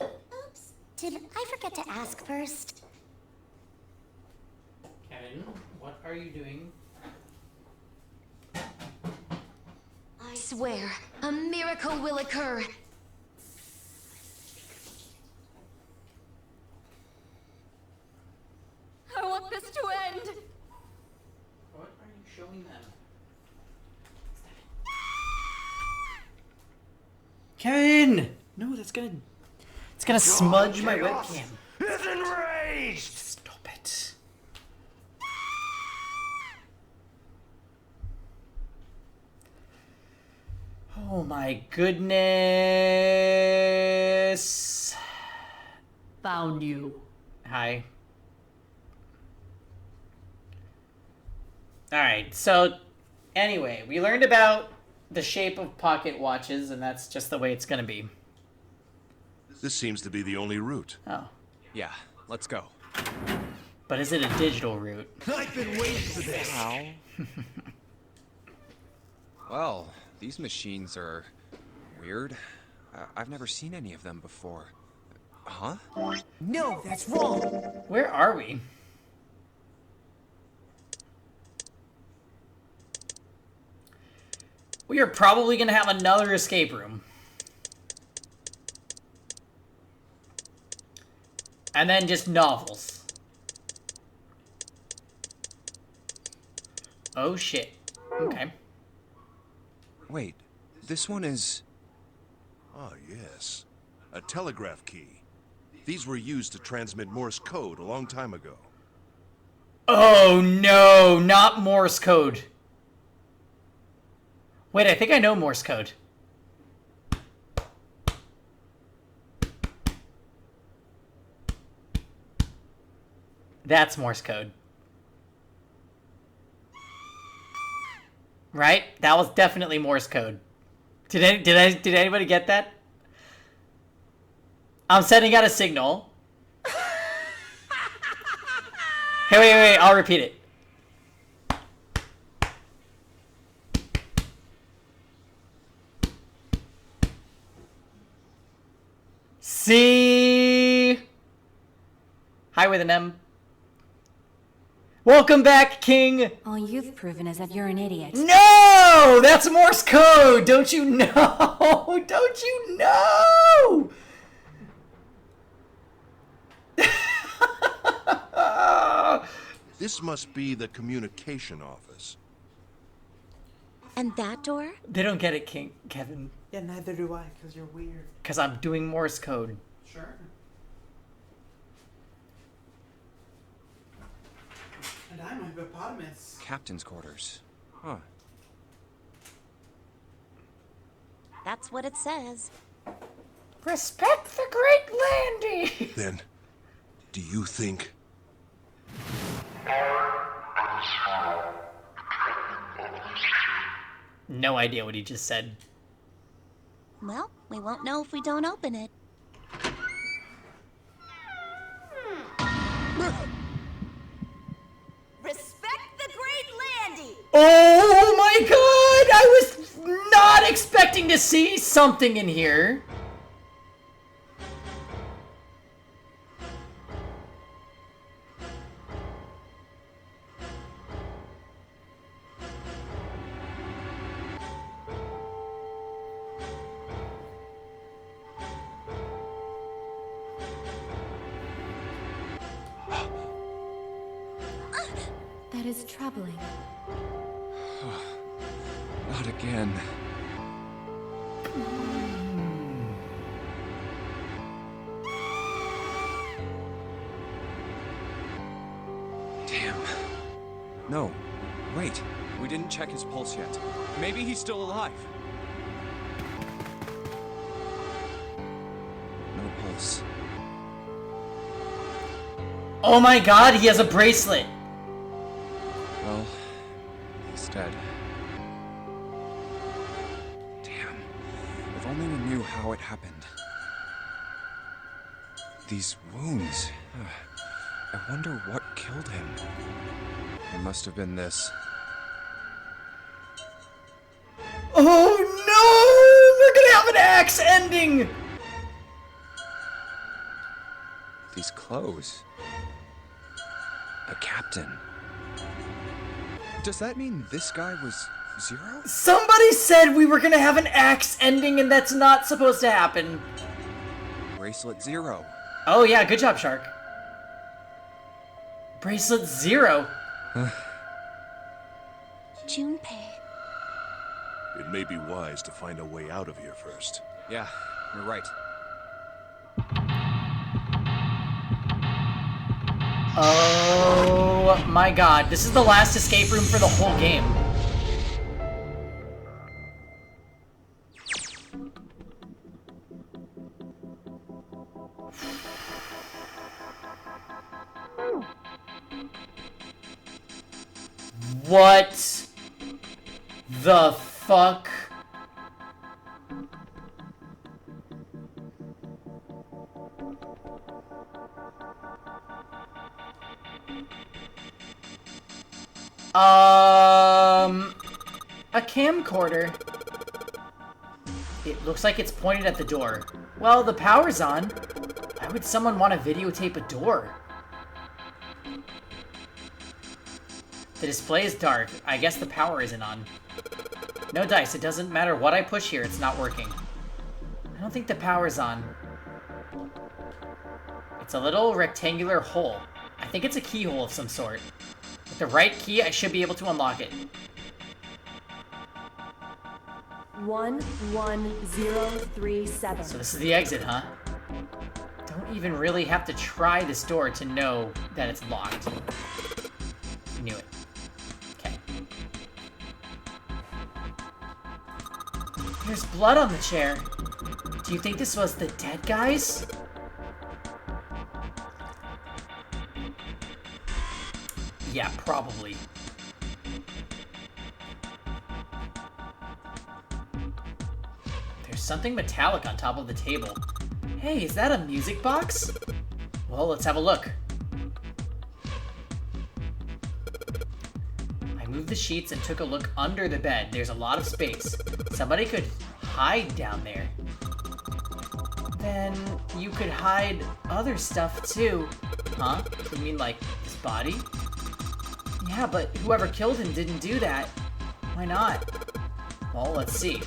Oops. Did I forget to ask first? Kevin, what are you doing? I swear, a miracle will occur. I want this to end. What are you showing them? Kevin! No, it's gonna smudge my chaos webcam. is enraged! Oh my goodness. Found you. Hi. Alright, so anyway, we learned about the shape of pocket watches, and that's just the way it's gonna be. This seems to be the only route. Oh. Yeah, let's go. But is it a digital route? I've been waiting for this. How? Well, these machines are weird. I've never seen any of them before. Huh? No, that's wrong. Where are we? We are probably gonna have another escape room. And then just novels. Oh shit. Okay. Wait, this one is... Ah, yes. A telegraph key. These were used to transmit Morse code a long time ago. Oh no, not Morse code. Wait, I think I know Morse code. That's Morse code. Right? That was definitely Morse code. Did anybody get that? I'm sending out a signal. Hey, wait, I'll repeat it. See? Hi with an M. Welcome back, King. All you've proven is that you're an idiot. No! That's Morse code! Don't you know? Don't you know? This must be the communication office. And that door? They don't get it, Kevin. Yeah, neither do I, because you're weird. Because I'm doing Morse code. Sure. And I'm a hippopotamus. Captain's quarters. Huh. That's what it says. Respect the great Landy! Then, do you think... No idea what he just said. Well, we won't know if we don't open it. Respect the great Landy! Oh my god! I was not expecting to see something in here. That is troubling. Not again. Damn. No. Wait. We didn't check his pulse yet. Maybe he's still alive. No pulse. Oh my god, he has a bracelet. Well, he's dead. Damn. If only we knew how it happened. These wounds. I wonder what killed him. It must have been this. Oh no! We're gonna have an axe ending! These clothes. A captain. Does that mean this guy was Zero? Somebody said we were gonna have an axe ending and that's not supposed to happen. Bracelet Zero. Oh yeah, good job, Shark. Bracelet Zero. Junpei. It may be wise to find a way out of here first. Yeah, you're right. Oh my god, this is the last escape room for the whole game. What the fuck? A camcorder. It looks like it's pointed at the door. Well, the power's on. Why would someone want to videotape a door? The display is dark. I guess the power isn't on. No dice. It doesn't matter what I push here. It's not working. I don't think the power's on. It's a little rectangular hole. I think it's a keyhole of some sort. With the right key, I should be able to unlock it. 11037. So this is the exit, huh? Don't even really have to try this door to know that it's locked. Knew it. Okay. There's blood on the chair. Do you think this was the dead guys? Yeah, probably. There's something metallic on top of the table. Hey, is that a music box? Well, let's have a look. I moved the sheets and took a look under the bed. There's a lot of space. Somebody could hide down there. Then you could hide other stuff too. Huh? You mean like his body? Yeah, but whoever killed him didn't do that. Why not? Well, let's see.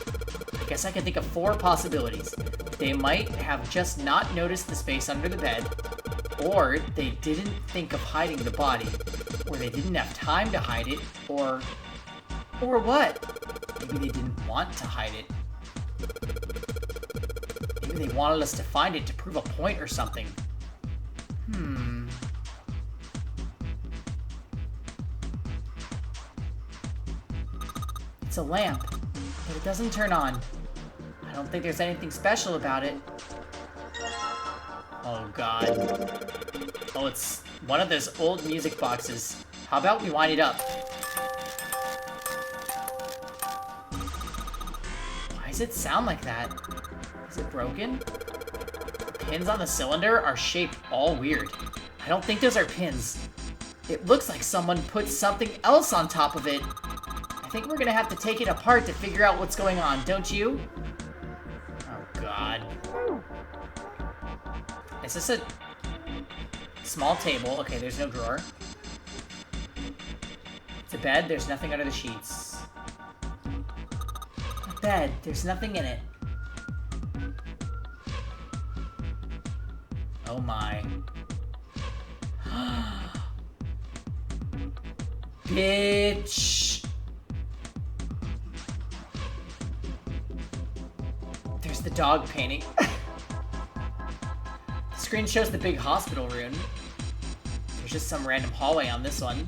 I guess I can think of 4 possibilities. They might have just not noticed the space under the bed, or they didn't think of hiding the body, or they didn't have time to hide it, or what? Maybe they didn't want to hide it. Maybe they wanted us to find it to prove a point or something. It's a lamp, but it doesn't turn on. I don't think there's anything special about it. Oh god. Oh, it's one of those old music boxes. How about we wind it up? Why does it sound like that? Is it broken? The pins on the cylinder are shaped all weird. I don't think those are pins. It looks like someone put something else on top of it. I think we're gonna have to take it apart to figure out what's going on, don't you? Oh god. Is this a small table? Okay, there's no drawer. It's a bed, there's nothing under the sheets. A bed, there's nothing in it. Oh my. Bitch! There's the dog painting. The screen shows the big hospital room. There's just some random hallway on this one.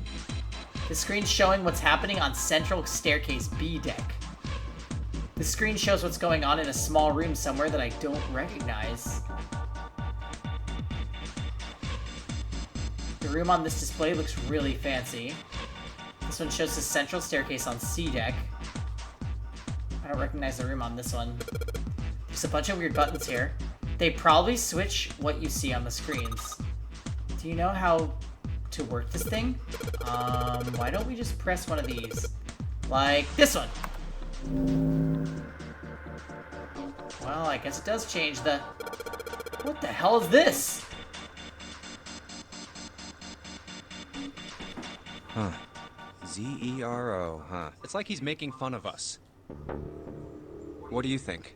The screen's showing what's happening on central staircase B deck. The screen shows what's going on in a small room somewhere that I don't recognize. The room on this display looks really fancy. This one shows the central staircase on C deck. I don't recognize the room on this one. There's a bunch of weird buttons here. They probably switch what you see on the screens. Do you know how to work this thing? Why don't we just press one of these? Like this one. Well, I guess it does change the... What the hell is this? Huh. Z-E-R-O, huh? It's like he's making fun of us. What do you think?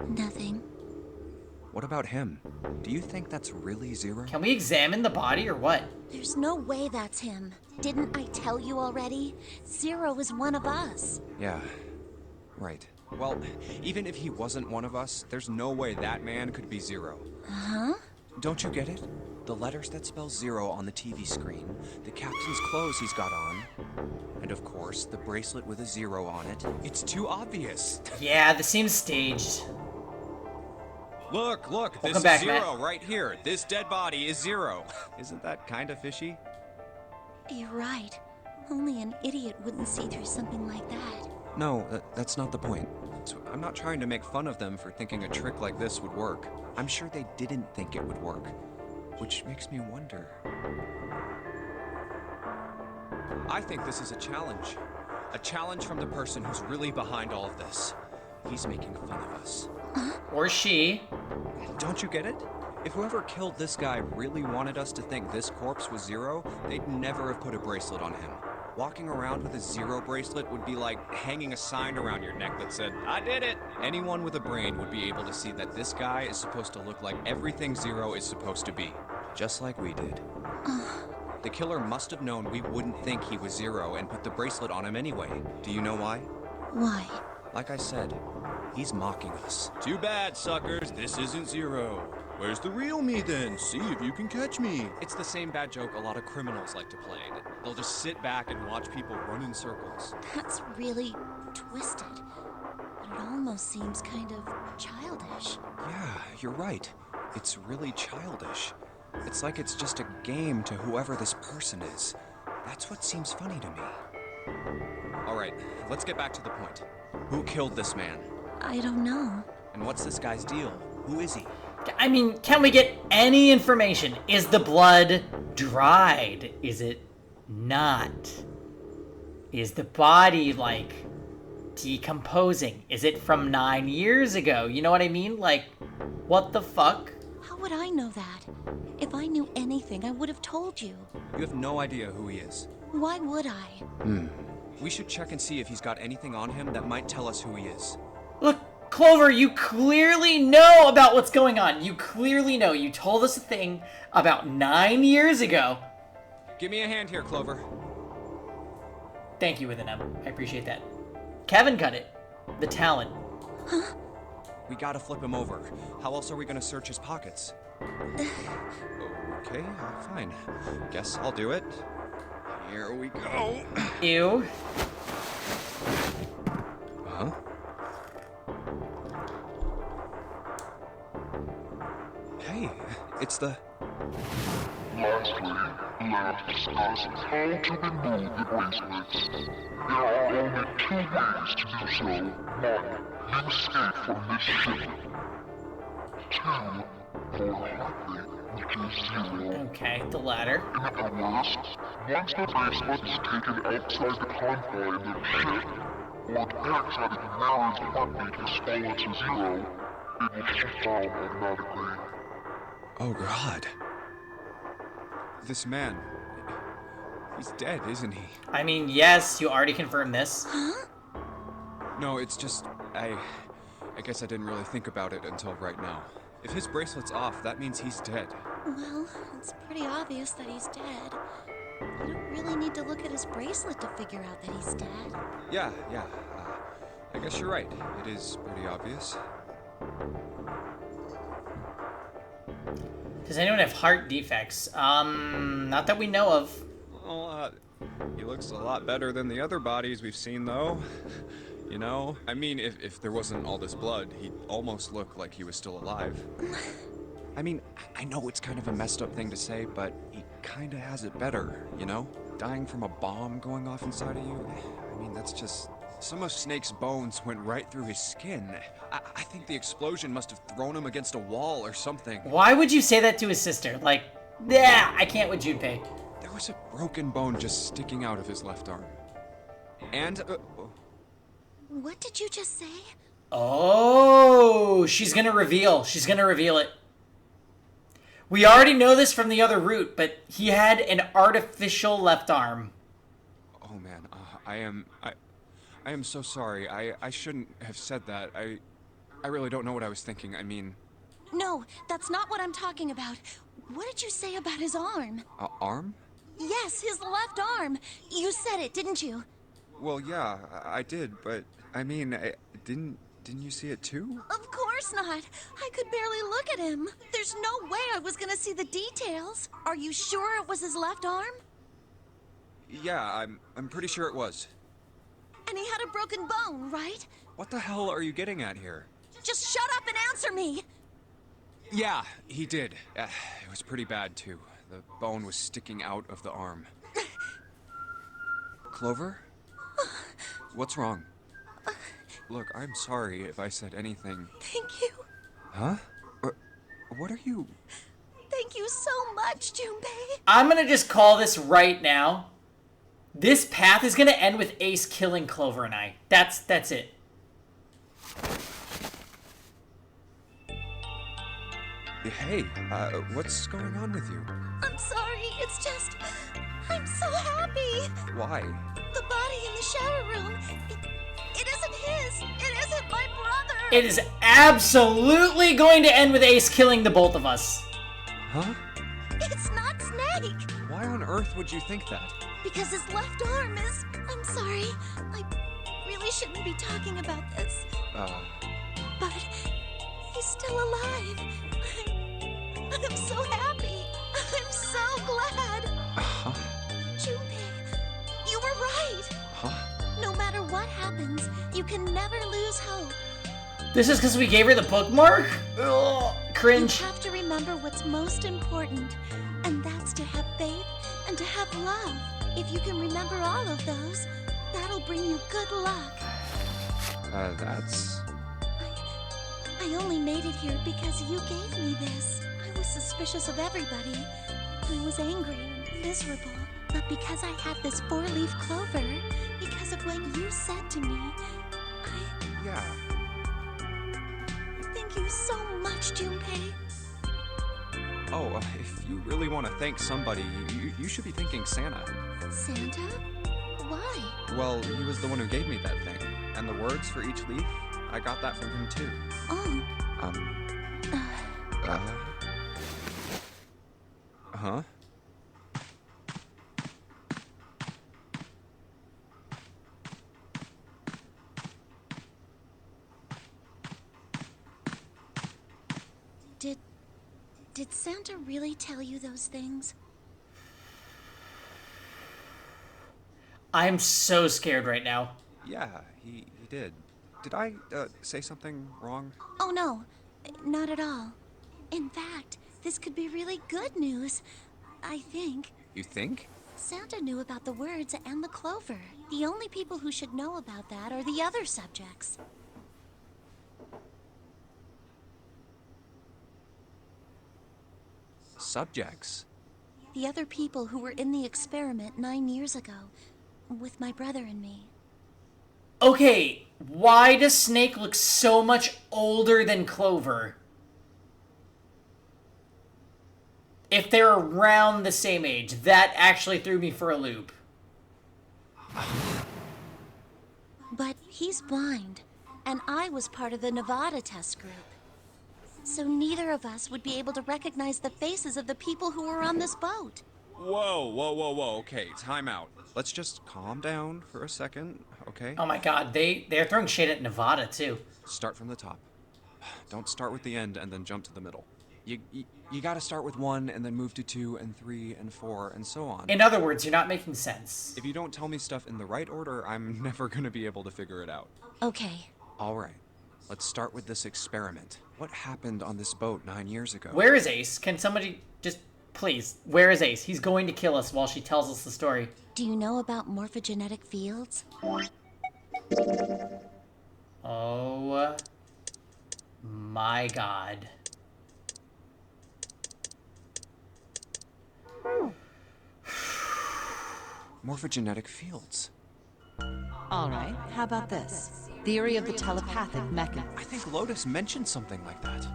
Nothing. What about him? Do you think that's really Zero? Can we examine the body or what? There's no way that's him. Didn't I tell you already? Zero is one of us. Yeah, right. Well, even if he wasn't one of us, there's no way that man could be Zero. Huh? Don't you get it? The letters that spell Zero on the TV screen, the captain's clothes he's got on, and of course, the bracelet with a 0 on it. It's too obvious. Yeah, this seems staged. Look, this is back, Zero Matt. right here. This dead body is Zero. Isn't that kind of fishy? You're right. Only an idiot wouldn't see through something like that. No, that's not the point. So I'm not trying to make fun of them for thinking a trick like this would work. I'm sure they didn't think it would work. Which makes me wonder. I think this is a challenge. A challenge from the person who's really behind all of this. He's making fun of us. Or she. Don't you get it? If whoever killed this guy really wanted us to think this corpse was Zero, they'd never have put a bracelet on him. Walking around with a Zero bracelet would be like hanging a sign around your neck that said, "I did it!" Anyone with a brain would be able to see that this guy is supposed to look like everything Zero is supposed to be. Just like we did. The killer must have known we wouldn't think he was Zero and put the bracelet on him anyway. Do you know why? Why? Like I said, he's mocking us. Too bad, suckers. This isn't Zero. Where's the real me then? See if you can catch me. It's the same bad joke a lot of criminals like to play. They'll just sit back and watch people run in circles. That's really twisted. But it almost seems kind of childish. Yeah, you're right. It's really childish. It's like it's just a game to whoever this person is. That's what seems funny to me. All right, let's get back to the point. Who killed this man? I don't know. And what's this guy's deal? Who is he? I mean, can we get any information? Is the blood dried? Is it not? Is the body, like, decomposing? Is it from 9 years ago? You know what I mean? Like, what the fuck? How would I know that? If I knew anything, I would have told you. You have no idea who he is. Why would I? We should check and see if he's got anything on him that might tell us who he is. Look, Clover, you clearly know about what's going on. You clearly know. You told us a thing about 9 years ago. Give me a hand here, Clover. Thank you with an M. I appreciate that. Kevin cut it. The Talon. Huh? We gotta flip him over. How else are we gonna search his pockets? Okay, fine. Guess I'll do it. Here we go. Ew. Huh? Hey, it's the... Lastly, let us discuss how to remove the bracelets. There are only 2 ways to do so. 1. You escape from this ship. 2. More likely, which is 0. Okay, the latter. In other words, once the bracelet is taken outside the confine of the ship, or it acts out of the mirror's heartbeat has fallen to 0, it will shut down automatically. Oh, God. This man... He's dead, isn't he? I mean, yes, you already confirmed this. Huh? No, it's just... I guess I didn't really think about it until right now. If his bracelet's off, that means he's dead. Well, it's pretty obvious that he's dead. You don't really need to look at his bracelet to figure out that he's dead. Yeah. I guess you're right. It is pretty obvious. Does anyone have heart defects? Not that we know of. Well, he looks a lot better than the other bodies we've seen, though. You know? I mean, if there wasn't all this blood, he'd almost look like he was still alive. I mean, I know it's kind of a messed up thing to say, but he kind of has it better, you know? Dying from a bomb going off inside of you? I mean, that's just... Some of Snake's bones went right through his skin. I think the explosion must have thrown him against a wall or something. Why would you say that to his sister? Like, yeah, I can't with Junpei. There was a broken bone just sticking out of his left arm. And, What did you just say? Oh, she's gonna reveal. She's gonna reveal it. We already know this from the other route, but he had an artificial left arm. Oh man, I am so sorry. I shouldn't have said that. I really don't know what I was thinking. I mean... No, that's not what I'm talking about. What did you say about his arm? Arm? Yes, his left arm. You said it, didn't you? Well, yeah, I did, but I mean, didn't you see it too? Of course not. I could barely look at him. There's no way I was gonna see the details. Are you sure it was his left arm? Yeah, I'm pretty sure it was. And he had a broken bone, right? What the hell are you getting at here? Just shut up and answer me! Yeah, he did. It was pretty bad, too. The bone was sticking out of the arm. Clover? What's wrong? Look, I'm sorry if I said anything. Thank you. Huh? What are you... Thank you so much, Junpei. I'm gonna just call this right now. This path is gonna end with Ace killing Clover and I. That's it. Hey, what's going on with you? I'm sorry, it's just... I'm so happy. Why? The body in the shower room, it isn't his. It isn't my brother. It is absolutely going to end with Ace killing the both of us. Huh? It's not Snake. Why on earth would you think that? Because his left arm is... I'm sorry. I really shouldn't be talking about this. But he's still alive. I'm so happy. I'm so glad. Junpei, you were right. No matter what happens, you can never lose hope. This is because we gave her the bookmark? Ugh, cringe. You have to remember what's most important, and that's to have faith and to have love. If you can remember all of those, that'll bring you good luck. That's... I only made it here because you gave me this. I was suspicious of everybody. I was angry and miserable. But because I had this 4-leaf clover, because of what you said to me, Yeah. Thank you so much, Junpei. Oh, if you really want to thank somebody, you should be thanking Santa. Santa? Why? Well, he was the one who gave me that thing. And the words for each leaf, I got that from him too. Oh. Huh? Did Santa really tell you those things? I'm so scared right now. Yeah, he did. Did I say something wrong? Oh no, not at all. In fact, this could be really good news. I think. You think? Santa knew about the words and the clover. The only people who should know about that are the other subjects. Subjects? The other people who were in the experiment 9 years ago, with my brother and me. Okay, why does Snake look so much older than Clover? If they're around the same age, that actually threw me for a loop. But he's blind, and I was part of the Nevada test group. So neither of us would be able to recognize the faces of the people who were on this boat. Whoa. Okay, time out. Let's just calm down for a second, okay? Oh my god, they're throwing shade at Nevada, too. Start from the top. Don't start with the end and then jump to the middle. You gotta start with 1 and then move to 2 and 3 and 4 and so on. In other words, you're not making sense. If you don't tell me stuff in the right order, I'm never gonna be able to figure it out. Okay. Alright, let's start with this experiment. What happened on this boat 9 years ago? Where is Ace? Can somebody just... Please, where is Ace? He's going to kill us while she tells us the story. Do you know about morphogenetic fields? Oh... my god. Morphogenetic fields. All right, how about this? Theory of the telepathic mechanism. I think Lotus mentioned something like that.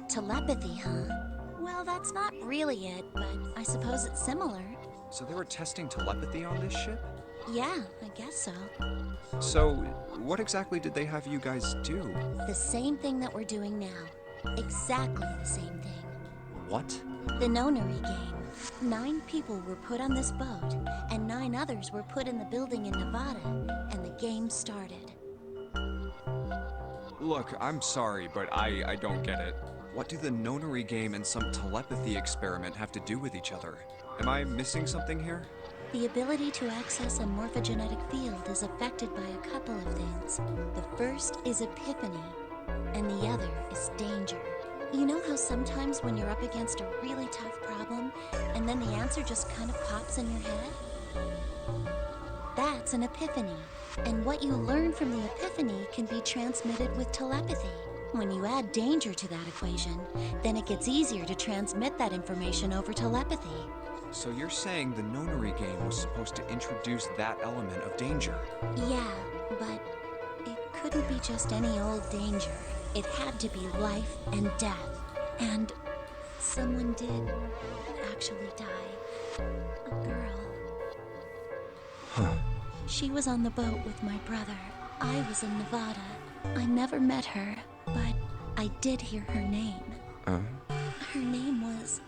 Telepathy, huh? Well, that's not really it, but I suppose it's similar. So they were testing telepathy on this ship? Yeah, I guess so. So, what exactly did they have you guys do? The same thing that we're doing now. Exactly the same thing. What? The nonary game. 9 people were put on this boat, and 9 others were put in the building in Nevada, and the game started. Look, I'm sorry, but I don't get it. What do the nonary game and some telepathy experiment have to do with each other? Am I missing something here? The ability to access a morphogenetic field is affected by a couple of things. The first is epiphany, and the other is danger. You know how sometimes when you're up against a really tough problem, and then the answer just kind of pops in your head? That's an epiphany. And what you learn from the epiphany can be transmitted with telepathy. When you add danger to that equation, then it gets easier to transmit that information over telepathy. So you're saying the nonary game was supposed to introduce that element of danger? Yeah, but it couldn't be just any old danger. It had to be life and death. And someone did actually die. A girl. Huh. She was on the boat with my brother. I was in Nevada. I never met her, but I did hear her name. Her name was...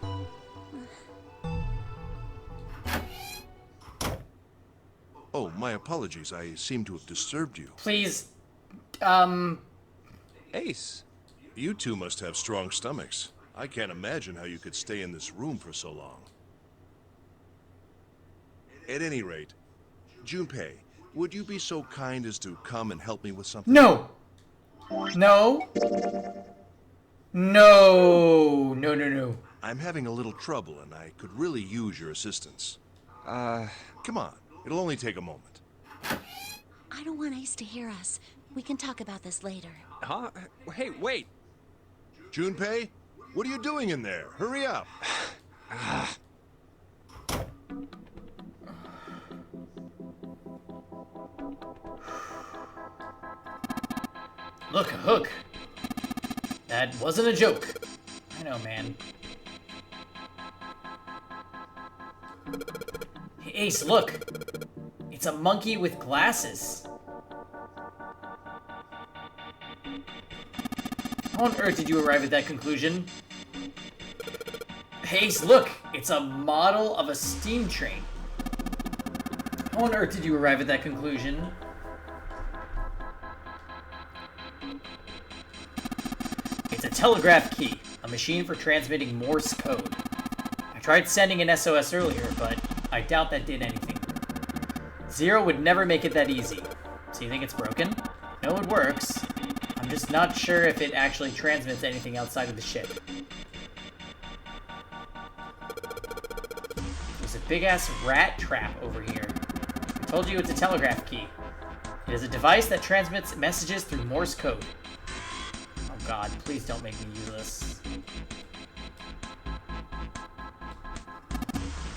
Oh, my apologies. I seem to have disturbed you. Please, Ace. You two must have strong stomachs. I can't imagine how you could stay in this room for so long. At any rate, Junpei, would you be so kind as to come and help me with something? No! No! No! No, no, no. I'm having a little trouble, and I could really use your assistance. Come on. It'll only take a moment. I don't want Ace to hear us. We can talk about this later. Huh? Hey, wait! Junpei, what are you doing in there? Hurry up! Look, a hook. That wasn't a joke. I know, man. Hey, Ace, look. It's a monkey with glasses. How on earth did you arrive at that conclusion? Hey, Ace, look. It's a model of a steam train. How on earth did you arrive at that conclusion? It's a telegraph key, a machine for transmitting Morse code. I tried sending an SOS earlier, but I doubt that did anything. Zero would never make it that easy. So you think it's broken? No, it works. I'm just not sure if it actually transmits anything outside of the ship. There's a big-ass rat trap over here. I told you it's a telegraph key. It is a device that transmits messages through Morse code. Oh god, please don't make me use this.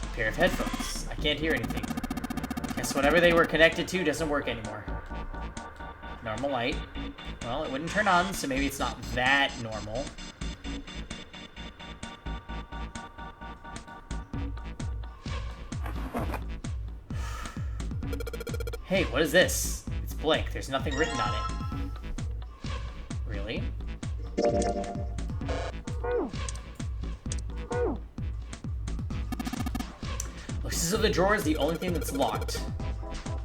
A pair of headphones. I can't hear anything. Guess whatever they were connected to doesn't work anymore. Normal light. Well, it wouldn't turn on, so maybe it's not that normal. Hey, what is this? It's blank. There's nothing written on it. Really? Looks as though the drawer is the only thing that's locked.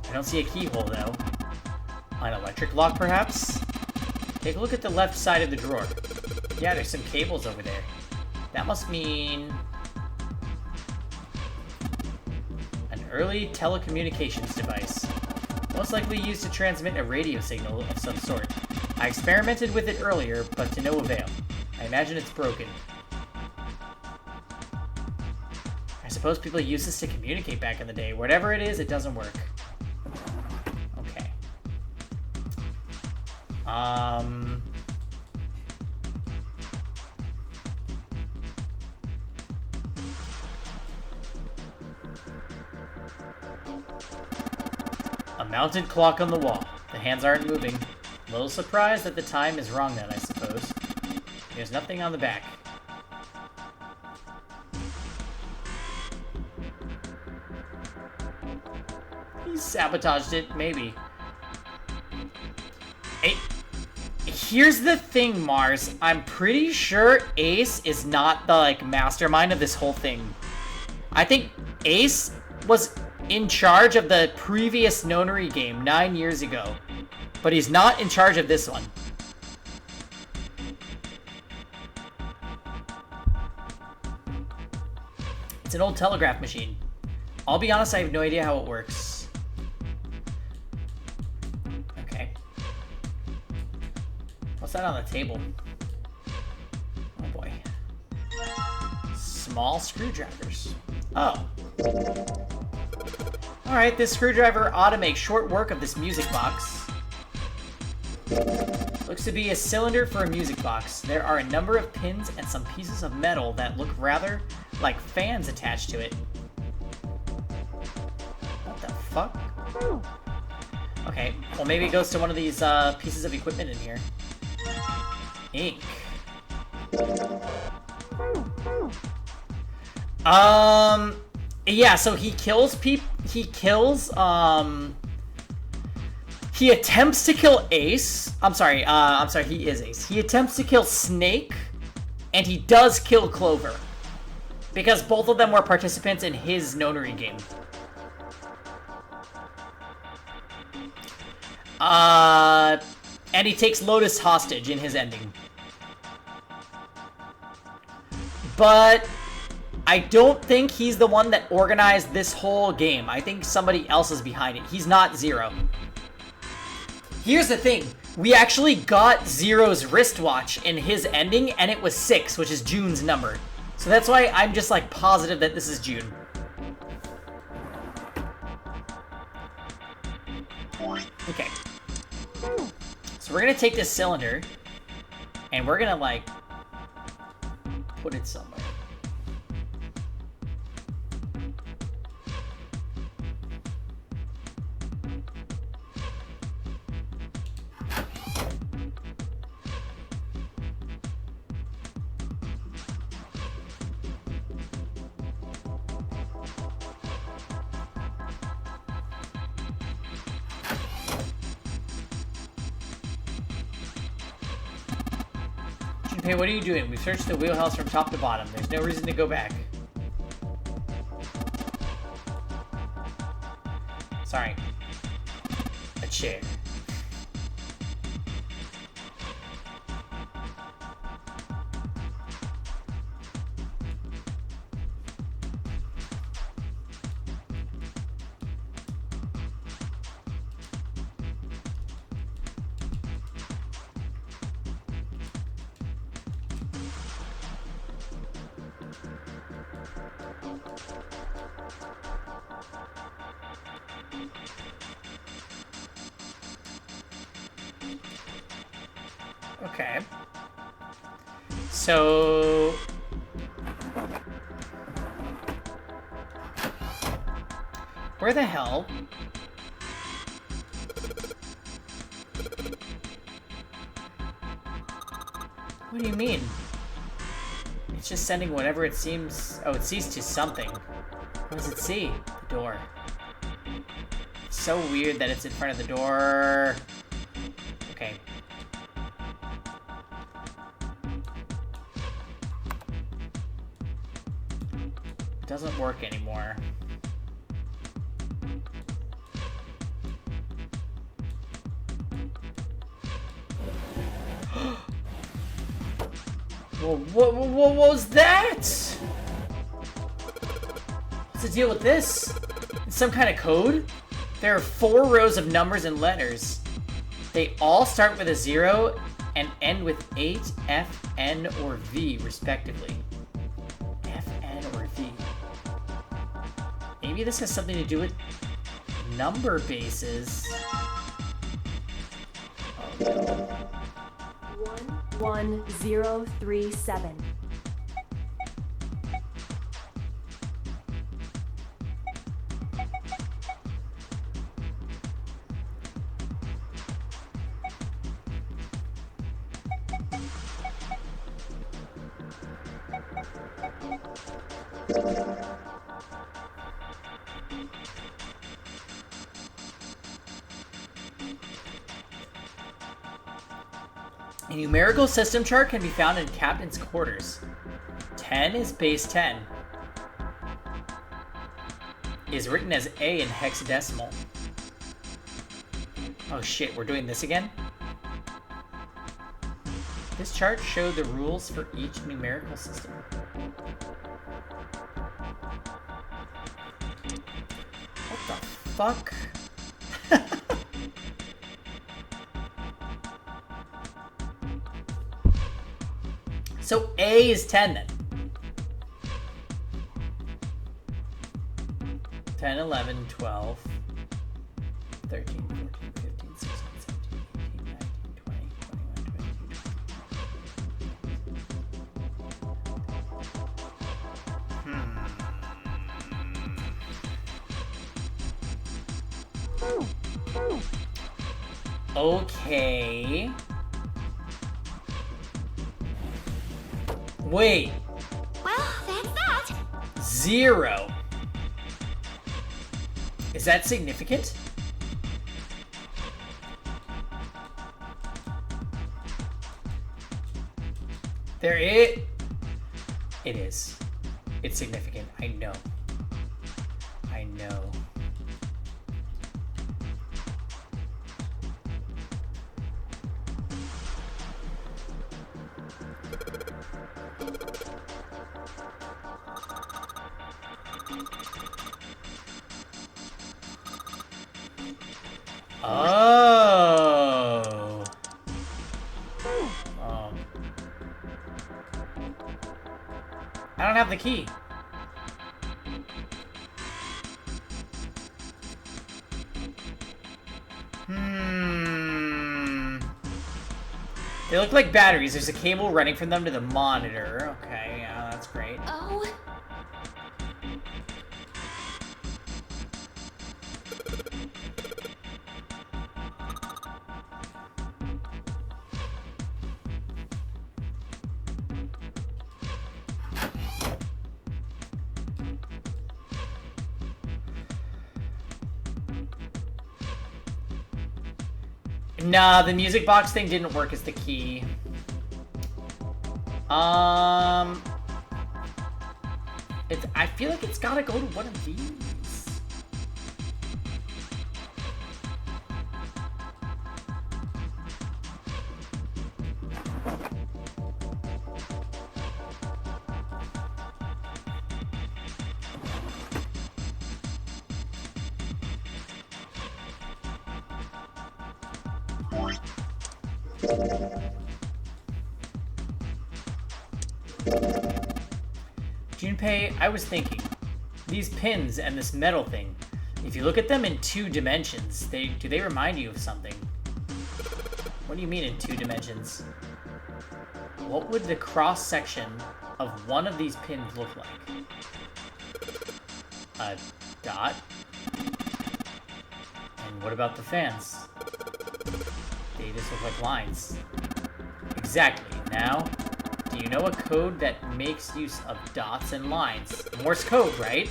I don't see a keyhole, though. An electric lock, perhaps? Take a look at the left side of the drawer. Yeah, there's some cables over there. That must mean... an early telecommunications device. Most likely used to transmit a radio signal of some sort. I experimented with it earlier, but to no avail. I imagine it's broken. I suppose people used this to communicate back in the day. Whatever it is, it doesn't work. Okay. A mounted clock on the wall. The hands aren't moving. A little surprised that the time is wrong then, I suppose. There's nothing on the back. He sabotaged it, maybe. Hey, here's the thing, Mars. I'm pretty sure Ace is not the, like, mastermind of this whole thing. I think Ace was in charge of the previous nonary game 9 years ago. But he's not in charge of this one. It's an old telegraph machine. I'll be honest, I have no idea how it works. Okay. What's that on the table? Oh boy. Small screwdrivers. Oh. Alright, this screwdriver ought to make short work of this music box. Looks to be a cylinder for a music box. There are a number of pins and some pieces of metal that look rather like fans attached to it. What the fuck? Okay, well maybe it goes to one of these pieces of equipment in here. Ink. Yeah, so he kills he attempts to kill Ace. I'm sorry, he is Ace. He attempts to kill Snake, and he does kill Clover. Because both of them were participants in his Nonary game. And he takes Lotus hostage in his ending. But I don't think he's the one that organized this whole game. I think somebody else is behind it. He's not Zero. Here's the thing. We actually got Zero's wristwatch in his ending, and it was 6, which is June's number. So that's why I'm just like positive that this is June. Okay. So we're gonna take this cylinder, and we're gonna like put it somewhere. Hey, what are you doing? We've searched the wheelhouse from top to bottom. There's no reason to go back. Sorry. A chair. Okay. So... where the hell? What do you mean? It's just sending whatever it seems... oh, it sees to something. What does it see? The door. It's so weird that it's in front of the door. Okay. It doesn't work anymore. Well, what was that? What's the deal with this? It's some kind of code? There are 4 rows of numbers and letters. They all start with a 0 and end with H, F, N, or V, respectively. F, N, or V. Maybe this has something to do with number bases. 11037. A numerical system chart can be found in Captain's quarters. 10 is base 10. Is written as A in hexadecimal. Oh shit, we're doing this again? This chart showed the rules for each numerical system. What the fuck? So A is 10 then. 10. 10, 11, 12, 13, 14, 15, 16, 17, 18, 19, 20, 21, 22. Okay. Wait. Well, that's that. 0. Is that significant? It is. It's significant. I know. I know. Oh. Oh. I don't have the key. They look like batteries. There's a cable running from them to the monitor. Okay, yeah, that's great. Oh. Nah, the music box thing didn't work as the key. I feel like it's gotta go to one of these. Junpei, I was thinking, these pins and this metal thing, if you look at them in 2 dimensions, do they remind you of something? What do you mean in 2 dimensions? What would the cross-section of one of these pins look like? A dot? And what about the fans? They just look like lines. Exactly. Now, do you know a code that makes use of dots and lines? Morse code, right?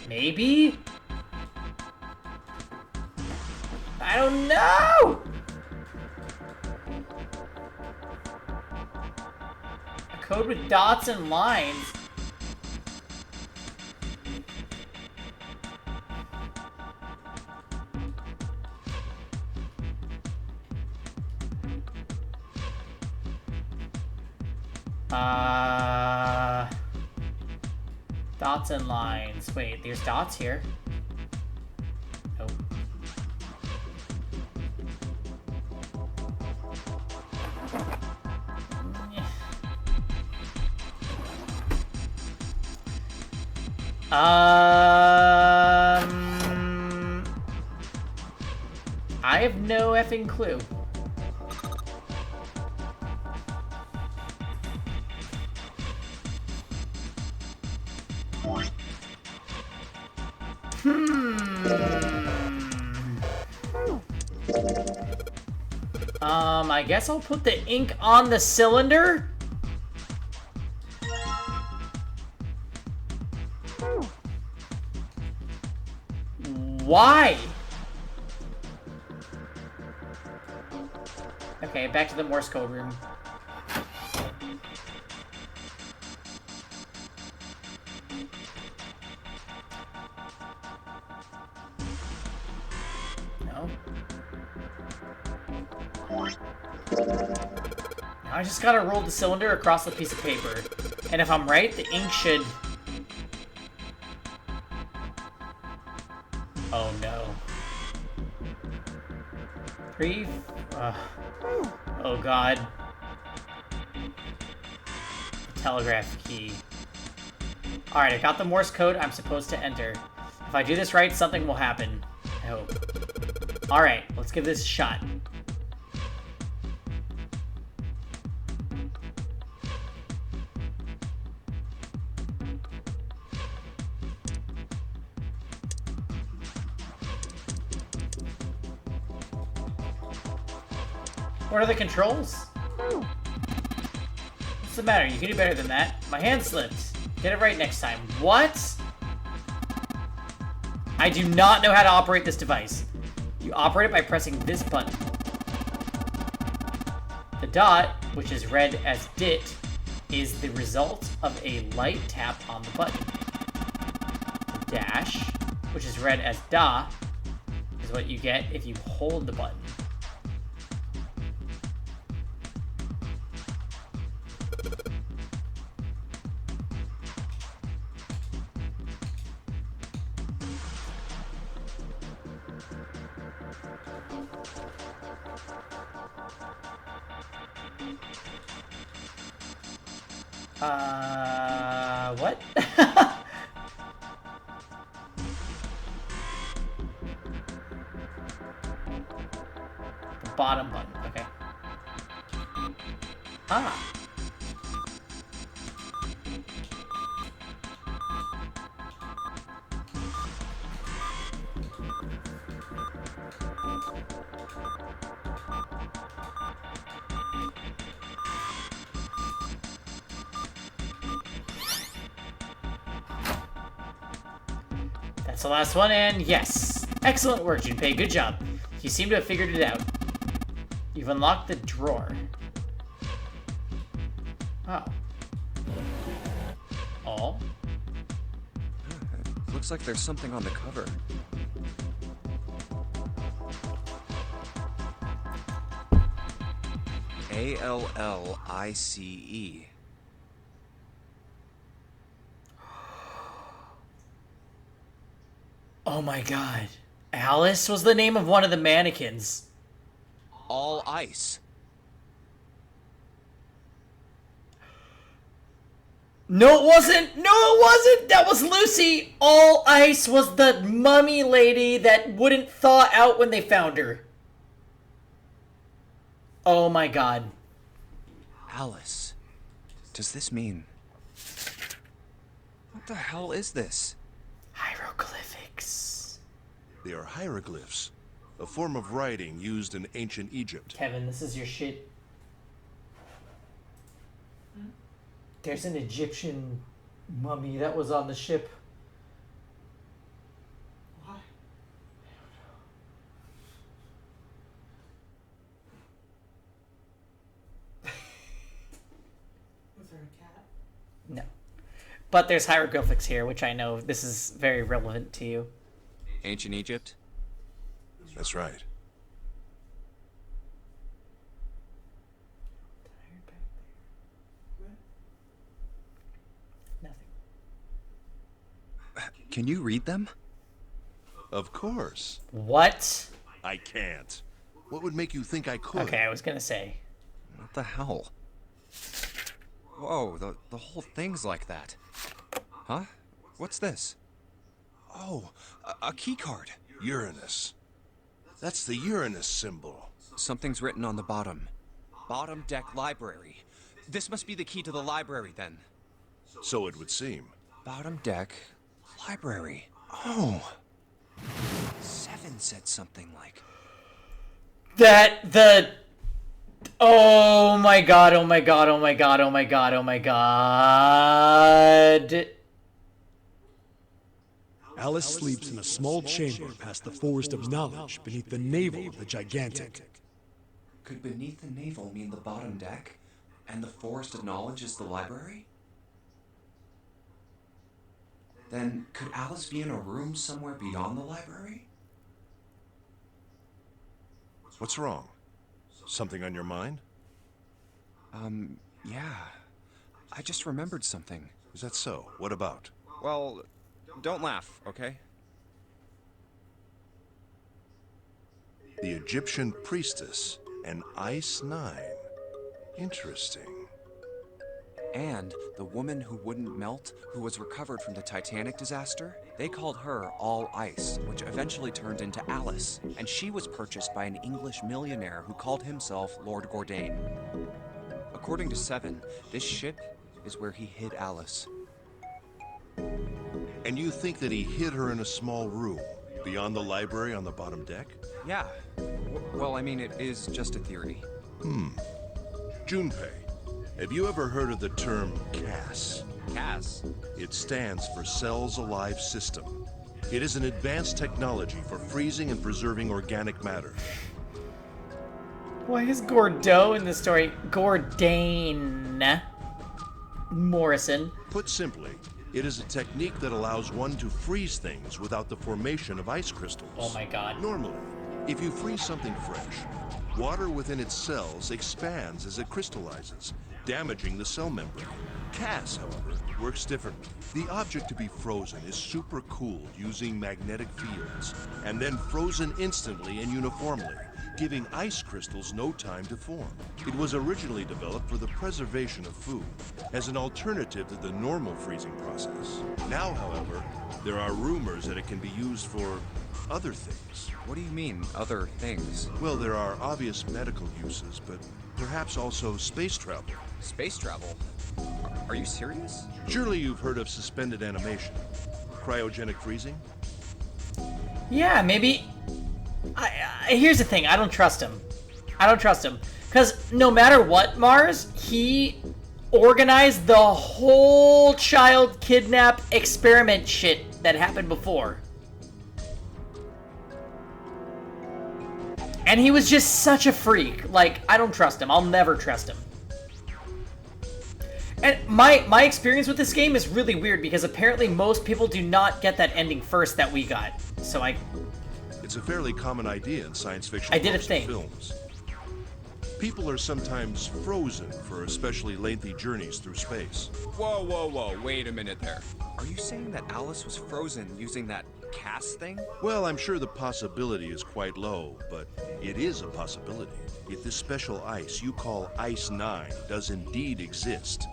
Maybe? I don't know! A code with dots and lines? Dots and lines. Wait, there's dots here. Nope. I have no effing clue. I guess I'll put the ink on the cylinder? Why? Okay, back to the Morse code room. No. Now I just gotta roll the cylinder across the piece of paper. And if I'm right, the ink should... Oh no. 3... Oh god. Telegraph key. Alright, I got the Morse code I'm supposed to enter. If I do this right, something will happen. I hope. Alright, let's give this a shot. What are the controls? What's the matter? You can do better than that. My hand slipped. Get it right next time. What? I do not know how to operate this device. You operate it by pressing this button. The dot, which is read as DIT, is the result of a light tap on the button. The dash, which is read as DA, is what you get if you hold the button. What? The bottom button, okay. Ah. That's the last one, and yes! Excellent work, Junpei. Good job. You seem to have figured it out. You've unlocked the drawer. Oh. Oh? Looks like there's something on the cover. ALLICE. Oh my god. Alice was the name of one of the mannequins. All ice. No, it wasn't! No, it wasn't! That was Lucy! All Ice was the mummy lady that wouldn't thaw out when they found her. Oh my god. Alice. Does this mean... What the hell is this? Hieroglyphics. They are hieroglyphs, a form of writing used in ancient Egypt. Kevin, this is your shit. There's an Egyptian mummy that was on the ship. What? Was there a cat? No. But there's hieroglyphics here, which I know this is very relevant to you. Ancient Egypt? That's right. Can you read them? Of course. What? I can't. What would make you think I could? Okay, I was gonna say. What the hell? Whoa, the whole thing's like that. Huh? What's this? Oh, a key card. Uranus. That's the Uranus symbol. Something's written on the bottom. Bottom deck library. This must be the key to the library, then. So it would seem. Bottom deck library. Oh. 7 said something like... Oh my god, oh my god, oh my god, oh my god, oh my god. Alice sleeps in a small chamber past the forest of knowledge beneath the navel of the gigantic. Could beneath the navel mean the bottom deck? And the forest of knowledge is the library? Then could Alice be in a room somewhere beyond the library? What's wrong? Something on your mind? Yeah. I just remembered something. Is that so? What about? Well, don't laugh, okay? The Egyptian priestess, an Ice 9. Interesting. And the woman who wouldn't melt, who was recovered from the Titanic disaster, they called her All Ice, which eventually turned into Alice, and she was purchased by an English millionaire who called himself Lord Gordain. According to Seven, this ship is where he hid Alice. And you think that he hid her in a small room, beyond the library on the bottom deck? Yeah. Well, I mean, it is just a theory. Junpei, have you ever heard of the term CAS? CAS? It stands for Cells Alive System. It is an advanced technology for freezing and preserving organic matter. Why is Gordo in this story? Gordain Morrison. Put simply, it is a technique that allows one to freeze things without the formation of ice crystals. Oh my god. Normally, if you freeze something fresh, water within its cells expands as it crystallizes, damaging the cell membrane. CAS, however, works differently. The object to be frozen is supercooled using magnetic fields, and then frozen instantly and uniformly, giving ice crystals no time to form. It was originally developed for the preservation of food, as an alternative to the normal freezing process. Now, however, there are rumors that it can be used for other things. What do you mean, other things? Well, there are obvious medical uses, but perhaps also space travel. Space travel? Are you serious? Surely you've heard of suspended animation. Cryogenic freezing? Yeah, maybe. Here's the thing, I don't trust him. I don't trust him. Because no matter what, Mars, he organized the whole child kidnap experiment shit that happened before. And he was just such a freak. Like, I don't trust him. I'll never trust him. And my experience with this game is really weird because apparently most people do not get that ending first that we got. So It's a fairly common idea in science fiction I did a books thing. and films. People are sometimes frozen for especially lengthy journeys through space. Whoa, wait a minute there. Are you saying that Alice was frozen using that CAS thing? Well, I'm sure the possibility is quite low, but it is a possibility. If this special ice you call Ice 9 does indeed exist.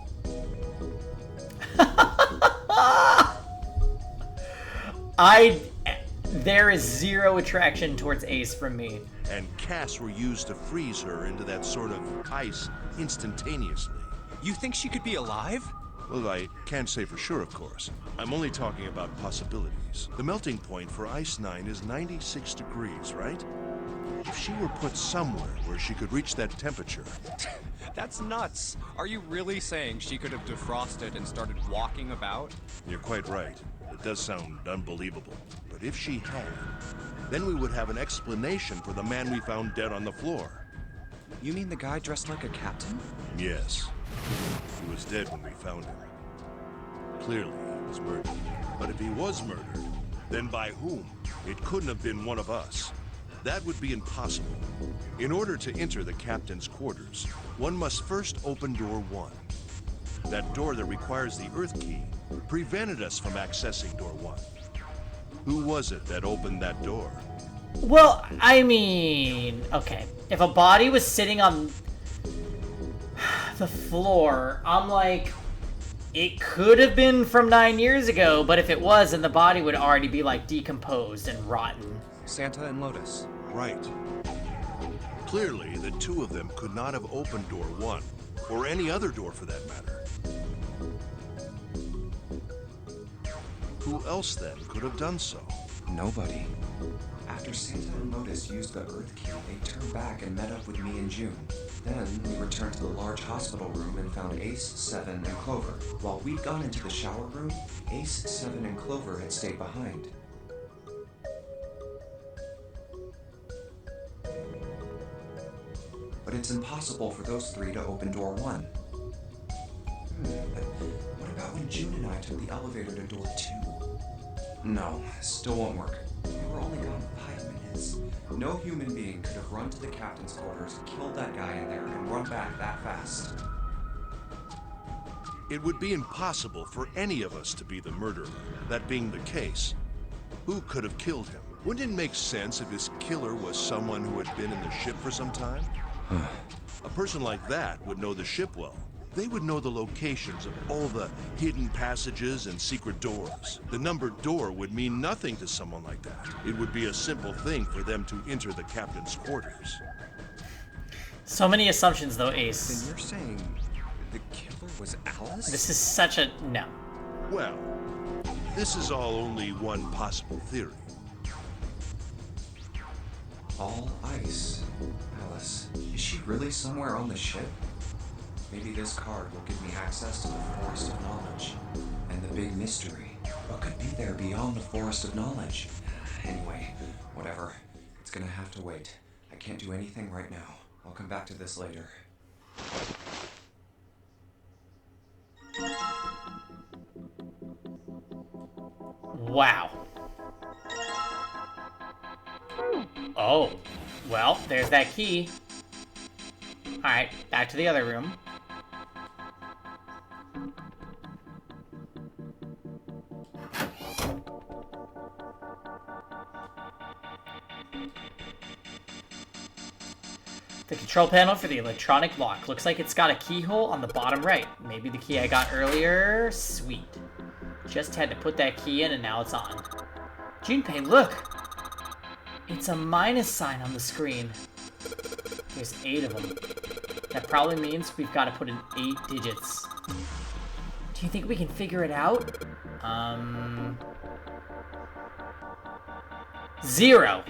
There is zero attraction towards Ace from me. And CAS were used to freeze her into that sort of ice instantaneously. You think she could be alive? Well, I can't say for sure, of course. I'm only talking about possibilities. The melting point for Ice 9 is 96 degrees, right? If she were put somewhere where she could reach that temperature... That's nuts. Are you really saying she could have defrosted and started walking about? You're quite right. It does sound unbelievable. But if she had, then we would have an explanation for the man we found dead on the floor. You mean the guy dressed like a captain? Yes. He was dead when we found him. Clearly, he was murdered. But if he was murdered, then by whom? It couldn't have been one of us. That would be impossible. In order to enter the captain's quarters, one must first open door 1. That door that requires the Earth key prevented us from accessing door 1. Who was it that opened that door? Well, I mean, okay. If a body was sitting on the floor, I'm like, it could have been from 9 years ago, but if it was, then the body would already be like decomposed and rotten. Santa and Lotus. Right. Clearly, the two of them could not have opened door 1, or any other door for that matter. Who else then could have done so? Nobody. After Santa and Lotus used the Earth key, they turned back and met up with me and June. Then we returned to the large hospital room and found Ace, Seven, and Clover. While we'd gone into the shower room, Ace, Seven, and Clover had stayed behind. But it's impossible for those three to open door 1. But what about when June and I took the elevator to door 2? No, still won't work. We were only gone 5 minutes. No human being could have run to the captain's quarters, killed that guy in there, and run back that fast. It would be impossible for any of us to be the murderer. That being the case, who could have killed him? Wouldn't it make sense if his killer was someone who had been in the ship for some time? A person like that would know the ship well. They would know the locations of all the hidden passages and secret doors. The numbered door would mean nothing to someone like that. It would be a simple thing for them to enter the captain's quarters. So many assumptions, though, Ace. Then you're saying the killer was Alice? This is such a... no. Well, this is all only one possible theory. All ice. Alice, is she really somewhere on the ship? Maybe this card will give me access to the Forest of Knowledge. And the big mystery. What could be there beyond the Forest of Knowledge? Anyway, whatever. It's gonna have to wait. I can't do anything right now. I'll come back to this later. Wow. Oh. Well, there's that key. Alright, back to the other room. The control panel for the electronic lock. Looks like it's got a keyhole on the bottom right. Maybe the key I got earlier. Sweet. Just had to put that key in and now it's on. Junpei, look! It's a minus sign on the screen. There's 8 of them. That probably means we've got to put in 8 digits. Do you think we can figure it out? 0.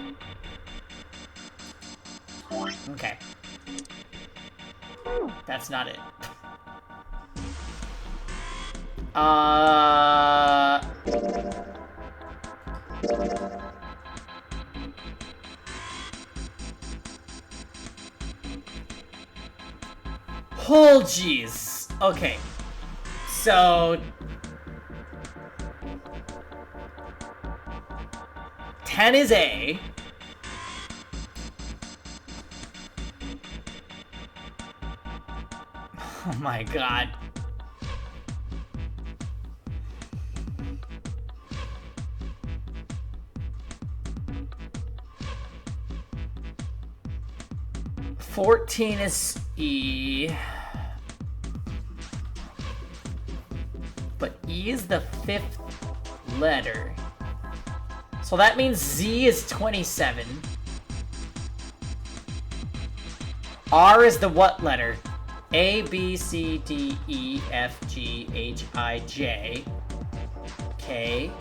Okay. That's not it. Oh, jeez. Okay. So... 10 is A. Oh my god. Fourteen is E. But E is the 5th letter. So that means Z is 27. R is the what letter? A, B, C, D, E, F, G, H, I, J, K,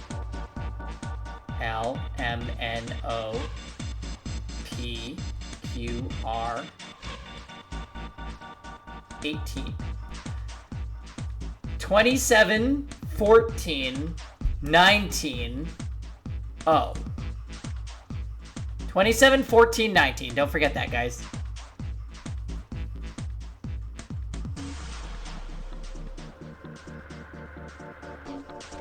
L, M, N, O, P, Q, R, 18. 27, 14, 19, oh. 27, 14, 19. Don't forget that, guys.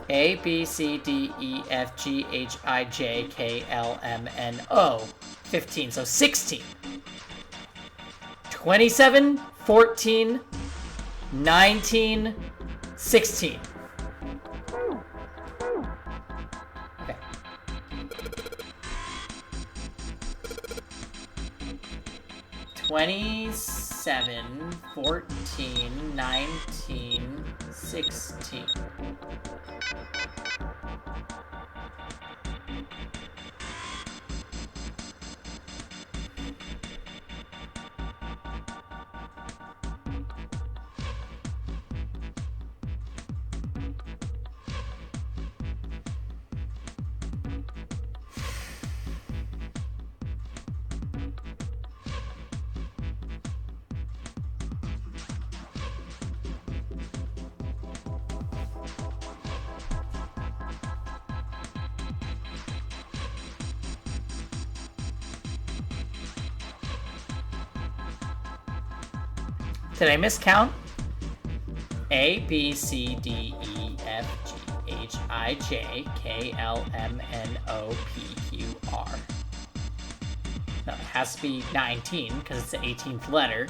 A, B, C, D, E, F, G, H, I, J, K, L, M, N, O. 15, so 16. 27, 14, 19, 16. Okay. Twenty-seven, 14, 19, 16. Did I miscount? A, B, C, D, E, F, G, H, I, J, K, L, M, N, O, P, Q, R. No, it has to be 19, because it's the 18th letter.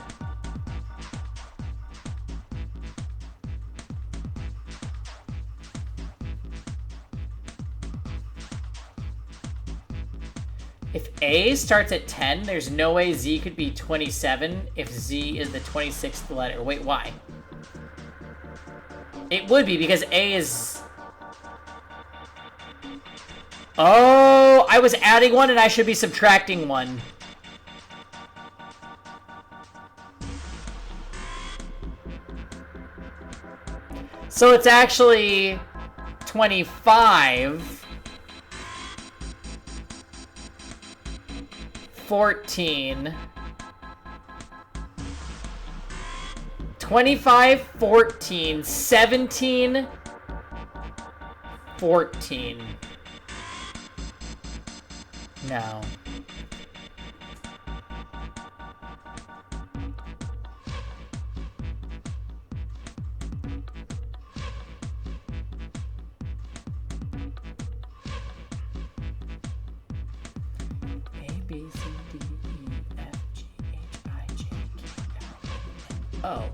If A starts at 10, there's no way Z could be 27 if Z is the 26th letter. Wait, why? It would be, because A is... Oh, I was adding one and I should be subtracting one. So it's actually 25, 14, 25, 14, 17, 14. No. A, B, C, D, E, F, G, H, I, J, K, L, M, N. Oh.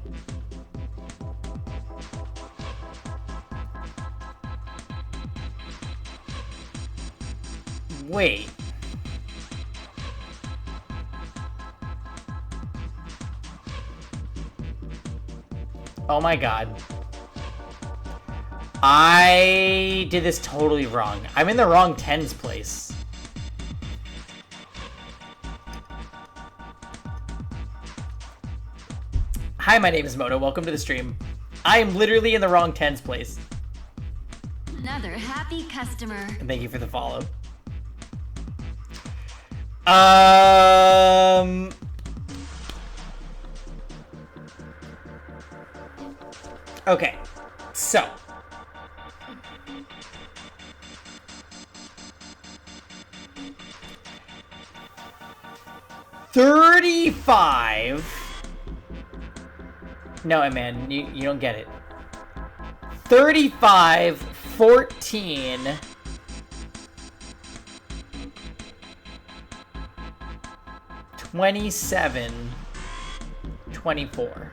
Wait. Oh my god. I did this totally wrong. I'm in the wrong tens place. Hi, my name is Moto. Welcome to the stream. I am literally in the wrong tens place. Another happy customer. And thank you for the follow. Okay, so. $35. No, man, you don't get it. 35, 14. 27, 24.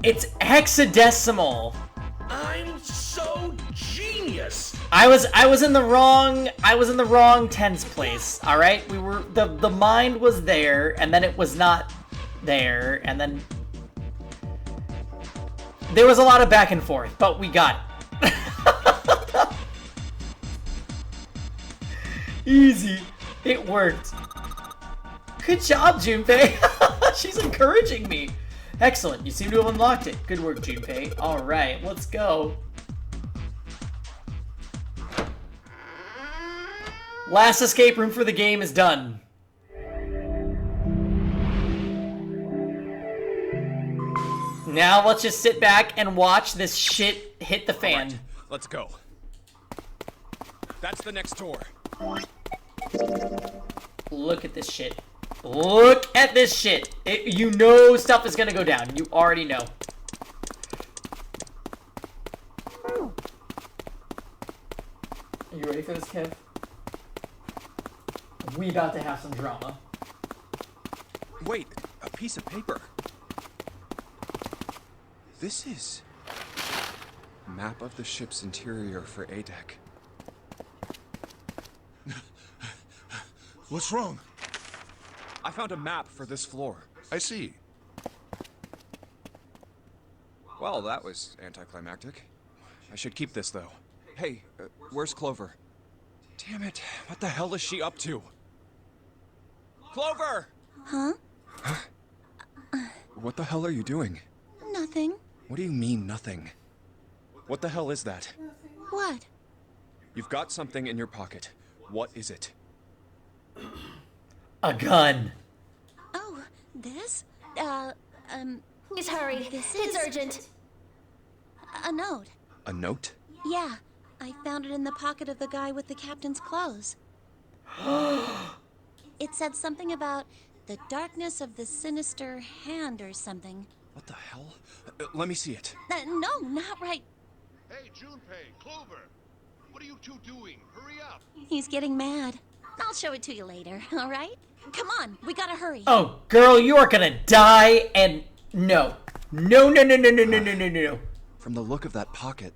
It's hexadecimal. I'm so genius. I was in the wrong tens place. All right, we were the mind was there, and then it was not there, and then there was a lot of back and forth, but we got it. Easy, it worked. Good job, Junpei. She's encouraging me. Excellent, you seem to have unlocked it. Good work, Junpei. Alright, let's go. Last escape room for the game is done. Now let's just sit back and watch this shit hit the fan. Right, let's go. That's the next door. Look at this shit. Look at this shit. You know stuff is gonna go down. You already know. Are you ready for this, Kev? We about to have some drama. Wait, a piece of paper. This is map of the ship's interior for A-Deck. What's wrong? I found a map for this floor. I see. Well, that was anticlimactic. I should keep this, though. Hey, where's Clover? Damn it, what the hell is she up to? Clover! Huh? What the hell are you doing? Nothing. What do you mean, nothing? What the hell is that? What? You've got something in your pocket. What is it? A gun. Oh, this? Please hurry. It's urgent. A note. A note? Yeah, I found it in the pocket of the guy with the captain's clothes. It said something about the darkness of the sinister hand or something. What the hell? Let me see it. No, not right Hey, Junpei, Clover! What are you two doing? Hurry up! He's getting mad. I'll show it to you later, alright? Come on, we gotta hurry. Oh, girl, you are gonna die, and no. No. From the look of that pocket,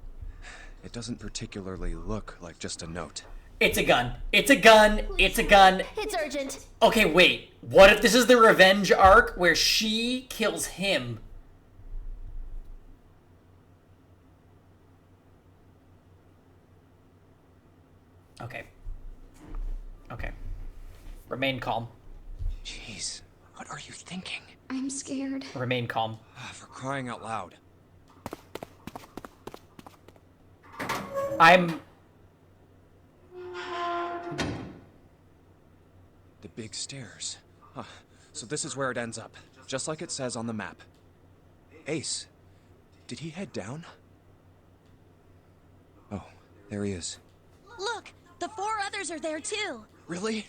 it doesn't particularly look like just a note. It's a gun. It's a gun. It's a gun. It's urgent. Okay, wait. What if this is the revenge arc where she kills him? Okay. Okay. Remain calm. Jeez, what are you thinking? I'm scared. Remain calm. For crying out loud. I'm... The big stairs. Huh. So this is where it ends up, just like it says on the map. Ace, did he head down? Oh, there he is. Look, the 4 others are there too. Really?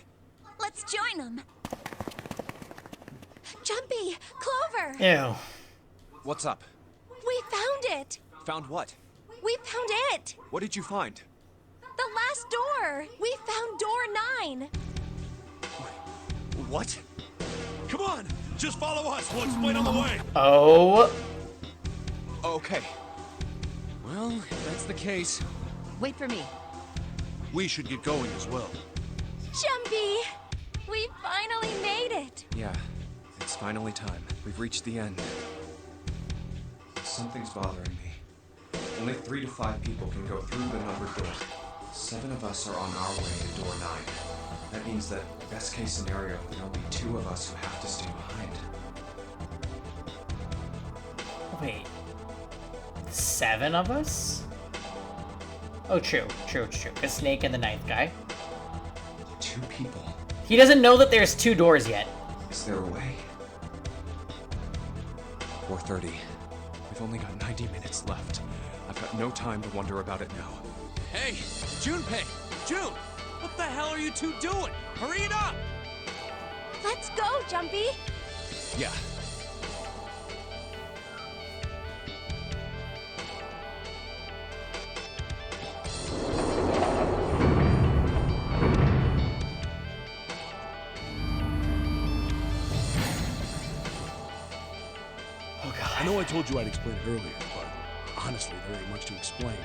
Let's join them. Jumpy, Clover. Ew. What's up? We found it. Found what? We found it. What did you find? The last door. We found door 9. What? Come on! Just follow us! We'll explain on the way! Oh. Okay. Well, if that's the case... Wait for me. We should get going as well. Jumpy, we finally made it. Yeah, it's finally time. We've reached the end. Something's bothering me. Only 3 to 5 people can go through the numbered door. 7 of us are on our way to door 9. That means that, best case scenario, there will be 2 of us who have to stay behind. Wait. 7 of us? Oh, true. Because Snake and the 9th guy. 2 people. He doesn't know that there's 2 doors yet. Is there a way? 4:30. We've only got 90 minutes left. I've got no time to wonder about it now. Hey, Junpei! June! What the hell are you two doing? Hurry it up! Let's go, Jumpy. Yeah. I know I told you I'd explain it earlier, but honestly, there ain't much to explain.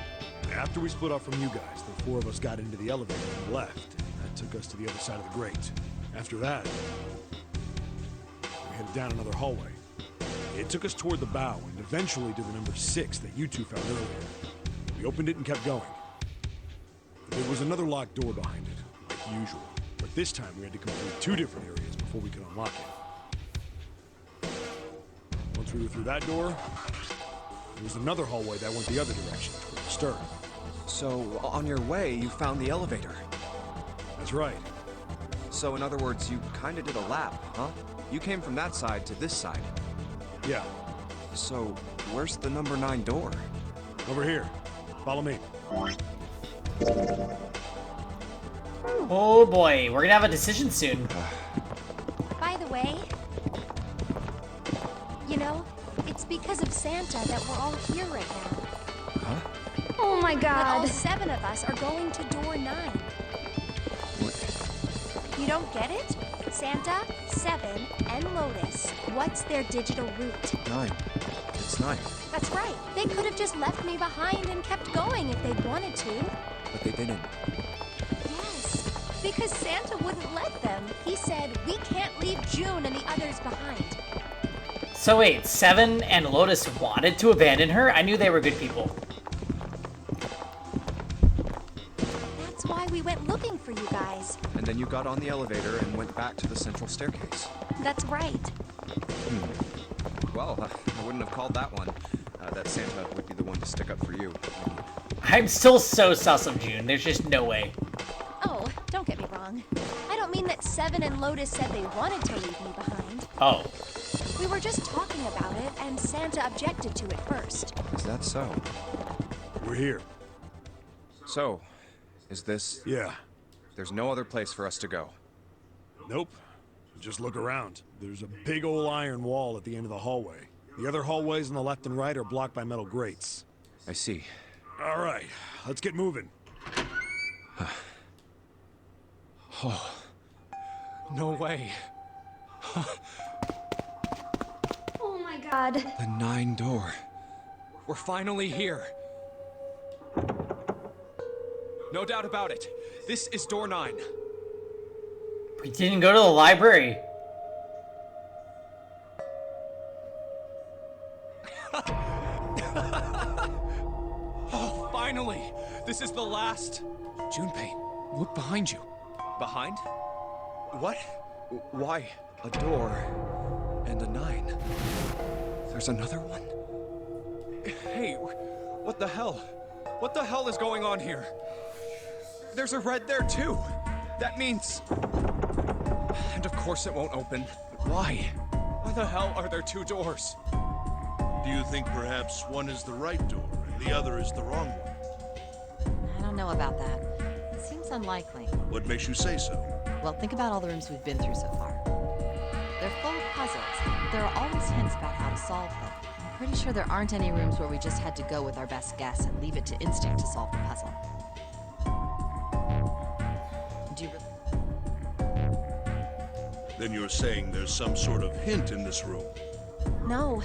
After we split off from you guys, the 4 of us got into the elevator and left. That took us to the other side of the grate. After that, we headed down another hallway. It took us toward the bow and eventually to the number 6 that you two found earlier. We opened it and kept going. There was another locked door behind it, like usual. But this time we had to complete 2 different areas before we could unlock it. Once we were through that door, there was another hallway that went the other direction, toward the stern. So, on your way, you found the elevator. That's right. So, in other words, you kinda did a lap, huh? You came from that side to this side. Yeah. So, where's the number 9 door? Over here. Follow me. Oh boy, we're gonna have a decision soon. By the way, you know, it's because of Santa that we're all here right now. Huh? Oh my But all god. 7 of us are going to door 9. You don't get it? Santa, 7, and Lotus. What's their digital route? 9. It's 9. That's right. They could have just left me behind and kept going if they'd wanted to. But they didn't. Yes, because Santa wouldn't let them. He said, we can't leave June and the others behind. So wait, 7 and Lotus wanted to abandon her? I knew they were good people. That's why we went looking for you guys. And then you got on the elevator and went back to the central staircase. That's right. Well, I wouldn't have called that one. That Santa would be the one to stick up for you. I'm still so sus of June. There's just no way. Oh, don't get me wrong. I don't mean that 7 and Lotus said they wanted to leave me behind. Oh. We were just talking about it, and Santa objected to it first. Is that so? We're here. So, is this... Yeah. There's no other place for us to go. Nope. Just look around. There's a big old iron wall at the end of the hallway. The other hallways on the left and right are blocked by metal grates. I see. All right, let's get moving. Oh. No way. Oh my god. The 9 door. We're finally here. No doubt about it. This is door 9. We didn't go to the library. Oh, finally! This is the last. Junpei, look behind you. Behind? What? Why? A door and a 9. There's another one? Hey, what the hell? What the hell is going on here? There's a red there too. That means... And of course it won't open. Why? Why the hell are there 2 doors? Do you think perhaps one is the right door and the other is the wrong one? I don't know about that. It seems unlikely. What makes you say so? Well, think about all the rooms we've been through so far. They're full of puzzles. There are always hints about how to solve them. I'm pretty sure there aren't any rooms where we just had to go with our best guess and leave it to instinct to solve the puzzle. Do you really... Then you're saying there's some sort of hint in this room? No,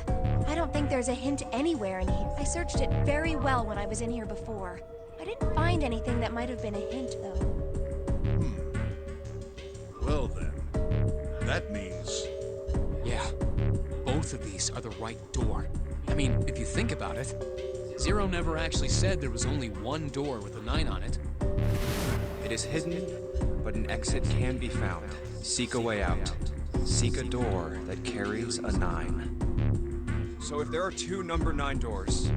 I don't think there's a hint anywhere in here. I searched it very well when I was in here before. I didn't find anything that might have been a hint, though. Well then, that means... Yeah, both of these are the right door. I mean, if you think about it, Zero never actually said there was only one door with a 9 on it. It is hidden, but an exit can be found. Seek a way out. Seek a door that carries a 9. So if there are 2 number 9 doors,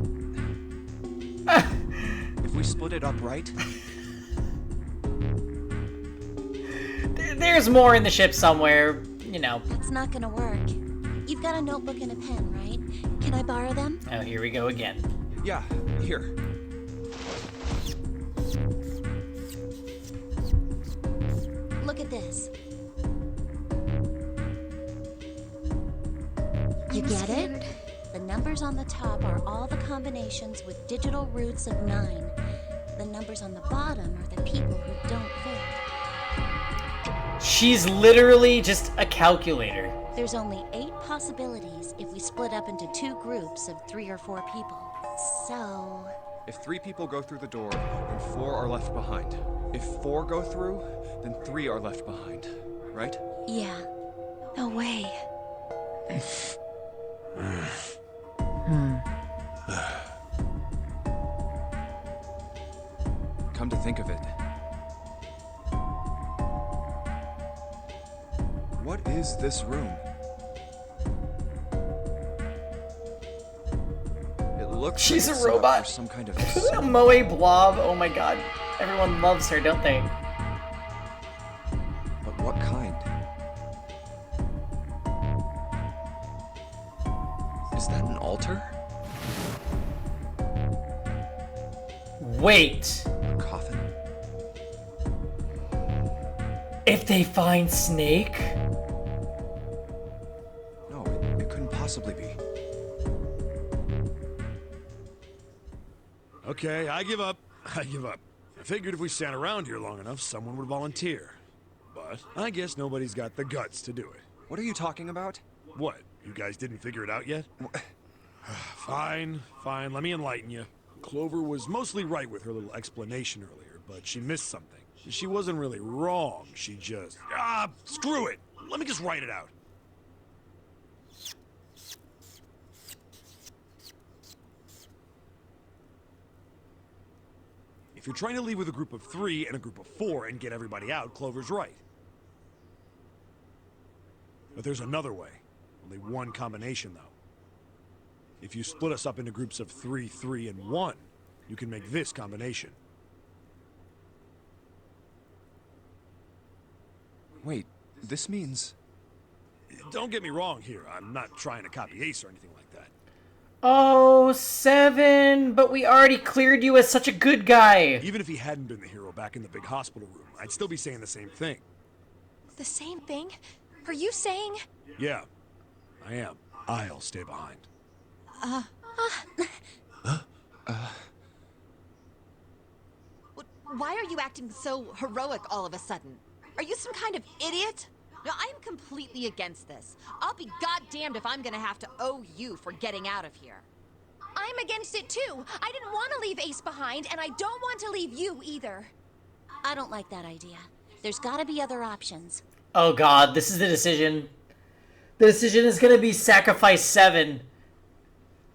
if we split it up right... There's more in the ship somewhere, you know. It's not gonna work. You've got a notebook and a pen, right? Can I borrow them? Oh, here we go again. Yeah, here. Look at this. You get it? The numbers on the top are all the combinations with digital roots of 9. The numbers on the bottom are the people who don't fit. She's literally just a calculator. There's only 8 possibilities if we split up into 2 groups of 3 or 4 people. So... If 3 people go through the door, then 4 are left behind. If 4 go through, then 3 are left behind. Right? Yeah. No way. Come to think of it, what is this room? It looks She's like a it's set up robot. for some kind of A Moe Blob, oh my god. Everyone loves her, don't they? But what kind? Is that an altar? Wait. A coffin? If they find Snake? No, it couldn't possibly be. Okay, I give up. I give up. I figured if we sat around here long enough, someone would volunteer. But I guess nobody's got the guts to do it. What are you talking about? What? You guys didn't figure it out yet? Fine, fine, let me enlighten you. Clover was mostly right with her little explanation earlier, but she missed something. She wasn't really wrong, she just... screw it! Let me just write it out. If you're trying to leave with a group of 3 and a group of 4 and get everybody out, Clover's right. But there's another way. Only one combination, though. If you split us up into groups of 3, 3, and 1, you can make this combination. Wait, this means... Don't get me wrong here. I'm not trying to copy Ace or anything like that. Oh, 7, but we already cleared you as such a good guy. Even if he hadn't been the hero back in the big hospital room, I'd still be saying the same thing. The same thing? Are you saying? Yeah, I am. I'll stay behind. Why are you acting so heroic all of a sudden? Are you some kind of idiot? No, I am completely against this. I'll be goddamned if I'm gonna have to owe you for getting out of here. I'm against it too. I didn't want to leave Ace behind, and I don't want to leave you either. I don't like that idea. There's gotta be other options. Oh god, this is the decision. The decision is gonna be sacrifice 7.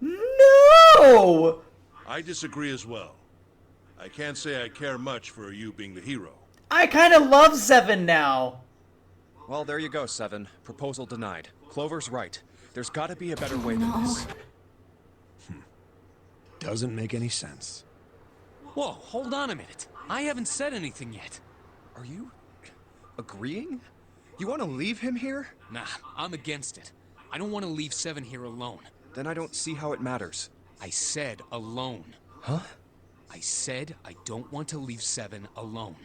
No! I disagree as well. I can't say I care much for you being the hero. I kind of love 7 now. Well, there you go, 7. Proposal denied. Clover's right. There's gotta be a better way than this. Doesn't make any sense. Whoa, hold on a minute. I haven't said anything yet. Are you agreeing? You want to leave him here? Nah, I'm against it. I don't want to leave 7 here alone. Then I don't see how it matters. I said alone. Huh? I said I don't want to leave 7 alone.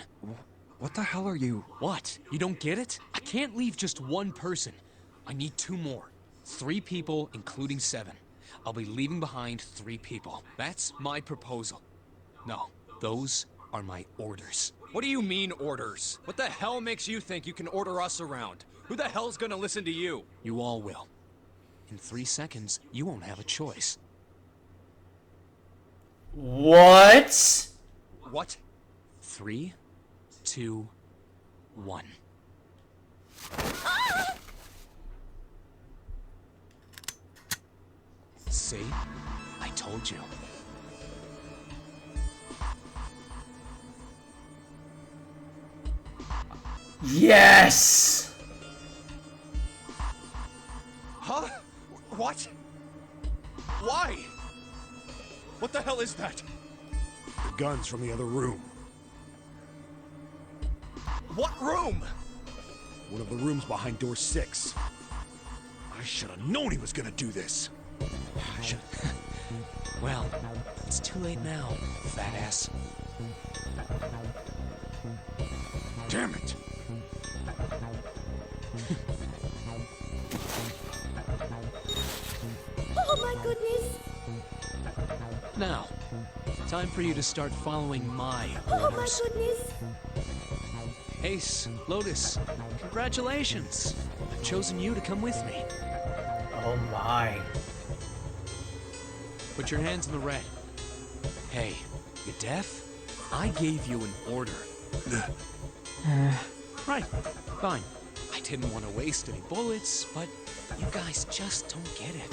What the hell are you? What? You don't get it? I can't leave just one person. I need 2 more. 3 people, including 7. I'll be leaving behind 3 people. That's my proposal. No, those are my orders. What do you mean, orders? What the hell makes you think you can order us around? Who the hell's gonna listen to you? You all will. In 3 seconds, you won't have a choice. What? What? 3, 2, 1. See? I told you. Yes! Huh? What? Why? What the hell is that? The gun's from the other room. What room? One of the rooms behind door 6. I should have known he was gonna do this. Well, it's too late now, fat ass. Damn it! Oh my goodness! Now, time for you to start following my Oh my orders. goodness! Ace, Lotus, congratulations. I've chosen you to come with me. Oh my. Put your hands in the red. Hey, you deaf? I gave you an order. Right, fine. I didn't want to waste any bullets, but you guys just don't get it.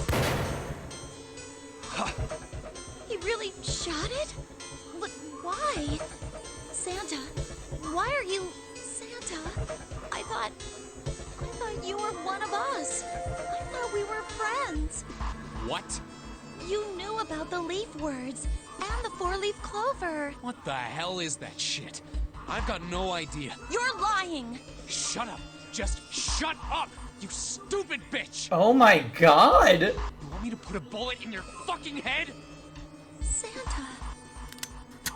He really shot it? But why? Santa, why are you Santa? I thought you were one of us. I thought we were friends. What? You knew about the leaf words and the 4-leaf clover. What the hell is that shit? I've got no idea. You're lying. Shut up. Just shut up, you stupid bitch! Oh my god! You want me to put a bullet in your fucking head? Santa.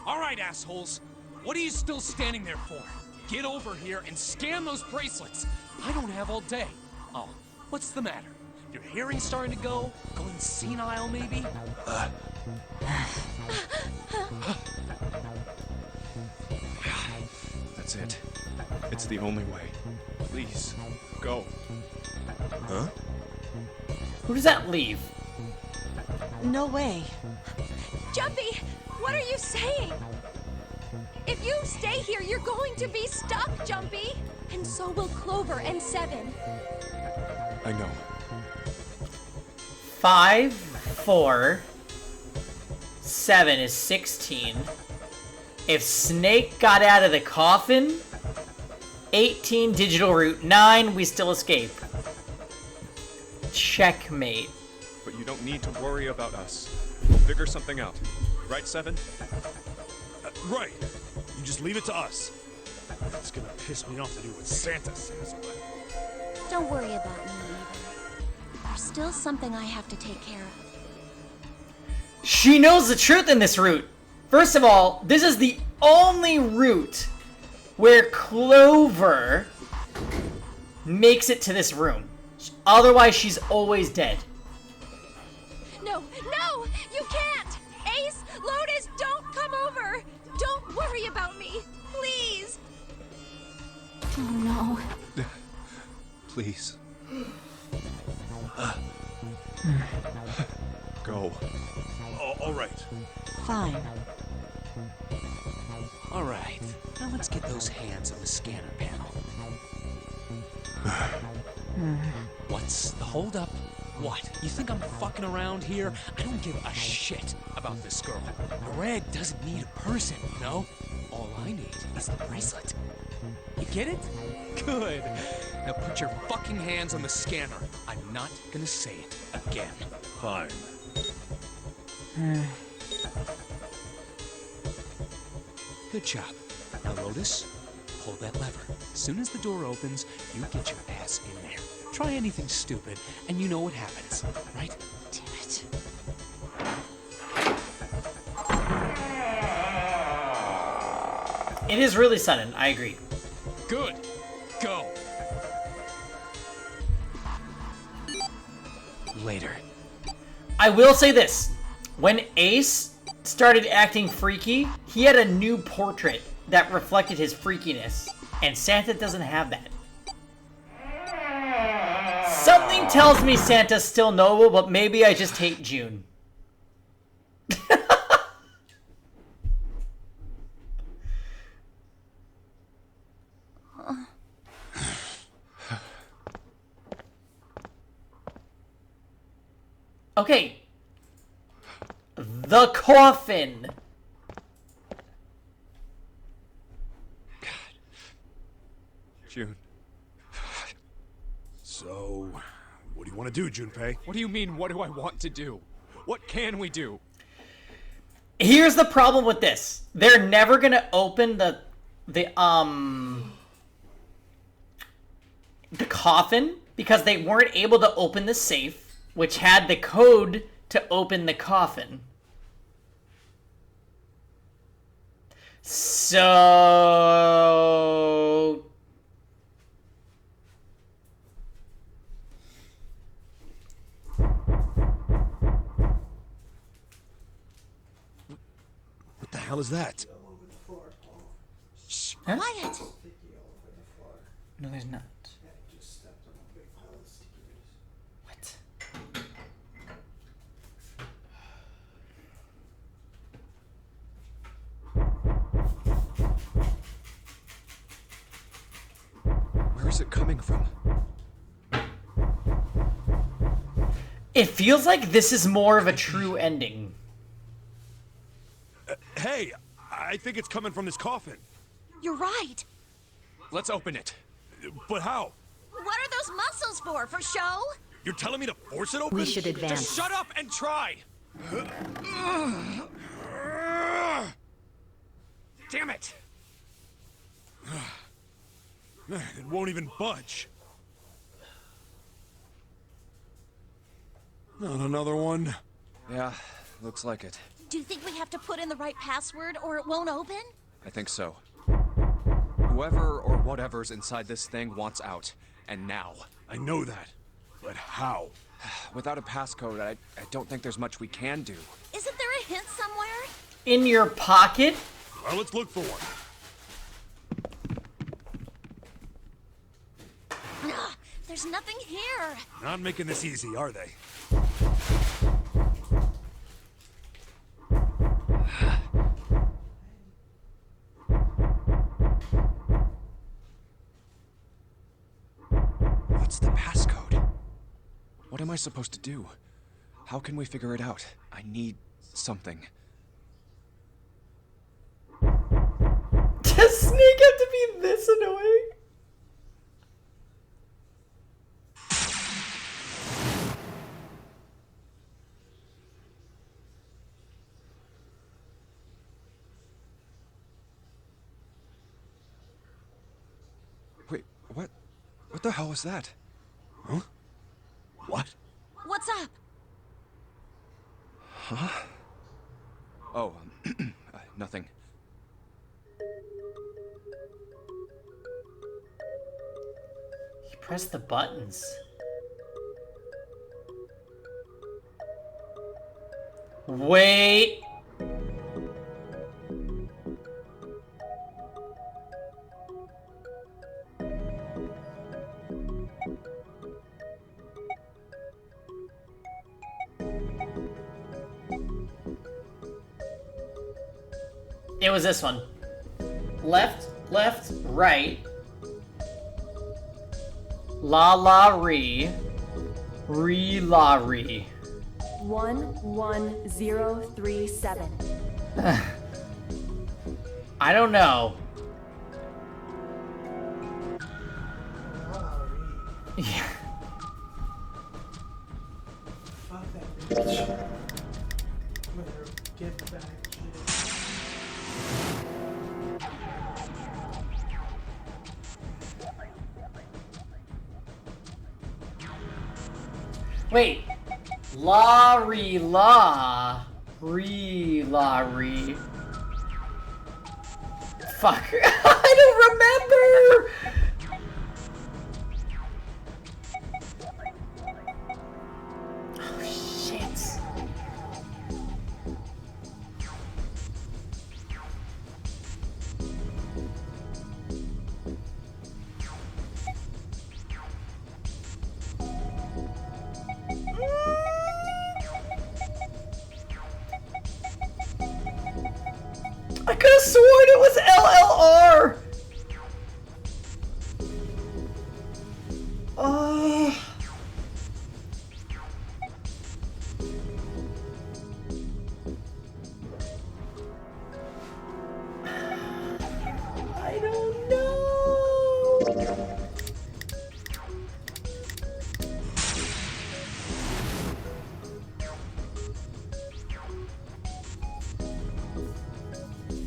Alright, assholes. What are you still standing there for? Get over here and scan those bracelets. I don't have all day. Oh, what's the matter? Your hearing's starting to go? Going senile, maybe? That's it. It's the only way. Please, go. Huh? Who does that leave? No way. Jumpy, what are you saying? If you stay here, you're going to be stuck, Jumpy. And so will Clover and 7. I know. 5, 4, 7 is 16. If Snake got out of the coffin, 18 digital route, 9 we still escape. Checkmate. But you don't need to worry about us. We'll figure something out. Right, 7? Right. You just leave it to us. It's gonna piss me off to do what Santa says, but... Don't worry about me either. There's still something I have to take care of. She knows the truth in this route. First of all, this is the only route where Clover makes it to this room. Otherwise, she's always dead. No, no, you can't! Ace, Lotus, don't come over! Don't worry about me. Please. Oh no. Please. Go. All right. Fine. All right, now let's get those hands on the scanner panel. What's the holdup? What? You think I'm fucking around here? I don't give a shit about this girl. Greg doesn't need a person, you know? All I need is the bracelet. You get it? Good. Now put your fucking hands on the scanner. I'm not gonna say it again. Fine. Good job. Now, Lotus, pull that lever. As soon as the door opens, you get your ass in there. Try anything stupid, and you know what happens, right? Damn it. It is really sudden, I agree. Good. Go. Later. I will say this. When Ace started acting freaky, he had a new portrait that reflected his freakiness, and Santa doesn't have that. Something tells me Santa's still noble, but maybe I just hate June. Okay. The coffin. June. So, what do you want to do, Junpei? What do you mean, what do I want to do? What can we do? Here's the problem with this. They're never gonna open the coffin because they weren't able to open the safe, which had the code to open the coffin. So What the hell is that? Shh, huh? quiet. No, there's not. What? Where is it coming from? It feels like this is more of a true ending. Hey, I think it's coming from this coffin. You're right. Let's open it. But how? What are those muscles for? For show? You're telling me to force it open? We should advance. Just shut up and try! Damn it! It won't even budge. Not another one. Yeah, looks like it. Do you think we have to put in the right password or it won't open? I think so. Whoever or whatever's inside this thing wants out. And now. I know that. But how? Without a passcode, I don't think there's much we can do. Isn't there a hint somewhere? In your pocket? Well, let's look for one. Ugh, there's nothing here. Not making this easy, are they? What's the passcode? What am I supposed to do? How can we figure it out? I need something. Does Snake have to be this annoying? Wait, what? What the hell was that? Huh? What? What's up? Huh? Oh, nothing. You press the buttons. It was this one. Left, left, right. La la re. Re la re. 11037. I don't know. Yeah. Fuck that bitch. Let her get back shit. Wait. La re la. Re la re. Fuck. I don't remember! Oh, shit. I could have sworn it was LLR! Oh. I don't know.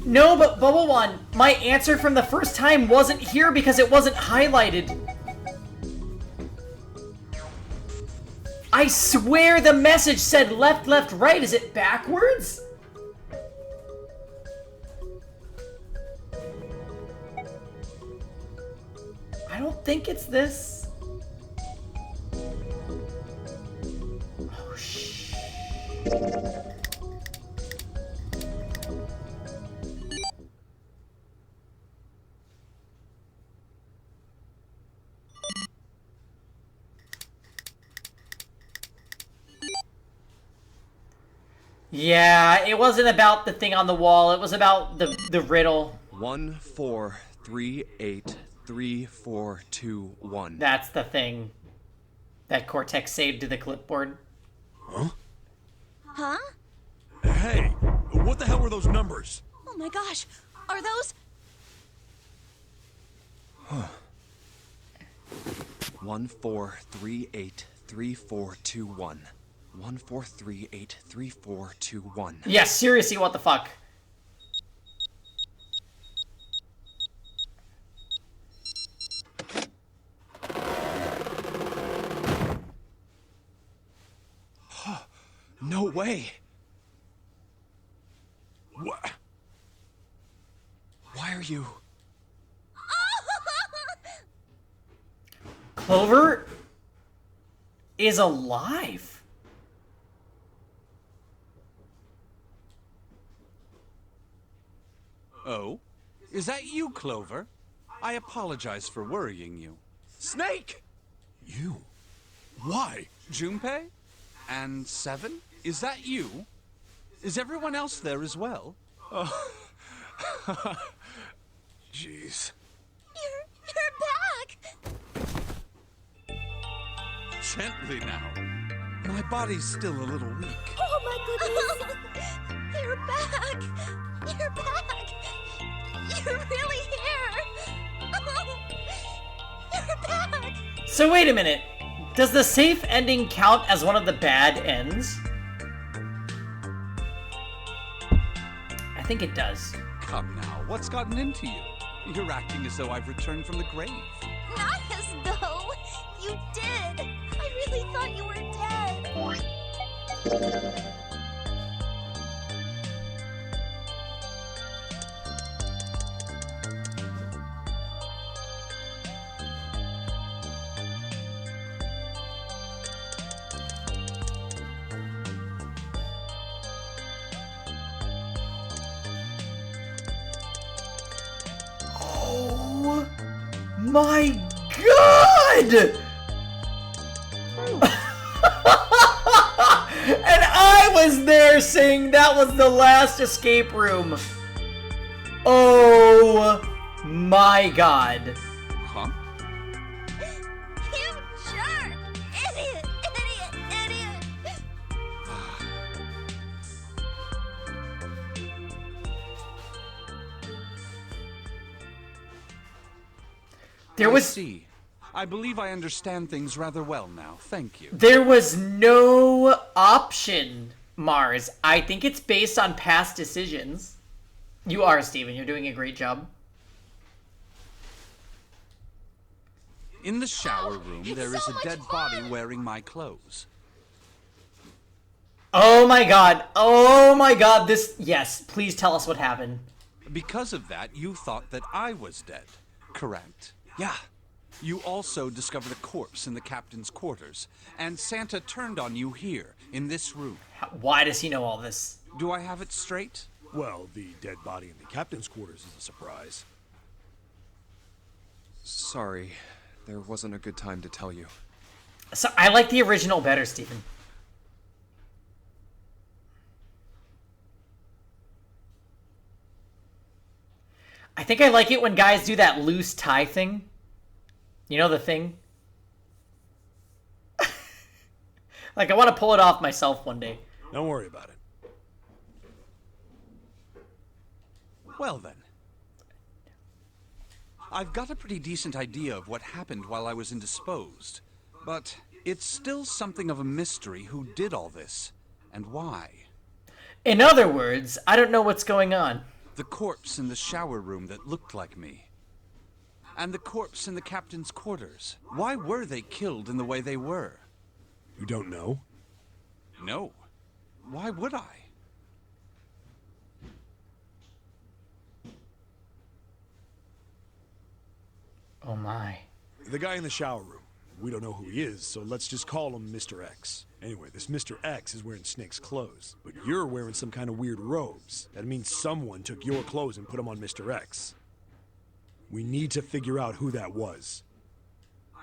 No, but Bubble One, my answer from the first time wasn't here because it wasn't highlighted. I swear the message said left, left, right. Is it backwards? I don't think it's this. Oh, shh. Yeah, it wasn't about the thing on the wall. It was about the riddle. 1438341. That's the thing that Cortex saved to the clipboard. Huh? Huh? Hey, what the hell were those numbers? Oh my gosh, are those? Huh. 1438341. 1438341. Yeah, seriously, what the fuck? No way. What? Why are you? Clover is alive. Oh? Is that you, Clover? I apologize for worrying you. Snake! You? Why? Junpei? And Seven? Is that you? Is everyone else there as well? Oh. Jeez. You're back! Gently now. My body's still a little weak. Oh my goodness! You're back! You're back! You're really here! You're back! So wait a minute. Does the safe ending count as one of the bad ends? I think it does. Come now, what's gotten into you? You're acting as though I've returned from the grave. Not as though! You did! I really thought you were dead! Oh my god! And I was there saying that was the last escape room. Oh my god. Huh? You jerk! Idiot! Idiot! Idiot! I see. I believe I understand things rather well now. Thank you. There was no option, Mars. I think it's based on past decisions. You are, Steven. You're doing a great job. In the shower room, there is a dead body wearing my clothes. Oh my god. Oh my god. This... Yes, please tell us what happened. Because of that, you thought that I was dead, correct? Yeah. You also discovered a corpse in the captain's quarters, and Santa turned on you here, in this room. Why does he know all this? Do I have it straight? Well, the dead body in the captain's quarters is a surprise. Sorry, there wasn't a good time to tell you. So I like the original better, Steven. I think I like it when guys do that loose tie thing. You know the thing? Like, I want to pull it off myself one day. Don't worry about it. Well then. I've got a pretty decent idea of what happened while I was indisposed. But it's still something of a mystery who did all this, and why. In other words, I don't know what's going on. The corpse in the shower room that looked like me. And the corpse in the captain's quarters. Why were they killed in the way they were? You don't know? No. Why would I? Oh my. The guy in the shower room. We don't know who he is, so let's just call him Mr. X. Anyway, this Mr. X is wearing Snake's clothes, but you're wearing some kind of weird robes. That means someone took your clothes and put them on Mr. X. We need to figure out who that was.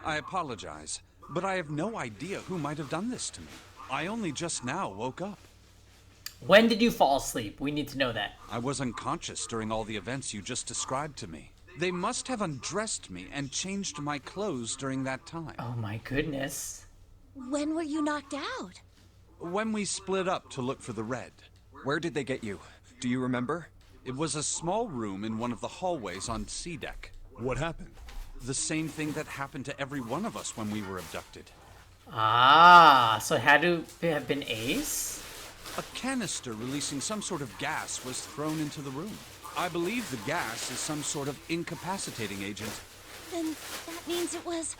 I apologize, but I have no idea who might have done this to me. I only just now woke up. When did you fall asleep? We need to know that. I was unconscious during all the events you just described to me. They must have undressed me and changed my clothes during that time. Oh my goodness. When were you knocked out? When we split up to look for the red. Where did they get you? Do you remember? It was a small room in one of the hallways on C deck. What happened? The same thing that happened to every one of us when we were abducted. Ah, so it had to have been Ace? A canister releasing some sort of gas was thrown into the room. I believe the gas is some sort of incapacitating agent. Then that means it was...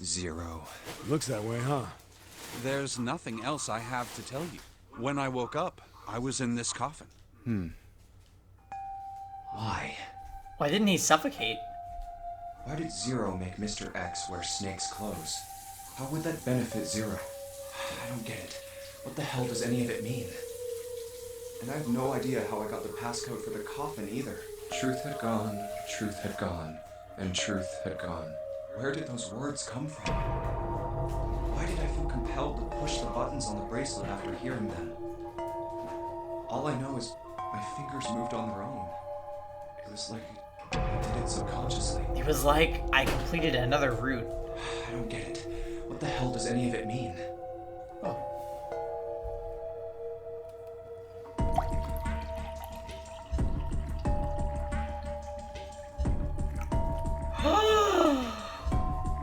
Zero. Looks that way, huh? There's nothing else I have to tell you. When I woke up, I was in this coffin. Why? Why didn't he suffocate? Why did Zero make Mr. X wear Snake's clothes? How would that benefit Zero? I don't get it. What the hell does any of it mean? And I have no idea how I got the passcode for the coffin either. Truth had gone, and truth had gone. Where did those words come from? Why did I feel compelled to push the buttons on the bracelet after hearing them? All I know is my fingers moved on their own. It was like I did it subconsciously. It was like I completed another route. I don't get it. What the hell does any of it mean?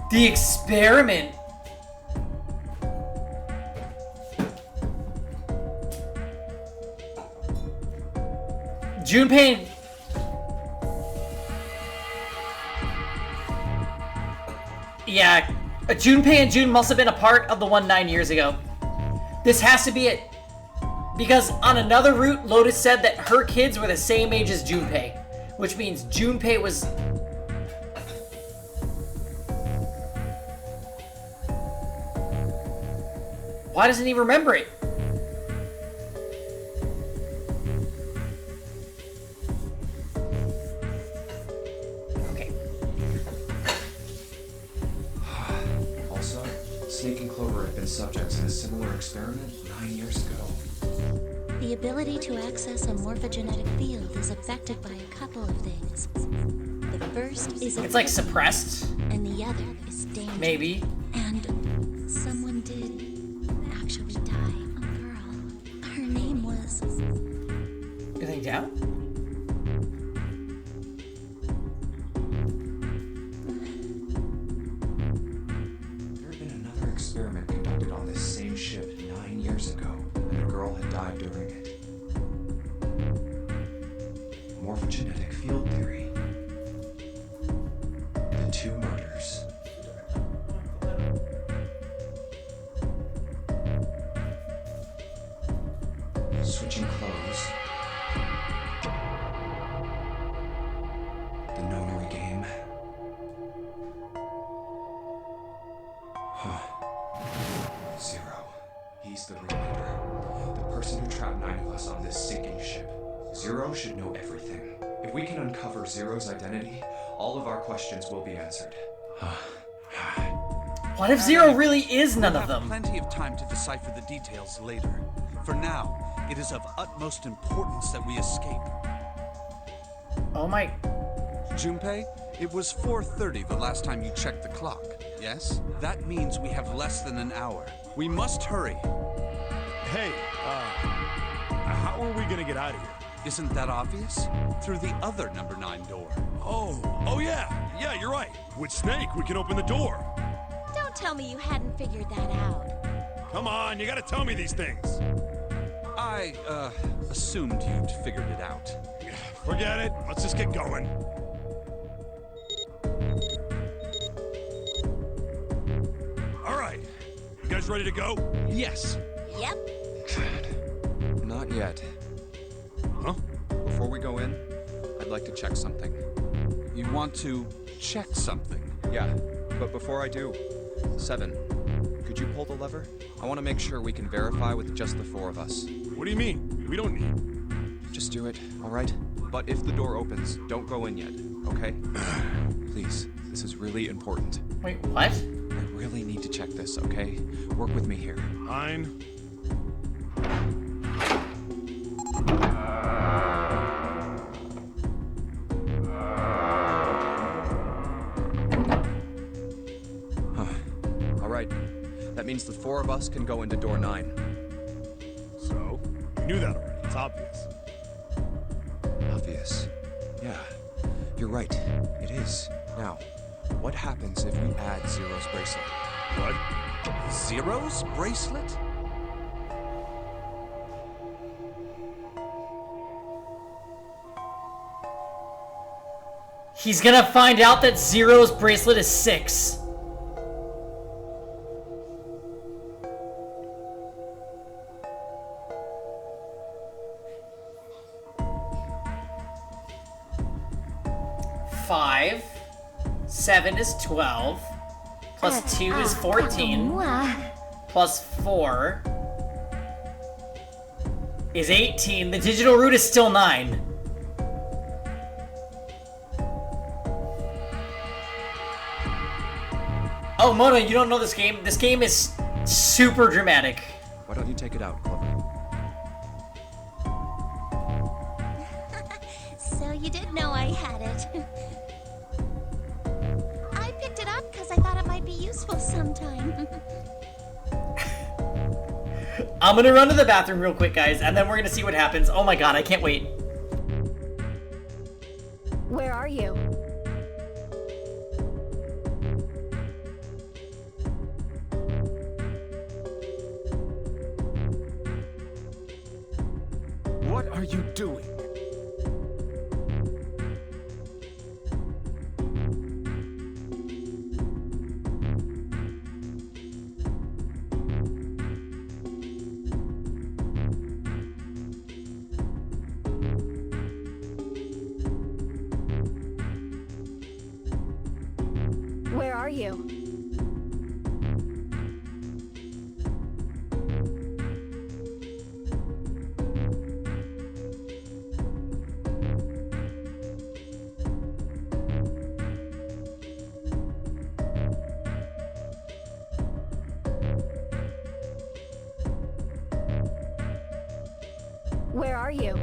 The experiment. Junpei. Yeah, Junpei and June must have been a part of the one 9 years ago. This has to be it. Because on another route, Lotus said that her kids were the same age as Junpei. Which means Junpei was... Why doesn't he remember it? Okay. Also, Snake and Clover had been subjects in a similar experiment 9 years ago. The The ability to access a morphogenetic field is affected by a couple of things. The first is It's like suppressed. and the other is dangerous. Maybe. And someone did actually die. A girl. Her name was... Anything down? There had been another experiment conducted on this same ship 9 years ago, and a girl had died during it. Morphogenetic field theory. The two murders. Switching clothes. The nonary game. Zero. He's the ringleader. The person who trapped 9 of us on this sinking ship. Zero should know everything. If we can uncover Zero's identity, all of our questions will be answered. What if Zero really is none of them? Plenty of time to decipher the details later. For now, it is of utmost importance that we escape. Oh my... Junpei, it was 4:30 the last time you checked the clock, yes? That means we have less than an hour. We must hurry. Hey, how are we gonna get out of here? Isn't that obvious? Through the other number 9 door. Oh yeah, you're right. With Snake, we can open the door. Don't tell me you hadn't figured that out. Come on, you gotta tell me these things. I, assumed you'd figured it out. Forget it. Let's just get going. All right. You guys ready to go? Yes. Yep. Not yet. Huh? Before we go in, I'd like to check something. You want to check something? Yeah, but before I do, 7, could you pull the lever? I want to make sure we can verify with just the 4 of us. What do you mean? We don't need... Just do it, all right? But if the door opens, don't go in yet, okay? Please, this is really important. Wait, what? I really need to check this, okay? Work with me here. Fine. All right, that means the 4 of us can go into door 9. So? We knew that already. It's obvious. Obvious. Yeah, you're right. It is. Now, what happens if we add Zero's bracelet? What? Zero's bracelet? He's gonna find out that Zero's bracelet is 6. Five. 7 is 12. Plus 2 is 14. Plus 4 is 18. The digital root is still 9. Oh, Mona, you don't know this game? This game is super dramatic. Why don't you take it out, Clover? So you did know I had it. I picked it up because I thought it might be useful sometime. I'm gonna run to the bathroom real quick, guys, and then we're gonna see what happens. Oh my god, I can't wait. Where are you? What are you doing? Where are you? Where are you?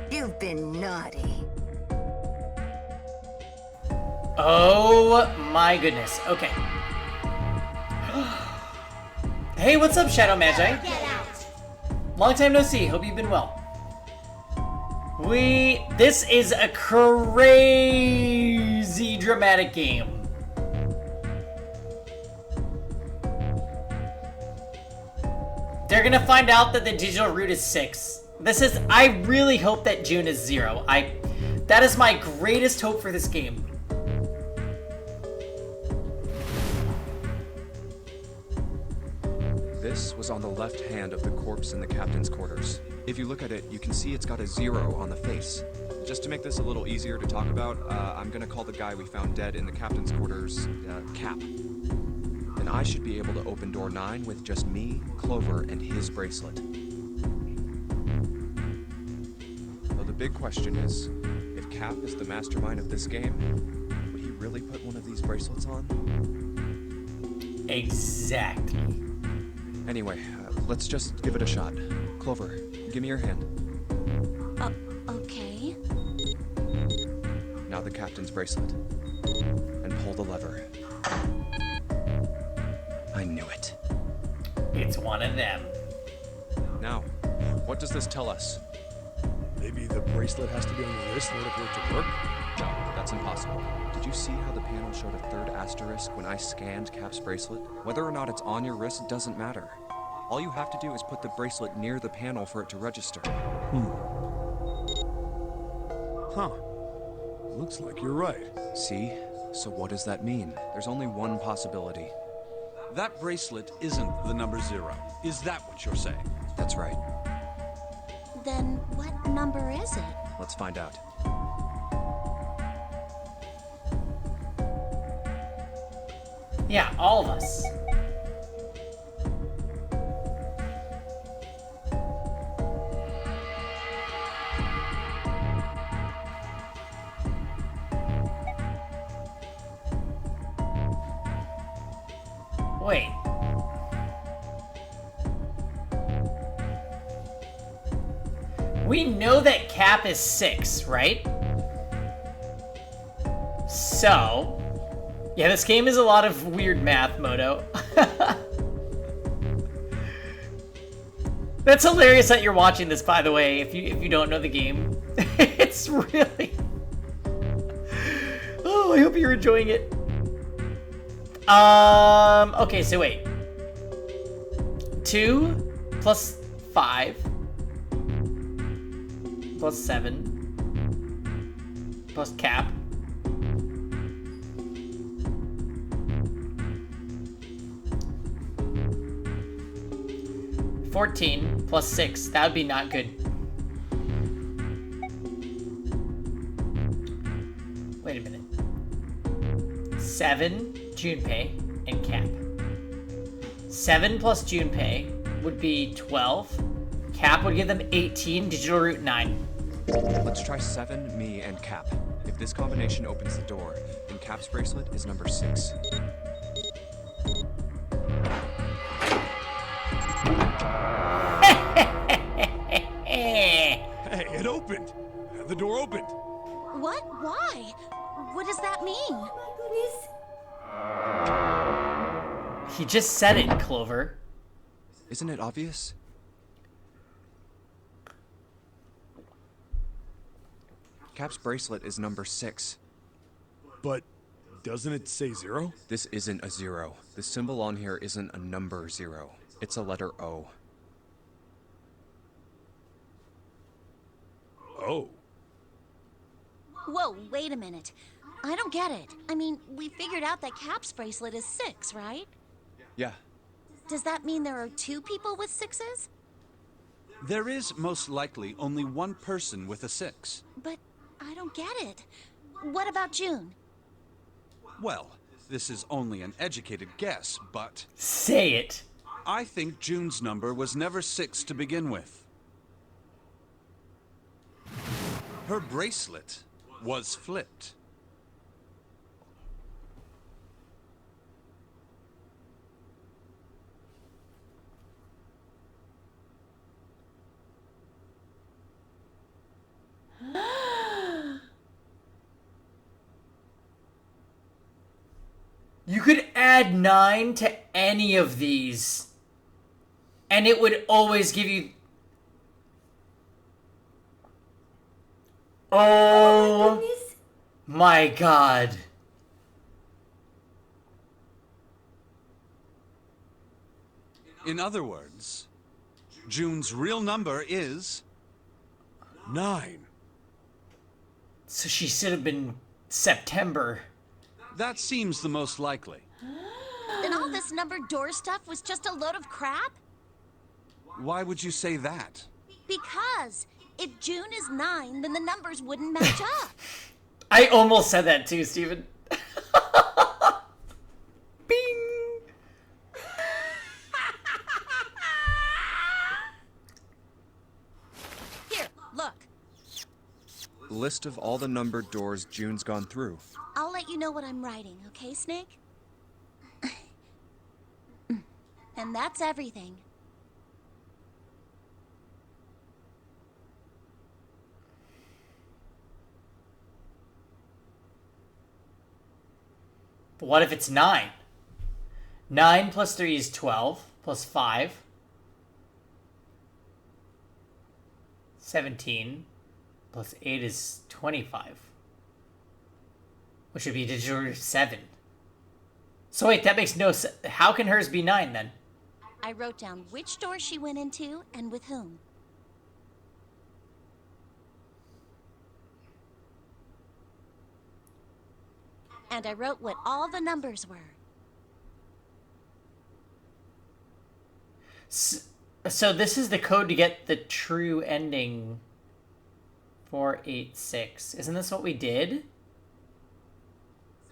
You've been naughty. Oh my goodness. Okay. Hey, what's up, Shadow Magi? Long time no see. Hope you've been well. This is a crazy dramatic game. They're gonna find out that the digital root is 6. I really hope that June is 0. That is my greatest hope for this game. This was on the left hand of the corpse in the captain's quarters. If you look at it, you can see it's got a 0 on the face. Just to make this a little easier to talk about, I'm gonna call the guy we found dead in the captain's quarters, Cap. And I should be able to open door 9 with just me, Clover, and his bracelet. Though the big question is, if Cap is the mastermind of this game, would he really put one of these bracelets on? Exactly. Anyway, let's just give it a shot. Clover, give me your hand. Okay. Now the captain's bracelet. And pull the lever. I knew it. It's one of them. Now, what does this tell us? Maybe the bracelet has to be on the wrist in order for it to work? No, that's impossible. Did you see how the panel showed a 3rd asterisk when I scanned Cap's bracelet? Whether or not it's on your wrist doesn't matter. All you have to do is put the bracelet near the panel for it to register. Huh. Looks like you're right. See? So what does that mean? There's only one possibility. That bracelet isn't the number 0. Is that what you're saying? That's right. Then what number is it? Let's find out. Yeah, all of us. Wait. We know that Cap is 6, right? So... yeah, this game is a lot of weird math, Moto. That's hilarious that you're watching this, by the way, if you don't know the game. It's really... oh, I hope you're enjoying it. Okay, so wait. 2 plus 5 plus 7 plus Cap. $14 plus 6. That would be not good. Wait a minute. 7 Junpei and Cap. 7 plus Junpei would be 12. Cap would give them 18. Digital root 9. Let's try 7, me, and Cap. If this combination opens the door, then Cap's bracelet is number 6. Hey, it opened! The door opened! What? Why? What does that mean? He just said it, Clover. Isn't it obvious? Cap's bracelet is number 6. But doesn't it say 0? This isn't a 0. The symbol on here isn't a number 0. It's a letter O. Oh. Whoa, wait a minute. I don't get it. I mean, we figured out that Cap's bracelet is 6, right? Yeah. Does that mean there are 2 people with 6s? There is most likely only one person with a 6. But I don't get it. What about June? Well, this is only an educated guess, but... Say it. I think June's number was never 6 to begin with. Her bracelet was flipped. You could add 9 to any of these, and it would always give you... Oh my god. In other words, June's real number is... 9. So she should have been September. That seems the most likely. Then all this numbered door stuff was just a load of crap? Why would you say that? Because if June is 9, then the numbers wouldn't match up. I almost said that too, Steven. Bing! Here, look. List of all the numbered doors June's gone through. I'll let you know what I'm writing, okay, Snake? And that's everything. But what if it's 9? 9 plus 3 is 12, plus 5. 17, plus 8 is 25. Which would be digital root 7. So wait, that makes no sense. How can hers be 9 then? I wrote down which door she went into and with whom. And I wrote what all the numbers were. So this is the code to get the true ending. 486. Isn't this what we did?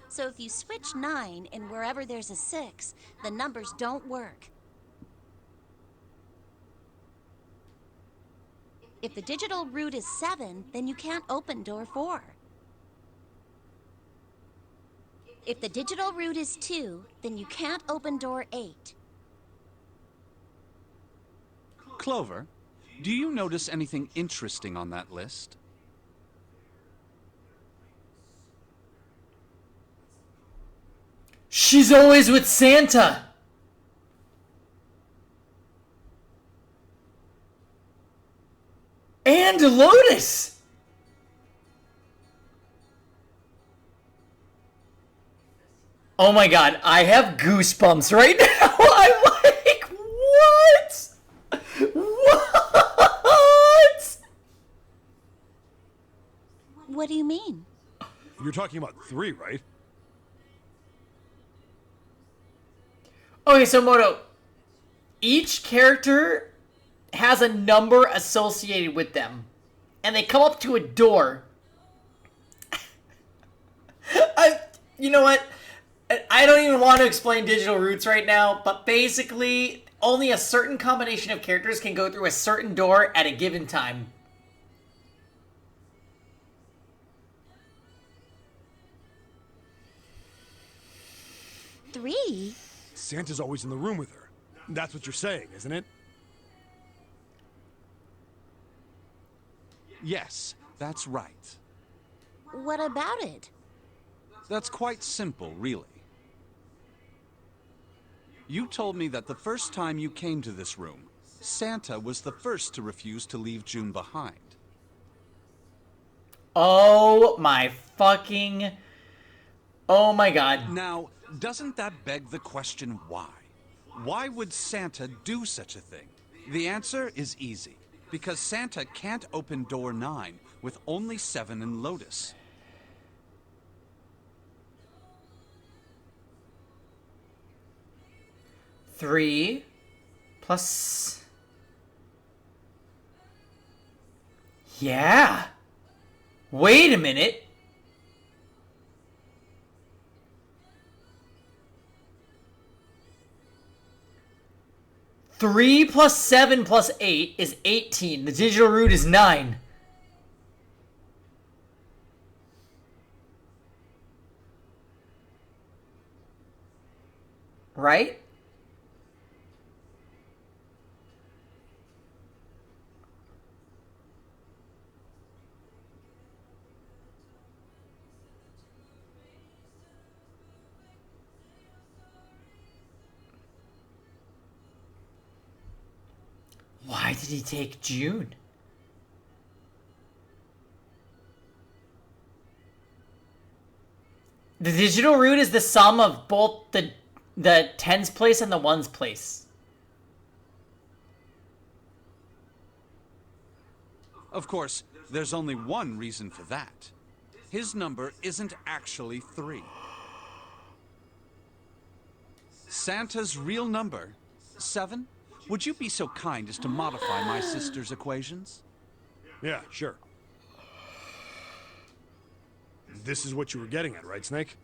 So if you switch 9 and wherever there's a 6, the numbers don't work. If the digital root is 7, then you can't open door 4. If the digital root is 2, then you can't open door 8. Clover, do you notice anything interesting on that list? She's always with Santa! And Lotus! Oh my god, I have goosebumps right now! I'm like, what? What? What do you mean? You're talking about 3, right? Okay, so Moto, each character has a number associated with them, and they come up to a door. You know what? I don't even want to explain digital roots right now, but basically, only a certain combination of characters can go through a certain door at a given time. Three? Santa's always in the room with her. That's what you're saying, isn't it? Yes, that's right. What about it? That's quite simple, really. You told me that the first time you came to this room, Santa was the first to refuse to leave June behind. Oh my fucking... Oh my god. Now, doesn't that beg the question why? Why would Santa do such a thing? The answer is easy. Because Santa can't open door 9 with only 7 and Lotus. 3 plus... Yeah. Wait a minute. Three plus 7 plus 8 is 18. The digital root is 9. Right? Why did he take June? The digital root is the sum of both the tens place and the ones place. Of course, there's only one reason for that. His number isn't actually 3. Santa's real number, 7? Would you be so kind as to modify my sister's equations? Yeah, sure. This is what you were getting at, right, Snake?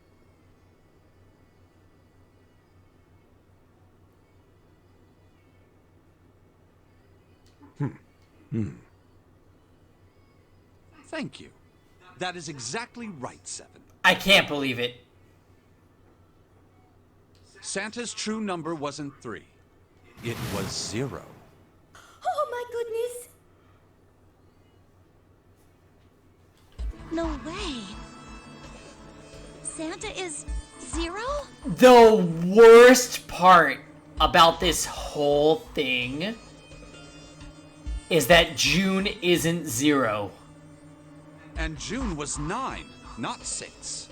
Thank you. That is exactly right, 7. I can't believe it. Santa's true number wasn't 3. It was 0. Oh my goodness! No way. Santa is 0? The worst part about this whole thing is that June isn't 0. And June was 9, not 6.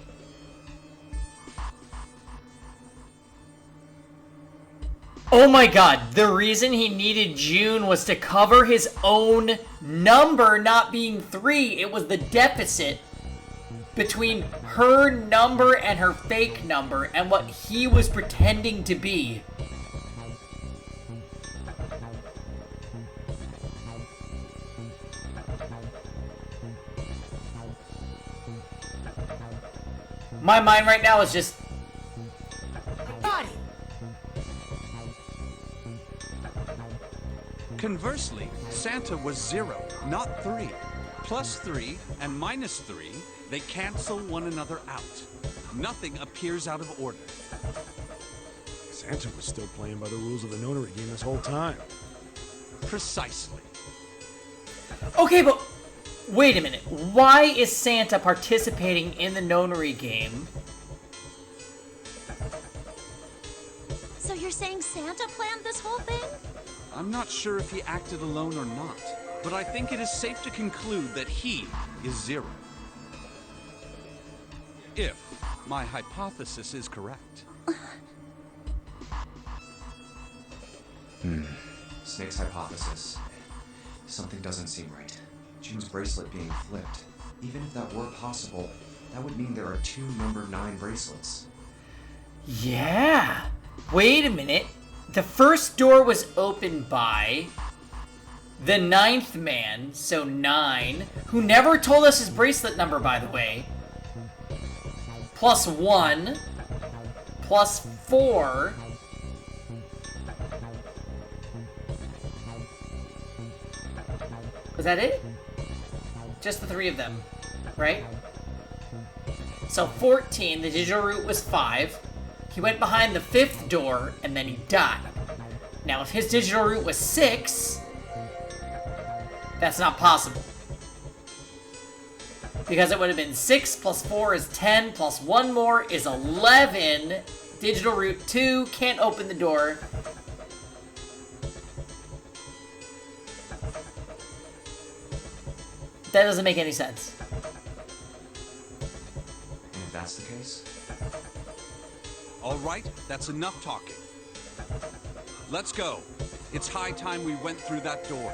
Oh my god, the reason he needed June was to cover his own number not being 3. It was the deficit between her number and her fake number and what he was pretending to be. My mind right now is just... Conversely, Santa was 0, not 3. Plus 3 and minus 3, they cancel one another out. Nothing appears out of order. Santa was still playing by the rules of the nonary game this whole time. Precisely. Okay, but wait a minute. Why is Santa participating in the nonary game? So you're saying Santa planned this whole thing? I'm not sure if he acted alone or not, but I think it is safe to conclude that he is 0. If my hypothesis is correct. Snake's hypothesis. Something doesn't seem right. June's bracelet being flipped. Even if that were possible, that would mean there are 2 number 9 bracelets. Yeah. Wait a minute. The first door was opened by the 9th man, so 9, who never told us his bracelet number, by the way. Plus 1, plus 4. Was that it? Just the 3 of them, right? So 14, the digital root was 5. He went behind the 5th door, and then he died. Now, if his digital root was 6, that's not possible. Because it would have been 6 plus 4 is 10, plus 1 more is 11. Digital root 2, can't open the door. That doesn't make any sense. And if that's the case... All right, that's enough talking. Let's go. It's high time we went through that door.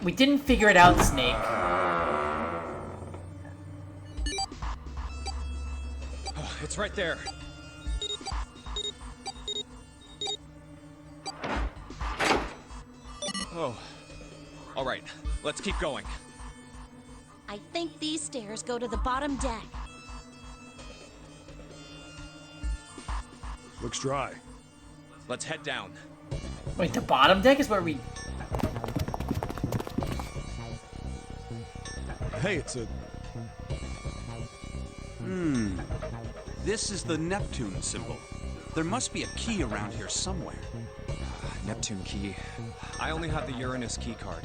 We didn't figure it out, Snake. It's right there. Oh. All right, let's keep going. I think these stairs go to the bottom deck. Looks dry. Let's head down. Wait, the bottom deck is where we... Hey, it's a... This is the Neptune symbol. There must be a key around here somewhere. Neptune key. I only have the Uranus key card.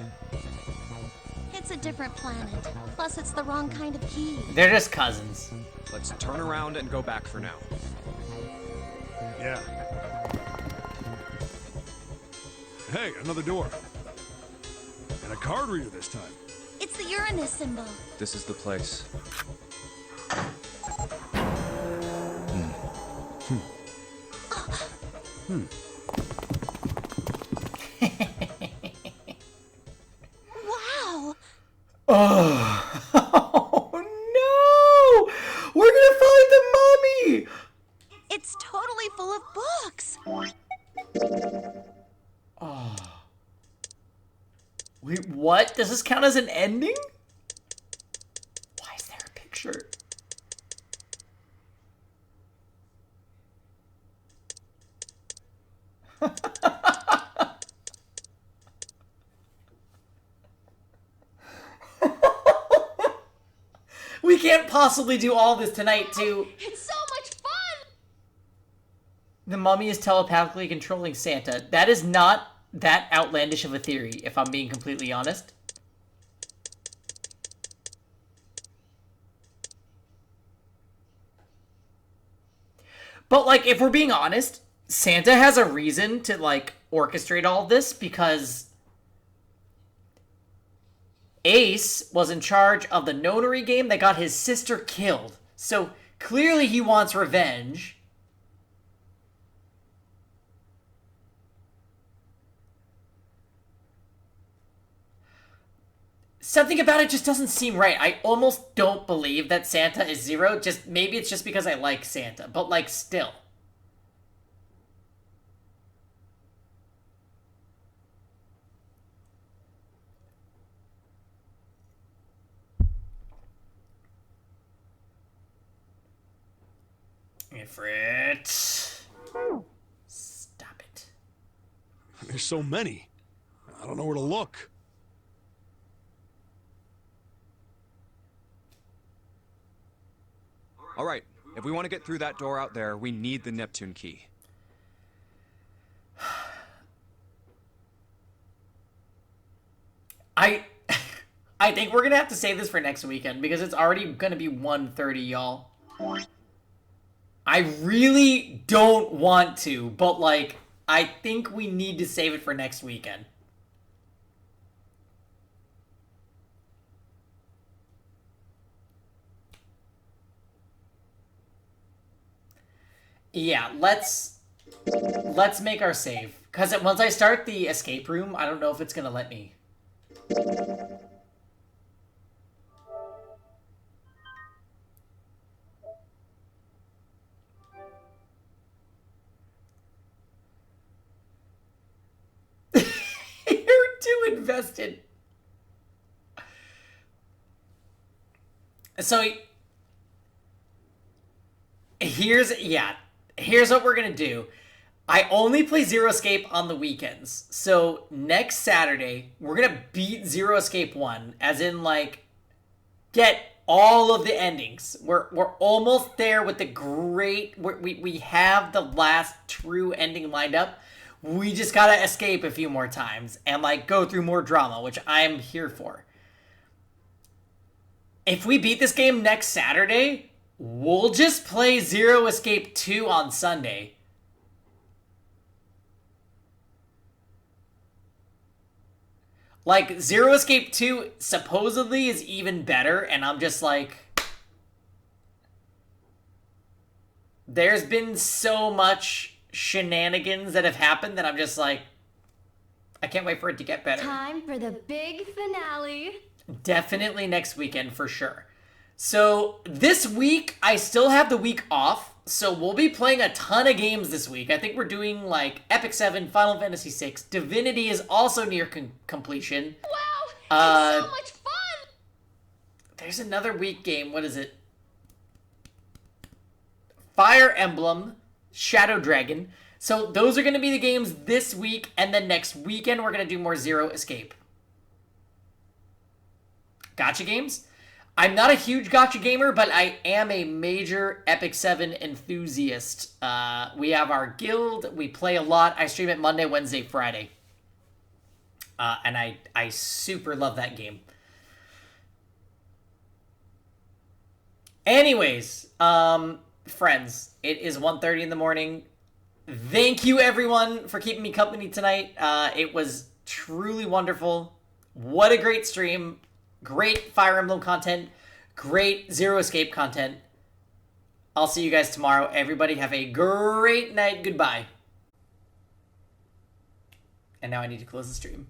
It's a different planet. Plus, it's the wrong kind of key. They're just cousins. Let's turn around and go back for now. Yeah. Hey, another door. And a card reader this time. It's the Uranus symbol. This is the place. Wow! Oh no! We're gonna find the mummy! It's totally full of books. Oh. Wait, what? Does this count as an ending? Why is there a picture? We can't possibly do all this tonight, too. It's so much fun! The mummy is telepathically controlling Santa. That is not that outlandish of a theory, if I'm being completely honest. But, like, if we're being honest, Santa has a reason to, like, orchestrate all of this because Ace was in charge of the notary game that got his sister killed. So, clearly he wants revenge. Something about it just doesn't seem right. I almost don't believe that Santa is Zero. Just maybe it's just because I like Santa, but like still. Ifrit. Stop it. There's so many. I don't know where to look. All right, if we want to get through that door out there, we need the Neptune key. I think we're gonna have to save this for next weekend because it's already gonna be 1:30, y'all. I really don't want to, but like, I think we need to save it for next weekend. Yeah, let's make our save. Because once I start the escape room, I don't know if it's going to let me. You're too invested. So, here's what we're gonna do. I only play Zero Escape on the weekends. So next Saturday, we're gonna beat Zero Escape 1, as in like get all of the endings. We're almost there with the great we have the last true ending lined up. We just gotta escape a few more times and like go through more drama, which I'm here for. If we beat this game next Saturday, we'll just play Zero Escape 2 on Sunday. Like, Zero Escape 2 supposedly is even better, and I'm just like... There's been so much shenanigans that have happened that I'm just like... I can't wait for it to get better. Time for the big finale. Definitely next weekend, for sure. So this week, I still have the week off, so we'll be playing a ton of games this week. I think we're doing like Epic 7, Final Fantasy 6. Divinity is also near completion. Wow, it's so much fun! There's another week game. What is it? Fire Emblem, Shadow Dragon. So those are going to be the games this week, and then next weekend we're going to do more Zero Escape. Gacha games? I'm not a huge gacha gamer, but I am a major Epic 7 enthusiast. We have our guild. We play a lot. I stream it Monday, Wednesday, Friday. And I super love that game. Anyways, friends, it is 1:30 in the morning. Thank you, everyone, for keeping me company tonight. It was truly wonderful. What a great stream. Great Fire Emblem content. Great Zero Escape content. I'll see you guys tomorrow. Everybody have a great night. Goodbye. And now I need to close the stream.